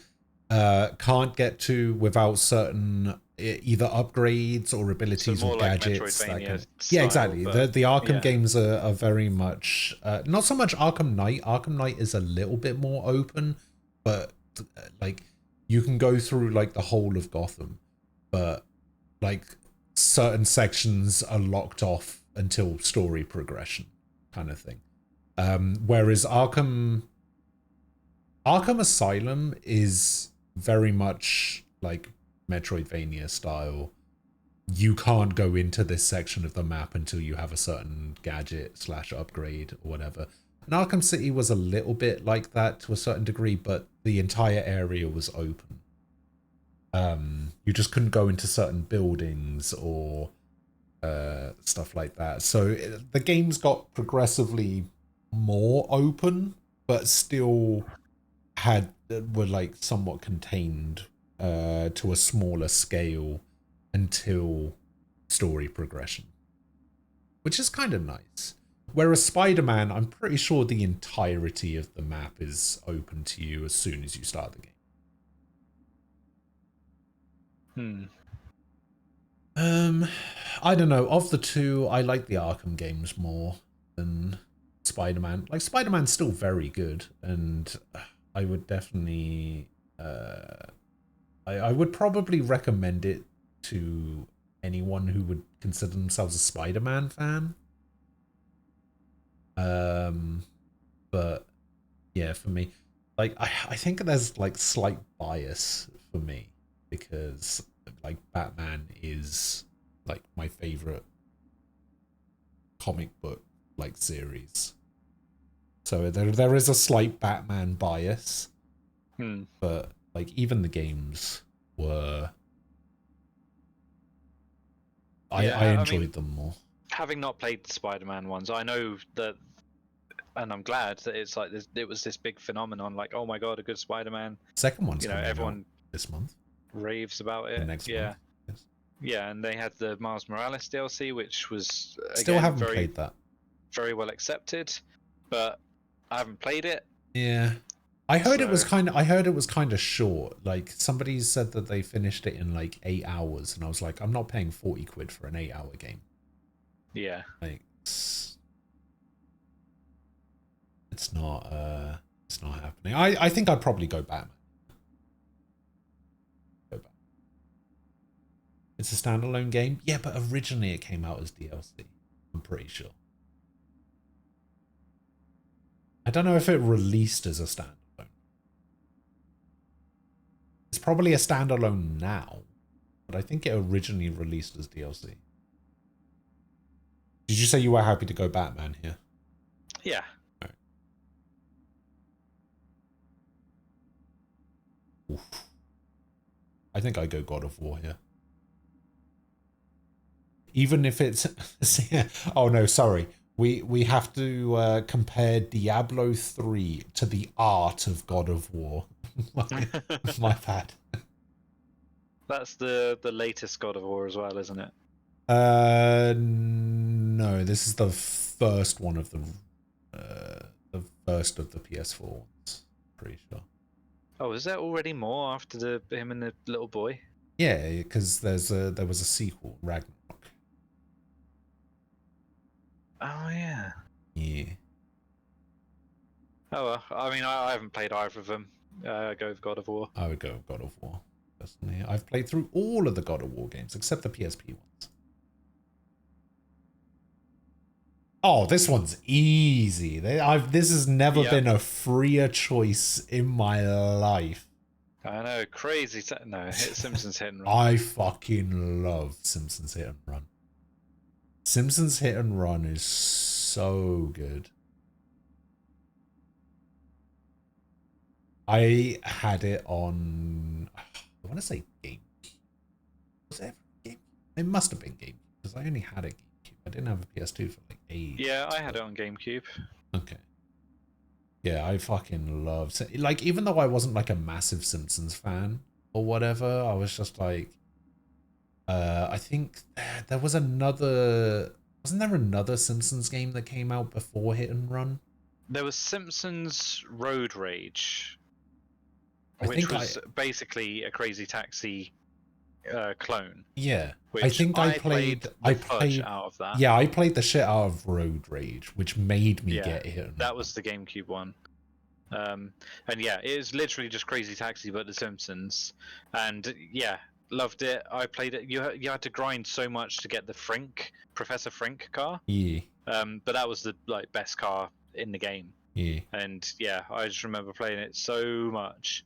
can't get to without certain either upgrades or abilities So more or like gadgets. Metroidvania Yeah, exactly. style, The Arkham yeah. games are very much not so much Arkham Knight. Arkham Knight is a little bit more open, but like you can go through like the whole of Gotham, but like certain sections are locked off until story progression, kind of thing. Whereas Arkham Asylum is very much like Metroidvania style. You can't go into this section of the map until you have a certain gadget / upgrade or whatever. And Arkham City was a little bit like that to a certain degree, but the entire area was open. You just couldn't go into certain buildings or stuff like that. So the games got progressively more open, but still were like somewhat contained to a smaller scale until story progression, which is kind of nice. Whereas Spider-Man, I'm pretty sure the entirety of the map is open to you as soon as you start the game. I don't know. Of the two, I like the Arkham games more than Spider-Man. Like, Spider-Man's still very good, and I would definitely I would probably recommend it to anyone who would consider themselves a Spider-Man fan. But yeah, for me, like I think there's like slight bias for me because like Batman is like my favorite comic book like series. So there is a slight Batman bias. But like even the games were I enjoyed them more. Having not played the Spider-Man ones, I know that, and I'm glad that it's like it was this big phenomenon. Like, oh my god, a good Spider-Man. Second one's you know, coming everyone out this month. Raves about it. Next yeah. month. Yes. Yeah, and they had the Miles Morales DLC, which was Still again, haven't played that. Very well accepted, but I haven't played it. Yeah. I heard it was kind of short. Like somebody said that they finished it in like 8 hours, and I was like, I'm not paying 40 quid for an 8-hour game. Yeah. Like it's not happening. I think I'd probably go Batman. It's a standalone game? Yeah, but originally it came out as DLC. I'm pretty sure. I don't know if it released as a standalone. It's probably a standalone now, but I think it originally released as DLC. Did you say you were happy to go Batman here? Yeah. Oof. I think I go God of War here. Even if it's... oh no, sorry. We have to compare Diablo 3 to the art of God of War. My bad. That's the latest God of War as well, isn't it? No, this is the first one of the first of the PS4 ones. Pretty sure. Oh, is there already more after him and the little boy? Yeah, because there was a sequel, Ragnarok. Oh yeah. Yeah. Oh well, I mean, I haven't played either of them. Go with God of War. I would go with God of War. Personally, I've played through all of the God of War games except the PSP ones. Oh, this one's easy. This has never been a freer choice in my life. I know, crazy. No, it's Simpsons Hit and Run. I fucking love Simpsons Hit and Run. Simpsons Hit and Run is so good. I had it on, I want to say GameCube. Was it GameCube? It must have been GameCube because I only had a GameCube. I didn't have a PS2 for like ages. Yeah, I had it on GameCube. Okay. Yeah, I fucking love, like, even though I wasn't like a massive Simpsons fan or whatever, I was just like, I think there was wasn't there another Simpsons game that came out before Hit and Run? There was Simpsons Road Rage, which was basically a Crazy Taxi clone. Yeah, which I think I played out of that. Yeah, I played the shit out of Road Rage, which made me get Hit and Run. That was the GameCube one. And yeah, it was literally just Crazy Taxi, but the Simpsons. And yeah, loved it. I played it. You had to grind so much to get the Professor Frink car. Yeah. But that was the best car in the game. Yeah. And yeah, I just remember playing it so much.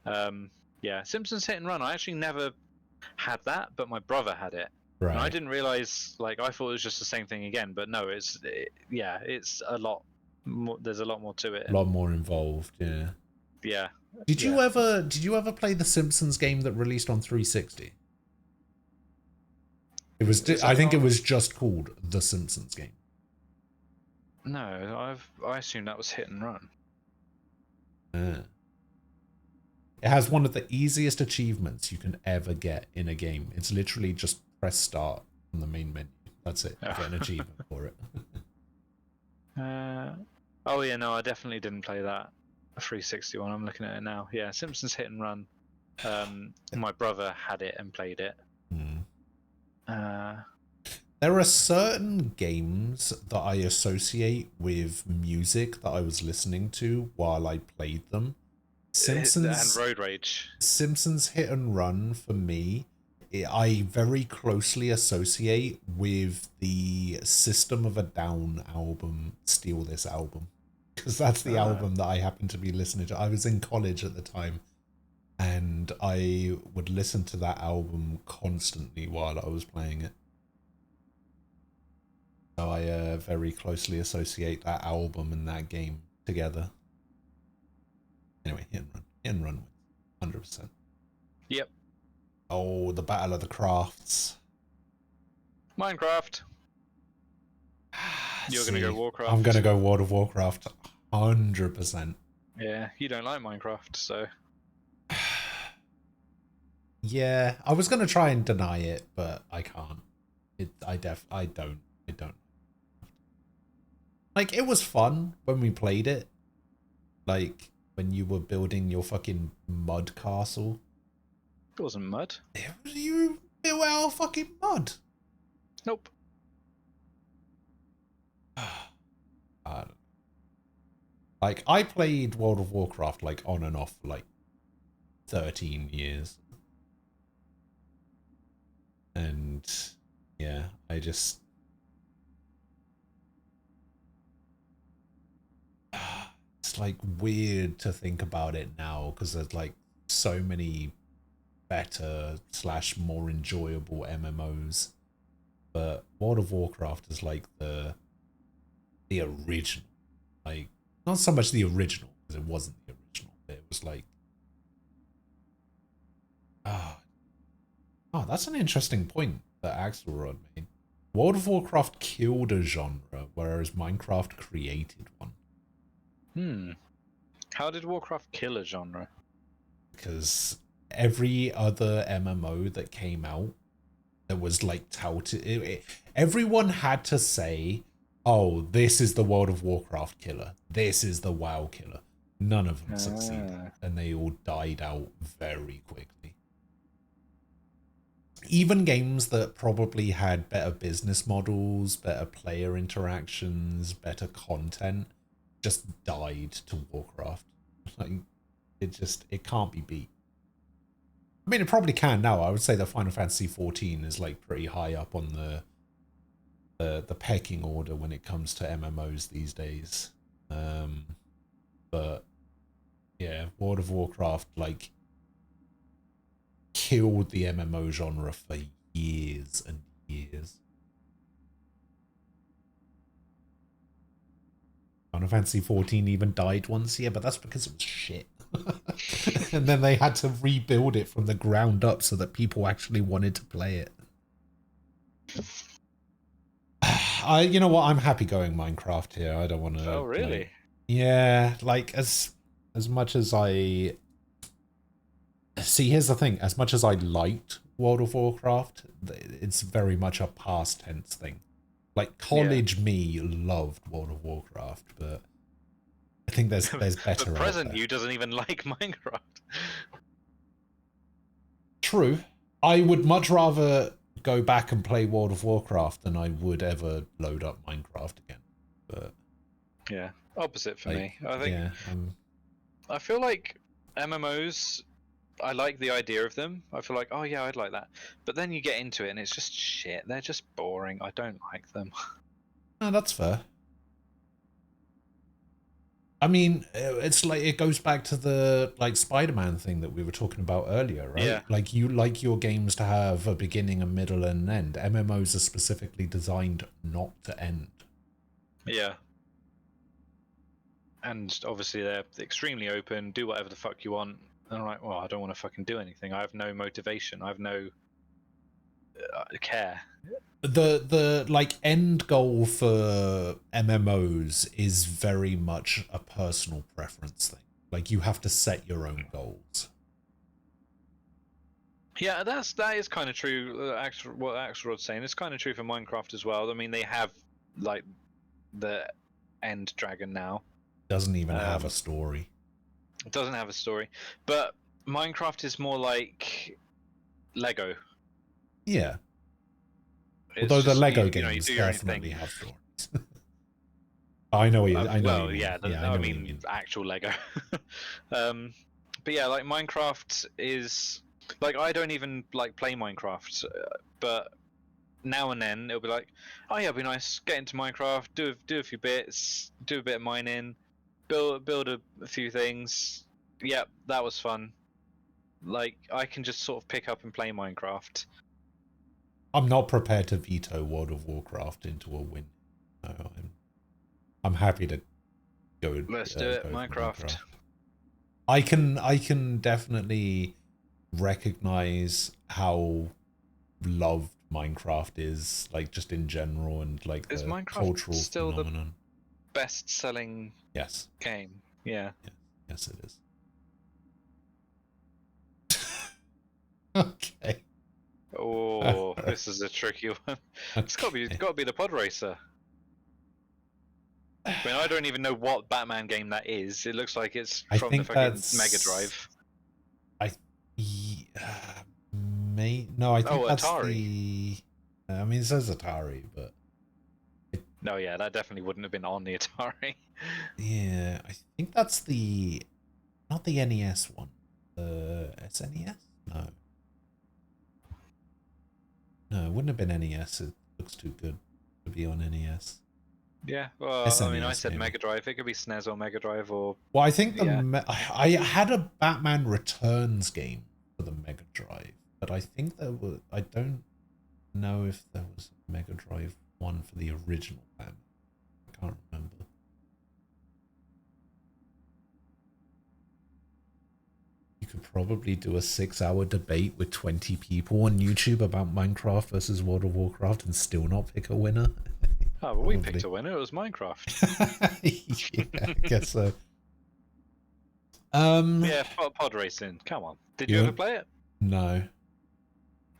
Yeah, Simpsons Hit and Run. I actually never had that, but my brother had it. Right. And I didn't realize, I thought it was just the same thing again, but no, it's a lot more, there's a lot more to it. A lot more involved, yeah. Yeah. Did you ever play the Simpsons game that released on 360? It was I think it was just called The Simpsons game. No, I assume that was Hit and Run. It has one of the easiest achievements you can ever get in a game. It's literally just press start on the main menu. That's it. You get an achievement for it. Oh yeah, no, I definitely didn't play that. A 360 one. I'm looking at it now. Yeah, Simpsons Hit and Run. My brother had it and played it. There are certain games that I associate with music that I was listening to while I played them. And Road Rage. Simpsons Hit and Run, for me, I very closely associate with the System of a Down album, Steal This Album. Because that's the album that I happened to be listening to. I was in college at the time, and I would listen to that album constantly while I was playing it. So I very closely associate that album and that game together. Anyway, Hit and Run wins, 100%. Yep. Oh, the Battle of the Crafts. Minecraft. You're gonna go Warcraft. I'm gonna go World of Warcraft, 100%. Yeah, you don't like Minecraft, so. Yeah, I was gonna try and deny it, but I can't. I don't. Like, it was fun when we played it. Like, when you were building your fucking mud castle. It wasn't mud. You built out of fucking mud. Nope. Like, I played World of Warcraft, like, on and off for, like, 13 years. And, yeah, I just... It's, like, weird to think about it now, because there's, like, so many better / more enjoyable MMOs but World of Warcraft is like the original. Like, not so much the original, because it wasn't the original, but it was like, oh, that's an interesting point that Axelrod made. World of Warcraft killed a genre, whereas Minecraft created one. How did Warcraft kill a genre? Because every other MMO that came out that was like touted, everyone had to say, oh, this is the World of Warcraft killer. This is the WoW killer. None of them succeeded, and they all died out very quickly. Even games that probably had better business models, better player interactions, better content, just died to Warcraft. Like, it can't be beat. I mean, it probably can now. I would say that Final Fantasy XIV is like pretty high up on the pecking order when it comes to MMOs these days. But yeah, World of Warcraft like killed the MMO genre for years and years. Final Fantasy XIV even died once, yeah, but that's because it was shit. And then they had to rebuild it from the ground up so that people actually wanted to play it. You know what? I'm happy going Minecraft here. I don't want to. Oh, really? Like, yeah, like as much as I see. Here's the thing: as much as I liked World of Warcraft, it's very much a past tense thing. Like college me loved World of Warcraft, but I think there's better. The present you doesn't even like Minecraft. True. I would much rather go back and play World of Warcraft than I would ever load up Minecraft again. But yeah, opposite for me. I think. Yeah, I feel like MMOs. I like the idea of them. I feel like, oh yeah, I'd like that. But then you get into it and it's just shit. They're just boring. I don't like them. No, that's fair. I mean, it's like it goes back to the like Spider-Man thing that we were talking about earlier, right? Yeah. Like you like your games to have a beginning, a middle, and an end. MMOs are specifically designed not to end. Yeah. And obviously they're extremely open. Do whatever the fuck you want. And I'm like, well, I don't want to fucking do anything. I have no motivation. I have no care. The like end goal for MMOs is very much a personal preference thing. Like you have to set your own goals. Yeah, that is kind of true. What Axelrod's saying, it's kind of true for Minecraft as well. I mean, they have like the end dragon now. Doesn't even have a story. It doesn't have a story, but Minecraft is more like Lego. Yeah. It's Although the just, Lego you games do your own definitely thing. have stories. I know what you. I know. Well, what you yeah, mean. I mean actual Lego. But yeah, like Minecraft is like I don't even like play Minecraft, but now and then it'll be like, oh yeah, it'll be nice get into Minecraft, do a few bits, do a bit of mining, build a few things. Yep, that was fun. Like I can just sort of pick up and play Minecraft. I'm not prepared to veto World of Warcraft into a win. No, I'm happy to go. Let's do it, Minecraft. I can definitely recognize how loved Minecraft is, like just in general, and like Is the Minecraft cultural still phenomenon. the best-selling Yes. game? Yeah. Yes, it is. Okay. Oh, this is a tricky one. It's got to be the Pod Racer. I mean, I don't even know what Batman game that is. It looks like it's I from the think fucking that's- Mega Drive. No, I think that's Atari. the. I mean, it says Atari, but No, yeah, that definitely wouldn't have been on the Atari. yeah, I think that's the, not the NES one, the SNES. No, it wouldn't have been NES. It looks too good to be on NES. Yeah, well, I mean, I SNES said maybe. Mega Drive. It could be SNES or Mega Drive or. Well, I think Yeah. I had a Batman Returns game for the Mega Drive, but I think there was know if there was a Mega Drive one for the original Batman. I can't remember. You could probably do a 6-hour debate with 20 people on YouTube about Minecraft versus World of Warcraft and still not pick a winner. Oh, well, we picked a winner. It was Minecraft. Yeah, I guess so. Yeah, pod racing. Come on. Did you ever play it? No.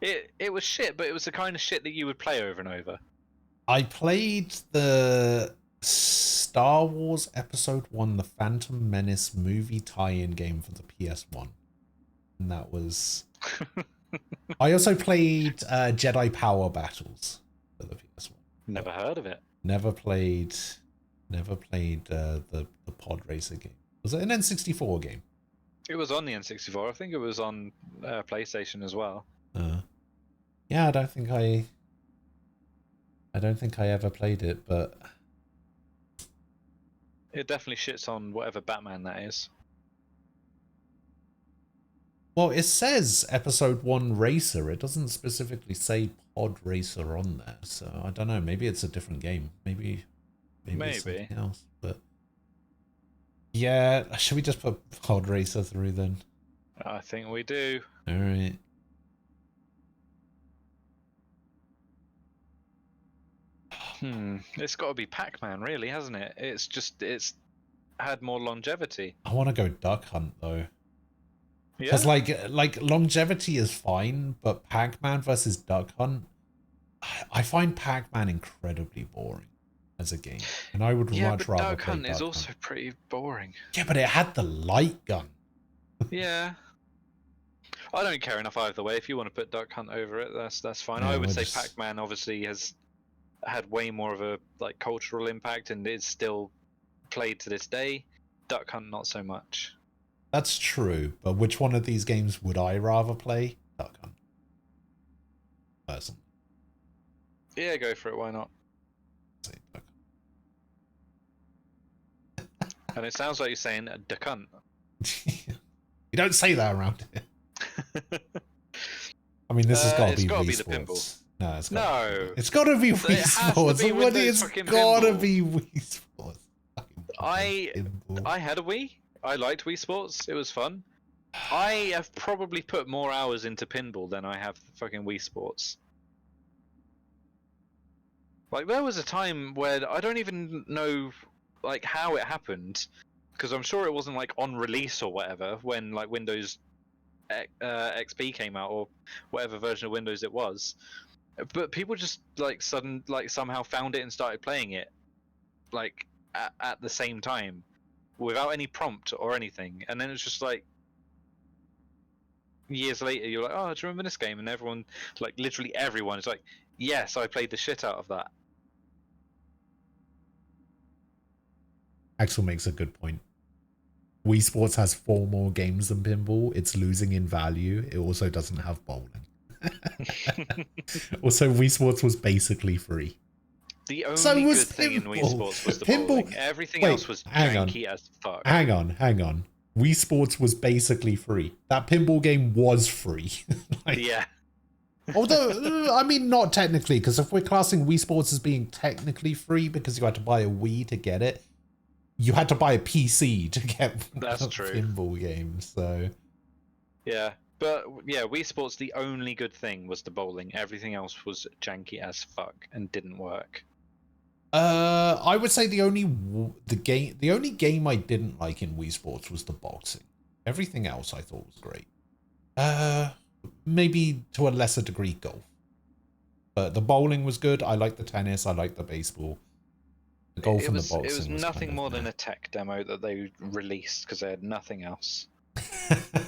It was shit, but it was the kind of shit that you would play over and over. I played the Star Wars Episode 1, The Phantom Menace movie tie-in game for the PS1. And that was... I also played Jedi Power Battles for the PS1. Never heard of it. Never played the pod racer game. Was it an N64 game? It was on the N64. I think it was on PlayStation as well. Yeah, I don't think I ever played it, but it definitely shits on whatever Batman that is. Well, it says Episode 1 Racer. It doesn't specifically say Pod Racer on there, so I don't know. Maybe it's a different game. Maybe it's something else. But yeah, should we just put Pod Racer through then? I think we do. All right. It's got to be Pac-Man, really, hasn't it? It's had more longevity. I want to go Duck Hunt though. Yeah. Because like longevity is fine, but Pac-Man versus Duck Hunt, I find Pac-Man incredibly boring as a game, and I would much rather Duck play Hunt Duck is Hunt. also pretty boring. Yeah, but it had the light gun. Yeah. I don't care enough either way. If you want to put Duck Hunt over it, that's fine. Yeah, I would we'll say just- Pac-Man obviously has had way more of a like cultural impact and is still played to this day. Duck Hunt not so much. That's true, but which one of these games would I rather play? Duck Hunt. Personally. Yeah, go for it. Why not? And it sounds like you're saying Duck Hunt. You don't say that around here. I mean, this has got to it's be gotta Wii be the pinball. Sports. No, it's No. got to be It Wii has to Sports. be What Windows it's fucking got to pinball. be Wii Sports. I had a Wii. I liked Wii Sports. It was fun. I have probably put more hours into pinball than I have fucking Wii Sports. Like there was a time where I don't even know like how it happened, because I'm sure it wasn't like on release or whatever when like Windows XP came out or whatever version of Windows it was. But people just like somehow found it and started playing it like at the same time without any prompt or anything, and then it's just like years later you're like, oh, do you remember this game? And everyone, like literally everyone is like, yes, I played the shit out of that. Axel makes a good point. Wii Sports has 4 more games than pinball. It's losing in value. It also doesn't have bowling. Also, Wii Sports was basically free. The only So was good thing in Wii pinball. Sports was the Pinball- bowling. Everything Wait, else was hang on. janky as fuck. Hang on. Wii Sports was basically free. That pinball game was free. Yeah. Although, I mean, not technically, because if we're classing Wii Sports as being technically free because you had to buy a Wii to get it, you had to buy a PC to get That's a true. pinball game, so... Yeah. But yeah, Wii Sports, the only good thing was the bowling. Everything else was janky as fuck and didn't work. I would say the only game I didn't like in Wii Sports was the boxing. Everything else I thought was great. Maybe to a lesser degree golf. But the bowling was good. I liked the tennis. I liked the baseball. The golf and the boxing. It was nothing kind of, more than a tech demo that they released because they had nothing else.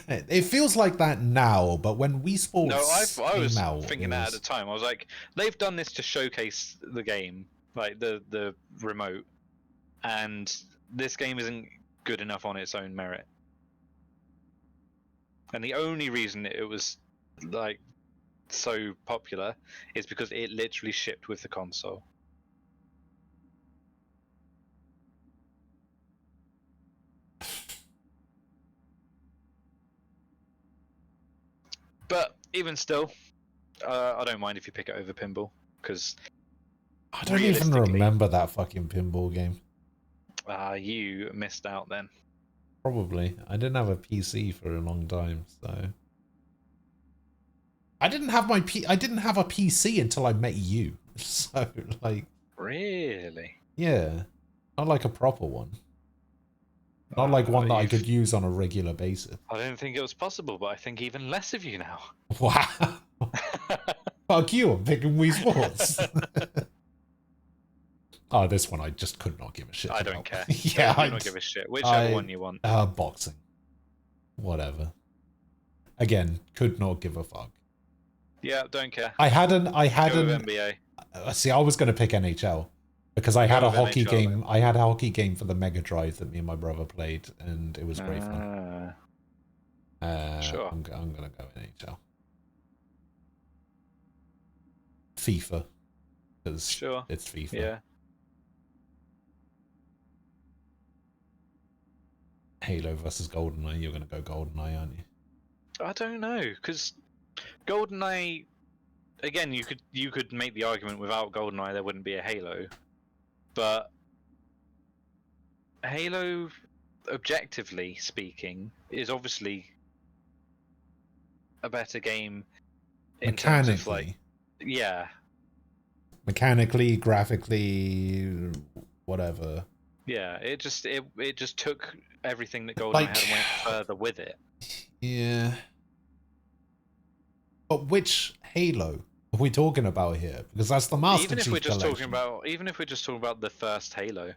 It feels like that now, but when Wii Sports No, I was came out, thinking it that was- at the time. I was like, they've done this to showcase the game, like the remote, and this game isn't good enough on its own merit. And the only reason it was like so popular is because it literally shipped with the console. But even still, I don't mind if you pick it over pinball, because I don't even remember that fucking pinball game. You missed out then. Probably. I didn't have a PC for a long time, so I didn't have a PC until I met you. So like, really? Yeah, not like a proper one. Not like one that I could use on a regular basis. I didn't think it was possible, but I think even less of you now. Wow. Fuck you, I'm picking Wii Sports. Oh, this one I just could not give a shit I about. don't care. Yeah, I do not give a shit. Whichever one you want. Boxing. Whatever. Again, could not give a fuck. Yeah, don't care. I hadn't. Go with NBA. See, I was going to pick NHL because I had a hockey NHL, game. then. I had a hockey game for the Mega Drive that me and my brother played, and it was great fun. Sure. I'm going to go NHL. FIFA. Because sure. It's FIFA. Yeah. Halo versus GoldenEye. You're going to go GoldenEye, aren't you? I don't know, because GoldenEye, again, you could make the argument without GoldenEye there wouldn't be a Halo, but Halo, objectively speaking, is obviously a better game in terms of, like, yeah. Mechanically, graphically, whatever. Yeah, it just took everything that GoldenEye had and went further with it. Yeah. But which Halo are we talking about here? Because that's the Master Even if Chief we're just collection. talking about the first Halo,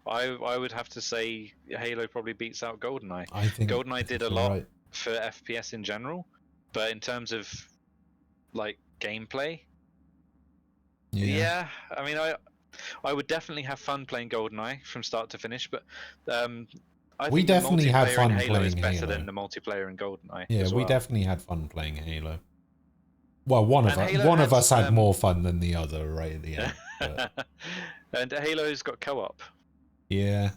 I would have to say Halo probably beats out GoldenEye. I think GoldenEye did a you're lot right. for FPS in general, but in terms of like gameplay, yeah. I mean, I would definitely have fun playing GoldenEye from start to finish, but I We think the definitely had multiplayer fun in Halo is playing better Halo. than the multiplayer in GoldenEye. Yeah, as we well. definitely had fun playing Halo. Well, one of And Halo us has, had more fun than the other right at the end. But And Halo's got co-op. yeah.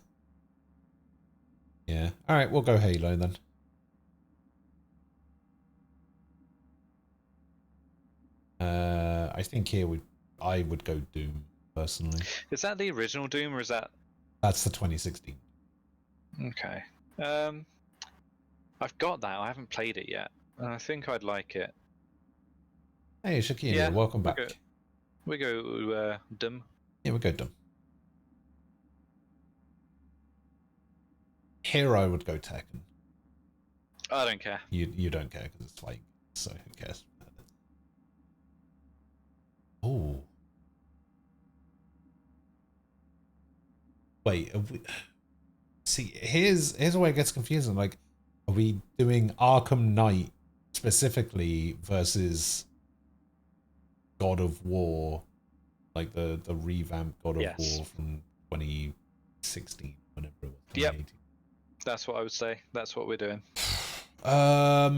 Yeah. All right, we'll go Halo then. I think here I would go Doom personally. Is that the original Doom, or is that? That's the 2016. Okay. I've got that. I haven't played it yet, and I think I'd like it. Hey, Shakira, welcome back. We go Doom. Yeah, we go Doom. Hero would go Tekken. I don't care. You don't care because it's like, so who cares? Oh. Wait, see, here's where it gets confusing. Like, are we doing Arkham Knight specifically versus God of War, like the revamped God of War from 2016, whenever it was? Yep. That's what I would say. That's what we're doing. I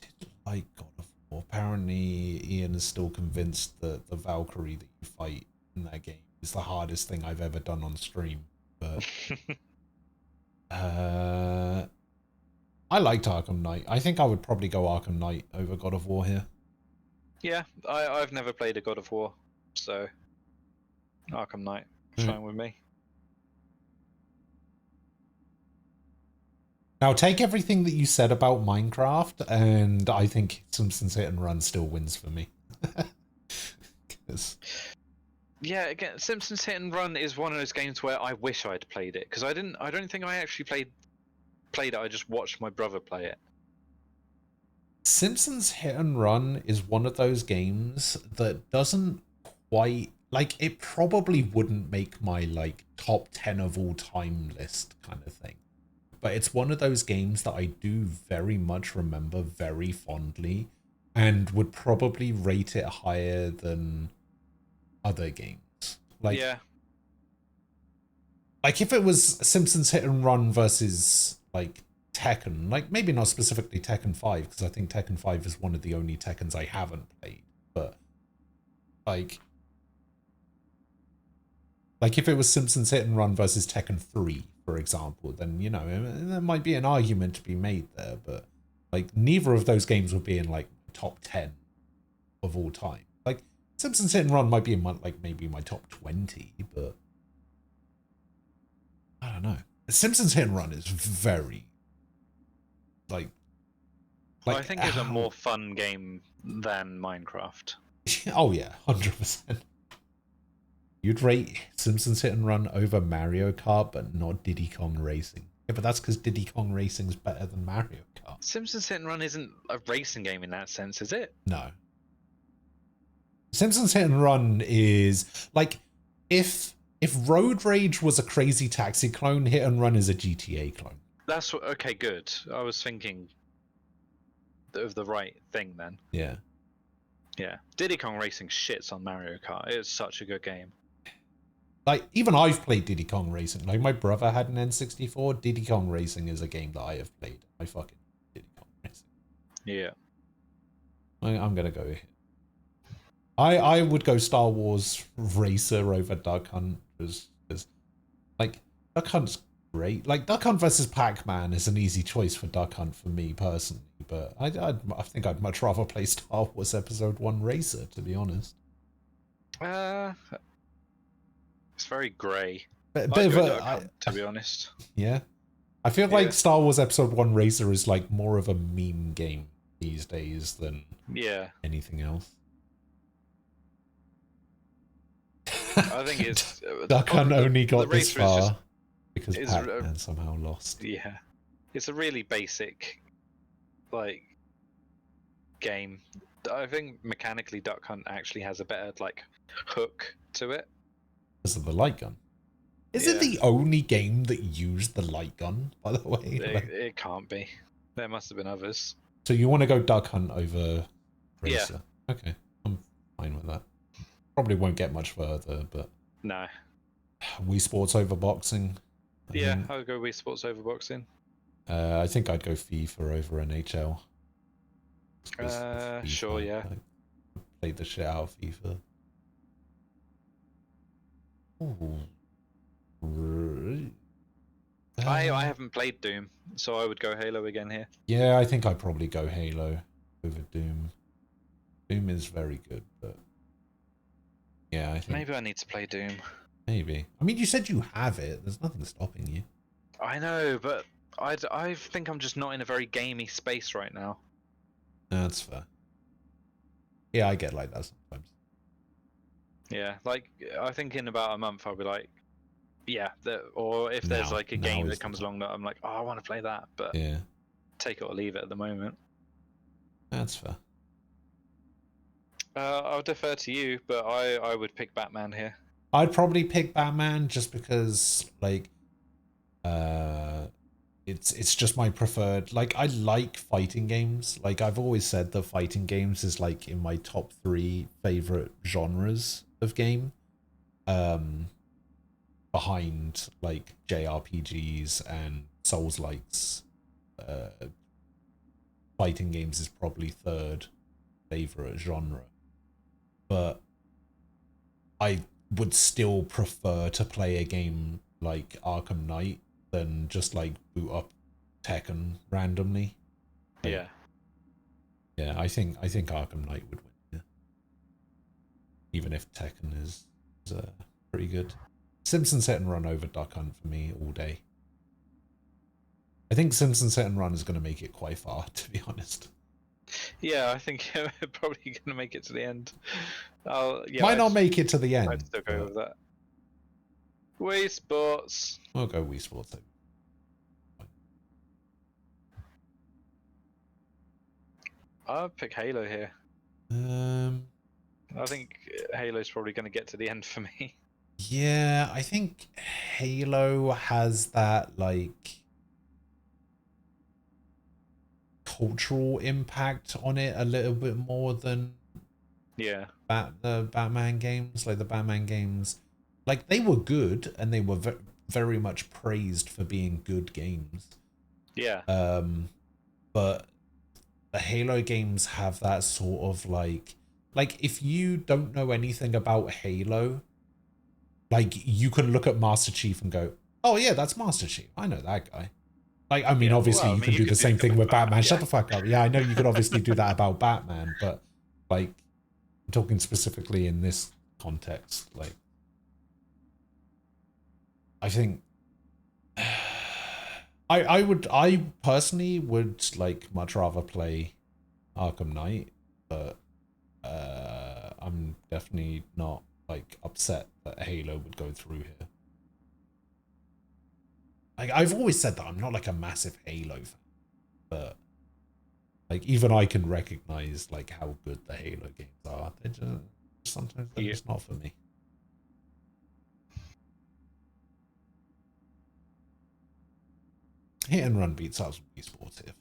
did like God of War. Apparently, Ian is still convinced that the Valkyrie that you fight in that game is the hardest thing I've ever done on stream. But I liked Arkham Knight. I think I would probably go Arkham Knight over God of War here. Yeah, I've never played a God of War, so Arkham Knight, fine with me. Now, take everything that you said about Minecraft, and I think Simpsons Hit and Run still wins for me. Yeah, again, Simpsons Hit and Run is one of those games where I wish I'd played it, because I don't think I actually played it. I just watched my brother play it. Simpsons Hit and Run is one of those games that doesn't quite, like, it probably wouldn't make my like top 10 of all time list kind of thing. But it's one of those games that I do very much remember very fondly and would probably rate it higher than other games. Like, yeah. Like if it was Simpsons Hit and Run versus like Tekken, like maybe not specifically Tekken 5, because I think Tekken 5 is one of the only Tekkens I haven't played, but like if it was Simpsons Hit and Run versus Tekken 3, for example, then, you know, there might be an argument to be made there, but Like, neither of those games would be in, like, top 10 of all time. Like, Simpsons Hit and Run might be in, like, maybe my top 20, but I don't know. Simpsons Hit and Run is very, like I think it's a more fun game than Minecraft. oh yeah, 100%. You'd rate Simpsons Hit and Run over Mario Kart, but not Diddy Kong Racing. Yeah, but that's because Diddy Kong Racing's better than Mario Kart. Simpsons Hit and Run isn't a racing game in that sense, is it? No. Simpsons Hit and Run is like if Road Rage was a Crazy Taxi clone, Hit and Run is a GTA clone. That's what, okay, good. I was thinking of the right thing then. Yeah. Yeah. Diddy Kong Racing shits on Mario Kart. It's such a good game. Like, even I've played Diddy Kong Racing. Like, my brother had an N64. Diddy Kong Racing is a game that I have played. I fucking Diddy Kong Racing. Yeah. I'm gonna go here. I would go Star Wars Racer over Duck Hunt because like Duck Hunt's great. Like Duck Hunt versus Pac-Man is an easy choice for Duck Hunt for me personally, but I think I'd much rather play Star Wars Episode 1 Racer, to be honest. It's very grey. Bit of a, to be honest. Yeah. I feel like Star Wars Episode 1 Racer is like more of a meme game these days than anything else. I think it's Duck Hunt only got this far just, because Pac-Man somehow lost. Yeah, it's a really basic like game. I think mechanically Duck Hunt actually has a better like hook to it. Because of the light gun. Is it the only game that used the light gun, by the way? It can't be. There must have been others. So you want to go Duck Hunt over Racer? Yeah. Okay, I'm fine with that. Probably won't get much further, but... No. Wii Sports over boxing. I'll go Wii Sports over boxing. I think I'd go FIFA over NHL. Sure, yeah. I played the shit out of FIFA. Ooh. I haven't played Doom, so I would go Halo again here. Yeah, I think I'd probably go Halo over Doom. Doom is very good, but yeah, I think maybe I need to play Doom. Maybe. I mean, you said you have it. There's nothing stopping you. I know, but I think I'm just not in a very gamey space right now. That's fair. Yeah, I get like that sometimes. Yeah, like I think in about a month I'll be like, or if there's like a game that comes along that I'm like, oh, I want to play that, but take it or leave it at the moment. That's fair. I'll defer to you, but I would pick Batman here. I'd probably pick Batman just because, like, it's just my preferred. Like, I like fighting games. Like, I've always said that fighting games is like in my top 3 favorite genres of game. Behind like JRPGs and Souls-likes, fighting games is probably 3rd favorite genre. But I would still prefer to play a game like Arkham Knight than just like boot up Tekken randomly. Yeah. Yeah, I think Arkham Knight would win. Yeah. Even if Tekken is pretty good. Simpsons Hit and Run over Duck Hunt for me all day. I think Simpsons Hit and Run is going to make it quite far, to be honest. Yeah, I think we're probably going to make it to the end. Might not make it to the end. I'd still go with that. Wii Sports. We'll go Wii Sports. I'll pick Halo here. I think Halo's probably going to get to the end for me. Yeah, I think Halo has that, like, cultural impact on it a little bit more than the Batman games. Like, the Batman games, like, they were good, and they were very much praised for being good games. Yeah. But the Halo games have that sort of, like, if you don't know anything about Halo... Like, you can look at Master Chief and go, oh, yeah, that's Master Chief. I know that guy. Like, I mean, obviously well, I you mean, can you do could the same that thing with Batman. yeah. Shut the fuck up. Yeah, I know you could obviously do that about Batman, but like, I'm talking specifically in this context. Like, I think I personally would like much rather play Arkham Knight, but I'm definitely not like upset that Halo would go through here. Like, I've always said that I'm not like a massive Halo fan, but like even I can recognize like how good the Halo games are. They just sometimes they're just not for me. Hit and run beats out Wii Sportive.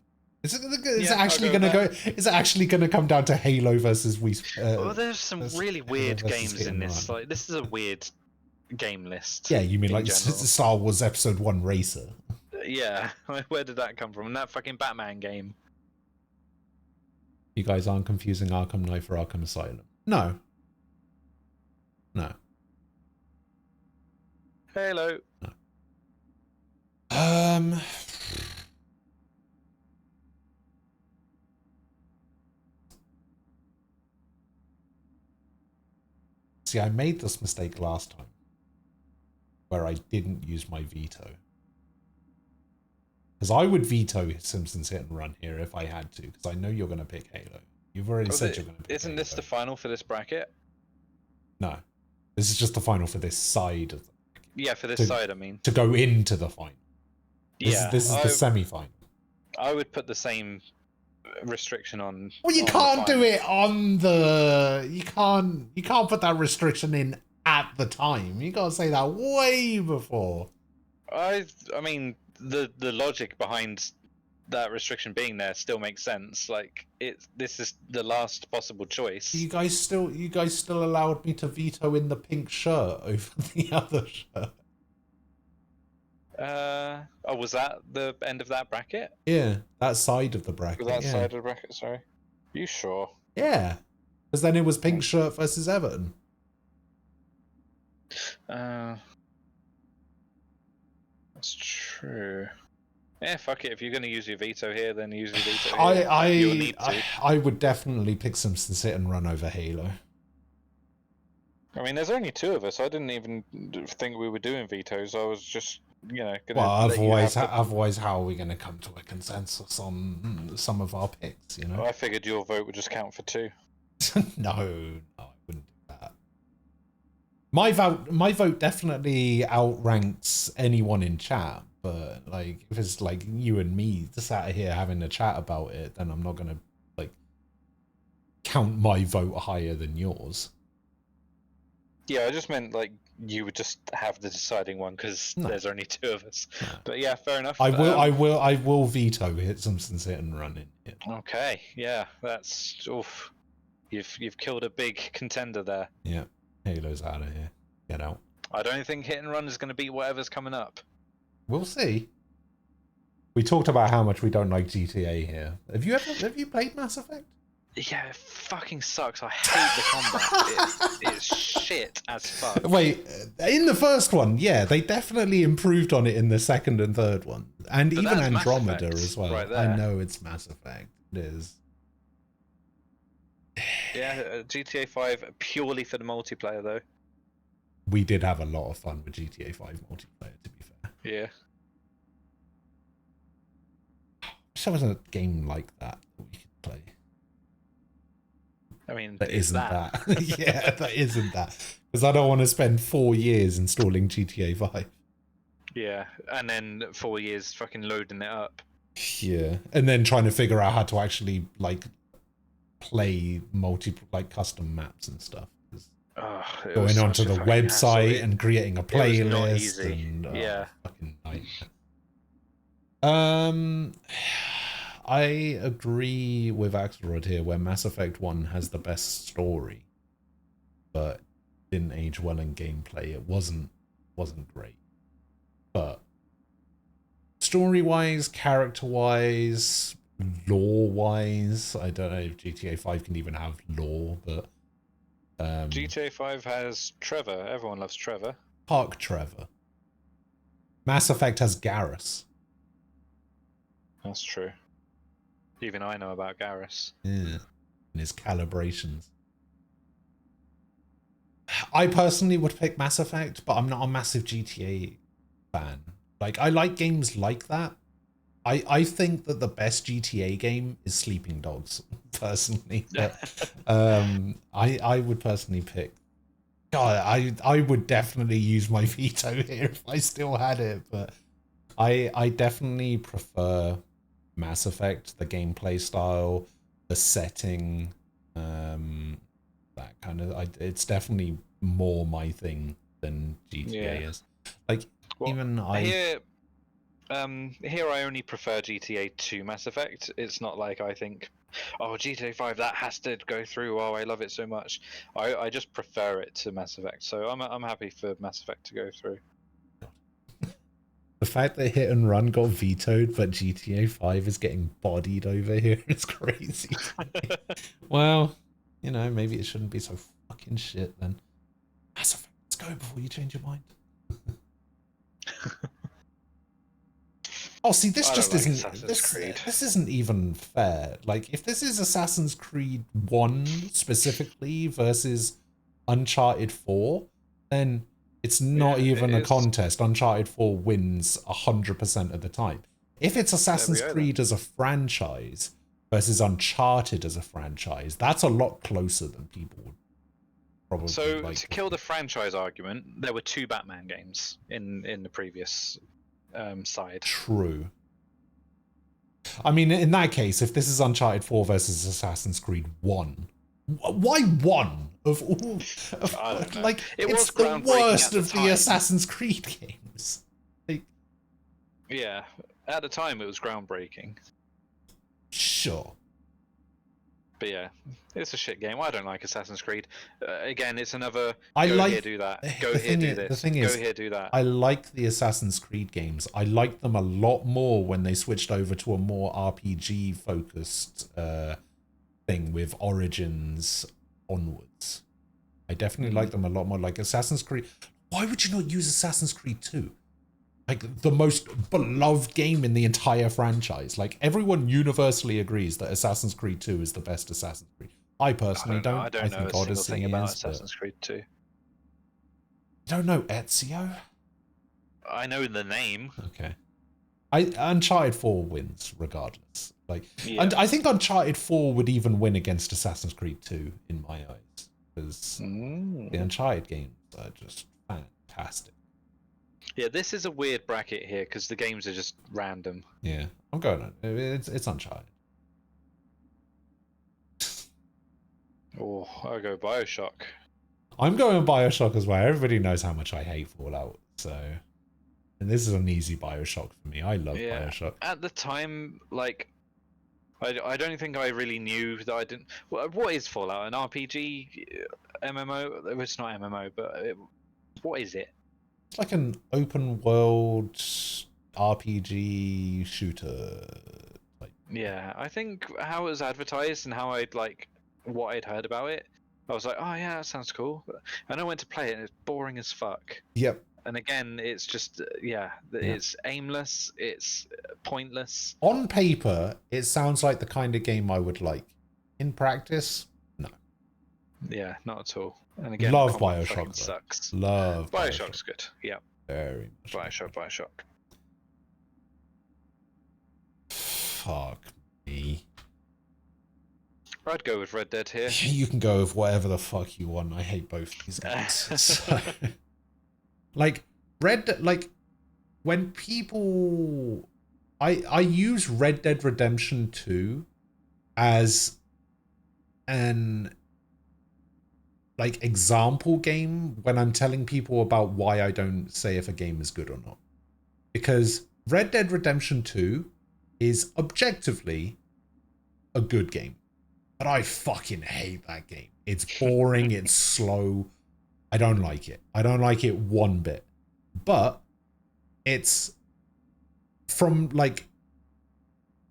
Is it actually going to go? Is it actually going to come down to Halo versus Wii? Well, there's some really weird games in this. Like, this is a weird game list. Yeah, you mean like general. Star Wars Episode 1 Racer? Yeah, where did that come from? And that fucking Batman game. You guys aren't confusing Arkham Knight for Arkham Asylum. No. No. Halo. No. See, I made this mistake last time, where I didn't use my veto. Because I would veto Simpsons Hit and Run here if I had to, because I know you're going to pick Halo. You've already said you're going to pick Isn't Halo. this the final for this bracket? No. This is just the final for this side of the bracket. Yeah, for this side, I mean. To go into the final. This is the semi-final. I would put the same restriction on. Well, you can't do it on the. You can't put that restriction in at the time. You gotta say that way before. I mean, the logic behind that restriction being there still makes sense. Like, this is the last possible choice. You guys still allowed me to veto in the pink shirt over the other shirt. Oh, was that the end of that bracket? Yeah, that side of the bracket. Was that side of the bracket? Sorry. Are you sure? Yeah, because then it was pink shirt versus Everton. That's true. Yeah, fuck it. If you're going to use your veto here, then use your veto here. You'll need to. I would definitely pick Simpsons Hit and Run over Halo. I mean, there's only two of us. I didn't even think we were doing vetoes. I was just, gonna. Well, otherwise, how are we going to come to a consensus on some of our picks? You know. I figured your vote would just count for two. No, I wouldn't do that. My vote definitely outranks anyone in chat. But like, if it's like you and me sat here having a chat about it, then I'm not gonna like count my vote higher than yours. Yeah, I just meant like you would just have the deciding one because there's only two of us. No. But yeah, fair enough. I will veto Simpsons Hit and Run in it. Okay, yeah, that's oof. You've killed a big contender there. Yeah, Halo's out of here. Get out. I don't think Hit and Run is going to beat whatever's coming up. We'll see. We talked about how much we don't like GTA here. Have you played Mass Effect? Yeah, it fucking sucks. I hate the combat. It's shit as fuck. Wait, in the first one, yeah, they definitely improved on it in the second and third one. And but even Andromeda as well. Right, I know it's Mass Effect. It is. Yeah, GTA 5 purely for the multiplayer though. We did have a lot of fun with GTA 5 multiplayer, to be fair. Yeah. I wish there was a game like that we could play. I mean, that isn't that. Yeah, that isn't that. Because I don't want to spend 4 years installing GTA 5. Yeah, and then 4 years fucking loading it up. Yeah, and then trying to figure out how to actually like play custom maps and stuff. Going onto the website and creating a playlist and yeah, fucking nightmare. I agree with Axelrod here, where Mass Effect 1 has the best story, but didn't age well in gameplay. It wasn't great, but story-wise, character-wise, lore-wise, I don't know if GTA 5 can even have lore, but GTA 5 has Trevor. Everyone loves Trevor. Park Trevor. Mass Effect has Garrus. That's true. Even I know about Garrus. Yeah, and his calibrations. I personally would pick Mass Effect, but I'm not a massive GTA fan. Like, I like games like that. I think that the best GTA game is Sleeping Dogs, personally. But I would personally pick. God, I would definitely use my veto here if I still had it, but I definitely prefer Mass Effect, the gameplay style, the setting, that kind of. It's definitely more my thing than GTA is. Like, Well, even I. Here I only prefer GTA to Mass Effect. It's not like I think, oh, GTA 5, that has to go through. Oh, I love it so much. I just prefer it to Mass Effect. So I'm happy for Mass Effect to go through. The fact that Hit and Run got vetoed, but GTA 5 is getting bodied over here is crazy. Well, you know, maybe it shouldn't be so fucking shit then. Mass Effect, let's go before you change your mind. Oh, see, this just like isn't. This isn't even fair. Like, if this is Assassin's Creed 1 specifically versus Uncharted 4, then it's not even a contest. Uncharted 4 wins 100% of the time. If it's Assassin's Creed as a franchise versus Uncharted as a franchise, that's a lot closer than people would probably So like. to kill the franchise argument, there were 2 Batman games in the previous side. True. I mean, in that case, if this is Uncharted 4 versus Assassin's Creed 1, why 1 of all? Like, it's the worst of the Assassin's Creed games. Like, yeah, at the time it was groundbreaking. Sure. But yeah, it's a shit game. I don't like Assassin's Creed. Again, it's another here, do that. Go here, do this. The thing is, go here, do that. I like the Assassin's Creed games. I liked them a lot more when they switched over to a more RPG focused thing with Origins onwards. I definitely like them a lot more. Like Assassin's Creed. Why would you not use Assassin's Creed 2? Like, the most beloved game in the entire franchise. Like, everyone universally agrees that Assassin's Creed 2 is the best Assassin's Creed. I personally don't. I don't know think a single Odyssey thing about is, Assassin's Creed 2. You don't know Ezio? I know the name. Okay. Uncharted 4 wins regardless. Like, Yeah. and I think Uncharted 4 would even win against Assassin's Creed 2 in my eyes, because the Uncharted games are just fantastic. Yeah, this is a weird bracket here because the games are just random. Yeah, I'm going on. It's Uncharted. Oh, I'll go BioShock. I'm going BioShock as well. Everybody knows how much I hate Fallout, so. And this is an easy BioShock for me. I love BioShock. At the time, like, I don't think I really knew that I didn't. What is Fallout? An RPG, MMO? It's not MMO, but what is it? It's like an open world RPG shooter. Yeah, I think how it was advertised and how what I'd heard about it, I was like, oh yeah, that sounds cool. And I went to play it and it's boring as fuck. Yep. And again, it's just, it's aimless, it's pointless. On paper, it sounds like the kind of game I would like. In practice, no. Yeah, not at all. And again, love combat BioShock. fucking sucks. Love BioShock's good. Yeah. Very much. BioShock. Fuck me. I'd go with Red Dead here. You can go with whatever the fuck you want. I hate both these games. So, like when people, I use Red Dead Redemption 2 as an example game when I'm telling people about why I don't say if a game is good or not. Because Red Dead Redemption 2 is objectively a good game. But I fucking hate that game. It's boring, it's slow. I don't like it. I don't like it one bit. But it's from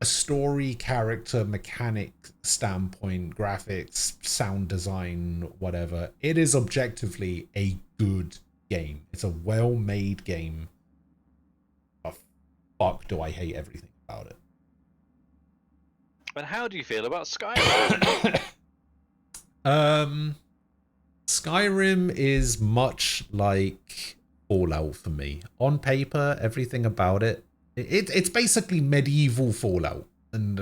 a story, character, mechanic standpoint, graphics, sound design, whatever. It is objectively a good game. It's a well-made game. But fuck, do I hate everything about it. And how do you feel about Skyrim? Skyrim is much like Fallout for me. On paper, everything about it's basically medieval Fallout, and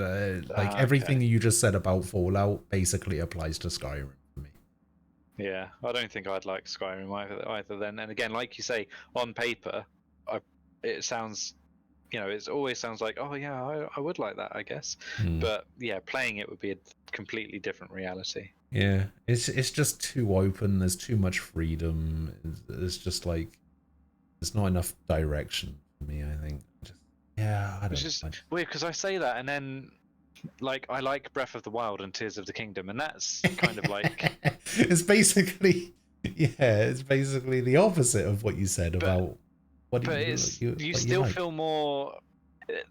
like everything you just said about Fallout basically applies to Skyrim for me. Yeah, I don't think I'd like Skyrim either then. And again, like you say, on paper, it sounds, it always sounds like, oh yeah, I would like that, I guess. But yeah, playing it would be a completely different reality. Yeah, it's just too open. There's too much freedom. It's just like there's not enough direction for me. I think. I don't. Which is weird because I say that, and then like I like Breath of the Wild and Tears of the Kingdom, and that's kind of like it's basically it's basically the opposite of what you said about what you still like. feel more.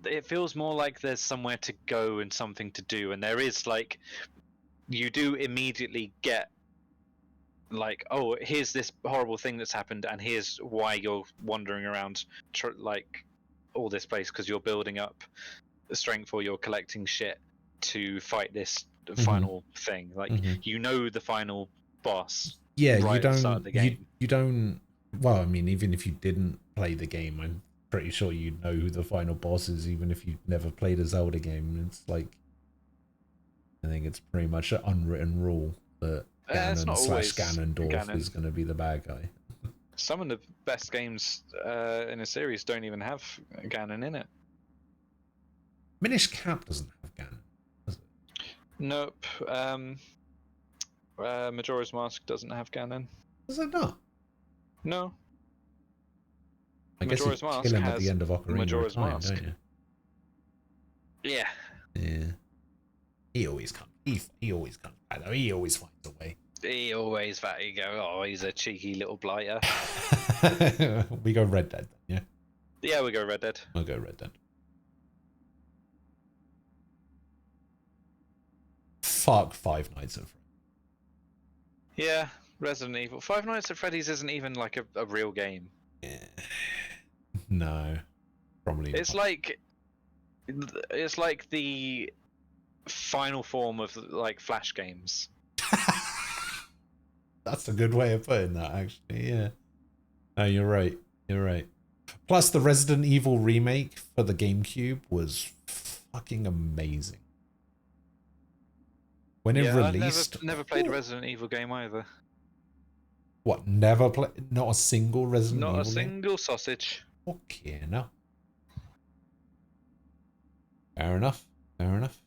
It feels more like there's somewhere to go and something to do, and there is like you do immediately get like, oh, here's this horrible thing that's happened, and here's why you're wandering around like all this place, because you're building up strength or you're collecting shit to fight this final thing. Like you know the final boss. Yeah, right you at don't. The start of the game. You don't. Well, I mean, even if you didn't play the game, I'm pretty sure you know who the final boss is, even if you've never played a Zelda game. It's like, I think it's pretty much an unwritten rule that Ganondorf is going to be the bad guy. Some of the best games in a series don't even have Ganon in it. Minish Cap doesn't have Ganon, does it? Nope. Majora's Mask doesn't have Ganon. Does it not? No. I guess you kill him at the end of Ocarina of Time, don't you? Yeah. Yeah. He always comes. He always comes back though. He always finds a way. He always you go, oh, he's a cheeky little blighter. We go Red Dead then, yeah? Yeah, we go Red Dead. We'll go Red Dead. Fuck Five Nights at Freddy's. Yeah, Resident Evil. Five Nights at Freddy's isn't even like a real game. Yeah. No. Probably It's not. It's like the final form of like Flash games. That's a good way of putting that, actually, yeah. No, you're right. You're right. Plus, the Resident Evil remake for the GameCube was fucking amazing. When it released... I've never played a Resident Evil game either. What, never played? Not a single Resident Evil game? Not a single sausage. Okay, no. Fair enough. Fair enough.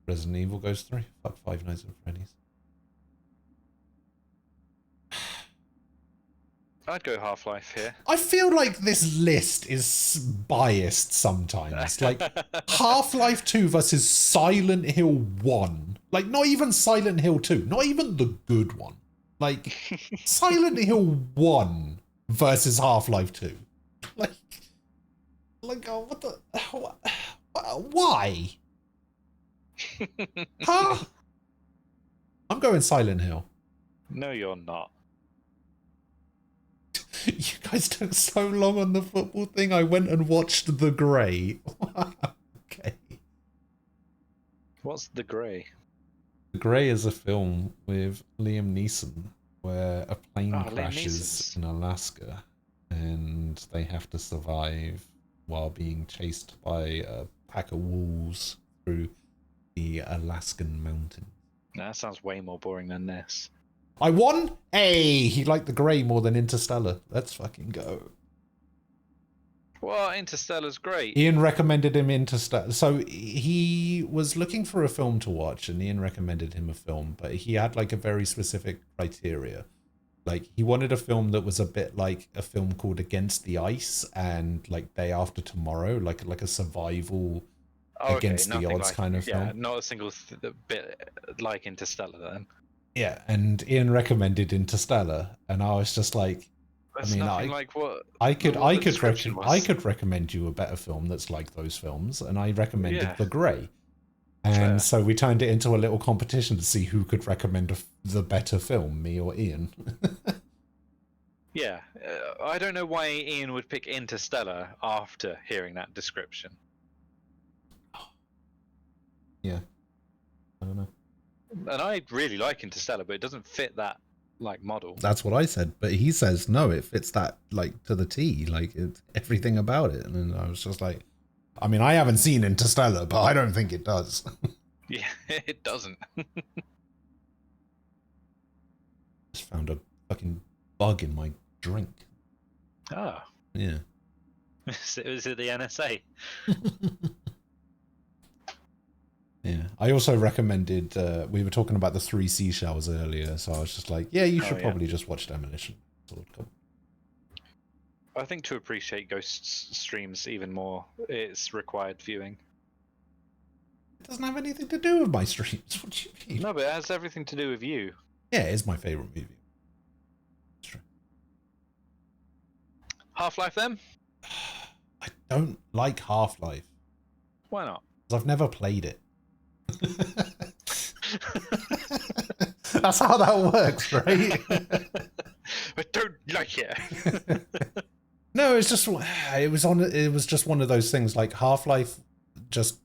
Resident Evil goes through. Fuck Five Nights at Freddy's. I'd go Half-Life here. I feel like this list is biased sometimes. Like, Half-Life 2 versus Silent Hill 1. Like, not even Silent Hill 2. Not even the good one. Like, Silent Hill 1 versus Half-Life 2. Like, oh, what the... Why? Huh? I'm going Silent Hill. No, you're not. You guys took so long on the football thing. I went and watched The Grey. Okay. What's The Grey? The Grey is a film with Liam Neeson where a plane crashes in Alaska and they have to survive while being chased by a pack of wolves through the Alaskan mountains. That sounds way more boring than this. I won! Hey! He liked The Grey more than Interstellar. Let's fucking go. Well, Interstellar's great. Ian recommended him Interstellar. So he was looking for a film to watch and Ian recommended him a film, but he had like a very specific criteria. Like he wanted a film that was a bit like a film called Against the Ice and like Day After Tomorrow, like a survival against the odds kind of film. Yeah, not a single bit like Interstellar then. Yeah, and Ian recommended Interstellar, and I was just like, That's I mean, I could recommend you a better film that's like those films, and I recommended The Grey, and so we turned it into a little competition to see who could recommend the better film, me or Ian. Yeah, I don't know why Ian would pick Interstellar after hearing that description. Yeah. I don't know. And I really like Interstellar, but it doesn't fit that like model. That's what I said, but he says no, it fits that like to the T, like it's everything about it. And then I was just like, I mean, I haven't seen Interstellar, but I don't think it does. Yeah, it doesn't. Just found a fucking bug in my drink. Oh. Yeah. Was it the NSA? Yeah. I also recommended, we were talking about the 3 seashells earlier, so I was just like, yeah, you should probably just watch Demolition. I think to appreciate Ghost streams even more, it's required viewing. It doesn't have anything to do with my streams. What do you mean? No, but it has everything to do with you. Yeah, it is my favourite movie. It's true. Half-Life then? I don't like Half-Life. Why not? Because I've never played it. That's how that works, right? I don't like it. No, it's just it was just one of those things. Like Half-Life, just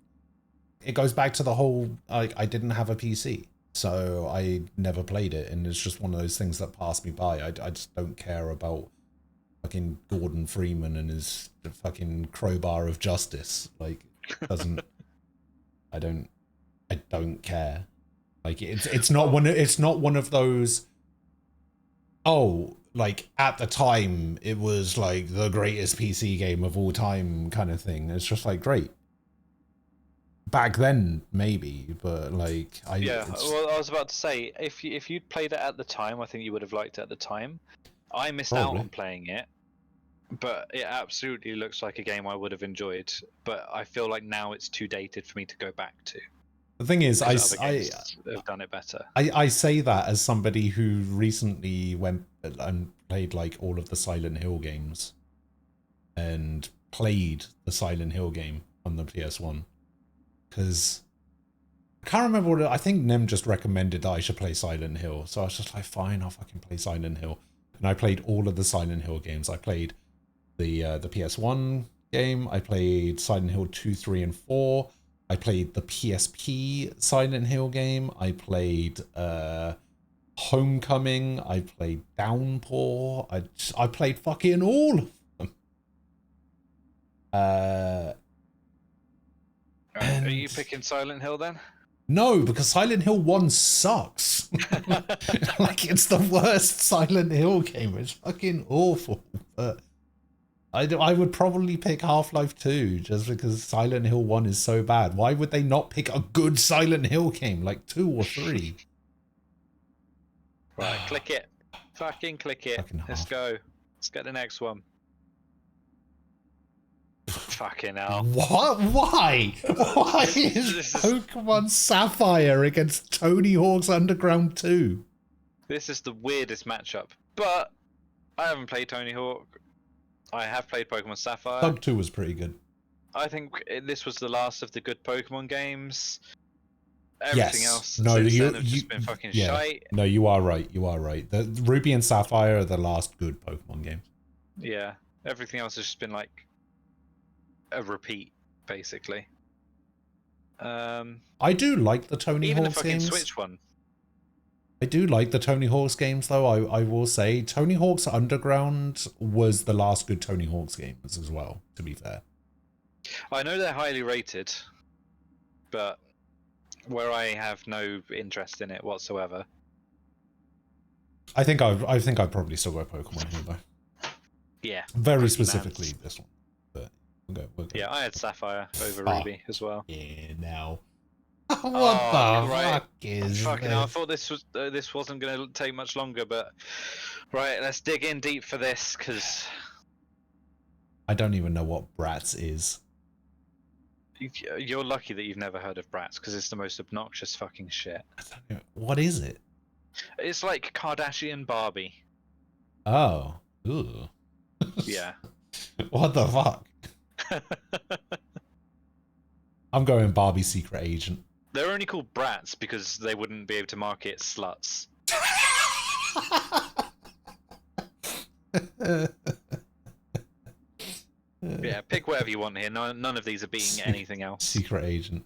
it goes back to the whole I didn't have a PC, so I never played it, and it's just one of those things that passed me by. I just don't care about fucking Gordon Freeman and his fucking crowbar of justice. Like, doesn't I don't care. Like it's not one of those. Oh, like at the time it was like the greatest PC game of all time kind of thing. It's just like great. Back then maybe, but like well, I was about to say if you'd played it at the time, I think you would have liked it at the time. I missed out on playing it, but it absolutely looks like a game I would have enjoyed. But I feel like now it's too dated for me to go back to. The thing is, I have done it better. I say that as somebody who recently went and played like all of the Silent Hill games, and played the Silent Hill game on the PS1, because I can't remember what I think Nem just recommended that I should play Silent Hill, so I was just like, fine, I'll fucking play Silent Hill, and I played all of the Silent Hill games. I played the PS1 game, I played Silent Hill 2, 3, and 4. I played the PSP Silent Hill game. I played Homecoming. I played Downpour. I played fucking all of them. Are you picking Silent Hill then? No, because Silent Hill 1 sucks. Like, it's the worst Silent Hill game. It's fucking awful. But I would probably pick Half-Life 2 just because Silent Hill 1 is so bad. Why would they not pick a good Silent Hill game, like 2 or 3? Right, click it. Fucking click it. Let's go. Let's get the next one. Fucking hell. What? Why? Why is Pokemon Sapphire against Tony Hawk's Underground 2? This is the weirdest matchup. But I haven't played Tony Hawk. I have played Pokemon Sapphire. Thug 2 was pretty good. I think this was the last of the good Pokemon games. Everything else since then have just been fucking shite. No, you are right. You are right. The Ruby and Sapphire are the last good Pokemon games. Yeah, everything else has just been like a repeat, basically. I do like the Tony even Hawk's the fucking games. Switch one. I do like the Tony Hawk's games, though. I will say Tony Hawk's Underground was the last good Tony Hawk's games as well, to be fair. I know they're highly rated, but where I have no interest in it whatsoever. I think I'd probably still go Pokemon here, though. Yeah. Very specifically this one. But we'll go. Yeah, I had Sapphire over Ruby as well. Yeah, now. What the fuck is fucking this? hell, I thought this wasn't going to take much longer, but right, let's dig in deep for this because I don't even know what Bratz is. You're lucky that you've never heard of Bratz because it's the most obnoxious fucking shit. What is it? It's like Kardashian Barbie. Oh. Ooh. Yeah. What the fuck? I'm going Barbie Secret Agent. They're only called brats because they wouldn't be able to market sluts. Yeah, pick whatever you want here. None of these are beating anything else. Secret Agent.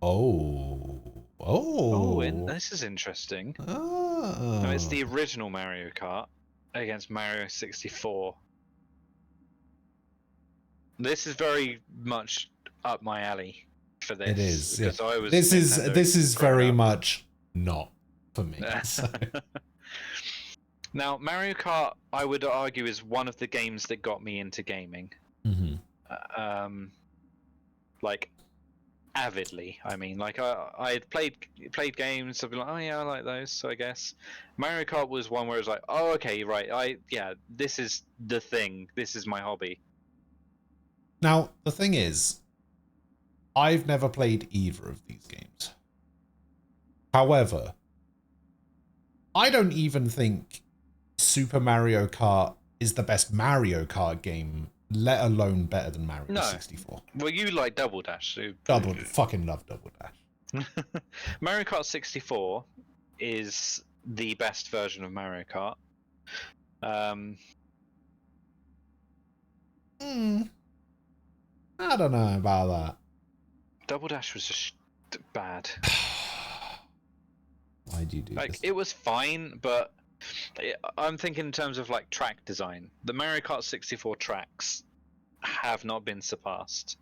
Oh. Oh, and Oh. this is interesting. Oh. No, it's the original Mario Kart against Mario 64. This is very much up my alley for this. It is. Yeah. Because I was This Nintendo is growing very up. much not for me. So. Now, Mario Kart, I would argue, is one of the games that got me into gaming. Mm-hmm. Like, avidly. I mean, like I had played games. I'd be like, oh yeah, I like those. So I guess Mario Kart was one where I was like, oh okay, right. This is the thing. This is my hobby. Now the thing is, I've never played either of these games. However, I don't even think Super Mario Kart is the best Mario Kart game, let alone better than Mario 64. Well, you like Double Dash. So... Fucking love Double Dash. Mario Kart 64 is the best version of Mario Kart. I don't know about that. Double Dash was just bad. Why'd you do this? It was fine, but I'm thinking in terms of like track design. The Mario Kart 64 tracks have not been surpassed.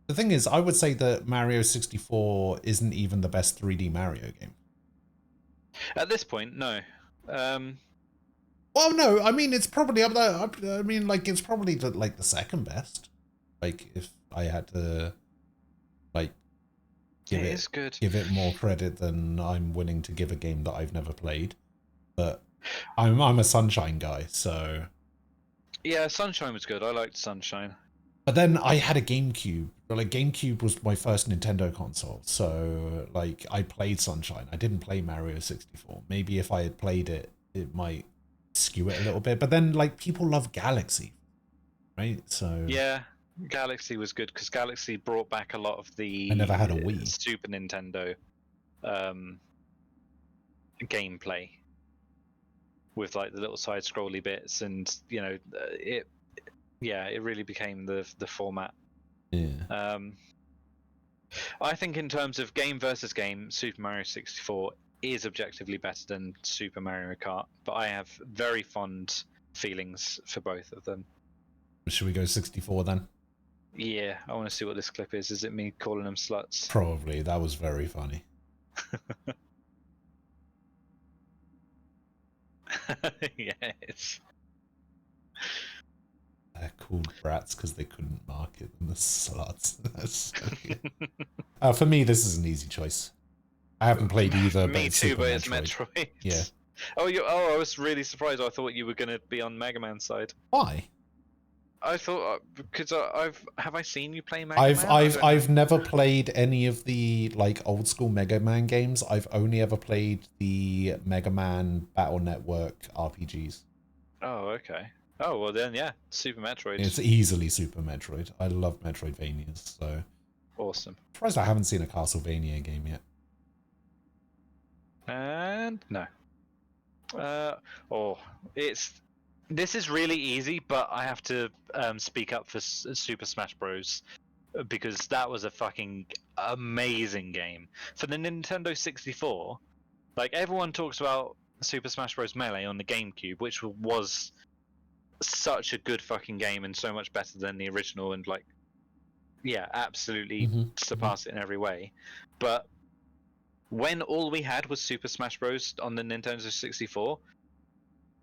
The thing is, I would say that Mario 64 isn't even the best 3D Mario game. At this point, no. Well, no, I mean, it's probably up there. I mean, like, it's probably the second best. Like, if I had to, like, give it more credit than I'm willing to give a game that I've never played. But I'm a Sunshine guy, so. Yeah, Sunshine was good. I liked Sunshine. But then I had a GameCube. Like, GameCube was my first Nintendo console, so, like, I played Sunshine. I didn't play Mario 64. Maybe if I had played it, it might skew it a little bit. But then, like, people love Galaxy, right? So yeah, Galaxy was good because Galaxy brought back a lot of the I never had a Wii. Super Nintendo gameplay with like the little side scrolly bits, and you know, it really became the format. Yeah. I think in terms of game versus game, Super Mario 64 is objectively better than Super Mario Kart, but I have very fond feelings for both of them. Should we go 64 then? Yeah, I want to see what this clip is. Is it me calling them sluts? Probably. That was very funny. Yeah, it's... They're called brats because they couldn't market them as sluts. That's so good. For me, this is an easy choice. I haven't played either. Me but too, Super but it's Metroid. Metroid. Yeah. Oh, I was really surprised. I thought you were going to be on Mega Man's side. Why? I thought because have I seen you play Mega Man? I've never played any of the like old school Mega Man games. I've only ever played the Mega Man Battle Network RPGs. Oh, okay. Oh well, then yeah, Super Metroid. It's easily Super Metroid. I love Metroidvanias, so awesome. I'm surprised I haven't seen a Castlevania game yet. And no. This is really easy, but I have to speak up for Super Smash Bros. Because that was a fucking amazing game. For the Nintendo 64, like everyone talks about Super Smash Bros. Melee on the GameCube, which was such a good fucking game and so much better than the original, and like, yeah, absolutely surpassed it in every way. But when all we had was Super Smash Bros. On the Nintendo 64,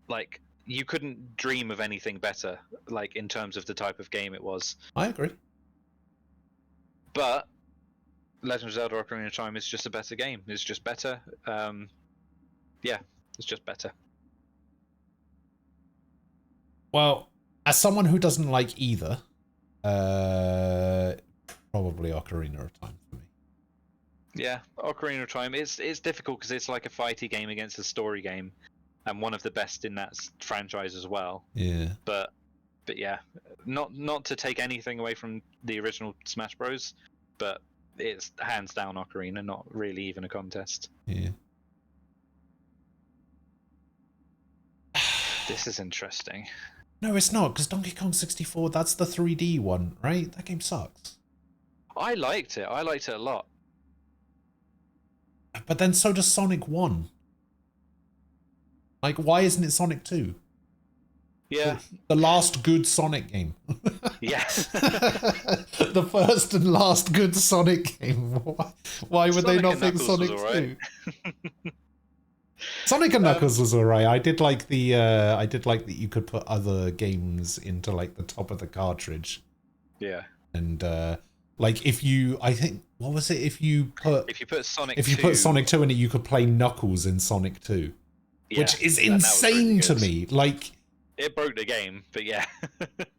like, you couldn't dream of anything better, like, in terms of the type of game it was. I agree. But Legend of Zelda Ocarina of Time is just a better game. It's just better. Yeah, it's just better. Well, as someone who doesn't like either, probably Ocarina of Time for me. Yeah, Ocarina of Time. It's difficult because it's like a fighty game against a story game, and one of the best in that franchise as well. Yeah. But yeah, not to take anything away from the original Smash Bros, but it's hands down Ocarina, not really even a contest. Yeah. This is interesting. No, it's not, because Donkey Kong 64, that's the 3D one, right? That game sucks. I liked it. I liked it a lot. But then so does Sonic 1. Like, why isn't it Sonic 2? Yeah. The last good Sonic game. Yeah. The first and last good Sonic game. Why would they not think Sonic 2? Sonic and Knuckles was alright. I did like the that you could put other games into like the top of the cartridge. Yeah. And like if you, I think, what was it? If you put Sonic, put Sonic 2 in it, you could play Knuckles in Sonic 2, yeah, which is and that was insane really to good. me. Like, it broke the game, but yeah,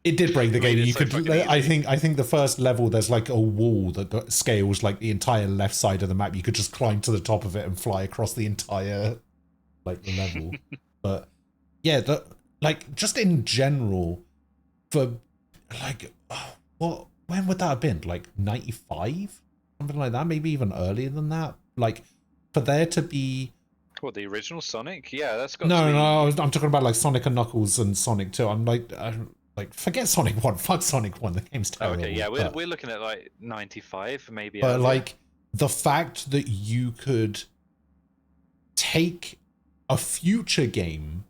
it did break the It made game. it You so could, fucking I easy. think the first level there's like a wall that scales like the entire left side of the map. You could just climb to the top of it and fly across the entire like the level. But yeah, like just in general, for like when would that have been? Like 95, something like that, maybe even earlier than that. Like for there to be what, the original Sonic? Yeah, that's got no, to be... I'm talking about like Sonic and Knuckles and Sonic 2. I'm like forget Sonic 1, fuck Sonic 1. The game's Oh, terrible. okay, yeah, we're looking at like 95, maybe. But earlier. like the fact that you could take a future game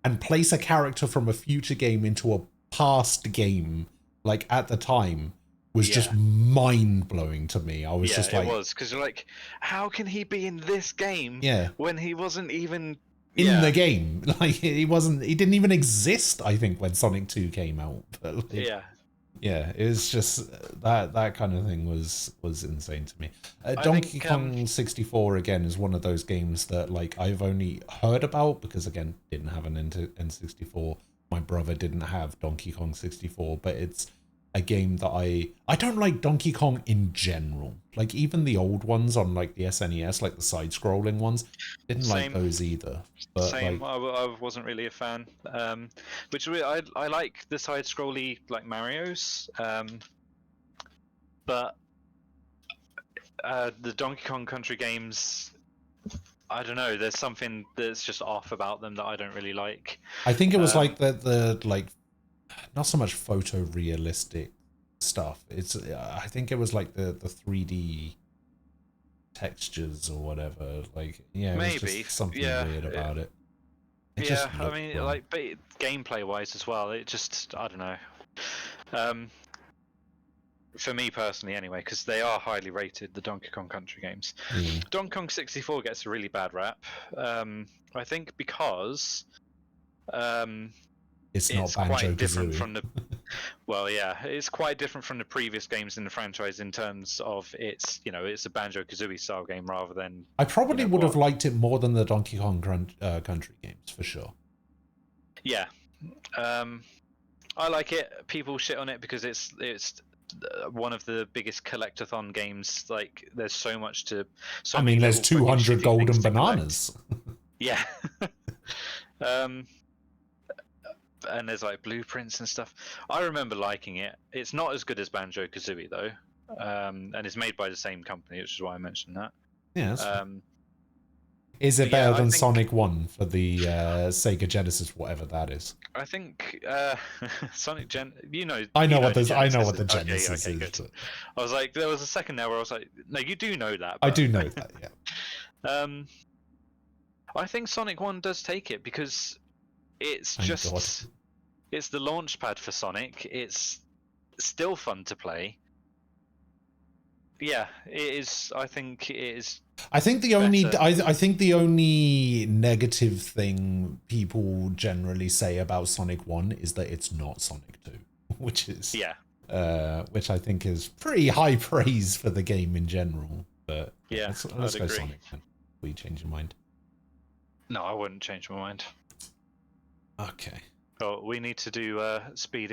and place a character from a future game into a past game, like at the time, was just mind-blowing to me. I was just like, it was, because you're like, how can he be in this game when he wasn't even in the game? Like he didn't even exist, I think, when Sonic 2 came out. But like, yeah, it was just that kind of thing was insane to me. Donkey Kong 64 again is one of those games that like I've only heard about because again didn't have an N64. My brother didn't have Donkey Kong 64, but it's a game that I don't like Donkey Kong in general. Like even the old ones on like the SNES, like the side-scrolling ones, didn't like those either. But Same, like, I wasn't really a fan. Which I like the side-scrolly like Mario's, but the Donkey Kong Country games, I don't know. There's something that's just off about them that I don't really like. I think it was like the like not so much photorealistic stuff. It's I think it was like the 3D textures or whatever. Like yeah, it was just something weird about it. I mean, wrong. Like gameplay wise as well. It just I don't know. For me personally, anyway, because they are highly rated, the Donkey Kong Country games. Donkey Kong 64 gets a really bad rap. I think because it's not quite different Banjo-Kazooie. from the well, yeah, it's quite different from the previous games in the franchise in terms of it's a Banjo-Kazooie style game rather than. I probably would have liked it more than the Donkey Kong Country games for sure. Yeah, I like it. People shit on it because it's one of the biggest collectathon games. Like, there's so much to. I mean, there's 200 golden bananas. Yeah. And there's like blueprints and stuff. I remember liking it. It's not as good as Banjo-Kazooie though, and it's made by the same company, which is why I mentioned that. Yes. Is it better than Sonic 1 for the Sega Genesis, whatever that is? I think Sonic Gen. I know what the Genesis is. Good. But... I was like, there was a second there where I was like, no, you do know that. But... I do know that. Yeah. I think Sonic 1 does take it because it's it's the launch pad for Sonic. It's still fun to play. Yeah, it is. I think it is. I think the only negative thing people generally say about Sonic 1 is that it's not Sonic 2, which is which I think is pretty high praise for the game in general. But yeah, let's go Sonic. Will you change your mind? No, I wouldn't change my mind. Okay. Oh, we need to do speed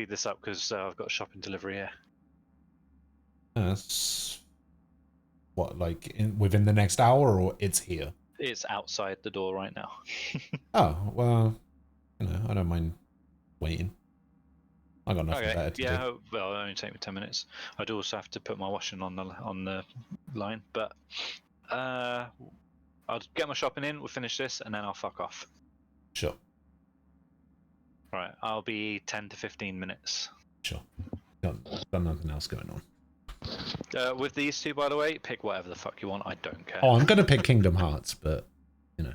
this up because I've got a shopping delivery here. That's what, like within the next hour, or it's here? It's outside the door right now. Oh well, I don't mind waiting. I got nothing better to do. Well, it'll only take me 10 minutes. I do also have to put my washing on the line, but I'll get my shopping in. We'll finish this, and then I'll fuck off. Sure. All right, I'll be 10 to 15 minutes. Sure. Got nothing else going on. With these two, by the way, pick whatever the fuck you want. I don't care. Oh, I'm gonna pick Kingdom Hearts, but you know,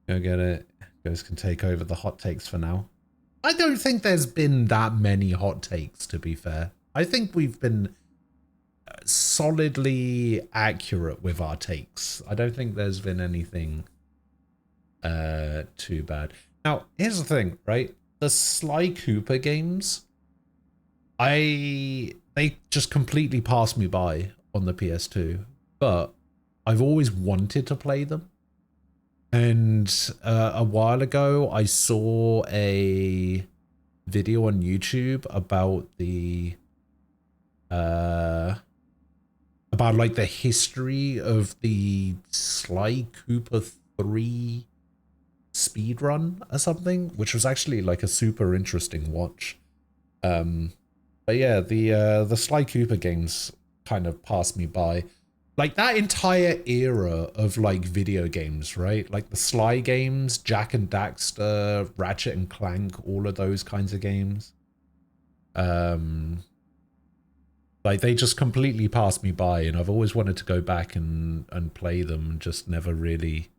go get it. Guys can take over the hot takes for now. I don't think there's been that many hot takes, to be fair. I think we've been solidly accurate with our takes. I don't think there's been anything too bad. Now, here's the thing, right? The Sly Cooper games, they just completely passed me by on the PS2, but I've always wanted to play them. And a while ago, I saw a video on YouTube about the about like the history of the Sly Cooper 3 speedrun or something, which was actually like a super interesting watch. But yeah, the Sly Cooper games kind of passed me by. Like that entire era of like video games, right? Like the Sly games, Jack and Daxter, Ratchet and Clank, all of those kinds of games. Like they just completely passed me by, and I've always wanted to go back and play them, and just never really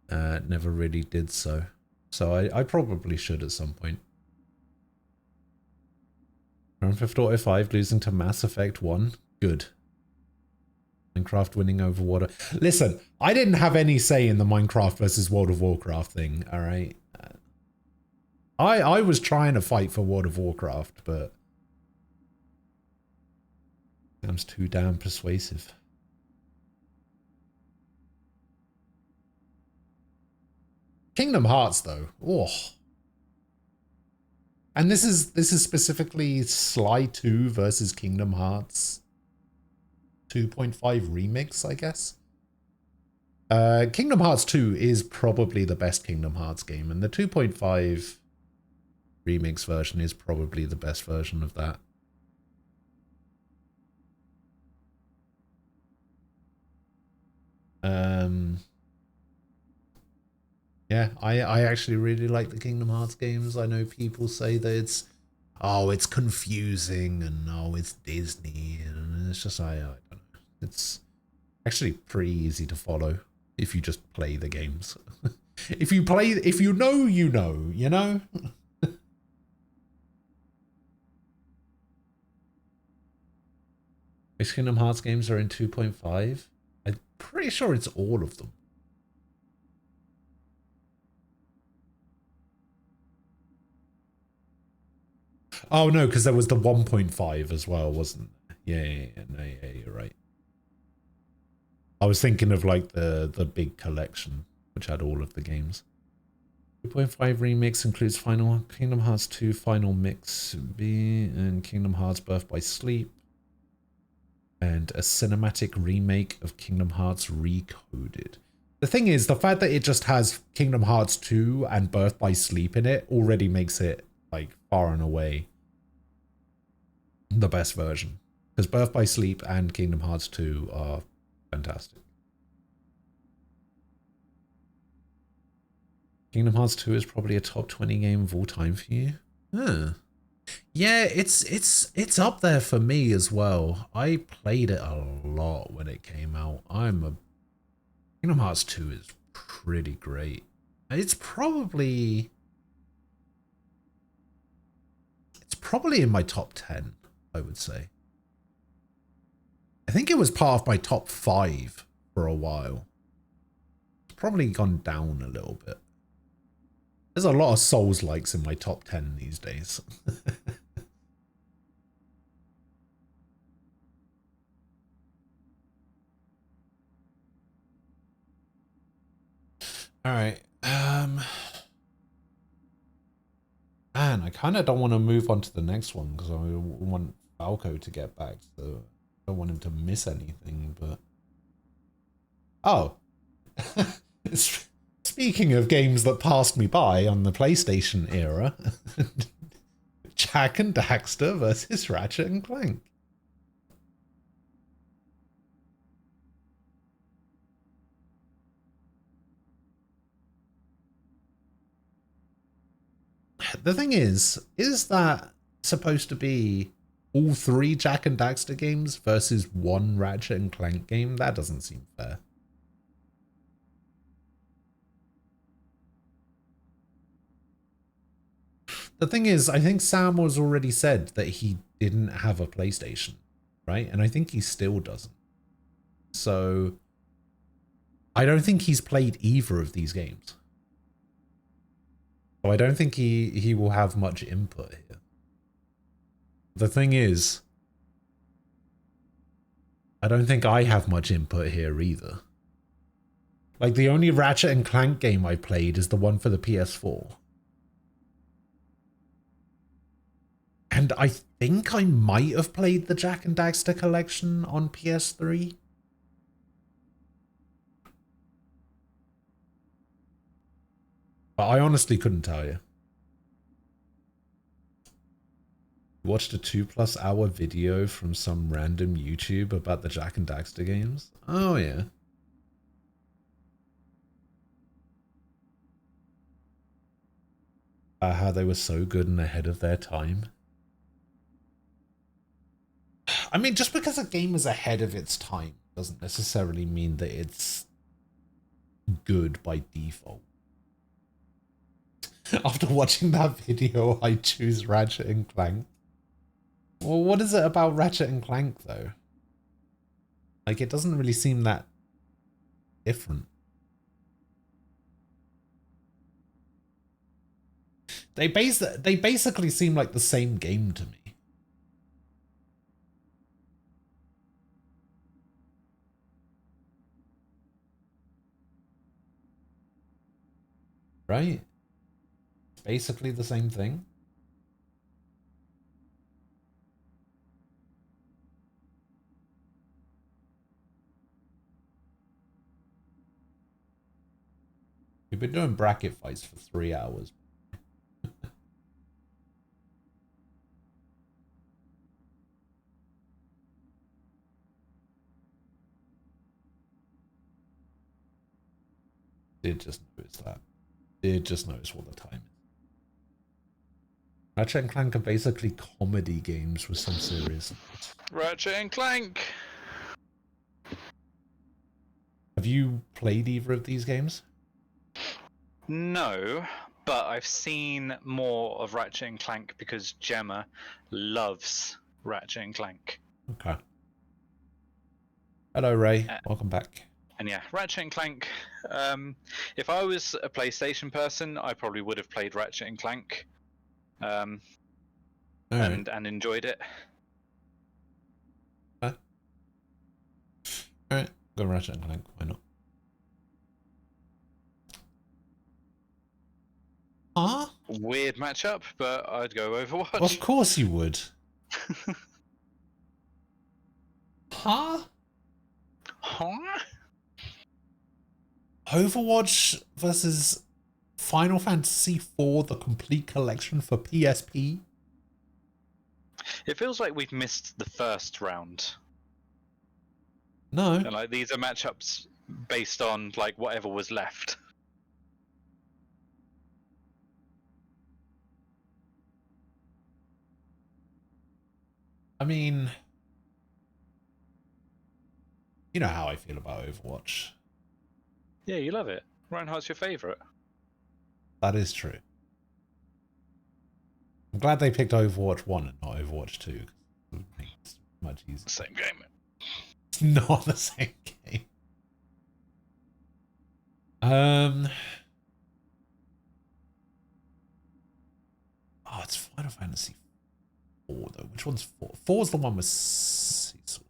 did so. So I probably should at some point. Grand Theft Auto 5 losing to Mass Effect 1. Good. Minecraft winning over Water. Listen, I didn't have any say in the Minecraft versus World of Warcraft thing, alright? I was trying to fight for World of Warcraft, but Sam's too damn persuasive. Kingdom Hearts, though. Oh. And this is specifically Sly 2 versus Kingdom Hearts 2.5 remix, I guess. Kingdom Hearts 2 is probably the best Kingdom Hearts game, and the 2.5 remix version is probably the best version of that. Yeah, I actually really like the Kingdom Hearts games. I know people say that it's confusing and it's Disney, and it's just I don't know. It's actually pretty easy to follow if you just play the games. if you know, you know, you know? Which Kingdom Hearts games are in 2.5? I'm pretty sure it's all of them. Oh no, because there was the 1.5 as well, wasn't there? Yeah, you're right. I was thinking of like the big collection, which had all of the games. 2.5 remix includes Final Kingdom Hearts 2 Final Mix B and Kingdom Hearts Birth by Sleep, and a cinematic remake of Kingdom Hearts Recoded. The thing is, the fact that it just has Kingdom Hearts 2 and Birth by Sleep in it already makes it like far and away the best version, because Birth by Sleep and Kingdom Hearts 2 are fantastic. Kingdom Hearts 2 is probably a top 20 game of all time for you. Huh. Yeah, it's up there for me as well. I played it a lot when it came out. Kingdom Hearts 2 is pretty great. It's probably in my top 10, I would say. I think it was part of my top 5 for a while. It's probably gone down a little bit. There's a lot of Souls-likes in my top 10 these days. All right. Man, I kind of don't want to move on to the next one because I want Falco to get back, so I don't want him to miss anything, but... Oh. Speaking of games that passed me by on the PlayStation era, Jack and Daxter versus Ratchet and Clank. The thing is that supposed to be all 3 Jack and Daxter games versus 1 Ratchet and Clank game? That doesn't seem fair. The thing is, I think Sam was already said that he didn't have a PlayStation, right? And I think he still doesn't. So I don't think he's played either of these games. So I don't think he will have much input here. The thing is, I don't think I have much input here either. Like, the only Ratchet and Clank game I played is the one for the PS4. And I think I might have played the Jack and Daxter collection on PS3. But I honestly couldn't tell you. Watched a 2+ hour video from some random YouTube about the Jack and Daxter games. Oh yeah. How they were so good and ahead of their time. I mean, just because a game is ahead of its time doesn't necessarily mean that it's good by default. After watching that video, I choose Ratchet and Clank. Well, what is it about Ratchet and Clank, though? Like, it doesn't really seem that different. They basically seem like the same game to me. Right? Basically the same thing. We've been doing bracket fights for 3 hours. Did just notice that. Did just notice what the time is. Ratchet and Clank are basically comedy games with some seriousness. Ratchet and Clank! Have you played either of these games? No, but I've seen more of Ratchet and Clank because Gemma loves Ratchet and Clank. Okay. Hello, Ray. Welcome back. And yeah, Ratchet and Clank. If I was a PlayStation person, I probably would have played Ratchet and Clank, and enjoyed it. All right, go Ratchet and Clank. Why not? Huh? Weird matchup, but I'd go Overwatch. Of course you would. Huh? Huh? Overwatch versus Final Fantasy IV, the complete collection for PSP? It feels like we've missed the first round. No. And like these are matchups based on like whatever was left. I mean, you know how I feel about Overwatch. Yeah, you love it. Reinhardt's your favourite. That is true. I'm glad they picked Overwatch 1 and not Overwatch 2. It makes it much easier. Same game. It's not the same game. Oh, it's Final Fantasy 4 though. Which one's 4? 4's the one with Cecil.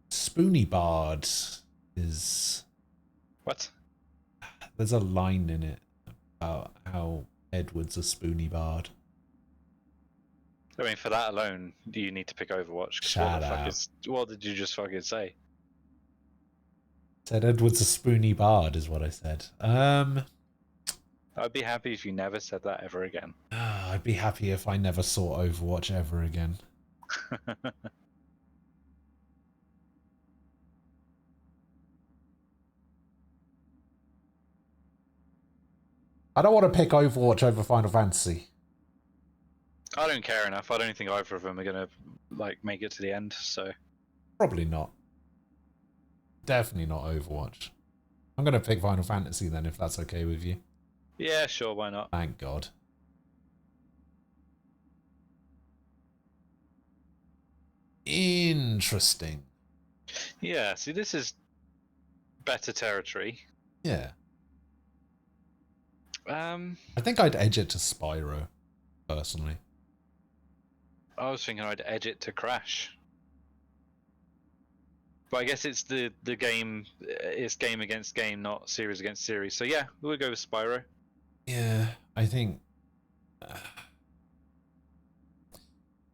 Spoony Bard is... What? There's a line in it about how Edward's a Spoony Bard. I mean, for that alone, you need to pick Overwatch. Shut up. What did you just fucking say? Said Edward's a Spoony Bard is what I said. I'd be happy if you never said that ever again. I'd be happy if I never saw Overwatch ever again. I don't want to pick Overwatch over Final Fantasy. I don't care enough. I don't think either of them are gonna like make it to the end. So probably not. Definitely not Overwatch. I'm gonna pick Final Fantasy then, if that's okay with you. yeah, sure, why not? Thank God. Interesting. Yeah, see, this is better territory. Yeah. I think I'd edge it to Spyro, personally. I was thinking I'd edge it to Crash. But I guess it's the game, it's game against game, not series against series. So yeah, we'll go with Spyro. Yeah, I think...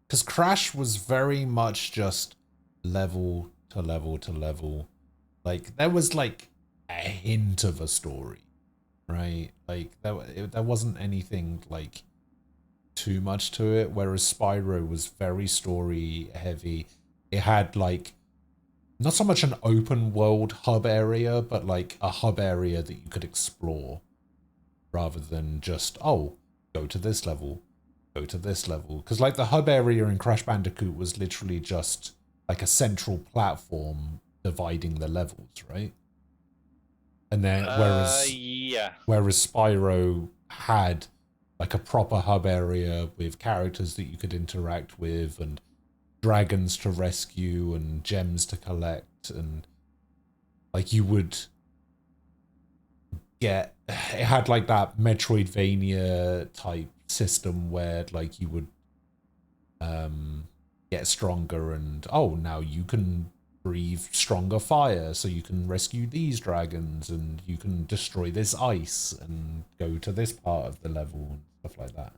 Because Crash was very much just level to level to level. Like, there was like a hint of a story, right? Like, there wasn't anything like too much to it, whereas Spyro was very story heavy. It had like not so much an open world hub area, but like a hub area that you could explore rather than just, oh, go to this level, go to this level. Because like the hub area in Crash Bandicoot was literally just like a central platform dividing the levels, right? And then whereas Spyro had like a proper hub area with characters that you could interact with and dragons to rescue and gems to collect, and like you would get, it had like that Metroidvania type system where like you would get stronger and, oh, now you can breathe stronger fire so you can rescue these dragons and you can destroy this ice and go to this part of the level and stuff like that.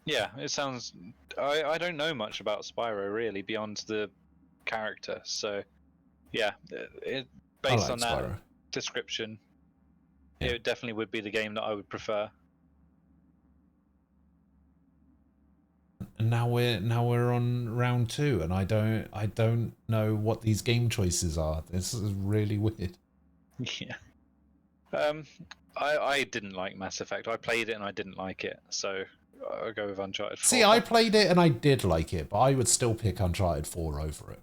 Yeah, it sounds... I don't know much about Spyro, really, beyond the character. So, yeah, based on that description, it definitely would be the game that I would prefer. And now we're on round 2, and I don't know what these game choices are. This is really weird. Yeah. I didn't like Mass Effect. I played it and I didn't like it, so I'll go with Uncharted 4. See, I played it and I did like it, but I would still pick Uncharted 4 over it.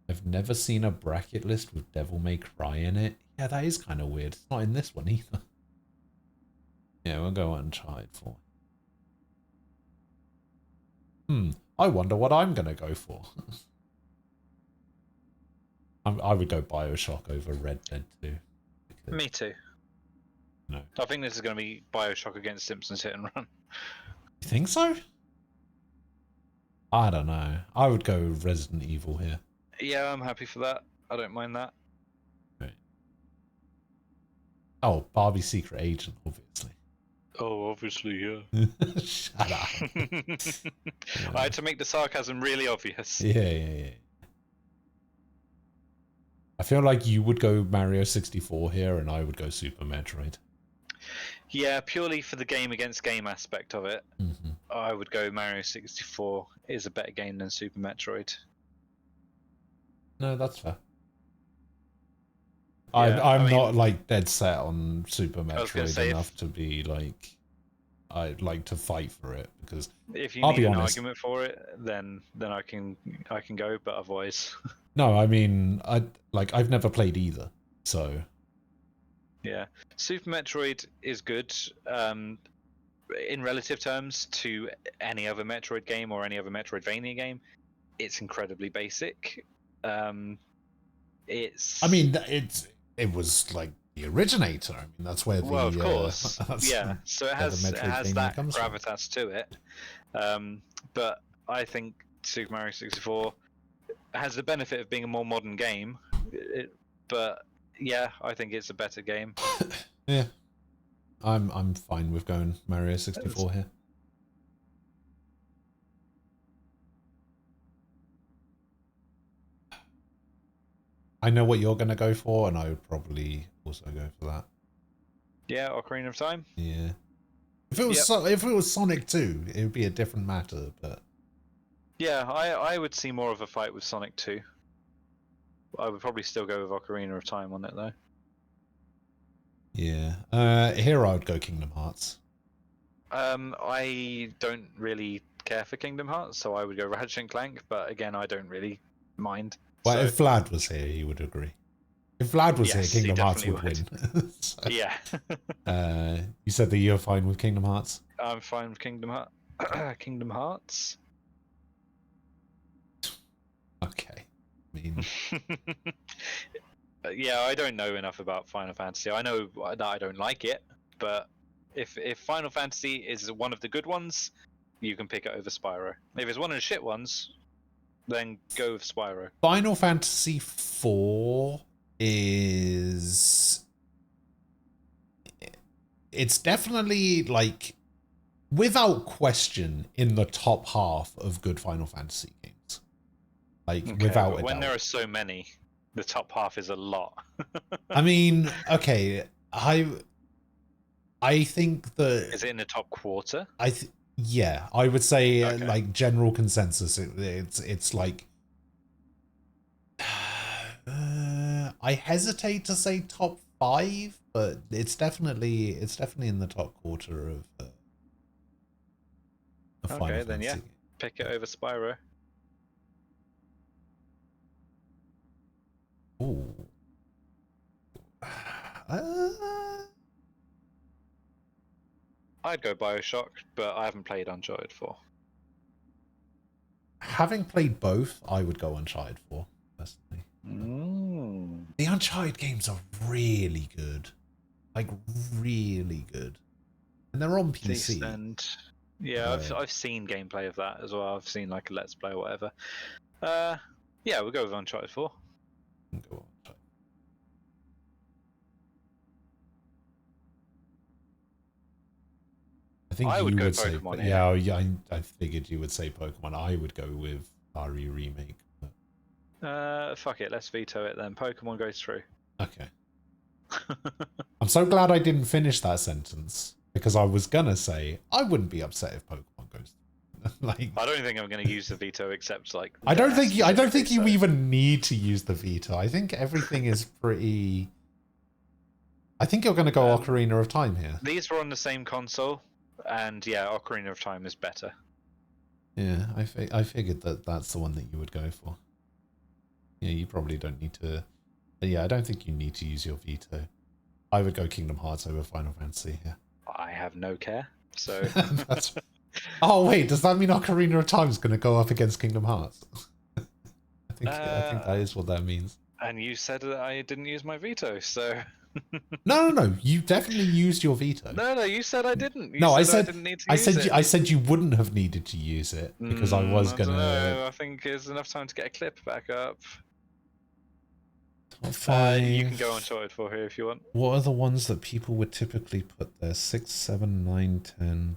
I've never seen a bracket list with Devil May Cry in it. Yeah, that is kind of weird. It's not in this one either. Yeah, we'll go Uncharted 4. I wonder what I'm going to go for. I would go Bioshock over Red Dead 2. Me too. No. I think this is going to be Bioshock against Simpsons Hit and Run. You think so? I don't know. I would go Resident Evil here. Yeah, I'm happy for that. I don't mind that. Right. Oh, Barbie Secret Agent, obviously. Oh, obviously, yeah. Shut up. I had to make the sarcasm really obvious. Yeah. I feel like you would go Mario 64 here, and I would go Super Metroid. Yeah, purely for the game against game aspect of it, I would go Mario 64 is a better game than Super Metroid. No, that's fair. Yeah, I'm not like dead set on Super Metroid enough to be like, I'd like to fight for it, because if you I'll need be an honest, argument for it, then I can go, but otherwise. No, I mean, I've never played either, so. Yeah, Super Metroid is good in relative terms to any other Metroid game or any other Metroidvania game. It's incredibly basic. It's. I mean, it was like the originator. I mean, that's where the. Well, of course. Yeah, so it has that gravitas to it. But I think Super Mario 64 has the benefit of being a more modern game, but yeah, I think it's a better game. Yeah, I'm fine with going Mario 64 here. I know what you're gonna go for, and I would probably also go for that. Yeah, Ocarina of Time. Yeah, if it was if it was Sonic 2, it would be a different matter, but. Yeah, I would see more of a fight with Sonic 2. I would probably still go with Ocarina of Time on it though. Yeah. Here I would go Kingdom Hearts. I don't really care for Kingdom Hearts, so I would go Ratchet and Clank. But again, I don't really mind. Well, so... if Vlad was here, he would agree. If Vlad was Yes, here, Kingdom he Hearts would definitely win. So, Yeah. you said that you're fine with Kingdom Hearts? I'm fine with Kingdom Hearts. Kingdom Hearts. Okay. I mean, yeah, I don't know enough about Final Fantasy. I know that I don't like it, but if Final Fantasy is one of the good ones, you can pick it over Spyro. If it's one of the shit ones, then go with Spyro. Final Fantasy 4 is... It's definitely, like, without question, in the top half of good Final Fantasy games. Like, Okay, without but a when doubt. there are so many, the top half is a lot. I mean, okay, I think that... Is it in the top quarter? Yeah, I would say, Okay. like, general consensus, it's like... I hesitate to say top 5, but it's definitely in the top quarter of Final Okay, then Fantasy. yeah, pick it over Spyro. Ooh. I'd go Bioshock, but I haven't played Uncharted 4. Having played both, I would go Uncharted 4, personally. The Uncharted games are really good. Like, really good. And they're on PC. Decent. Yeah, I've seen gameplay of that as well. I've seen like a Let's Play or whatever. Yeah, we'll go with Uncharted 4. I think I you would go would say, Pokemon, yeah, I figured you would say Pokemon. I would go with RE Remake. But... Fuck it, let's veto it then. Pokemon goes through. Okay. I'm so glad I didn't finish that sentence, because I was gonna say I wouldn't be upset if Pokemon goes. Like, I don't think I'm going to use the veto except like. I don't think you even need to use the veto. I think everything is pretty. I think you're going to go Ocarina of Time here. These were on the same console, and yeah, Ocarina of Time is better. Yeah, I figured that's the one that you would go for. Yeah, you probably don't need to. Yeah, I don't think you need to use your veto. I would go Kingdom Hearts over Final Fantasy here. I have no care, so. That's... Oh wait, does that mean Ocarina of Time is going to go up against Kingdom Hearts? I think that is what that means. And you said that I didn't use my veto, so. No. You definitely used your veto. No, you said I didn't. I didn't need to use it. I said you wouldn't have needed to use it because I was I gonna. don't know. I think there's enough time to get a clip back up. You can go on Uncharted 4 here if you want. What are the ones that people would typically put there? 6, 7, 9, 10.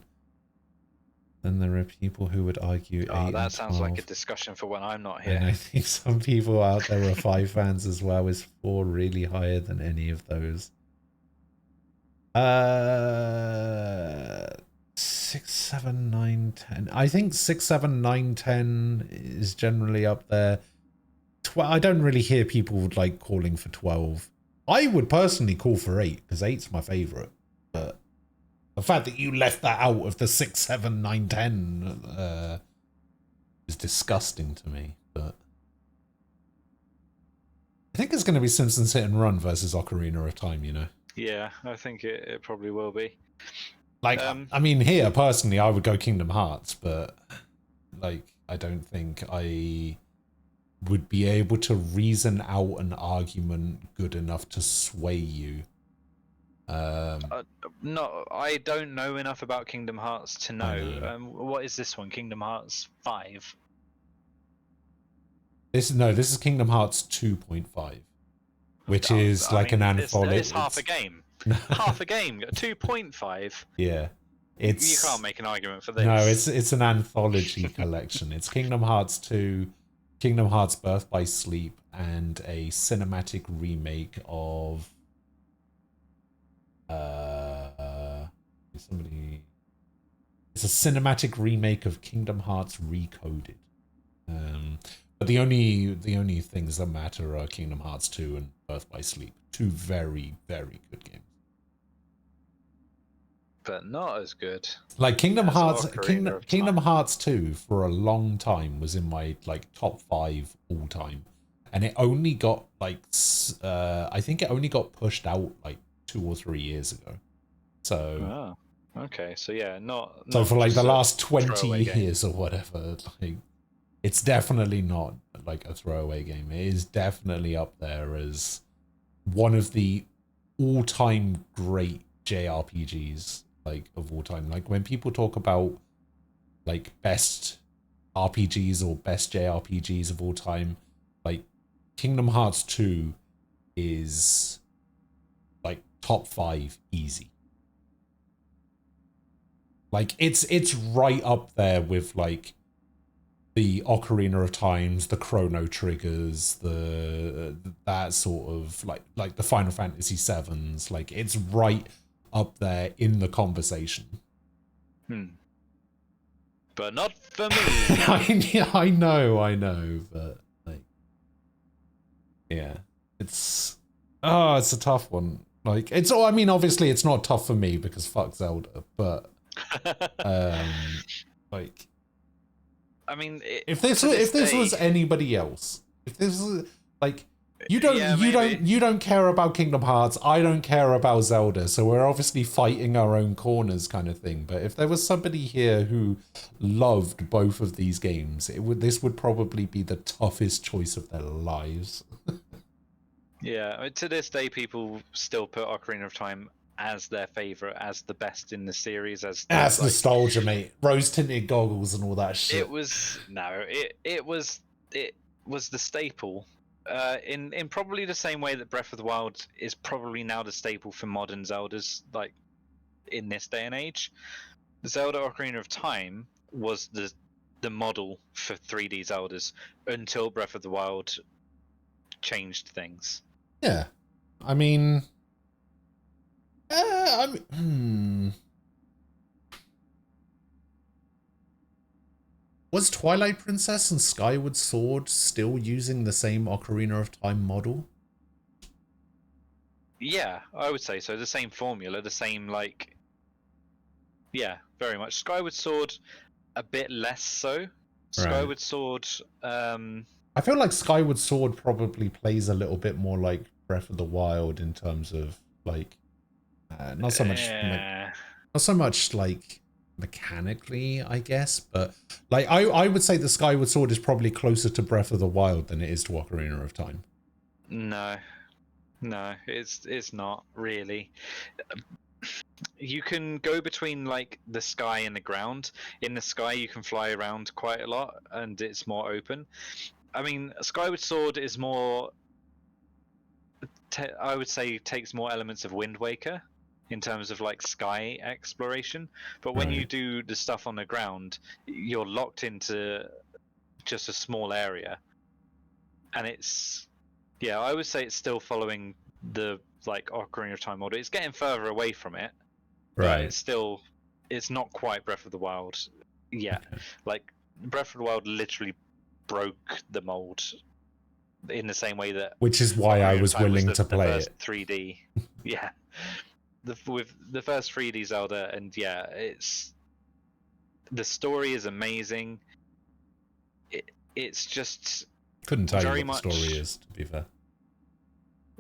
Then there are people who would argue 8 Oh, that and sounds 12. like a discussion for when I'm not here. And I think some people out there are 5 fans as well. Is 4 really higher than any of those? 6, 7, 9, 10. I think 6, 7, 9, 10 is generally up there. I don't really hear people like calling for 12. I would personally call for 8 because 8's my favourite. But the fact that you left that out of the 6, 7, 9, 10 is disgusting to me. But I think it's going to be Simpsons Hit and Run versus Ocarina of Time, you know? Yeah, I think it probably will be. Like, I mean, here, personally, I would go Kingdom Hearts, but, like, I don't think I would be able to reason out an argument good enough to sway you. No, I don't know enough about Kingdom Hearts to know. What is this one? Kingdom Hearts 5? This is Kingdom Hearts 2.5, which is like an anthology. It's half a game. Half a game. 2.5. Yeah, You can't make an argument for this. No, it's an anthology collection. It's Kingdom Hearts 2, Kingdom Hearts Birth by Sleep, and a cinematic remake of it's a cinematic remake of Kingdom Hearts Recoded, But the only things that matter are Kingdom Hearts 2 and Birth by Sleep. Two very, very good games. But not as good. Like Kingdom as Hearts, Ocarina of Kingdom Time. Hearts 2 for a long time was in my like top 5 all time, and it only got like I think it only got pushed out like 2 or 3 years ago. So okay, so yeah, so for like just the a last 20 throwaway game. years or whatever, like it's definitely not like a throwaway game. It is definitely up there as one of the all-time great JRPGs like of all time. Like when people talk about like best RPGs or best JRPGs of all time, like Kingdom Hearts 2 is like top 5 easy. Like it's right up there with like the Ocarina of Times, the Chrono Triggers, that sort of like the Final Fantasy VIIs. Like it's right up there in the conversation. But not for me. I know, but like, yeah, it's a tough one. Like it's all. I mean, obviously, it's not tough for me because fuck Zelda, but like. I mean, If this was anybody else, if this was like you don't care about Kingdom Hearts, I don't care about Zelda, so we're obviously fighting our own corners kind of thing. But if there was somebody here who loved both of these games, this would probably be the toughest choice of their lives. Yeah, I mean, to this day, people still put Ocarina of Time as their favorite, as the best in the series, That's nostalgia, mate. Rose tinted goggles and all that shit. It was the staple. In probably the same way that Breath of the Wild is probably now the staple for modern Zeldas, like in this day and age. Zelda Ocarina of Time was the model for 3D Zeldas until Breath of the Wild changed things. Yeah, I mean, Was Twilight Princess and Skyward Sword still using the same Ocarina of Time model? Yeah, I would say so. The same formula, the same yeah, very much. Skyward Sword, a bit less so. Skyward Sword. I feel like Skyward Sword probably plays a little bit more like Breath of the Wild in terms of like, not so much like mechanically, I guess, but like I would say the Skyward Sword is probably closer to Breath of the Wild than it is to Ocarina of Time. No, it's not really. You can go between like the sky and the ground. In the sky, you can fly around quite a lot, and it's more open. I mean, Skyward Sword is more. I would say takes more elements of Wind Waker in terms of like sky exploration, but when you do the stuff on the ground, you're locked into just a small area, and I would say it's still following the like Ocarina of Time model. It's getting further away from it, but it's not quite Breath of the Wild yet. Like Breath of the Wild literally broke the mold in the same way that, which is why I was willing to play it 3D. Yeah, with the first 3D Zelda, and yeah, the story is amazing. It's just couldn't tell very you what the story is, to be fair.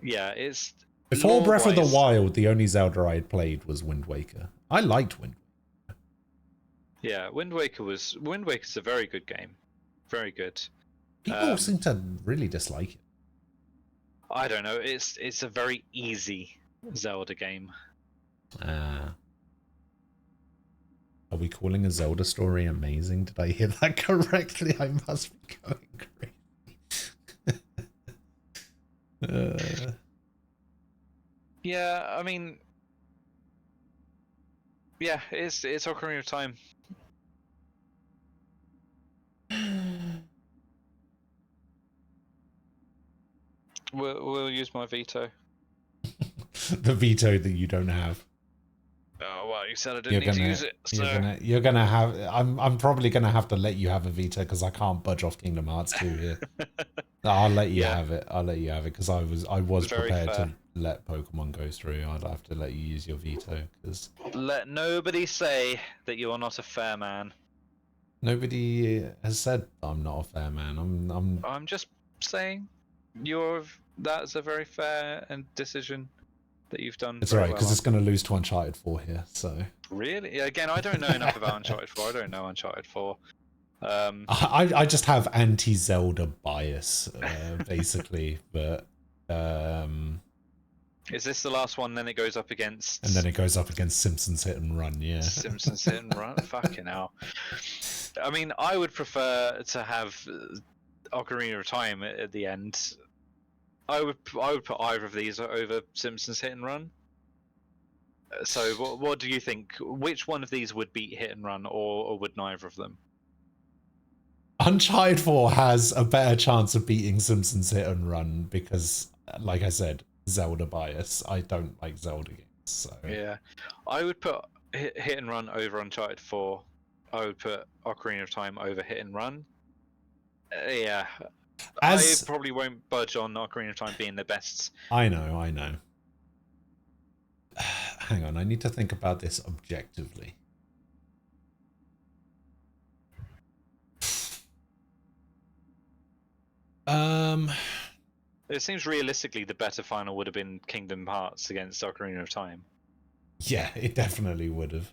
Yeah, it's before Breath of the Wild, the only Zelda I had played was Wind Waker. I liked Wind Waker. Yeah, Wind Waker's a very good game, very good. People seem to really dislike it. I don't know. It's a very easy Zelda game. Are we calling a Zelda story amazing? Did I hear that correctly? I must be going crazy. Yeah, I mean, yeah, it's Ocarina of Time. We'll use my veto. The veto that you don't have. Oh well, Like I said, I didn't need to use it. So you're gonna have. I'm probably gonna have to let you have a Vita because I can't budge off Kingdom Hearts 2 here. I'll let you have it. I'll let you have it because I was Very prepared fair. to let Pokemon go through. I'd have to let you use your veto because let nobody say that you are not a fair man. nobody has said I'm not a fair man. I'm just saying, that's a very fair decision that you've done. It's very alright because well it's going to lose to Uncharted 4 here. So really, again, I don't know enough about Uncharted 4. I don't know Uncharted 4. I just have anti-Zelda bias basically, but is this the last one? Then it goes up against. And then it goes up against Simpsons Hit and Run. Yeah. Simpsons Hit and Run. Fucking hell. I mean, I would prefer to have Ocarina of Time at the end. I would put either of these over Simpsons Hit and Run. So, what do you think? Which one of these would beat Hit and Run, or would neither of them? Uncharted 4 has a better chance of beating Simpsons Hit and Run because, like I said, Zelda bias. I don't like Zelda games. So Yeah, I would put Hit and Run over Uncharted 4. I would put Ocarina of Time over Hit and Run. Yeah, I probably won't budge on Ocarina of Time being the best. I know. Hang on, I need to think about this objectively. It seems realistically the better final would have been Kingdom Hearts against Ocarina of Time. Yeah, it definitely would have.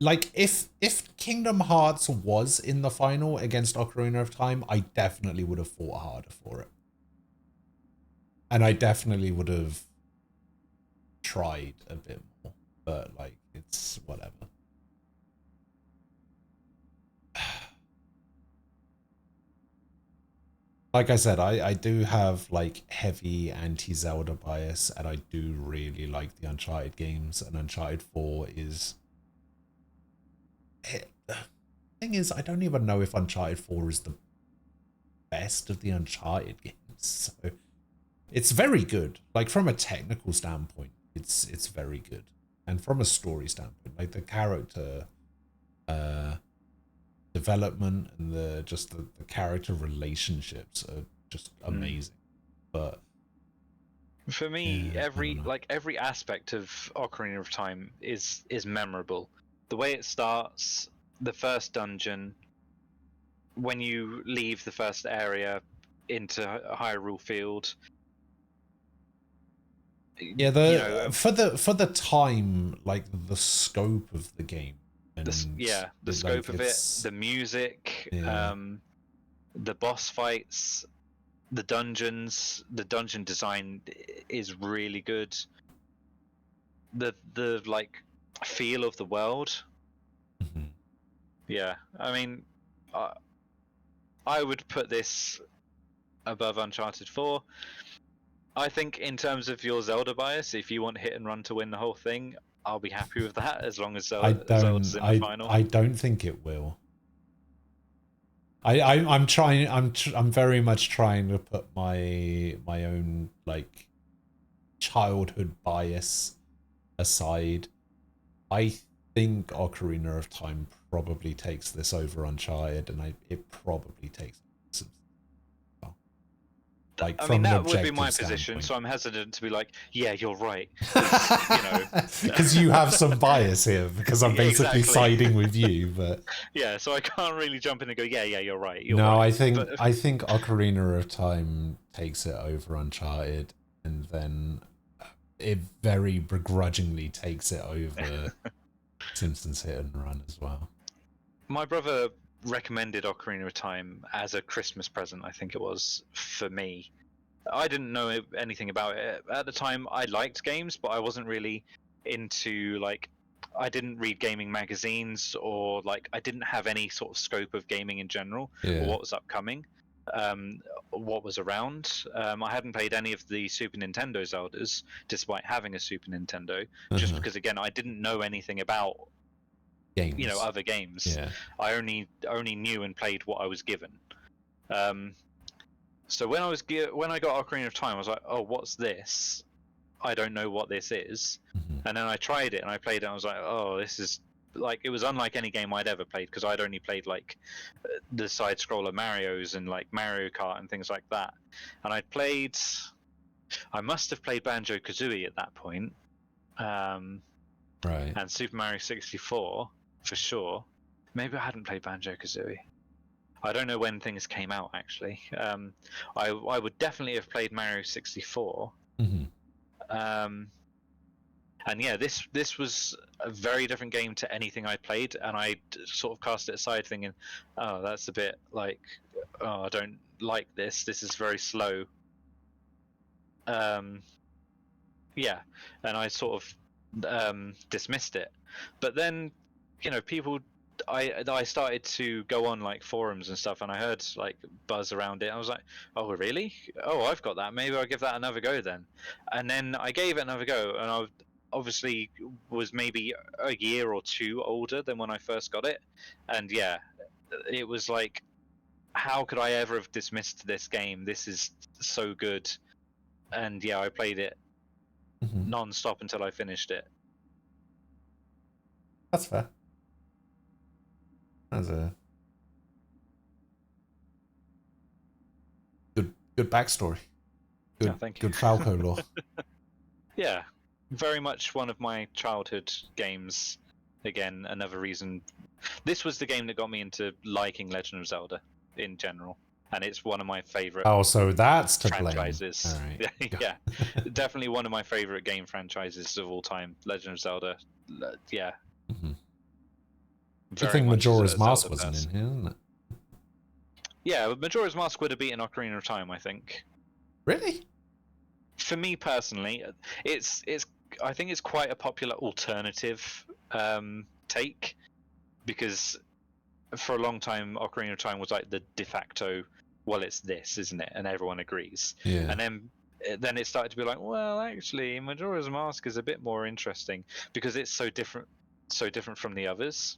Like if Kingdom Hearts was in the final against Ocarina of Time, I definitely would have fought harder for it. And I definitely would have tried a bit more, but like it's whatever. Like I said, I do have like heavy anti-Zelda bias, and I do really like the Uncharted games, and Uncharted 4 is... The thing is, I don't even know if Uncharted 4 is the best of the Uncharted games, so it's very good. Like from a technical standpoint, it's very good. And from a story standpoint, like the character development and the character relationships are just amazing. But for me, every aspect of Ocarina of Time is memorable. The way it starts, the first dungeon, when you leave the first area into Hyrule Field. Yeah, for the time, like the scope of the game. And the scope of it, the music, the boss fights, the dungeons, the dungeon design is really good. The like feel of the world. Mm-hmm. Yeah, I mean, I would put this above Uncharted 4. I think in terms of your Zelda bias, if you want Hit and Run to win the whole thing, I'll be happy with that as long as Zelda's in the final. I don't think it will. I'm trying. I'm very much trying to put my own like childhood bias aside. I think Ocarina of Time probably takes this over Uncharted, and it probably takes. Like I mean, that would be my position, so I'm hesitant to be like, yeah, you're right. Because you have some bias here, because I'm basically siding with you, but... Yeah, so I can't really jump in and go, yeah, you're right. I think Ocarina of Time takes it over Uncharted, and then it very begrudgingly takes it over Simpsons Hit and Run as well. My brother recommended Ocarina of Time as a Christmas present, I think it was, for me. I didn't know anything about it at the time. I liked games, but I wasn't really into like, I didn't read gaming magazines, or like I didn't have any sort of scope of gaming in general, or what was upcoming, what was around. I hadn't played any of the Super Nintendo Zeldas, despite having a Super Nintendo, just because again I didn't know anything about games. Other games. I only knew and played what I was given. So when I got Ocarina of Time, I was like, oh, what's this? I don't know what this is. And then I tried it and I played it and I was like, oh, this is like, it was unlike any game I'd ever played, because I'd only played like the side scroller Mario's and like Mario Kart and things like that. And I must have played Banjo Kazooie at that point. Right. And Super Mario 64 for sure. Maybe I hadn't played Banjo Kazooie. I don't know when things came out actually. I would definitely have played Mario 64. And yeah, this was a very different game to anything I played, and I sort of cast it aside, thinking, "Oh, that's a bit like, oh, I don't like this. This is very slow." Yeah, and I sort of dismissed it. But then, people, I started to go on like forums and stuff, and I heard like buzz around it. I was like, "Oh, really? Oh, I've got that. Maybe I'll give that another go then." And then I gave it another go, and I obviously was maybe a year or two older than when I first got it, and yeah, it was like, how could I ever have dismissed this game? This is so good. And yeah, I played it non-stop until I finished it. That's fair. That's a good backstory. Good, Oh, thank you. good Falco lore. Yeah, very much one of my childhood games. Again, another reason. This was the game that got me into liking Legend of Zelda in general, and it's one of my favorite. Oh, so that's to franchises. blame. All right. Yeah, definitely one of my favorite game franchises of all time. Legend of Zelda. Yeah. Good thing Majora's Mask wasn't in here, isn't it? Yeah, Majora's Mask would have beaten Ocarina of Time, I think. Really? For me personally, I think it's quite a popular alternative take, because for a long time Ocarina of Time was like the de facto, well, it's this, isn't it? And everyone agrees. Yeah. And then it started to be like, well, actually, Majora's Mask is a bit more interesting because it's so different from the others.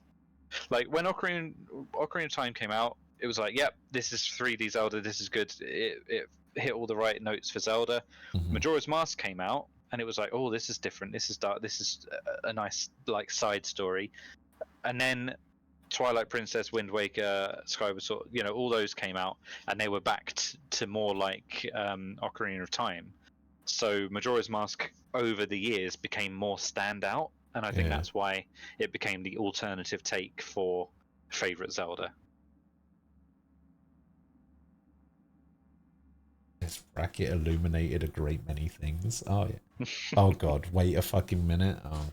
Like when Ocarina of Time came out, it was like, yep, this is 3D Zelda, this is good. It hit all the right notes for Zelda. Majora's Mask came out, and it was like, oh, this is different, this is dark, this is a nice like side story. And then Twilight Princess, Wind Waker, Skyward Sword, all those came out, and they were back to more like Ocarina of Time. So Majora's Mask over the years became more standout, and I think that's why it became the alternative take for favorite Zelda. This bracket illuminated a great many things. Oh yeah. Oh god, wait a fucking minute. Oh,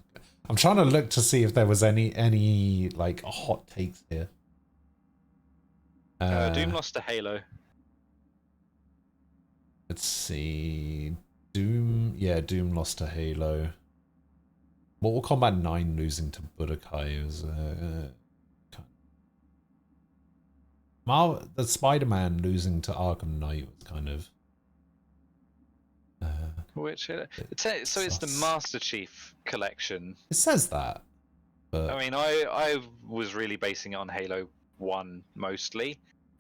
I'm trying to look to see if there was any like hot takes here. Doom lost to Halo. Let's see. Doom lost to Halo. Mortal Kombat 9 losing to Budokai was the Spider-Man losing to Arkham Knight was kind of which so it's the Master Chief collection. It says that, but I mean, I was really basing it on Halo 1 mostly,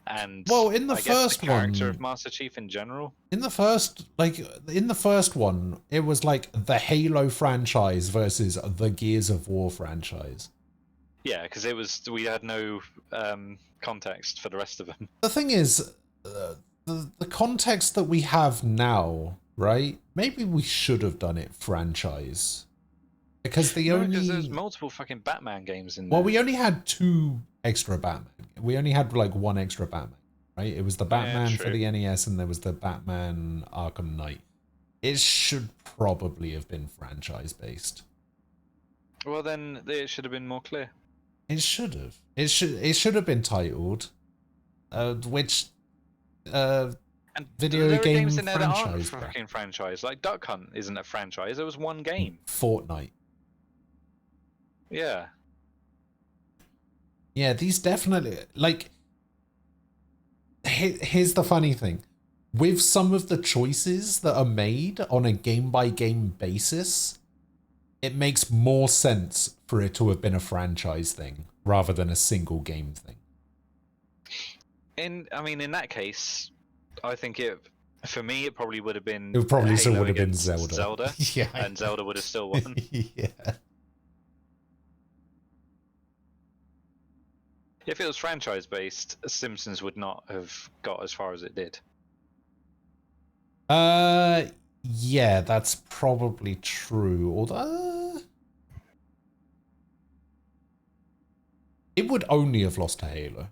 and well, in the I guess first the character one, of Master Chief in general. In the first one, it was like the Halo franchise versus the Gears of War franchise. Yeah, because we had no context for the rest of them. The thing is, the context that we have now, right? Maybe we should have done it franchise, because because there's multiple fucking Batman games in there. Well, we only had 2 extra Batman. We only had like 1 extra Batman, right? It was the Batman for the NES, and there was the Batman Arkham Knight. It should probably have been franchise based. Well, then it should have been more clear. It should have. It should have been titled, which video game games in there franchise. That aren't fucking franchise. Like Duck Hunt isn't a franchise. It was one game. Fortnite. Yeah. Yeah, these definitely, like, here's the funny thing. With some of the choices that are made on a game-by-game basis, it makes more sense for it to have been a franchise thing rather than a single game thing. In that case, I think For me, it probably would have been. It probably still Halo would have been against Zelda. Yeah. And Zelda would have still won. Yeah. If it was franchise based, Simpsons would not have got as far as it did. Yeah, that's probably true. Although it would only have lost to Halo.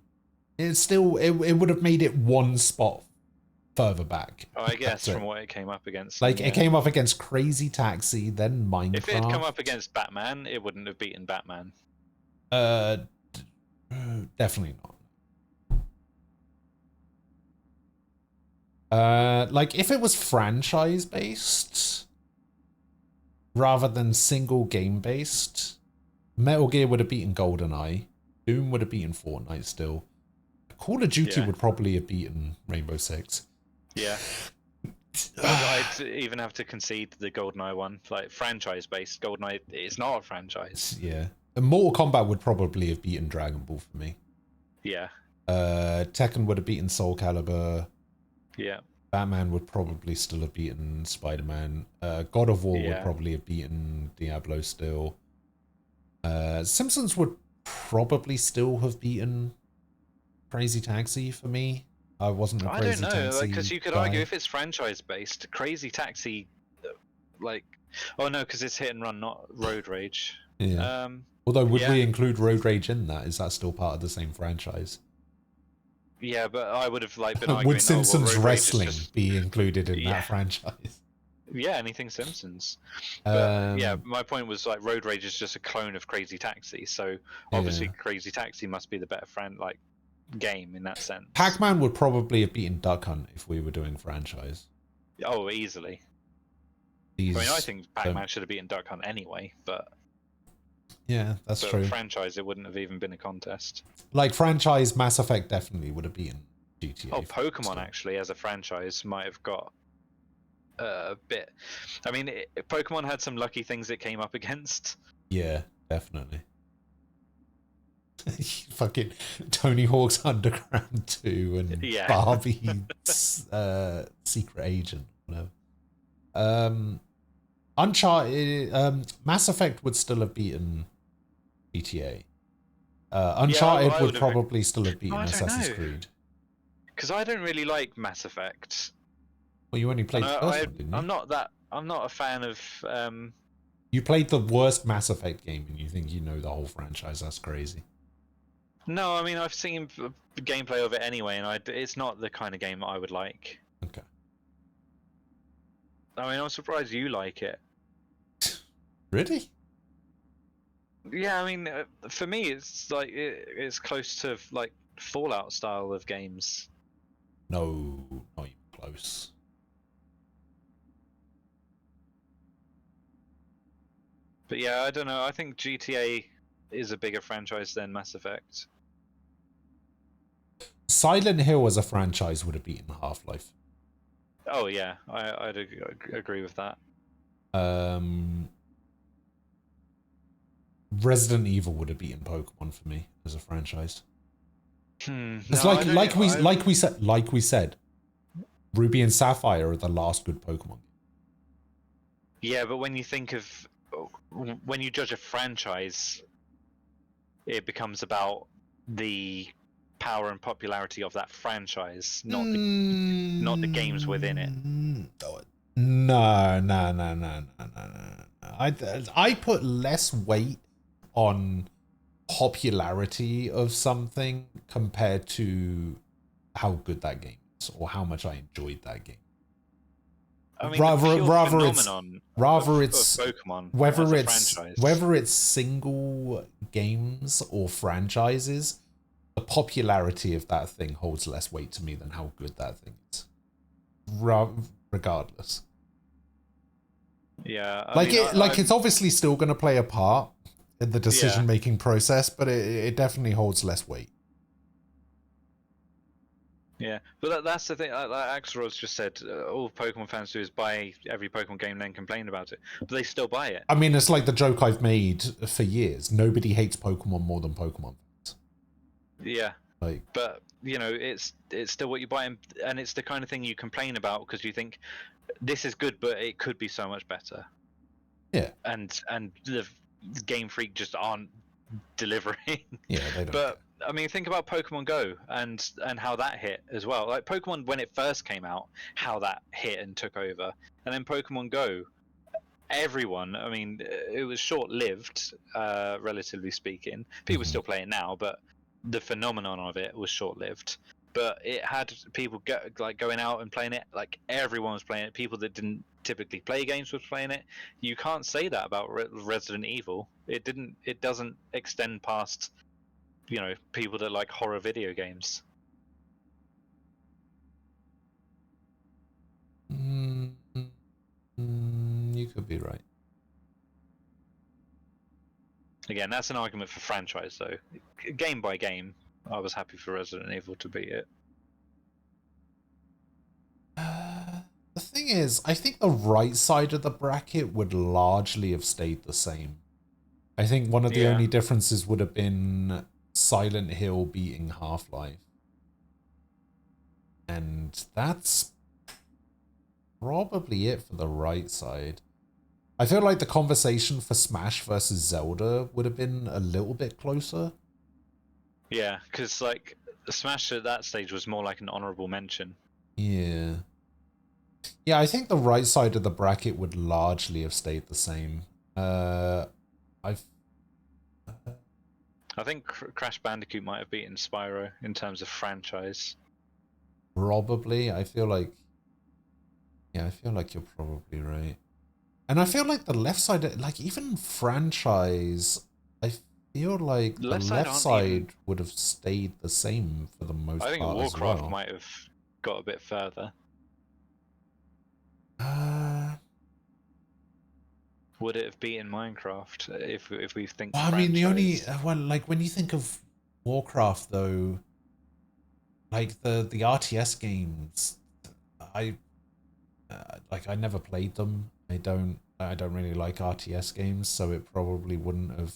It's still it would have made it one spot further back. Oh, I guess from what it came up against. Like yeah. it came up against Crazy Taxi, then Minecraft. If it had come up against Batman, it wouldn't have beaten Batman. Definitely not. Like if it was franchise based rather than single game based, Metal Gear would have beaten GoldenEye, Doom would have beaten Fortnite still. Call of Duty would probably have beaten Rainbow Six. Yeah. I'd even have to concede the GoldenEye one. Like franchise based, GoldenEye is not a franchise. Yeah. And Mortal Kombat would probably have beaten Dragon Ball for me. Yeah. Tekken would have beaten Soul Calibur. Yeah. Batman would probably still have beaten Spider-Man. God of War would Yeah. probably have beaten Diablo still. Simpsons would probably still have beaten Crazy Taxi for me. I wasn't a Crazy Taxi I don't know, because you could guy. argue if it's franchise based, Crazy Taxi, like, oh no, because it's hit and run, not road rage. Yeah. Although, would yeah. we include Road Rage in that? Is that still part of the same franchise? Yeah, but I would have like been arguing. Would Simpsons Road Rage is Wrestling just- be included in Yeah. that franchise? Yeah, anything Simpsons. But yeah, my point was like Road Rage is just a clone of Crazy Taxi, so obviously Yeah. Crazy Taxi must be the better game in that sense. Pac-Man would probably have beaten Duck Hunt if we were doing franchise. Oh, easily. These I mean, I think Pac-Man don't- should have beaten Duck Hunt anyway, but Yeah, that's but true. franchise, it wouldn't have even been a contest. Like franchise, Mass Effect definitely would have beaten GTA. Oh, Pokemon actually, as a franchise, might have got a bit. I mean, Pokemon had some lucky things it came up against. Yeah, definitely. Fucking Tony Hawk's Underground 2 and Yeah. Barbie's Secret Agent. Whatever. Uncharted, Mass Effect would still have beaten GTA. Uncharted I would would've- probably still have beaten I don't Assassin's know. Creed. Because I don't really like Mass Effect. Well, you only played the And first one, didn't you? I'm not a fan of. You played the worst Mass Effect game and you think you know the whole franchise. That's crazy. No, I mean I've seen gameplay of it anyway, and it's not the kind of game I would like. Okay. I mean, I'm surprised you like it. Really? Yeah, I mean, for me, it's like it's close to like Fallout style of games. No, not even close. But yeah, I don't know. I think GTA is a bigger franchise than Mass Effect. Silent Hill as a franchise would have beaten Half-Life. Oh yeah, I'd agree with that. Resident Evil would have beaten Pokemon for me as a franchise. It's No, like we said, Ruby and Sapphire are the last good Pokemon. Yeah, but when you think of when you judge a franchise, it becomes about the power and popularity of that franchise, not the games within it. No. I put less weight on popularity of something compared to how good that game is or how much I enjoyed that game. I mean, rather it's Pokemon, whether it's single games or franchises, the popularity of that thing holds less weight to me than how good that thing is. Regardless. Yeah, it's obviously still going to play a part in the decision-making process, but it definitely holds less weight. Yeah, but that's the thing. Like Axelrod's just said, all Pokemon fans do is buy every Pokemon game and then complain about it, but they still buy it. I mean, it's like the joke I've made for years. Nobody hates Pokemon more than Pokemon fans. Yeah, like, but you know, it's still what you buy, and it's the kind of thing you complain about because you think this is good, but it could be so much better. Yeah. And the Game Freak just aren't delivering. Yeah, they don't. But I mean, think about Pokemon Go and how that hit as well. Like Pokemon when it first came out, how that hit and took over, and then Pokemon Go. Everyone, I mean, it was short-lived, relatively speaking. People still play it now, but the phenomenon of it was short-lived. But it had people going out and playing it. Like everyone was playing it. People that didn't typically play games was playing it. You can't say that about Resident Evil. It didn't. It doesn't extend past, you know, people that like horror video games. You could be right. Again, that's an argument for franchise, though. Game by game, I was happy for Resident Evil to beat it. The thing is, I think the right side of the bracket would largely have stayed the same. I think one of the only differences would have been Silent Hill beating Half-Life. And that's probably it for the right side. I feel like the conversation for Smash versus Zelda would have been a little bit closer. Yeah, because like Smash at that stage was more like an honorable mention. Yeah. Yeah, I think the right side of the bracket would largely have stayed the same. I think Crash Bandicoot might have beaten Spyro in terms of franchise. Probably. I feel like you're probably right. And I feel like the left side, like even franchise, I feel like the left side would have stayed the same for the most part as well. I think Warcraft might have got a bit further. Would it have beaten Minecraft if we think? Well, I mean, the only like when you think of Warcraft though, like the RTS games, I never played them. I don't really like RTS games, so it probably wouldn't have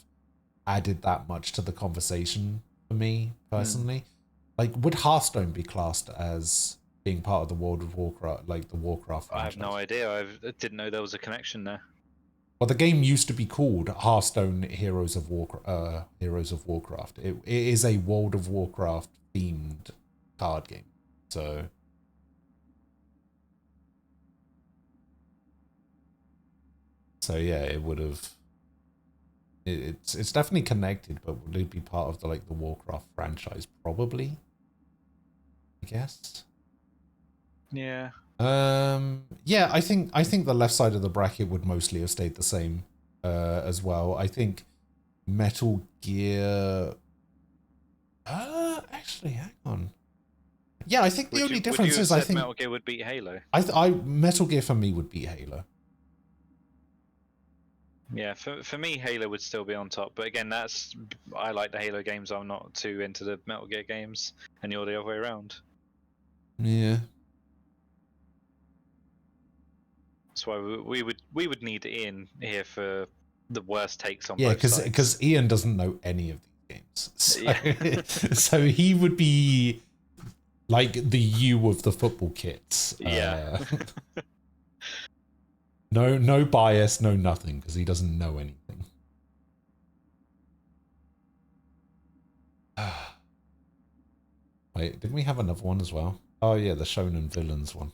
added that much to the conversation for me personally. Like, would Hearthstone be classed as being part of the World of Warcraft, like the Warcraft franchise? I have no idea. I didn't know there was a connection there. Well, the game used to be called Hearthstone Heroes of Warcraft. It is a World of Warcraft themed card game. So yeah, it would have. It's definitely connected, but would it be part of the Warcraft franchise? Probably, I guess. Yeah. Yeah, I think the left side of the bracket would mostly have stayed the same, as well. I think Metal Gear. Actually, hang on. Yeah, I think the only difference is I think Metal Gear would beat Halo. Metal Gear for me would beat Halo. Yeah, for me, Halo would still be on top. But again, I like the Halo games. I'm not too into the Metal Gear games, and you're the other way around. Yeah. That's why we would need Ian here for the worst takes on. Yeah, both sides. because Ian doesn't know any of these games, so, Yeah. so he would be like the you of the football kits. Yeah. No bias, no nothing, because he doesn't know anything. Wait, didn't we have another one as well? Oh yeah, the Shonen Villains one.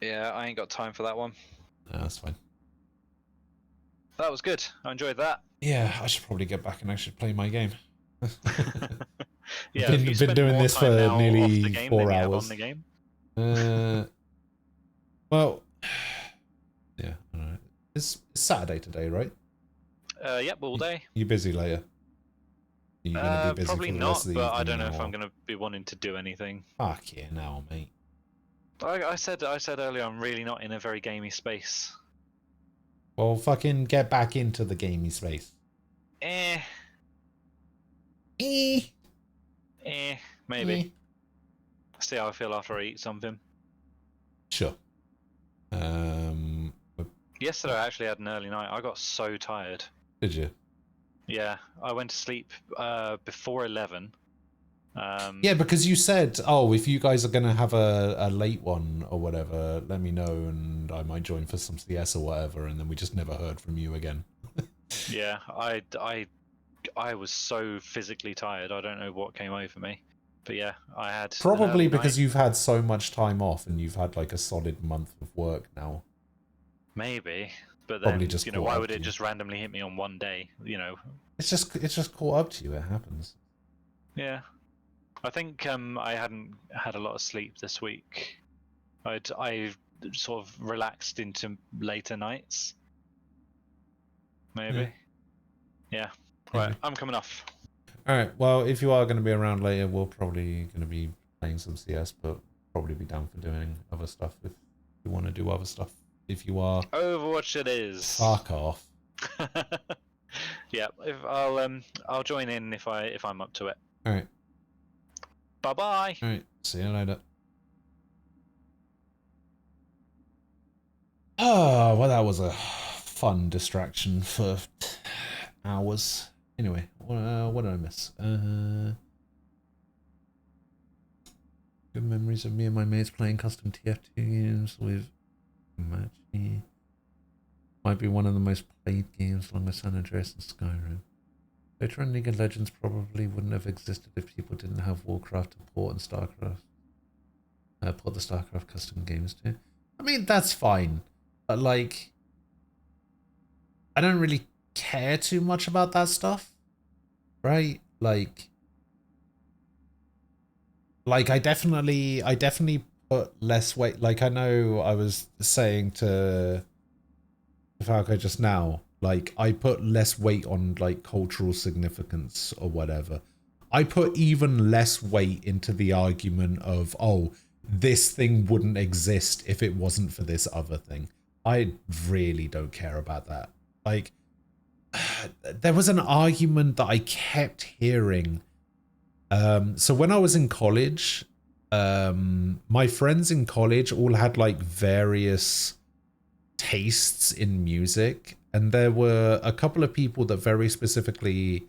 Yeah, I ain't got time for that one. No, that's fine. That was good. I enjoyed that. Yeah, I should probably get back and actually play my game. Yeah, been doing this for nearly 4 hours. On the game. Well, yeah, I don't know. It's Saturday today, right? Yep, all day. You busy later? Are you gonna be busy Probably for the not, rest of the but I evening, don't know if or- I'm going to be wanting to do anything. Fuck yeah, now, mate. I said earlier I'm really not in a very gamey space. Well, fucking get back into the gamey space. Maybe. See how I feel after I eat something. Sure. Yesterday I actually had an early night. I got so tired. Did you? Yeah, I went to sleep before 11, Yeah, because you said, oh, if you guys are going to have a late one or whatever, let me know and I might join for some CS or whatever, and then we just never heard from you again. Yeah, I was so physically tired. I don't know what came over me. But yeah, I had Probably because you've had so much time off and you've had like a solid month of work now. Maybe. But Probably then, just you know, caught why up would to it you. just randomly hit me on one day, you know? It's just caught up to you, it happens. Yeah. I think I hadn't had a lot of sleep this week. I sort of relaxed into later nights. Maybe. Yeah. Right, I'm coming off. Alright, well, if you are going to be around later, we're probably going to be playing some CS, but probably be down for doing other stuff if you want to do other stuff. If you are... Overwatch it is. Fuck off. Yeah, if I'll join in if I'm up to it. Alright. Bye-bye. Alright, see you later. Oh, well, that was a fun distraction for hours. Anyway, what did I miss? Good memories of me and my mates playing custom TF2 games with Machi. Might be one of the most played games along with San Andreas and Skyrim. Veteran League of Legends probably wouldn't have existed if people didn't have Warcraft to port and Starcraft. Port the Starcraft custom games too. I mean, that's fine. But like, I don't really care too much about that stuff. Right? Like I definitely put less weight. Like, I know I was saying to Falco just now, like, I put less weight on like cultural significance or whatever. I put even less weight into the argument of, oh, this thing wouldn't exist if it wasn't for this other thing. I really don't care about that. Like, there was an argument that I kept hearing. So when I was in college, my friends in college all had like various tastes in music, and there were a couple of people that very specifically,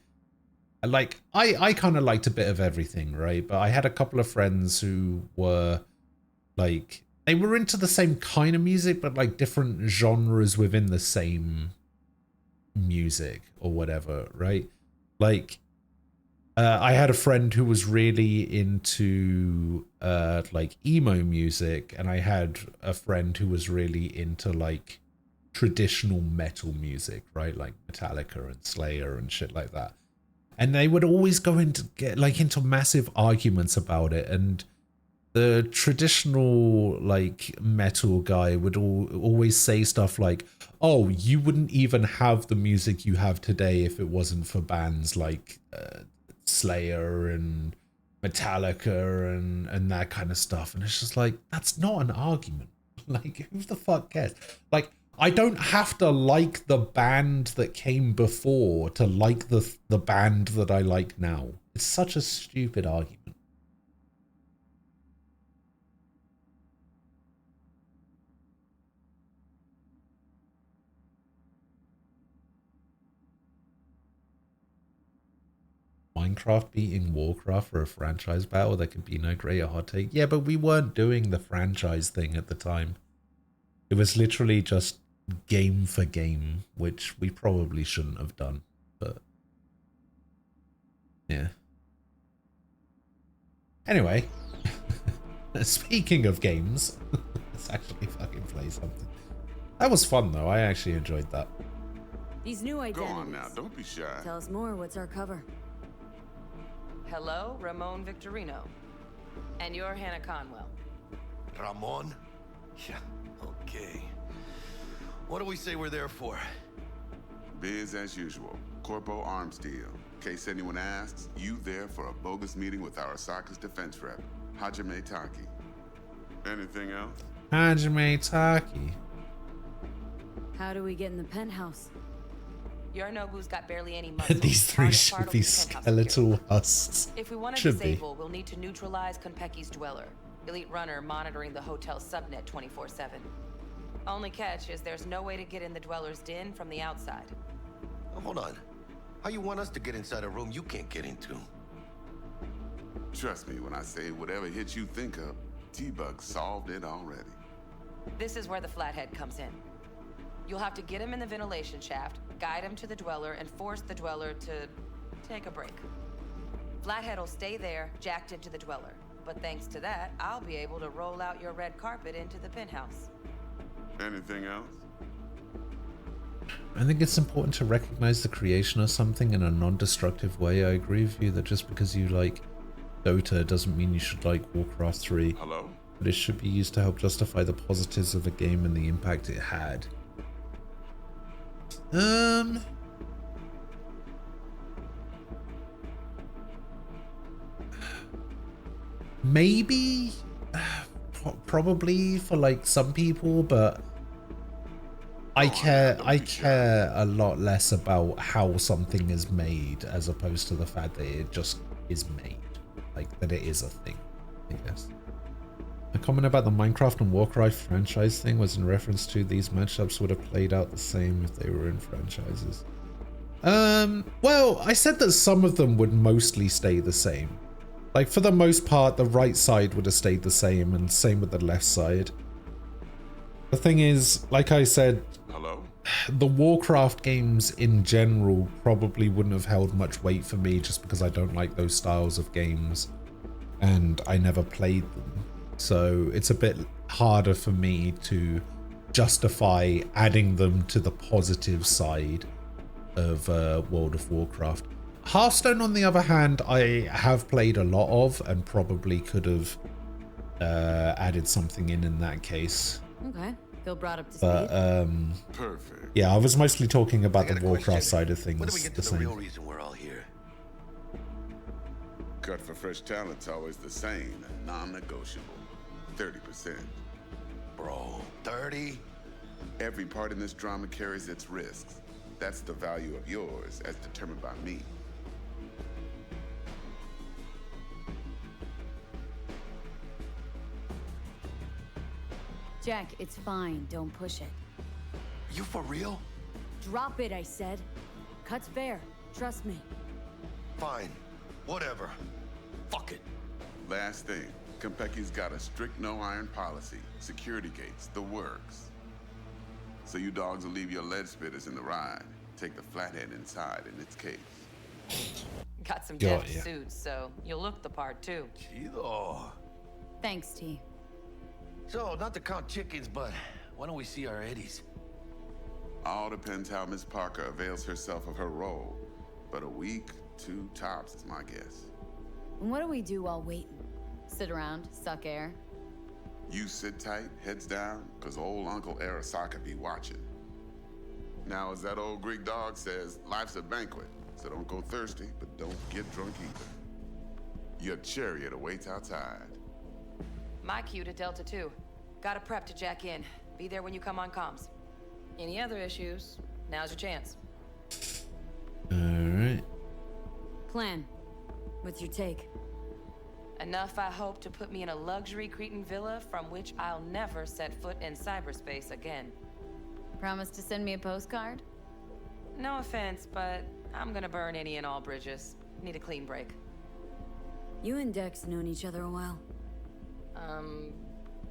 like, I kind of liked a bit of everything, right? But I had a couple of friends who were like, they were into the same kind of music, but like different genres within the same music or whatever, right? Like, I had a friend who was really into like emo music, and I had a friend who was really into like traditional metal music, right? Like Metallica and Slayer and shit like that. And they would always go into massive arguments about it, and the traditional like metal guy would always say stuff like, oh, you wouldn't even have the music you have today if it wasn't for bands like Slayer and Metallica and that kind of stuff. And it's just like, that's not an argument. Like, who the fuck cares? Like, I don't have to like the band that came before to like the band that I like now. It's such a stupid argument. Minecraft beating Warcraft for a franchise battle, there could be no greater hot take. Yeah, but we weren't doing the franchise thing at the time. It was literally just game for game, which we probably shouldn't have done, but yeah. Anyway, speaking of games, let's actually fucking play something. That was fun though, I actually enjoyed that. These new identities. Go on now, don't be shy. Tell us more. What's our cover? Hello, Ramon Victorino. And you're Hannah Conwell. Ramon? Yeah, okay. What do we say we're there for? Biz as usual. Corpo arms deal. In case anyone asks, you there for a bogus meeting with Arasaka's defense rep, Hajime Taki. Anything else? Hajime Taki. How do we get in the penthouse? Yorinobu's got barely any muscle. These three should be skeletal husks. If we want to Should be. disable, we'll need to neutralize Konpeki's dweller, elite runner monitoring the hotel subnet 24/7. Only catch is there's no way to get in the dweller's den from the outside. Hold on. How you want us to get inside a room you can't get into? Trust me when I say whatever hit you think of, T-Bug solved it already. This is where the flathead comes in. You'll have to get him in the ventilation shaft, guide him to the dweller, and force the dweller to take a break. Flathead will stay there, jacked into the dweller. But thanks to that, I'll be able to roll out your red carpet into the penthouse. Anything else? I think it's important to recognize the creation of something in a non-destructive way. I agree with you that just because you like Dota doesn't mean you should like Warcraft 3. Hello? But it should be used to help justify the positives of a game and the impact it had. Maybe, probably for like some people, but I care a lot less about how something is made as opposed to the fact that it just is made, like that it is a thing, I guess. A comment about the Minecraft and Warcraft franchise thing was in reference to these matchups would have played out the same if they were in franchises. Well, I said that some of them would mostly stay the same. Like, for the most part, the right side would have stayed the same, and same with the left side. The thing is, like I said, hello? The Warcraft games in general probably wouldn't have held much weight for me just because I don't like those styles of games, and I never played them. So it's a bit harder for me to justify adding them to the positive side of World of Warcraft. Hearthstone, on the other hand, I have played a lot of and probably could have added something in that case. Okay, feel brought up to speed. Perfect. Yeah, I was mostly talking about the Warcraft side of things. When do we get to the real reason we're all here? Cut for fresh talent's always the same and non-negotiable. 30%. Bro, 30? Every part in this drama carries its risks. That's the value of yours as determined by me. Jack, it's fine. Don't push it. You for real? Drop it, I said. Cut's fair. Trust me. Fine. Whatever. Fuck it. Last thing. Konpeki's got a strict no-iron policy. Security gates. The works. So you dogs will leave your lead spitters in the ride. Take the flathead inside in its case. Got some deft suits, so you'll look the part too. Chido. Thanks, T. So, not to count chickens, but why don't we see our Eddies? All depends how Miss Parker avails herself of her role. But a week, 2 tops is my guess. And what do we do while waiting? Sit around, suck air? You sit tight, heads down, cause old Uncle Arasaka be watching. Now, as that old Greek dog says, life's a banquet, so don't go thirsty, but don't get drunk either. Your chariot awaits outside. My cue to Delta 2. Gotta prep to jack in. Be there when you come on comms. Any other issues, now's your chance. Alright. Plan. What's your take? Enough, I hope, to put me in a luxury Cretan villa from which I'll never set foot in cyberspace again. Promise to send me a postcard? No offense, but I'm gonna burn any and all bridges. Need a clean break. You and Dex known each other a while.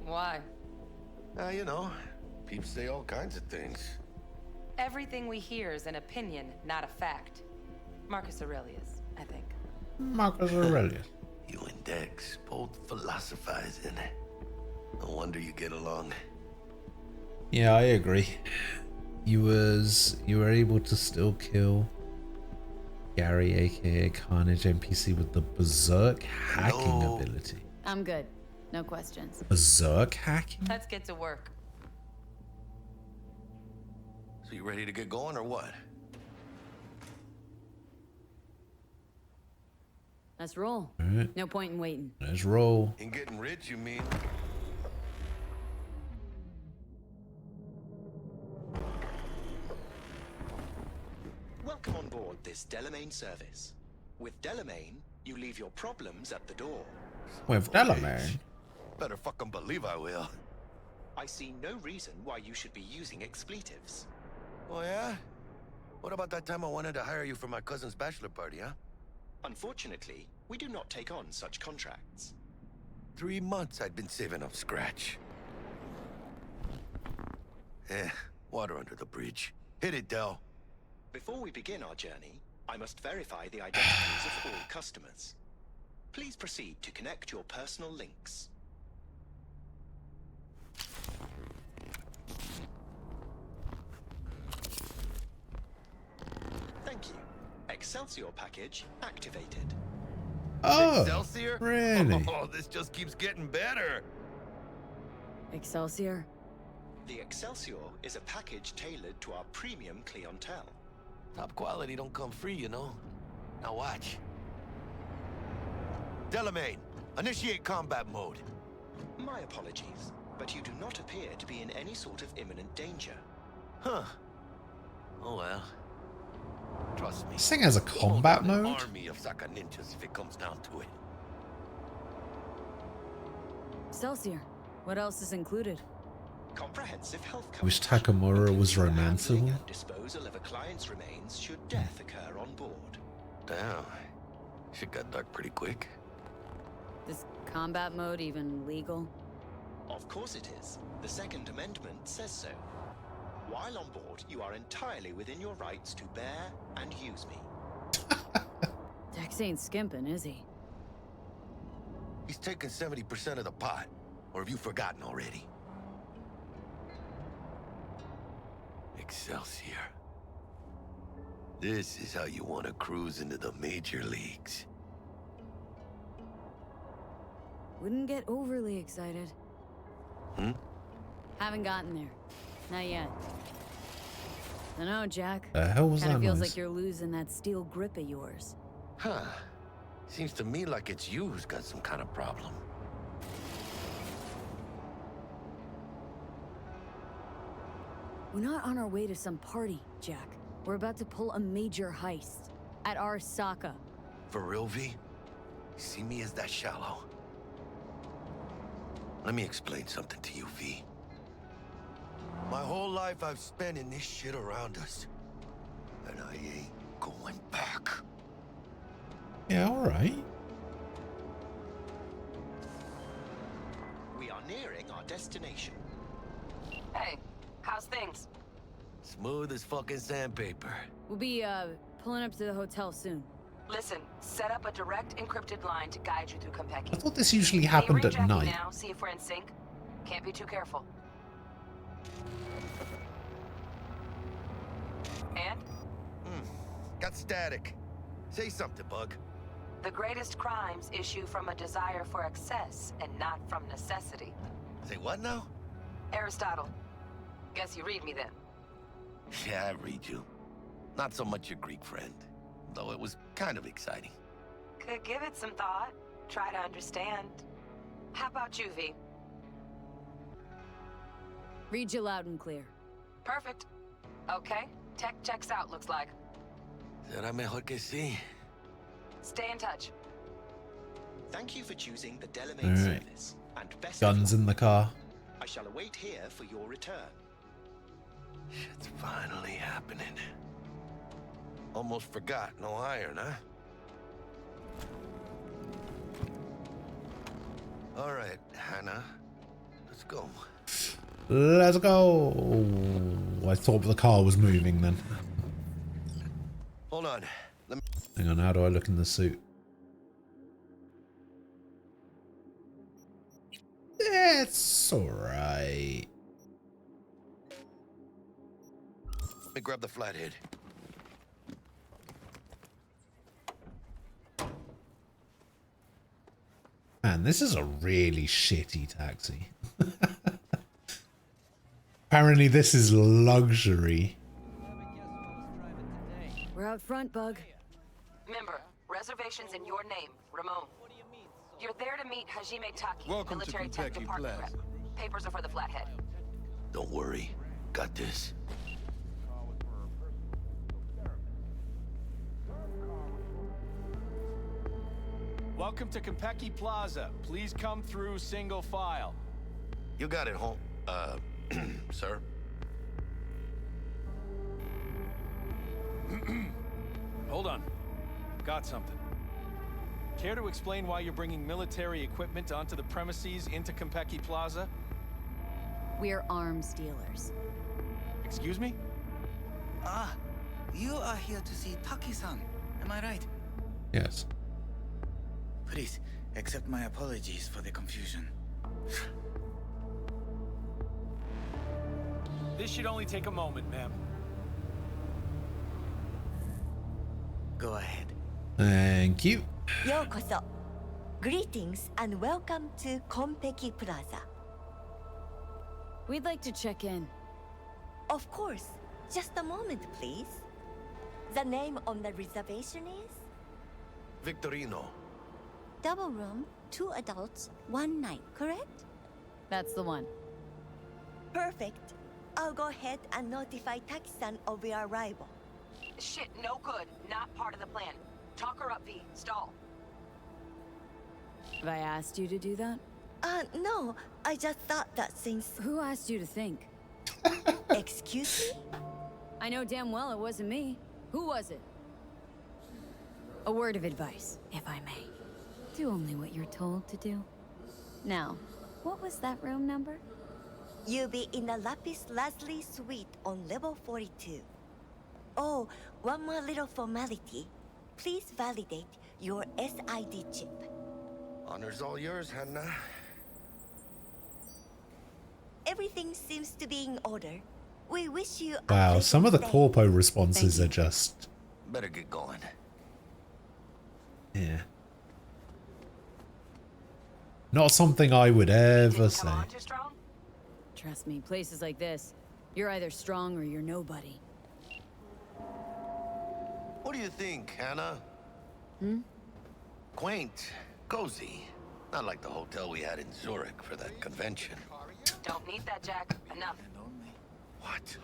Why? You know, peeps say all kinds of things. Everything we hear is an opinion, not a fact. Marcus Aurelius, I think. Marcus Aurelius. You and Dex both philosophizing. No wonder you get along. Yeah, I agree. You were able to still kill Gary, aka Carnage NPC, with the berserk hacking ability. I'm good. No questions. Berserk hacking? Let's get to work. So you ready to get going or what? Let's roll. All right. No point in waiting. Let's roll. In getting rich, you mean? Welcome on board this Delamain service. With Delamain, you leave your problems at the door. With Delamain? Better fucking believe I will. I see no reason why you should be using expletives. Oh yeah? What about that time I wanted to hire you for my cousin's bachelor party, huh? Unfortunately, We do not take on such contracts. 3 months I'd been saving up scratch. Water under the bridge. Hit it, Del. Before we begin our journey, I must verify the identities of all customers. Please proceed to connect your personal links. Thank you. Excelsior package activated. Oh, Excelsior? really? Oh, this just keeps getting better. Excelsior? The Excelsior is a package tailored to our premium clientele. Top quality don't come free, you know. Now watch. Delamain, initiate combat mode. My apologies, but you do not appear to be in any sort of imminent danger. Huh. Oh well. Trust me. This thing has a combat Hold down mode? An army of Saka ninjas if it comes down to it. Excelsior. What else is included? Comprehensive health I wish Takamura was romanceable. disposal of a client's remains should death occur on board. Damn. Shit got dark pretty quick. Is combat mode even legal? Of course it is. The Second Amendment says so. While on board, you are entirely within your rights to bear and use me. Dex ain't skimping, is he? He's taking 70% of the pot. Or have you forgotten already? Excelsior. This is how you want to cruise into the major leagues. Wouldn't get overly excited. Hmm? Haven't gotten there. Not yet. Dunno, Jack. The hell was Kinda that feels noise? like you're losing that steel grip of yours. Huh. Seems to me like it's you who's got some kind of problem. We're not on our way to some party, Jack. We're about to pull a major heist. At our Saka. For real, V? See me as that shallow? Let me explain something to you, V. My whole life I've spent in this shit around us. And I ain't going back. Yeah, alright. We are nearing our destination. Hey, how's things? Smooth as fucking sandpaper. We'll be, pulling up to the hotel soon. Listen, set up a direct encrypted line to guide you through Konpeki. I thought this usually Can you happened ring at Jackie night. now, see if we're in sync? Can't be too careful. And? Got static. Say something, Bug. The greatest crimes issue from a desire for excess and not from necessity. Say what now? Aristotle. Guess you read me then. Yeah, I read you. Not so much your Greek friend. Though it was kind of exciting. Could give it some thought. Try to understand. How about you, V? Read you loud and clear. Perfect. Okay, tech checks out, looks like. Será mejor que sí. Stay in touch. Thank you for choosing the Delamain Alright. service. And best Guns in the car. I shall await here for your return. Shit's finally happening. Almost forgot, no iron, huh? All right, Hannah. Let's go. Let's go. I thought the car was moving then. Hold on. Let me... Hang on, how do I look in the suit? It's alright. Let me grab the flathead. Man, this is a really shitty taxi. Apparently this is luxury. We're out front, Bug. Member, reservations in your name, Ramon. You're there to meet Hajime Taki, Welcome to military tech Konpeki department Plaza. rep. Papers are for the flathead. Don't worry. Got this. Welcome to Konpeki Plaza. Please come through single file. You got it, home. Sir? Hold on. Got something. Care to explain why you're bringing military equipment onto the premises into Konpeki Plaza? We're arms dealers. Excuse me? Ah, you are here to see Taki-san, am I right? Yes. Please, accept my apologies for the confusion. This should only take a moment, ma'am. Go ahead. Thank you. Yokoso. Greetings and welcome to Konpeki Plaza. We'd like to check in. Of course. Just a moment, please. The name on the reservation is? Victorino. Double room, 2 adults, 1 night, correct? That's the one. Perfect. I'll go ahead and notify Taki-san of your arrival. Shit, no good. Not part of the plan. Talk her up, V. Stall. Have I asked you to do that? No. I just thought that since... Who asked you to think? Excuse me? I know damn well it wasn't me. Who was it? A word of advice, if I may. Do only what you're told to do. Now, what was that room number? You'll be in the Lapis Lazuli suite on level 42. Oh, one more little formality. Please validate your SID chip. Honor's all yours, Hannah. Everything seems to be in order. We wish you a Wow, some of the stay. corpo responses are just... Better get going. Yeah. Not something I would ever say. Trust me, places like this, you're either strong or you're nobody. What do you think, Hannah? Hmm? Quaint, cozy. Not like the hotel we had in Zurich for that convention. Don't need that, Jack. Enough. What?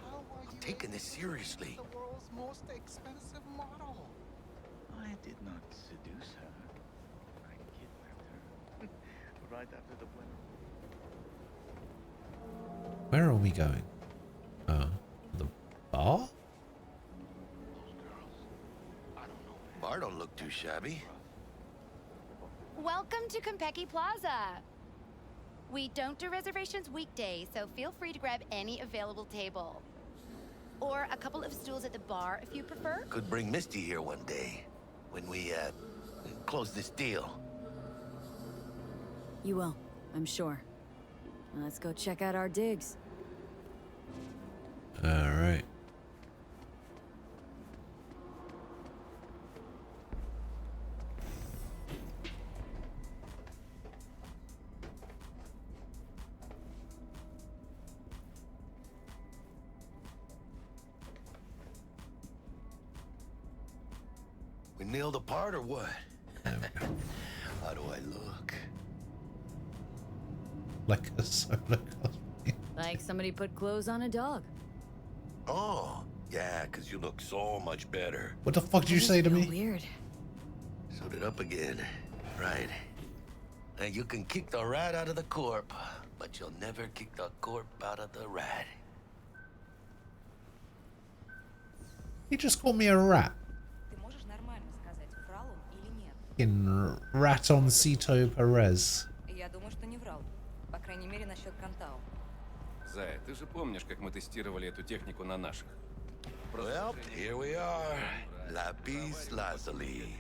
I'm taking this seriously. The world's most expensive model. I did not seduce her. I kidnapped her. Right after the wedding. Where are we going? The bar? Bar don't look too shabby. Welcome to Konpeki Plaza. We don't do reservations weekdays, so feel free to grab any available table. Or a couple of stools at the bar if you prefer. Could bring Misty here one day when we close this deal. You will, I'm sure. Let's go check out our digs. Alright. We nailed the part or what? How do I look? Like a solar cosplay. Like somebody put clothes on a dog. Oh, yeah, because you look so much better. What the fuck did you say to me? Weird. Suit it up again. Right. Now you can kick the rat out of the corp, but you'll never kick the corp out of the rat. He just called me a rat. Fucking Ratoncito Perez. Я думаю, что не врал. По крайней мере, насчет Кантау. Зая, ты же помнишь, как мы тестировали эту технику на наших? Well, here we are. Lapis Lazuli.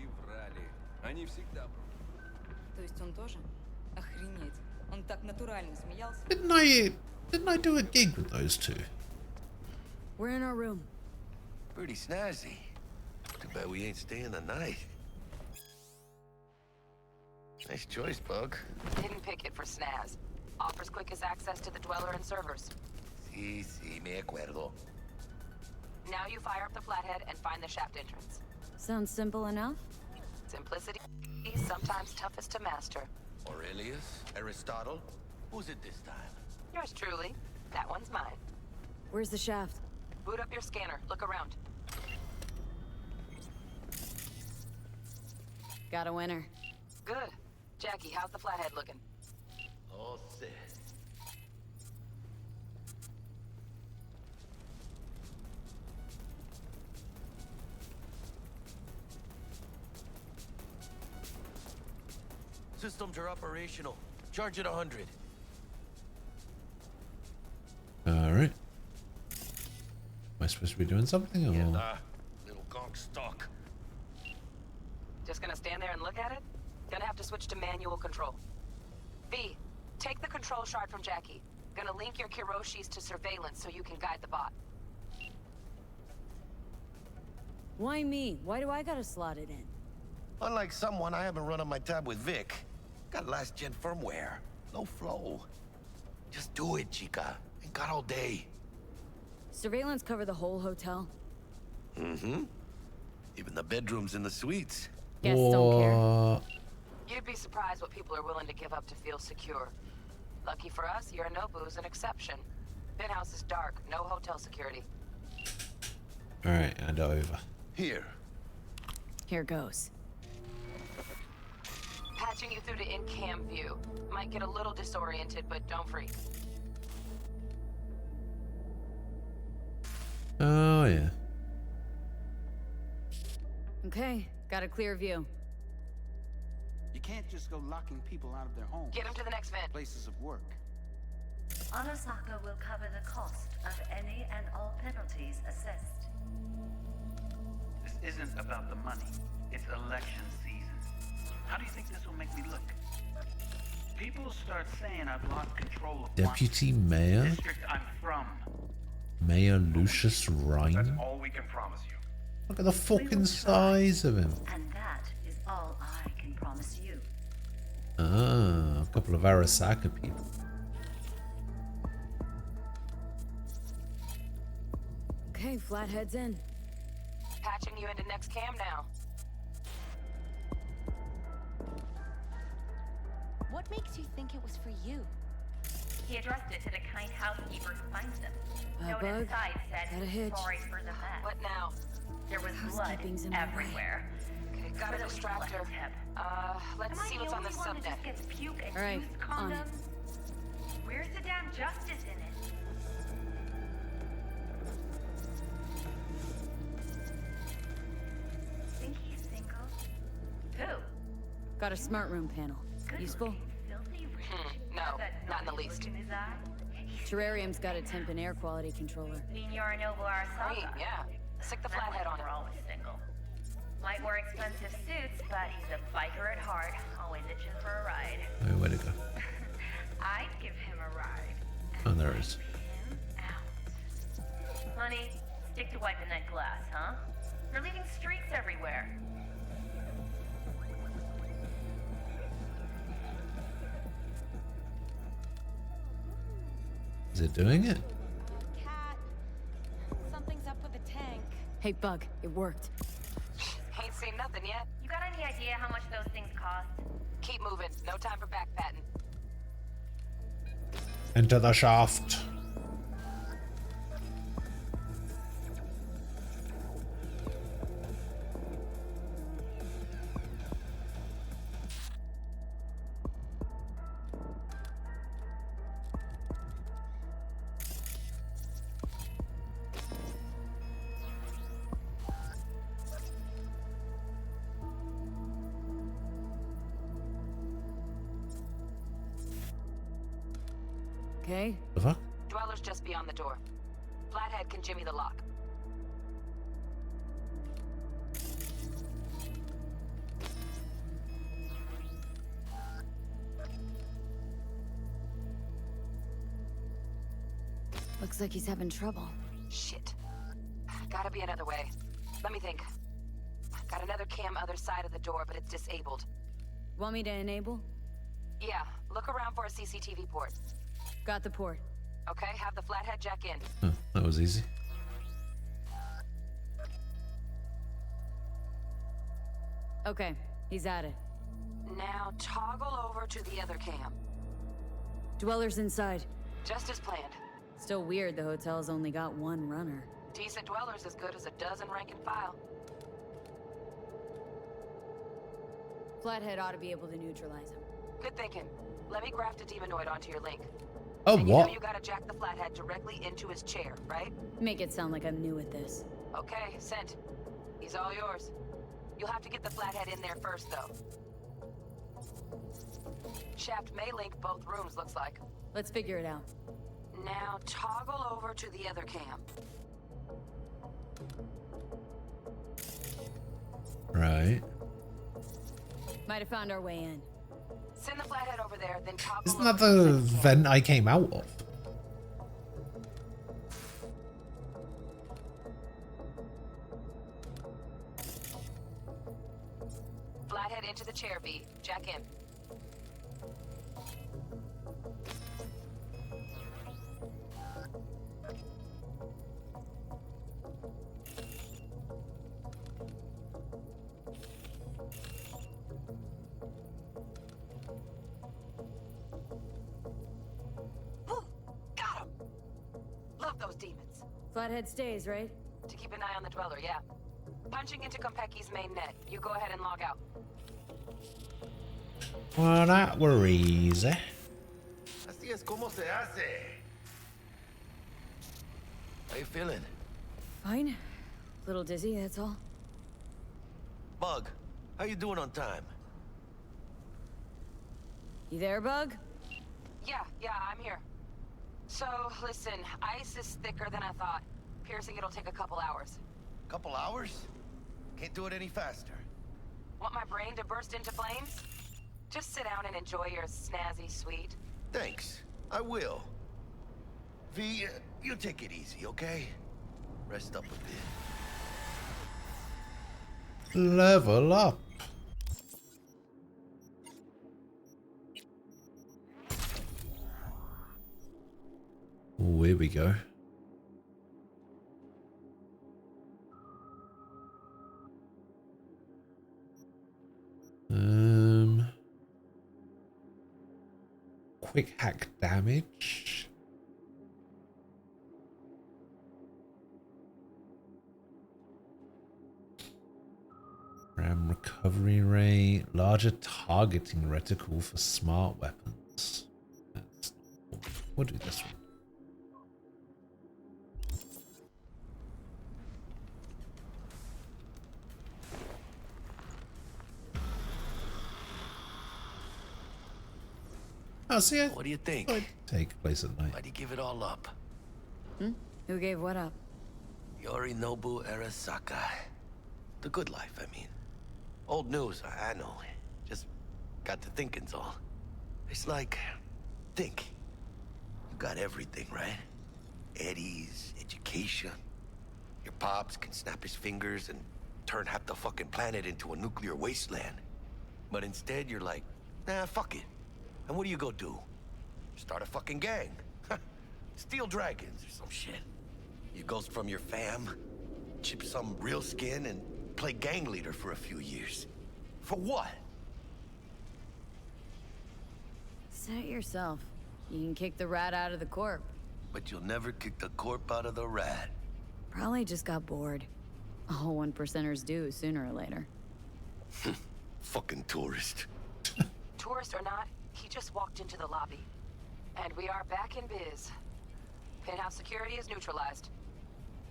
Они всегда... То есть он тоже? Охренеть. Он так натурально смеялся. Didn't I do a gig with those two? We're in our room. Pretty snazzy. Too bad we ain't staying the night. Nice choice, Bug. Didn't pick it for snaz. Offers quickest access to the dweller and servers. Sí, me acuerdo. Now you fire up the flathead and find the shaft entrance. Sounds simple enough. Simplicity is sometimes toughest to master. Aurelius? Aristotle? Who's it this time? Yours truly. That one's mine. Where's the shaft? Boot up your scanner. Look around. Got a winner. Good. Jackie, how's the flathead looking? All set. systems are operational. Charge it 100. Alright. Am I supposed to be doing something? Or? Little conk stock. Just gonna stand there and look at it? Gonna have to switch to manual control. V, take the control shard from Jackie. Gonna link your Kiroshis to surveillance so you can guide the bot. Why me? Why do I gotta slot it in? Unlike someone, I haven't run on my tab with Vic. Got last gen firmware. No flow. Just do it, chica. Ain't got all day. Surveillance cover the whole hotel? Mm-hmm. Even the bedrooms and the suites. Guests don't care. You'd be surprised what people are willing to give up to feel secure. Lucky for us, Yorinobu's an exception. Penthouse is dark, no hotel security. Alright, and over. Here. Here goes. Patching you through to in-cam view. Might get a little disoriented, but don't freak. Oh, yeah. Okay, got a clear view. You can't just go locking people out of their homes. Get them to the next vent. Places of work. Arasaka will cover the cost of any and all penalties assessed. This isn't about the money. It's election season. How do you think this will make me look? People start saying I've lost control of Deputy the Mayor? district I'm from. Mayor Lucius That's Rhyne? all we can promise you. Look at the fucking size of him. And that is all I can promise you. Ah, a couple of Arasaka people. Okay, Flathead's in. Patching you into next cam now. What makes you think it was for you? He addressed it to the kind housekeeper who finds them. Note Bug, inside said, got a hitch. sorry for the mess. What now? There was blood Housekeeping's in my way. everywhere. Okay, got a distractor. Let's see what's on this subnet. All right, on it. Where's the damn justice in it? Think he's single? Who? Got a smart room panel. Useful? No, not in the least. Terrarium's got a temp and air quality controller. Mean Yorinobu Arasaka? Great, yeah. Stick the flathead on it. We're always single. Might wear expensive suits, but he's a biker at heart, always itching for a ride. Oh, way to go. I'd give him a ride. Oh, there it is. Honey, stick to wiping that glass, huh? You're leaving streaks everywhere. Is it doing it? Cat, something's up with the tank. Hey, Bug, it worked. Ain't seen nothing yet. You got any idea how much those things cost? Keep moving. No time for backpatting. Enter the shaft. Okay. The fuck? Dweller's just beyond the door. Flathead can jimmy the lock. Looks like he's having trouble. Shit. Gotta be another way. Let me think. Got another cam other side of the door, but it's disabled. Want me to enable? Yeah, look around for a CCTV port. Got the port. Okay, have the flathead jack in. Oh, that was easy. Okay, he's at it. Now toggle over to the other cam. Dweller's inside. Just as planned. Still weird the hotel's only got one runner. Decent Dweller's as good as a dozen rank and file. Flathead ought to be able to neutralize him. Good thinking. Let me graft a demonoid onto your link. Oh, and what? You know you gotta jack the flathead directly into his chair, right? Make it sound like I'm new at this. Okay, sent. He's all yours. You'll have to get the flathead in there first, though. Shaft may link both rooms, looks like. Let's figure it out. Now toggle over to the other cam. Right. Might have found our way in. Send the flathead over there, then toggle Isn't over that the vent I came out of? Flathead into the chair, V. Jack in. Got him! Love those demons. Flathead stays, right? To keep an eye on the dweller, yeah. Punching into Konpeki's main net. You go ahead and log out. Well, that were easy. Así es como se hace. How you feeling? Fine. A little dizzy, that's all. Bug, how you doing on time? You there, Bug? Yeah, I'm here. So, listen, ice is thicker than I thought. Piercing it'll take a couple hours. Couple hours? Can't do it any faster. Want my brain to burst into flames? Just sit down and enjoy your snazzy sweet. Thanks, I will. V, you take it easy, okay? Rest up a bit. Level up. Oh, here we go. Quick hack damage. RAM recovery rate. Larger targeting reticle for smart weapons. That's not cool. We'll do this one. Oh, see it. What do you think? Take place at night. Why'd you give it all up? Who gave what up? Yorinobu Arasaka. The good life, I mean. Old news, I know. Just got to thinking's all. It's like, think. You got everything, right? Eddie's, education. Your pops can snap his fingers and turn half the fucking planet into a nuclear wasteland. But instead, you're like, nah, fuck it. And what do you go do? Start a fucking gang. Steal dragons or some shit. You ghost from your fam, chip some real skin, and play gang leader for a few years. For what? Say it yourself. You can kick the rat out of the corp. But you'll never kick the corp out of the rat. Probably just got bored. All 1%ers do sooner or later. Fucking tourist. Tourist or not, he just walked into the lobby. And we are back in biz. Penthouse security is neutralized.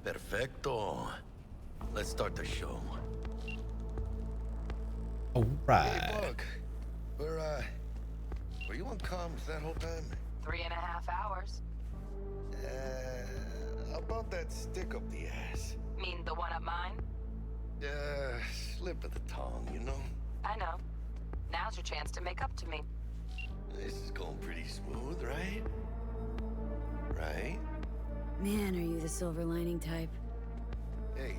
Perfecto. Let's start the show. All right. Hey, Bug. Were you on comms that whole time? 3.5 hours. How about that stick up the ass? Mean the one up mine? Slip of the tongue, you know? I know. Now's your chance to make up to me. This is going pretty smooth, right? Right? Man, are you the silver lining type? Hey,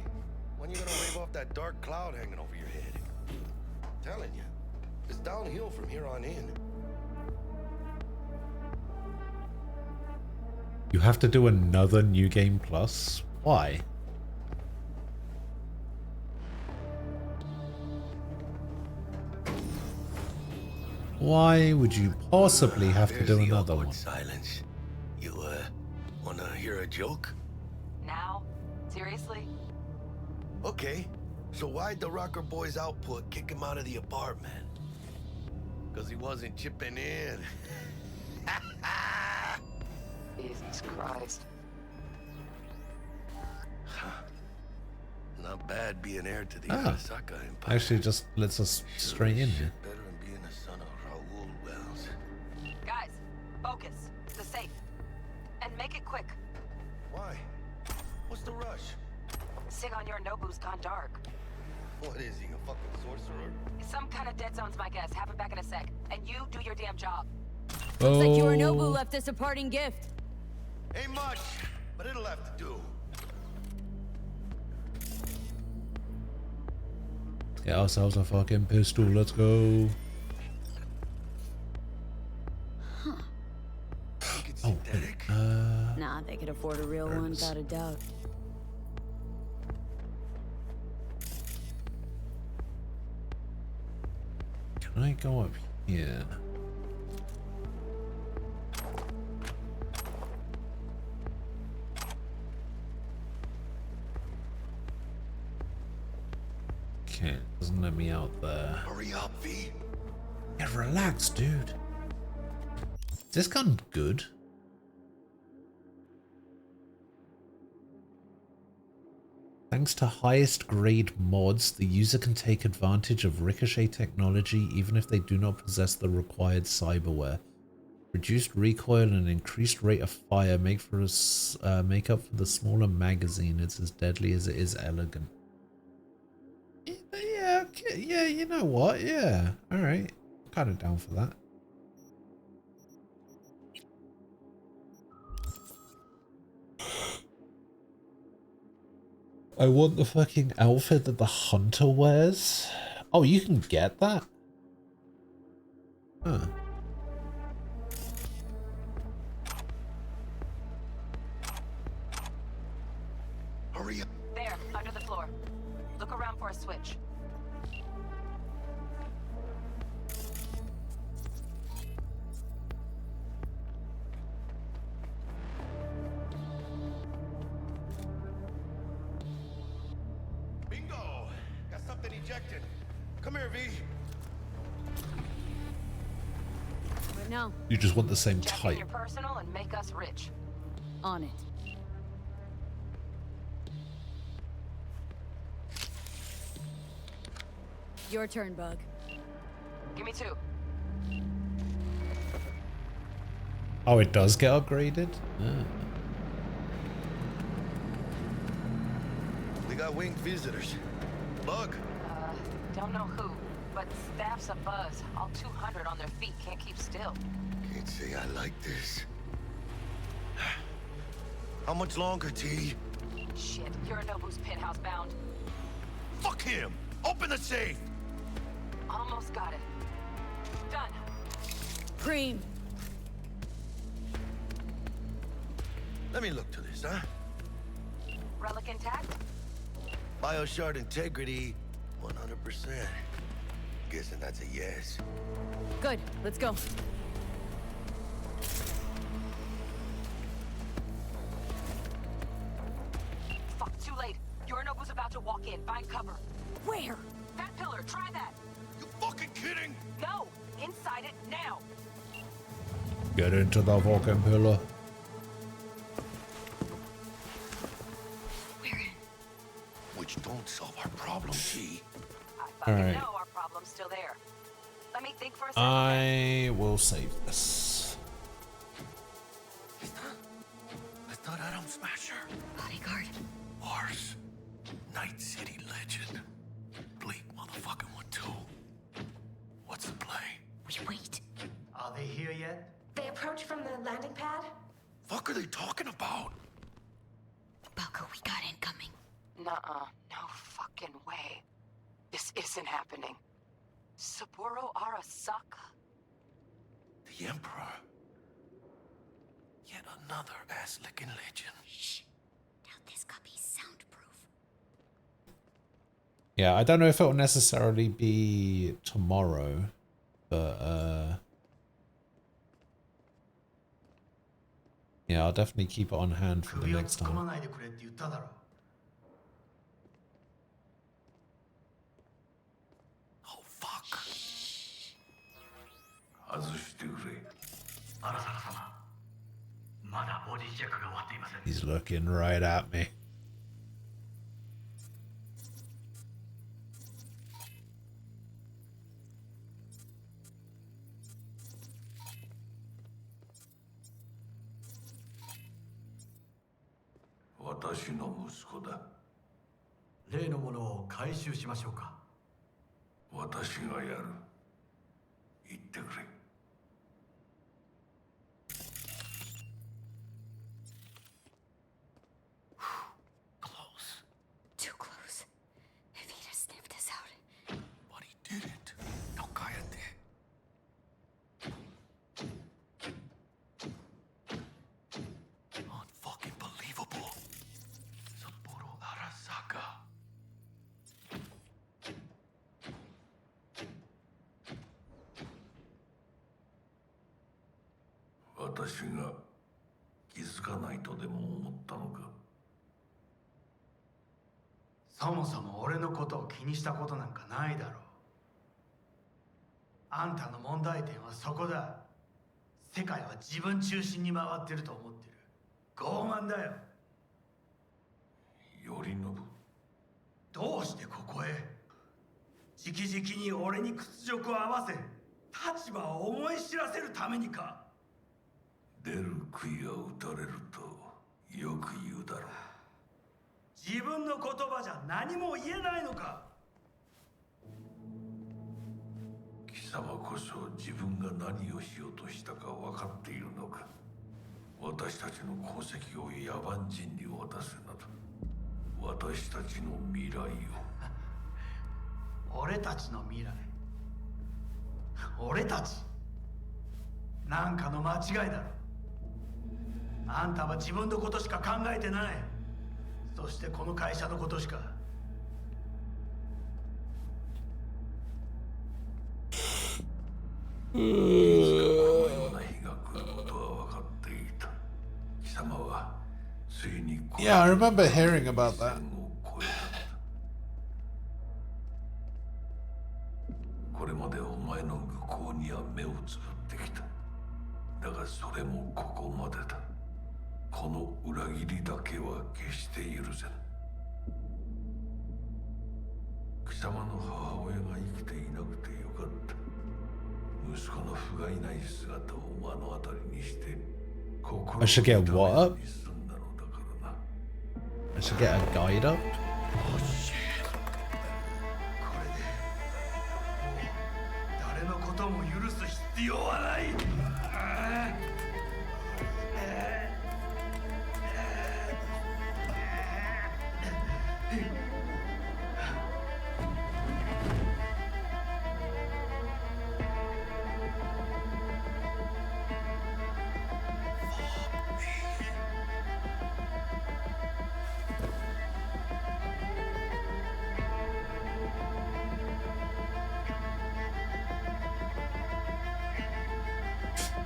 when you gonna wave off that dark cloud hanging over your head? I'm telling you, it's downhill from here on in. You have to do another New Game Plus? Why? Why would you possibly have to do another one? Silence. You, wanna hear a joke? Now? Seriously? Okay, so why'd the Rocker Boy's output kick him out of the apartment? Because he wasn't chipping in. Jesus Christ. Not bad being heir to the Arasaka Empire. Actually, just lets us straight in here. Better than being a son of Raul. Focus. The safe. And make it quick. Why? What's the rush? Sigon Yorinobu's gone dark. What is he, a fucking sorcerer? Some kind of dead zone's my guess. Have him back in a sec. And you do your damn job. Looks like Yorinobu left us a parting gift. Ain't much, but it'll have to do. Get ourselves a fucking pistol, let's go. Huh. Oh, wait, Nah, they could afford a real one, without a doubt. can I go up here? Okay, it doesn't let me out there. Hurry up, V. Yeah, relax, dude. Is this gun good? Thanks to highest grade mods, the user can take advantage of ricochet technology even if they do not possess the required cyberware. Reduced recoil and increased rate of fire make up for the smaller magazine. It's as deadly as it is elegant. Yeah, okay, yeah, you know what? Yeah, alright. Kind of down for that. I want the fucking outfit that the hunter wears. Oh, you can get that? Huh. Hurry up. There, under the floor. Look around for a switch. Bingo! Got something ejected. Come here, V. Right now. You just want the same Check in type. your personal and make us rich. On it. Your turn, Bug. Give me 2. Oh, it does get upgraded? Ah. We got winged visitors. Bug. Don't know who, but staff's a buzz. All 200 on their feet can't keep still. Can't say I like this. How much longer, T? Shit, Yorinobu's penthouse bound. Fuck him! Open the safe! Almost got it. Done. Cream. Let me look to this, huh? Relic intact? Bioshard integrity, 100%. Guessing that's a yes. Good, let's go. Fuck, too late. Yorinobu's about to walk in. Find cover. Where? That pillar, try that. You fucking kidding? No, inside it now. Get into the fucking pillar. Which don't solve our problem, T. I fucking Alright. know our problem's still there. Let me think for a second. I will save this. I thought Atom Smasher. Bodyguard. Wars. Night City legend. Bleak motherfucking one too. What's the play? We wait. Are they here yet? They approach from the landing pad? Fuck are they talking about? Balco, we got incoming. Nuh-uh. No fucking way. This isn't happening. Saburo Arasaka? The Emperor. Yet another ass-licking legend. Shh. Now this copy's soundproof. Yeah, I don't know if it'll necessarily be tomorrow, but yeah, I'll definitely keep it on hand for the next time. Oh, fuck. He's looking right at me. 私の息子だ。例のものを回収しましょうか。私がやる。言ってくれ。Too close. If he'd have sniffed us out. But he didn't. No, cállate. Unfucking believable. Sapporo Arasaka. 私が気づかないとでも思ったのか。そもそも俺のことを気にしたことなんかないだろう。あんたの問題点はそこだ。世界は自分中心に回ってると思ってる。傲慢だよ。頼信。どうしてここへ？直々に俺に屈辱を合わせ、立場を思い知らせるためにか。出る杭は打たれるとよく言うだろう。自分の言葉じゃ何も言えないのか。貴様こそ自分が何をしようとしたか分かっているのか。私たちの功績を野蛮人に渡すなど、私たちの未来を。俺たちの未来。俺たち。なんかの間違いだろ。あんたは自分のことしか考えてない。そしてこの会社のことしか。いつかこのような日が来ることは分かっていた。貴様はついに Yeah, I remember hearing about that. これまでお前の愚行には目をつぶってきた。だがそれもここまでだ。この裏切りだけは決して許せん。貴様の母親が生きていなくてよかった。息子の不甲斐ない姿を目の当たりにして I should get what up? I should get a guide up? Oh shit. 誰のことも許す必要はない。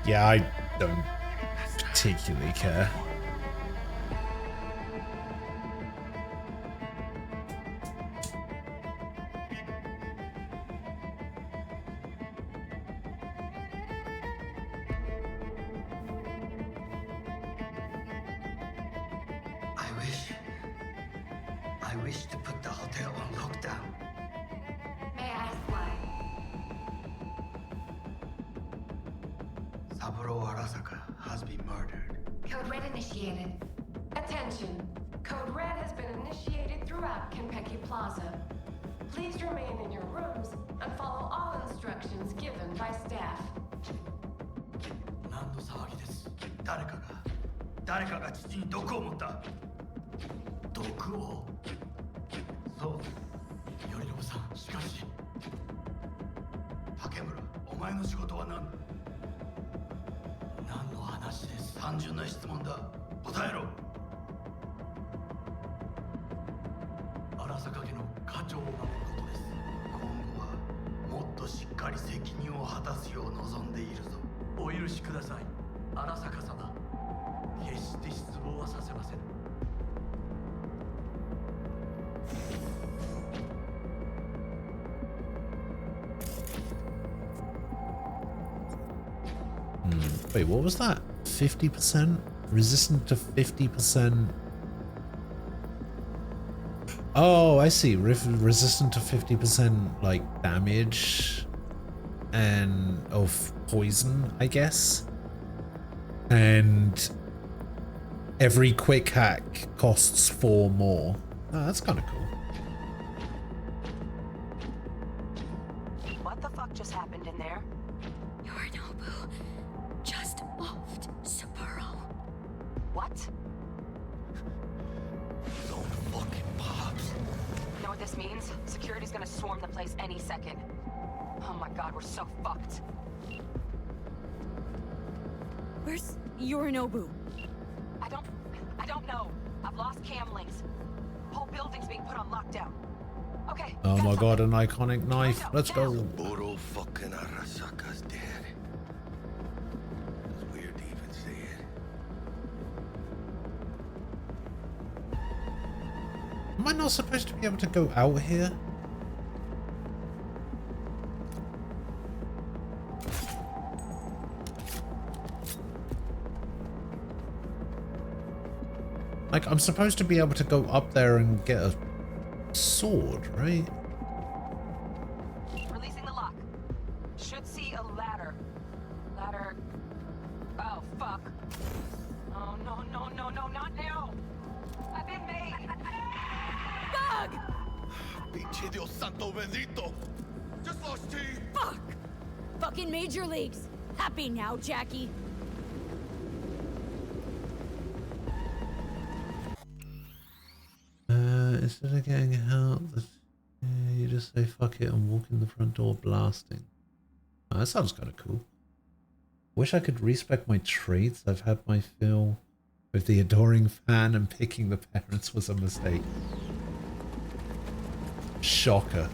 Yeah, I don't particularly care. I wish to put the hotel on lockdown. May I ask why? Saburo Arasaka has been murdered. Code Red initiated. Attention. Code Red has been initiated throughout Kenpeki Plaza. Please remain in your rooms and follow all instructions given by staff. 何の騒ぎです。誰かが父に毒を持った。毒を。そう頼信さん。しかし竹村、お前の仕事は何の話です。単純な質問だ。答えろ。荒坂家の家長を守ることです。今後はもっとしっかり責任を果たすよう望んでいるぞ。お許しください、荒坂様。決して失望はさせません。Wait, what was that? 50%? Resistant to 50%? Oh, I see. Resistant to 50% like damage and of poison, I guess. And Every quick hack costs 4 more. Oh, that's kind of cool. What the fuck just happened in there? Yorinobu just offed Saburo. What? Don't fucking pops. Know what this means? Security's gonna swarm the place any second. Oh my god, we're so fucked. Where's Yorinobu? I don't know. I've lost cam links. Whole building's being put on lockdown. Okay. Oh my god, an iconic knife. Let's go. Saburo fucking Arasaka's dead. It's weird to even say it. Am I not supposed to be able to go out here? Like, I'm supposed to be able to go up there and get a sword, right? Releasing the lock. Should see a ladder. Ladder. Oh, fuck. Oh, no, no, no, no, not now. I've been made. Bug! Pinche Dios santo bendito. Just lost T. Fuck! Fucking Major Leagues. Happy now, Jackie. Instead of getting out, you just say fuck it and walk in the front door blasting. Oh, that sounds kind of cool. Wish I could respec my traits. I've had my fill with the adoring fan, and picking the parents was a mistake. Shocker.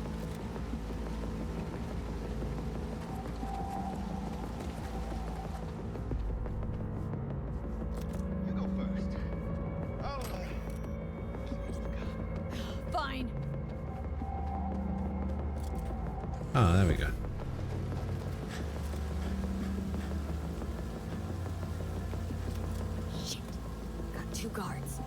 Fine. Oh, there we go. Shit. Got 2 guards.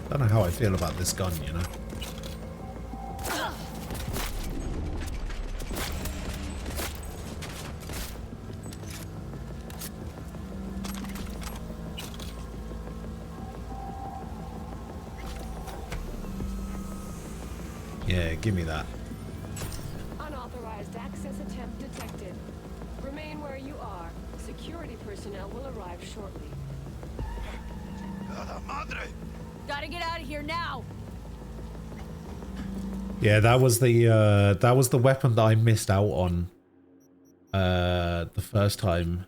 Don't know how I feel about this gun, you know. Yeah, give me that. Unauthorized access attempt detected. Remain where you are. Security personnel will arrive shortly. Madre. Gotta get out of here now. Yeah, that was the weapon that I missed out on the first time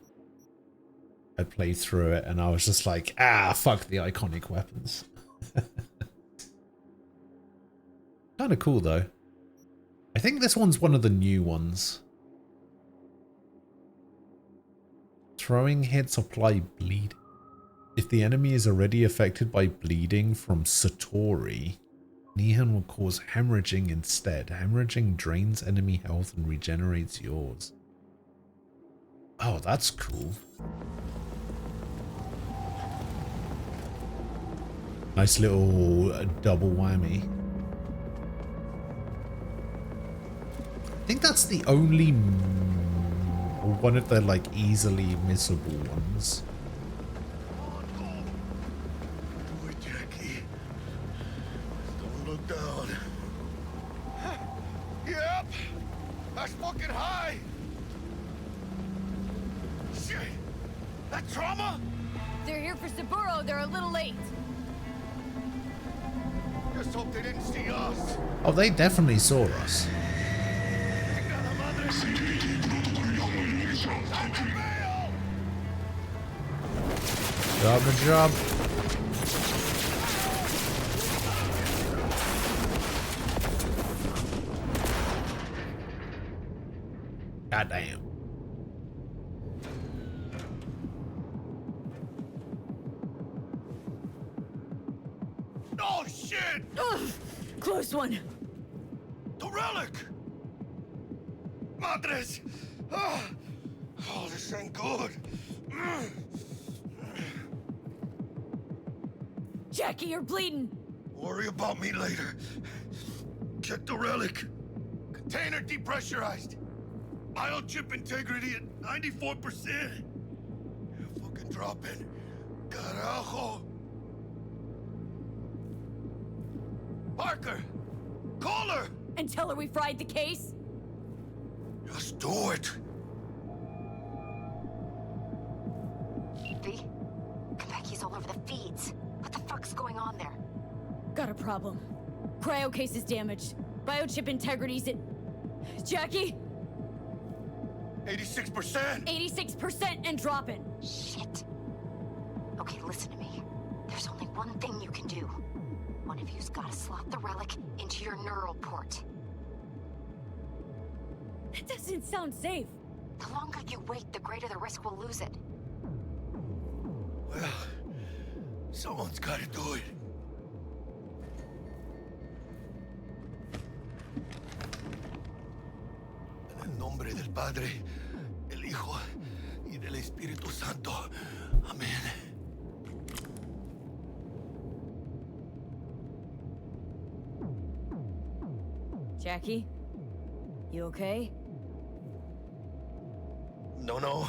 I played through it, and I was just like, fuck the iconic weapons. Kind of cool though. I think this one's one of the new ones. Throwing hits apply bleed. If the enemy is already affected by bleeding from Satori, Nihan will cause hemorrhaging instead. Hemorrhaging drains enemy health and regenerates yours. Oh, that's cool. Nice little double whammy. I think that's the only one of the like easily missable ones. Jackie. Don't look down. Yep. That's fucking high. Shit. That trauma? They're here for Saburo. They're a little late. Just hope they didn't see us. Oh, they definitely saw us. Good job. Goddamn. Oh, shit! Ugh, close one. The relic! Madres! Oh, this ain't good. Jackie, you're bleeding. Worry about me later. Check the relic. Container depressurized. Biochip integrity at 94%. Fucking dropping. Carajo. Parker! Call her! And tell her we fried the case? Just do it. V? Konpeki's all over the feeds. What the fuck's going on there? Got a problem. Cryo case is damaged. Biochip integrity's at... Jackie? 86%! 86% and dropping. Shit. Okay, listen to me. There's only one thing you can do. One of you's gotta slot the relic into your neural port. That doesn't sound safe. The longer you wait, the greater the risk we'll lose it. Well, someone's gotta do it. En el nombre del Padre, del Hijo y del Espíritu Santo. Amén. Jackie? You okay? No.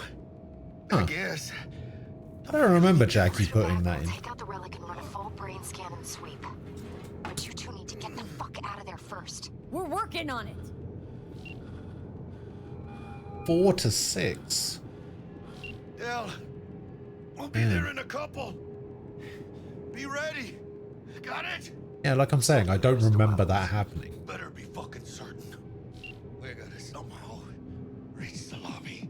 I guess. I don't remember Jackie putting that in. Take out the relic and run a full brain scan and sweep. But you two need to get the fuck out of there first. We're working on it. 4 to 6. Dell, we'll be there in a couple. Be ready. Got it? Yeah, like I'm saying, I don't remember that happening. Better be fucking certain. We gotta somehow reach the lobby.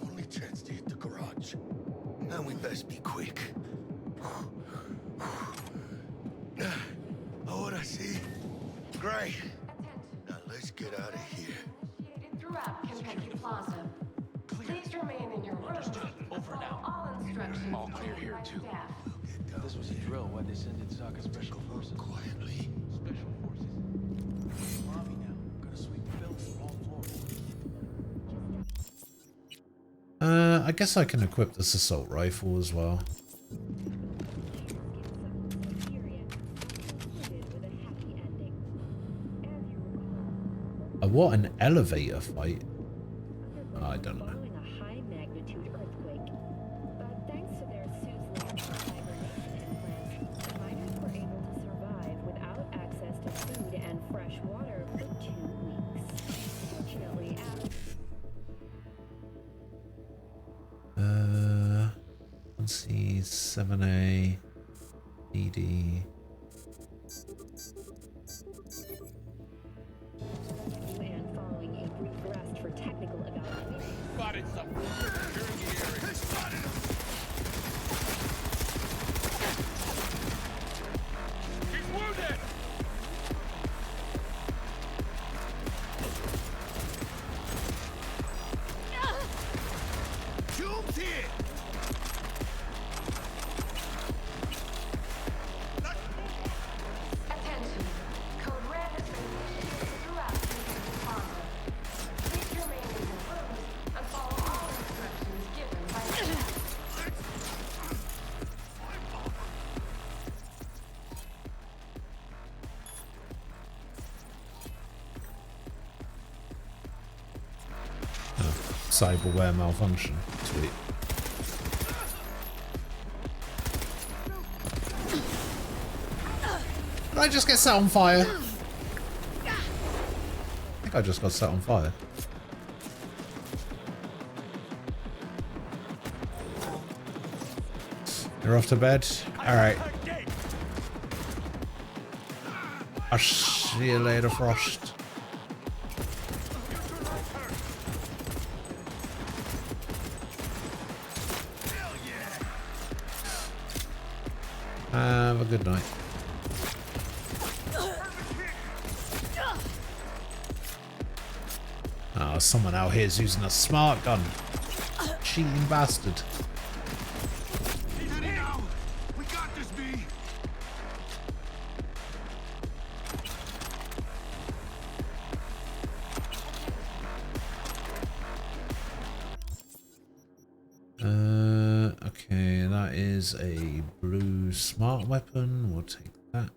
Only chance to hit the garage. And we best be quick. Ahora sí. Great. Now let's get out of here. Throughout Konpeki Plaza. Please remain in your rooms. Over now. All instructions All clear here, too. staff. This was a drill. Why'd they send in Saka Special Forces? Quietly. Special Forces. Lobby now. Gonna sweep buildings from all floors. I guess I can equip this assault rifle as well. What an elevator fight. I don't know. Let's see, 7A, ED. And following a brief rest for technical evaluation. Spotted something. Securing the area. Spotted him. He's wounded. June's here. Attention. Code Red has been initiated throughout Konpeki Plaza. Please remain in your rooms and follow all instructions given by staff. Cyberware malfunction. Sweet. Did I just get set on fire? I think I just got set on fire. You're off to bed? Alright. I'll see you later, Frost. Have a good night. Oh, someone out here is using a smart gun. Cheating bastard. He's in now. We got this, B. is a blue smart weapon. We'll take that.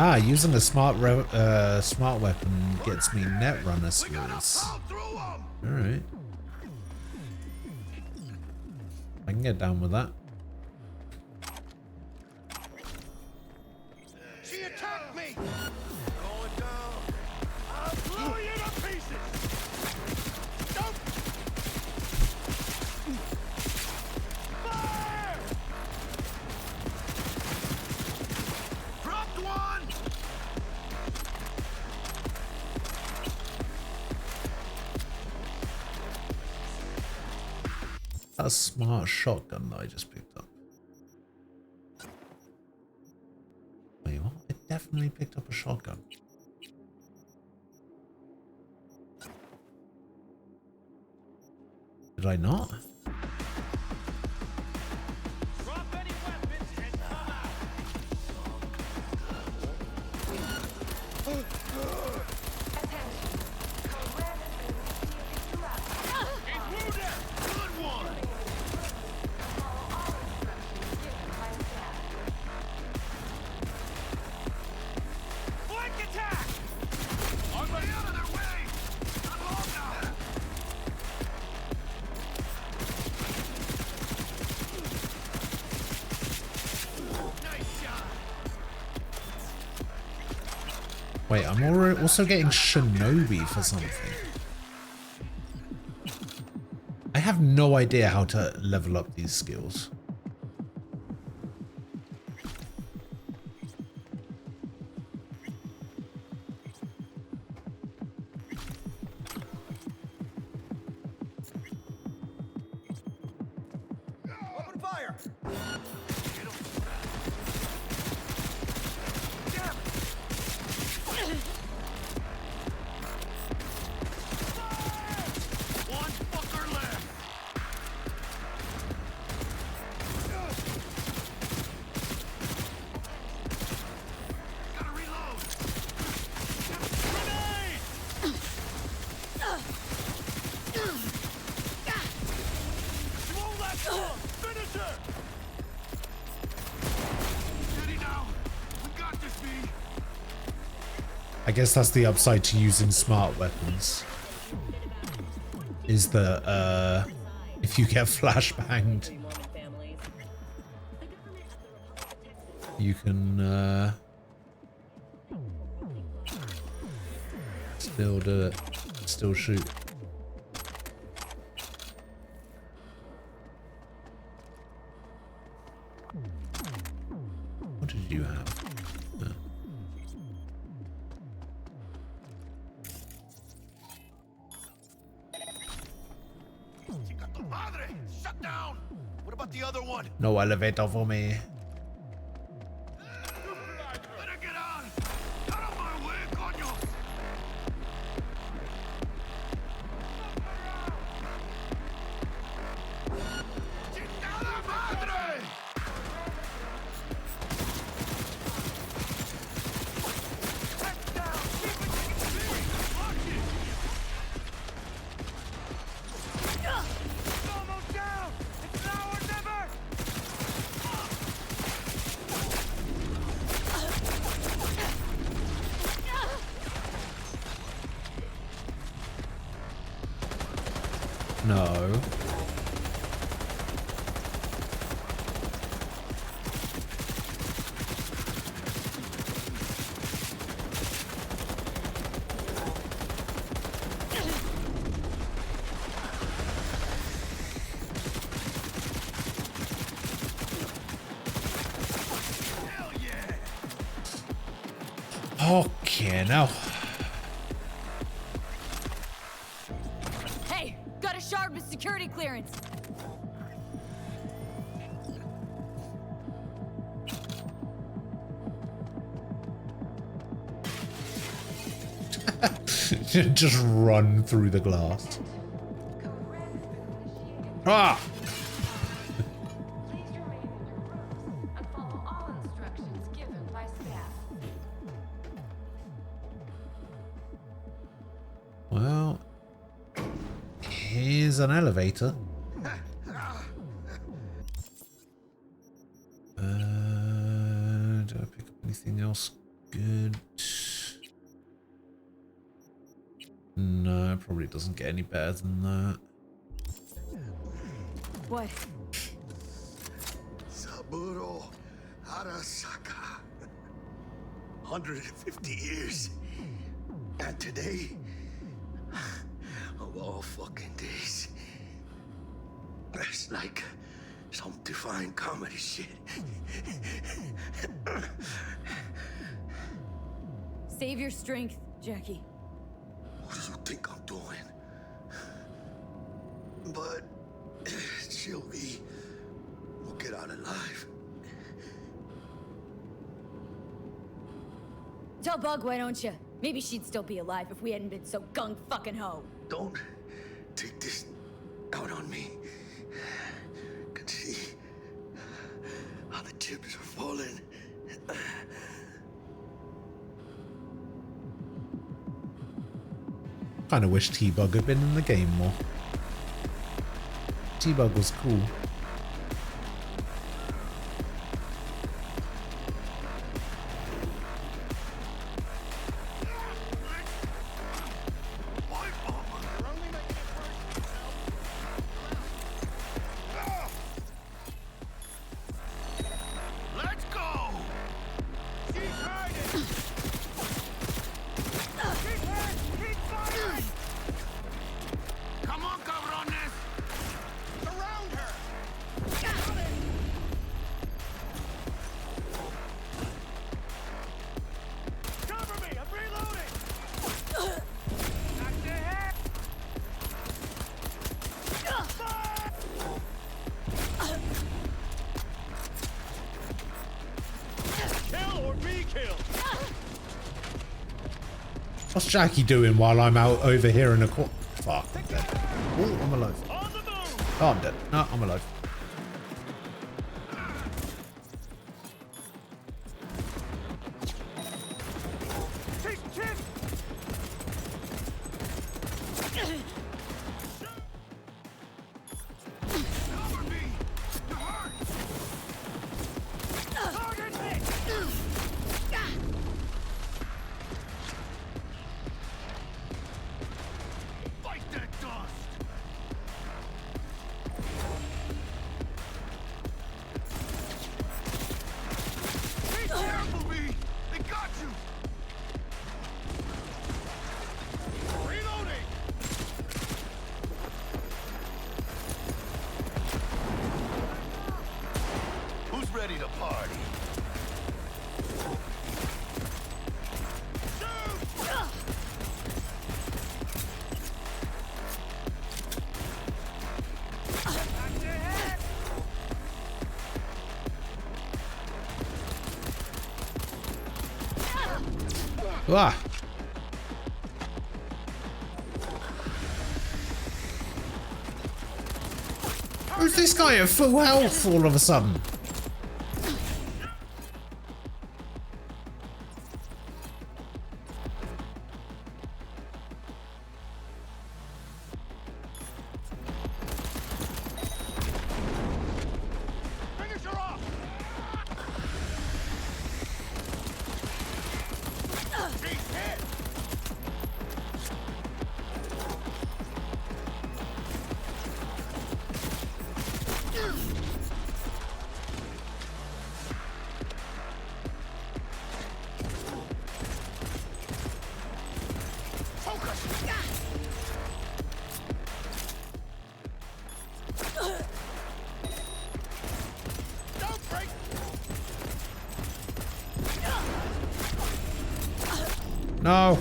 Ah, using a smart weapon gets me Netrunner skills. Alright. I can get down with that. She attacked me! Going down. I'll blow you to pieces! Don't! Fire! Dropped one! That's a smart shotgun that I just picked up. Wait, what? I definitely picked up a shotgun. Did I not? Wait, I'm also getting Shinobi for something. I have no idea how to level up these skills. Open fire! One fucker left! Gotta reload! Grenade! She won't let go! Finish her! Steady now! We got this, B! I guess that's the upside to using smart weapons. Is that if you get flashbanged, you can still do it, still shoot. What did you have? Madre! Shut down! What about the other one? No elevator for me. Let her get on! Out of my way, coño! ¡Chingada madre! Head down! Keep it easy! Watch it! It's almost down! It's now or never! No. Okay, now. Hey, got a shard with security clearance. Just run through the glass. Ah! Please remain in your rooms and follow all instructions given by staff. Well, here's an elevator. Do I pick up anything else good? No, probably doesn't get any better than that. What? Saburo Arasaka. 150 years. And today, of all fucking days, that's like some divine comedy shit. Save your strength, Jackie. What do you think I'm doing? But Sylvie will get out alive. Tell Bug, why don't you? Maybe she'd still be alive if we hadn't been so gung-fucking-ho. Don't take this out on me. Can see how the chips are falling. Kinda wish T-Bug had been in the game more. T-Bug was cool. Let's go! She's hiding! She's hit! Keep firing! Come on, cabrones! Surround her! Got it! Cover me! I'm reloading! Knock the head! Fire! Kill or be killed. What's Jackie doing while I'm out over here in a corner? Fuck, I'm dead. Oh, I'm alive. Oh, I'm dead. No, I'm alive. Fight that dust! Be careful, V! They got you! Reloading! Who's ready to party? Ah! Who's this guy at full health all of a sudden? Finish her off! She's hit! Focus! Don't break! No.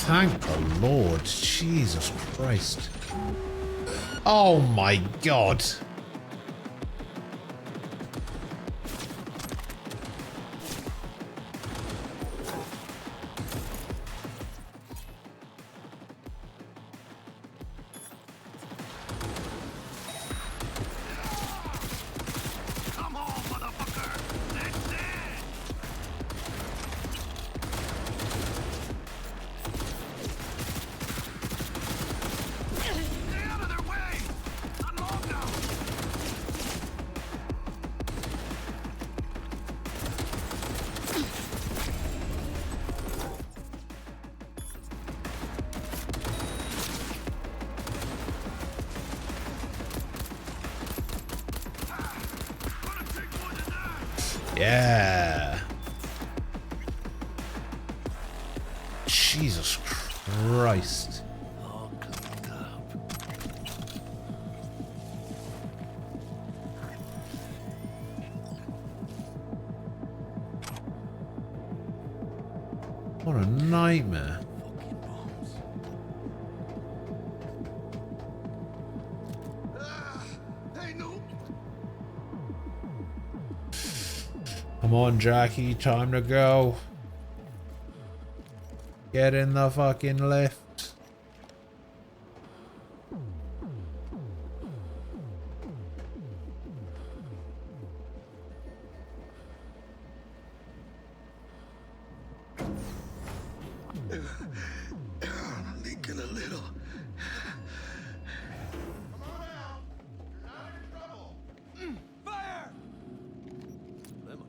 Thank the Lord. Jesus Christ. Oh my God. Yeah. Jesus Christ. All cleaned up. What a nightmare. Come on, Jackie, time to go. Get in the fucking lift. Leaking a little. Fire! Limo.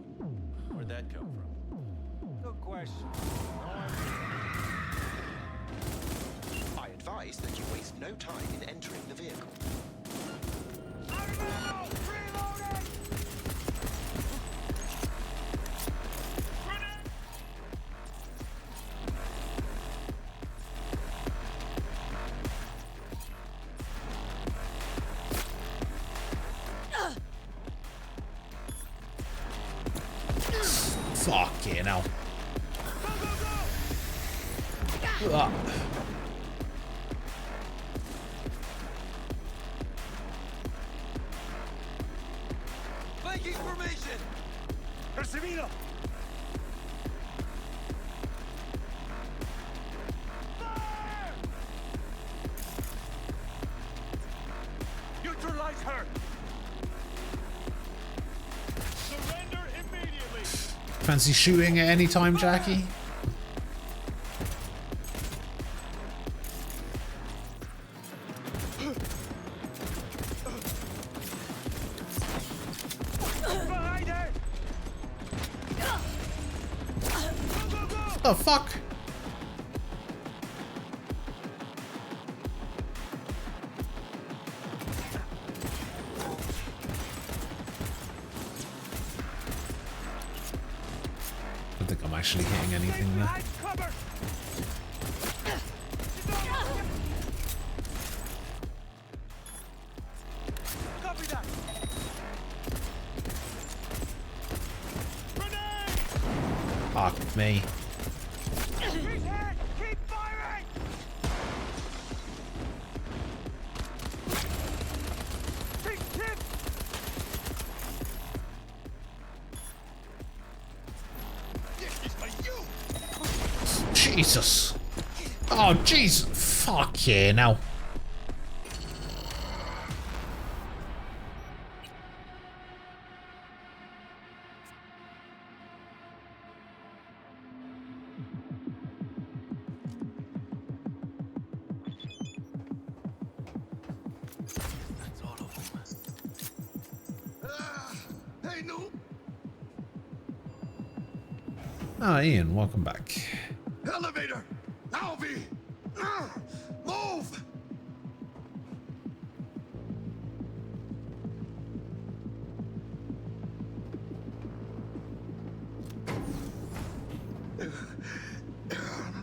Where'd that come from? Good question. I advise that you waste no time in entering the vehicle. Fucking hell. Ugh. Flanking formation! Percibido! Fire! Neutralize her! Surrender immediately! Fancy shooting at any time, Jackie? The fuck? I don't think I'm actually hitting anything there. Copy that! Fuck me. He's hit! Keep firing! Take tip! This is for you! Jesus. Oh, jeez. Fuck yeah, now. Hey, noob! Ah, Ian, welcome back. Elevator! Alvy! Move!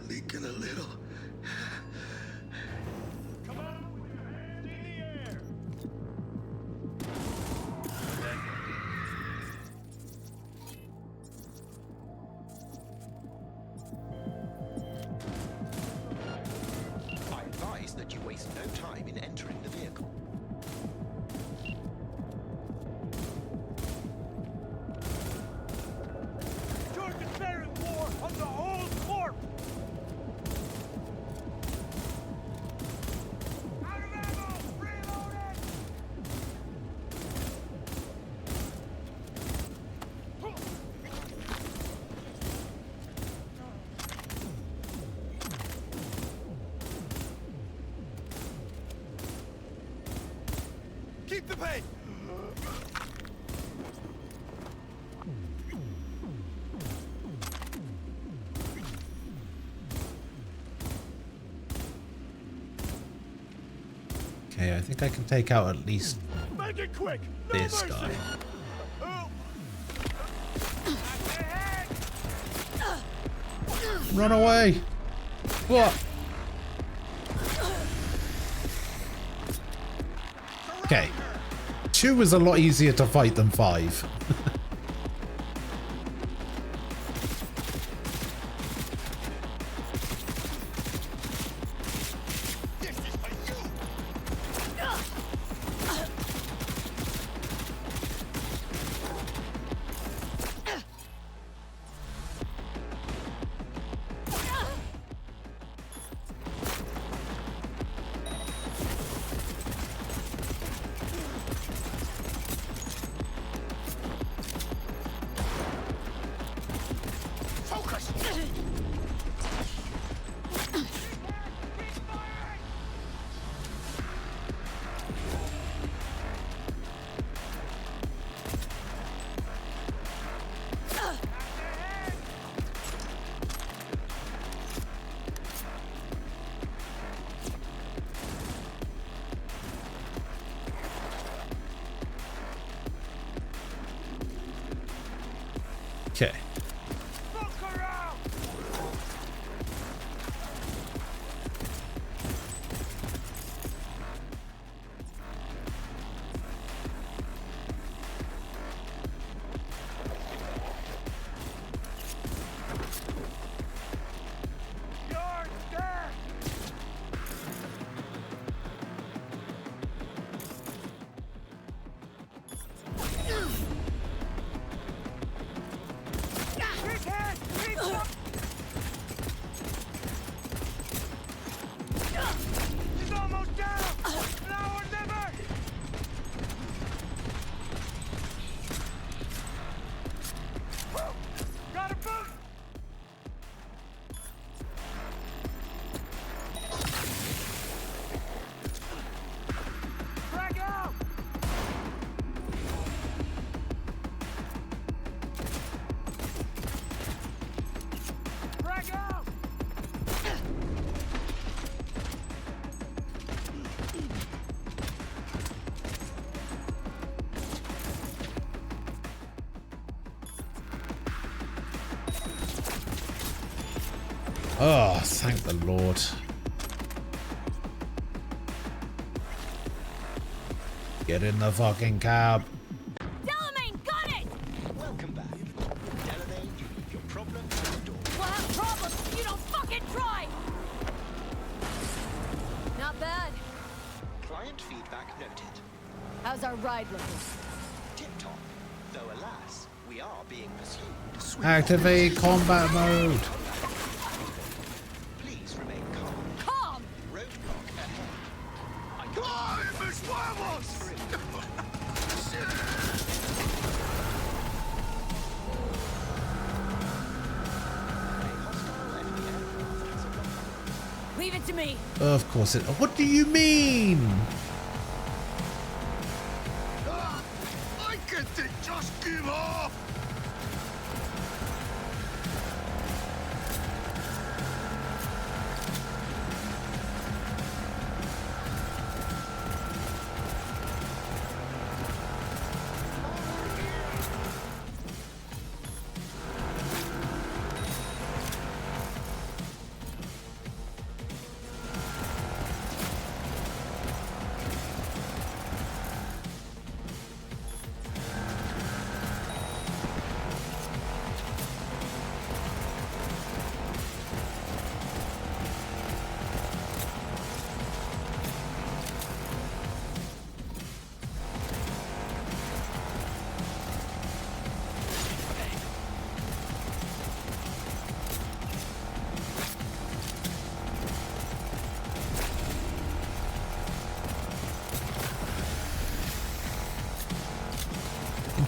Leaking a little. Come on with your hands in the air! no time in entering the vehicle. You're declaring war on the whole corp! Out of ammo! Reloading! Keep the pace! Okay, I think I can take out at least Make it quick! this guy. Run away! What? Okay. 2 was a lot easier to fight than 5. Okay. Oh, thank the Lord. Get in the fucking cab. Delamain, got it! Welcome back. Delamain, you leave your problem at the door. We'll have problems if you don't fucking try! Not bad. Client feedback noted. How's our ride looking? Tip-top. Though alas, we are being pursued. Activate combat mode. Please remain calm. Calm! Roadblock ahead. Leave it to me. Of course it. What do you mean? I can't just give up!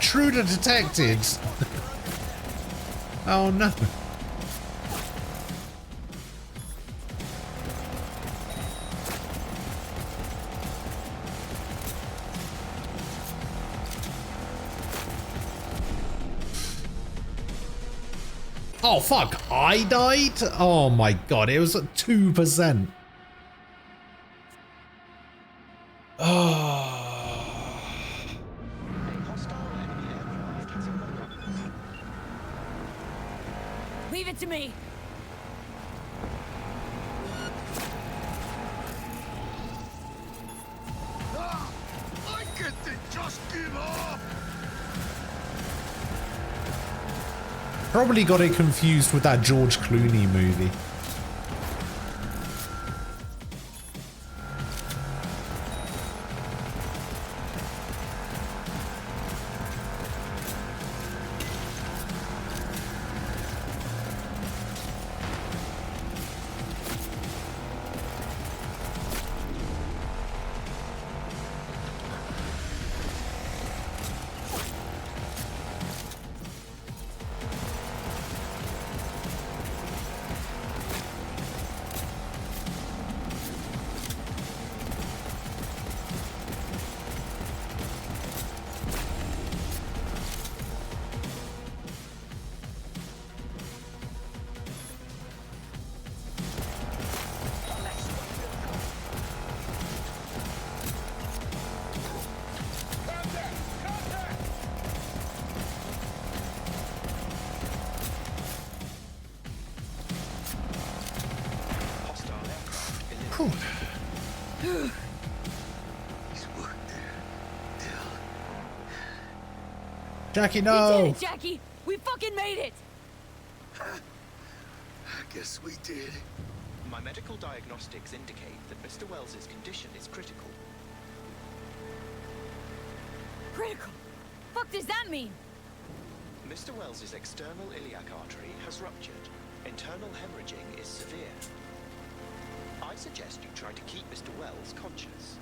intruder detected. Oh no. Oh fuck, I died? Oh my god, it was at 2%. Oh. Leave it to me. I get to just give up! Probably got it confused with that George Clooney movie. Jackie, no! We did it, Jackie! We fucking made it! I guess we did. My medical diagnostics indicate that Mr. Wells's condition is critical. Critical? Fuck does that mean? Mr. Wells's external iliac artery has ruptured. Internal hemorrhaging is severe. I suggest you try to keep Mr. Wells conscious.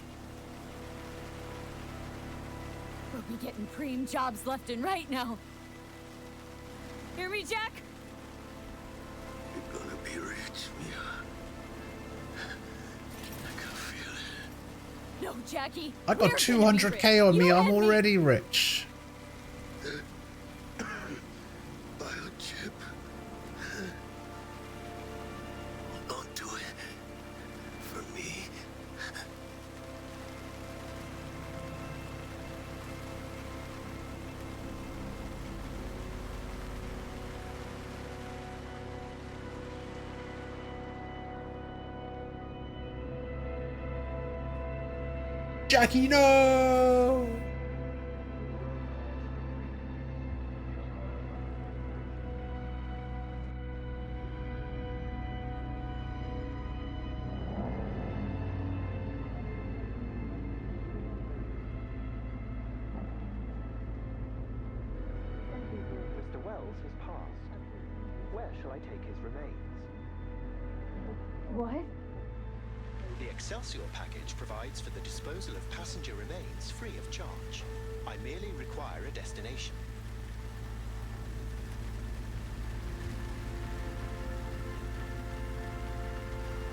We'll be getting preem jobs left and right now. Hear me, Jack? You're gonna be rich, Mia. I can feel it. No, Jackie. I got 200k on me, I'm already rich. Biochip. Hold on to it. For me. Jackie, no! Mr. Wells has passed. Where shall I take his remains? What? The Excelsior package provides for the disposal of passenger remains free of charge. I merely require a destination.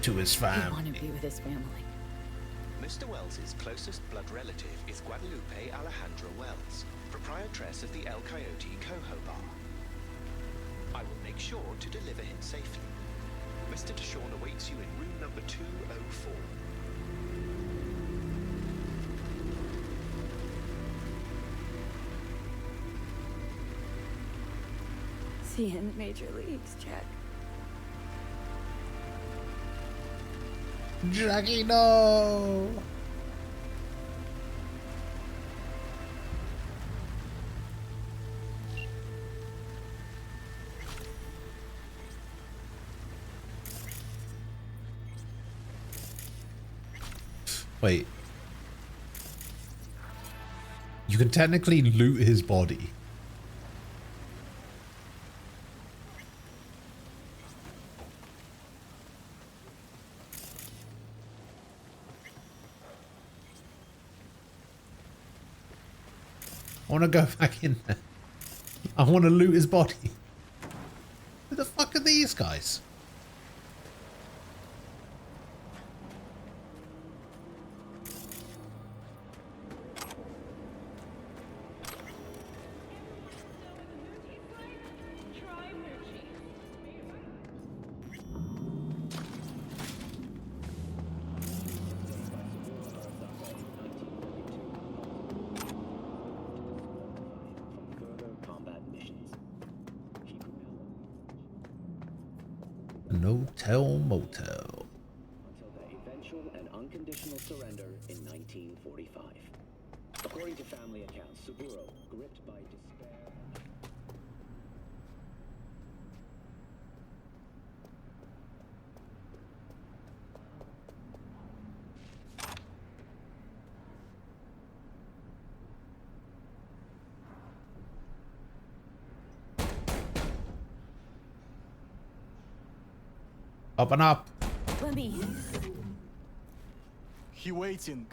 To his I fam. want to be with his family. Mr. Wells's closest blood relative is Guadalupe Alejandra Wells, proprietress of the El Coyote Coho Bar. I will make sure to deliver him safely. Mr. Deshawn awaits you in room number 204. See you in the major leagues, Jack. Jackie, no! Wait. You can technically loot his body. I want to go back in there. I want to loot his body. Who the fuck are these guys? No-tell motel. Until their eventual and unconditional surrender in 1945. According to family accounts, Saburo, gripped by despair. Up and up. Let me. He waiting.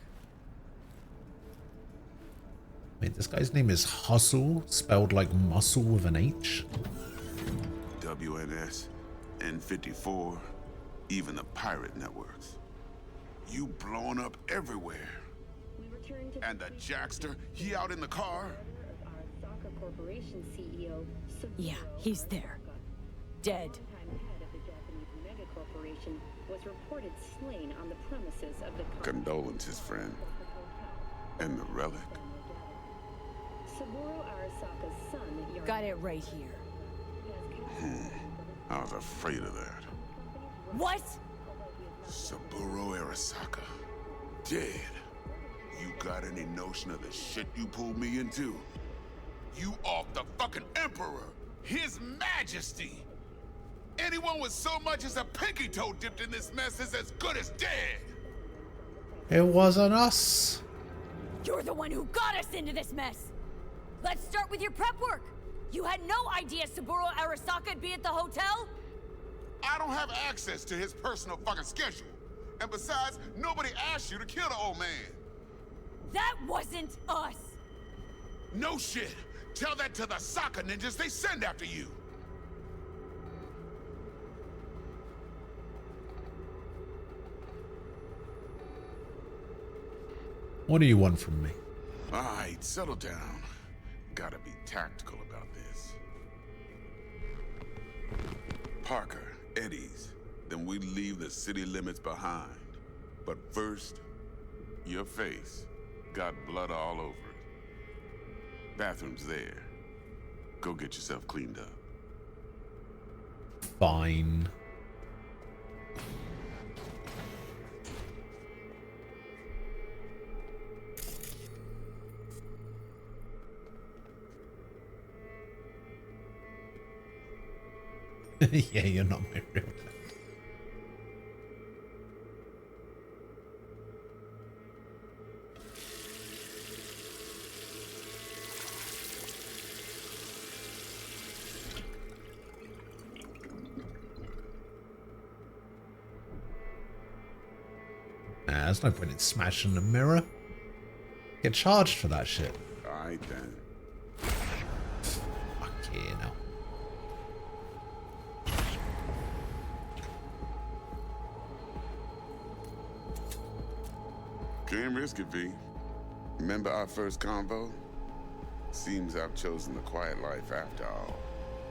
Wait, this guy's name is Hustle, spelled like muscle with an H. WNS, N54, even the pirate networks. You blowing up everywhere. And the Jackster, he out in the car? Arasaka Corporation CEO. Yeah, he's there. Dead. Corporation was reported slain on the premises of the Condolences, friend. And the relic? Saburo Arasaka's son. Got it right here. I was afraid of that. What? Saburo Arasaka. Dead. You got any notion of the shit you pulled me into? You off the fucking Emperor! His Majesty! Anyone with so much as a pinky toe dipped in this mess is as good as dead! It wasn't us. You're the one who got us into this mess! Let's start with your prep work! You had no idea Saburo Arasaka'd be at the hotel? I don't have access to his personal fucking schedule. And besides, nobody asked you to kill the old man. That wasn't us! No shit! Tell that to the soccer ninjas they send after you! What do you want from me? Alright, settle down. Gotta be tactical about this. Parker, Eddie's. Then we leave the city limits behind. But first, your face got blood all over it. Bathroom's there. Go get yourself cleaned up. Fine. Yeah, you're not my real dad. Nah, there's no point in smashing the mirror. Get charged for that shit. Alright then. Fuck yeah, no. Can't risk it, V. Remember our first convo? Seems I've chosen the quiet life after all.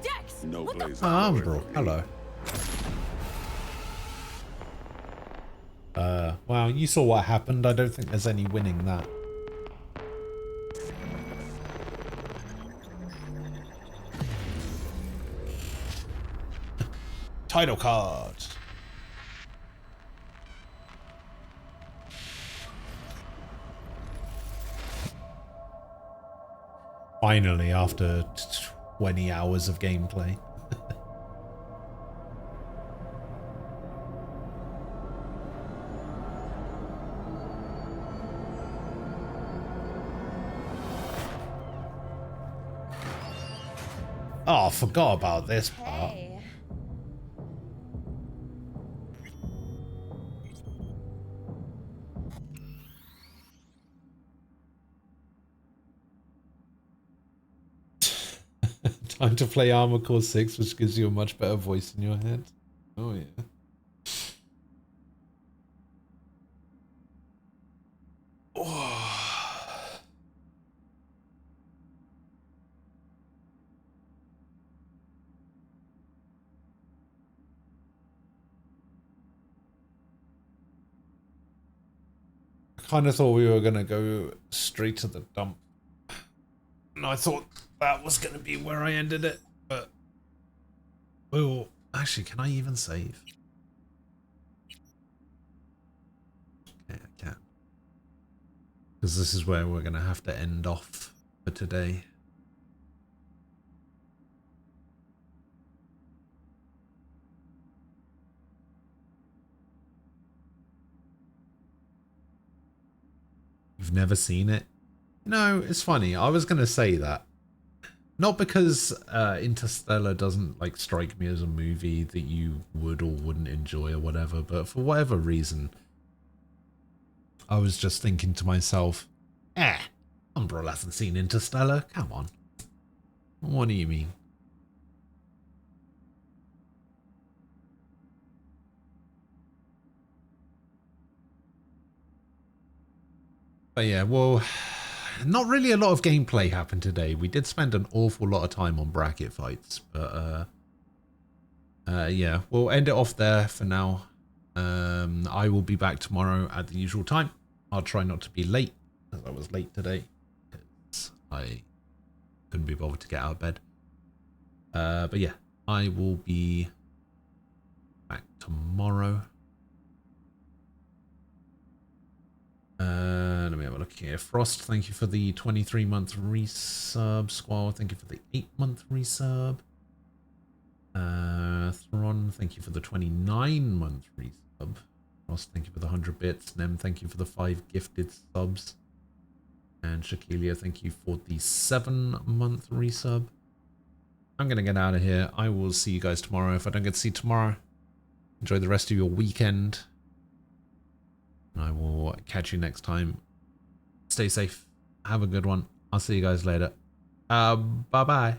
Dex! No blaze. Bro, hello. Well, you saw what happened. I don't think there's any winning that. Title card. Finally, after 20 hours of gameplay. Oh, I forgot about this part. Hey. Trying to play Armor Core 6, which gives you a much better voice in your head. Oh, yeah. Oh. I kind of thought we were going to go straight to the dump. And I thought that was going to be where I ended it, but... Well, actually, can I even save? Okay, I can. Because this is where we're going to have to end off for today. You've never seen it? No, it's funny. I was going to say that. Not because Interstellar doesn't like strike me as a movie that you would or wouldn't enjoy or whatever, but for whatever reason, I was just thinking to myself, Umbrella hasn't seen Interstellar. Come on. What do you mean? But yeah, well, not really a lot of gameplay happened today. We did spend an awful lot of time on bracket fights, but yeah, we'll end it off there for now. I will be back tomorrow at the usual time. I'll try not to be late, as I was late today, because I couldn't be bothered to get out of bed. But yeah, I will be back tomorrow. Let me have a look here. Frost, thank you for the 23-month resub. Squall, thank you for the 8-month resub. Thron, thank you for the 29-month resub. Frost, thank you for the 100 bits. Nem, thank you for the 5 gifted subs. And Shakilia, thank you for the 7-month resub. I'm going to get out of here. I will see you guys tomorrow. If I don't get to see you tomorrow, enjoy the rest of your weekend. And I will catch you next time. Stay safe. Have a good one. I'll see you guys later. Bye-bye.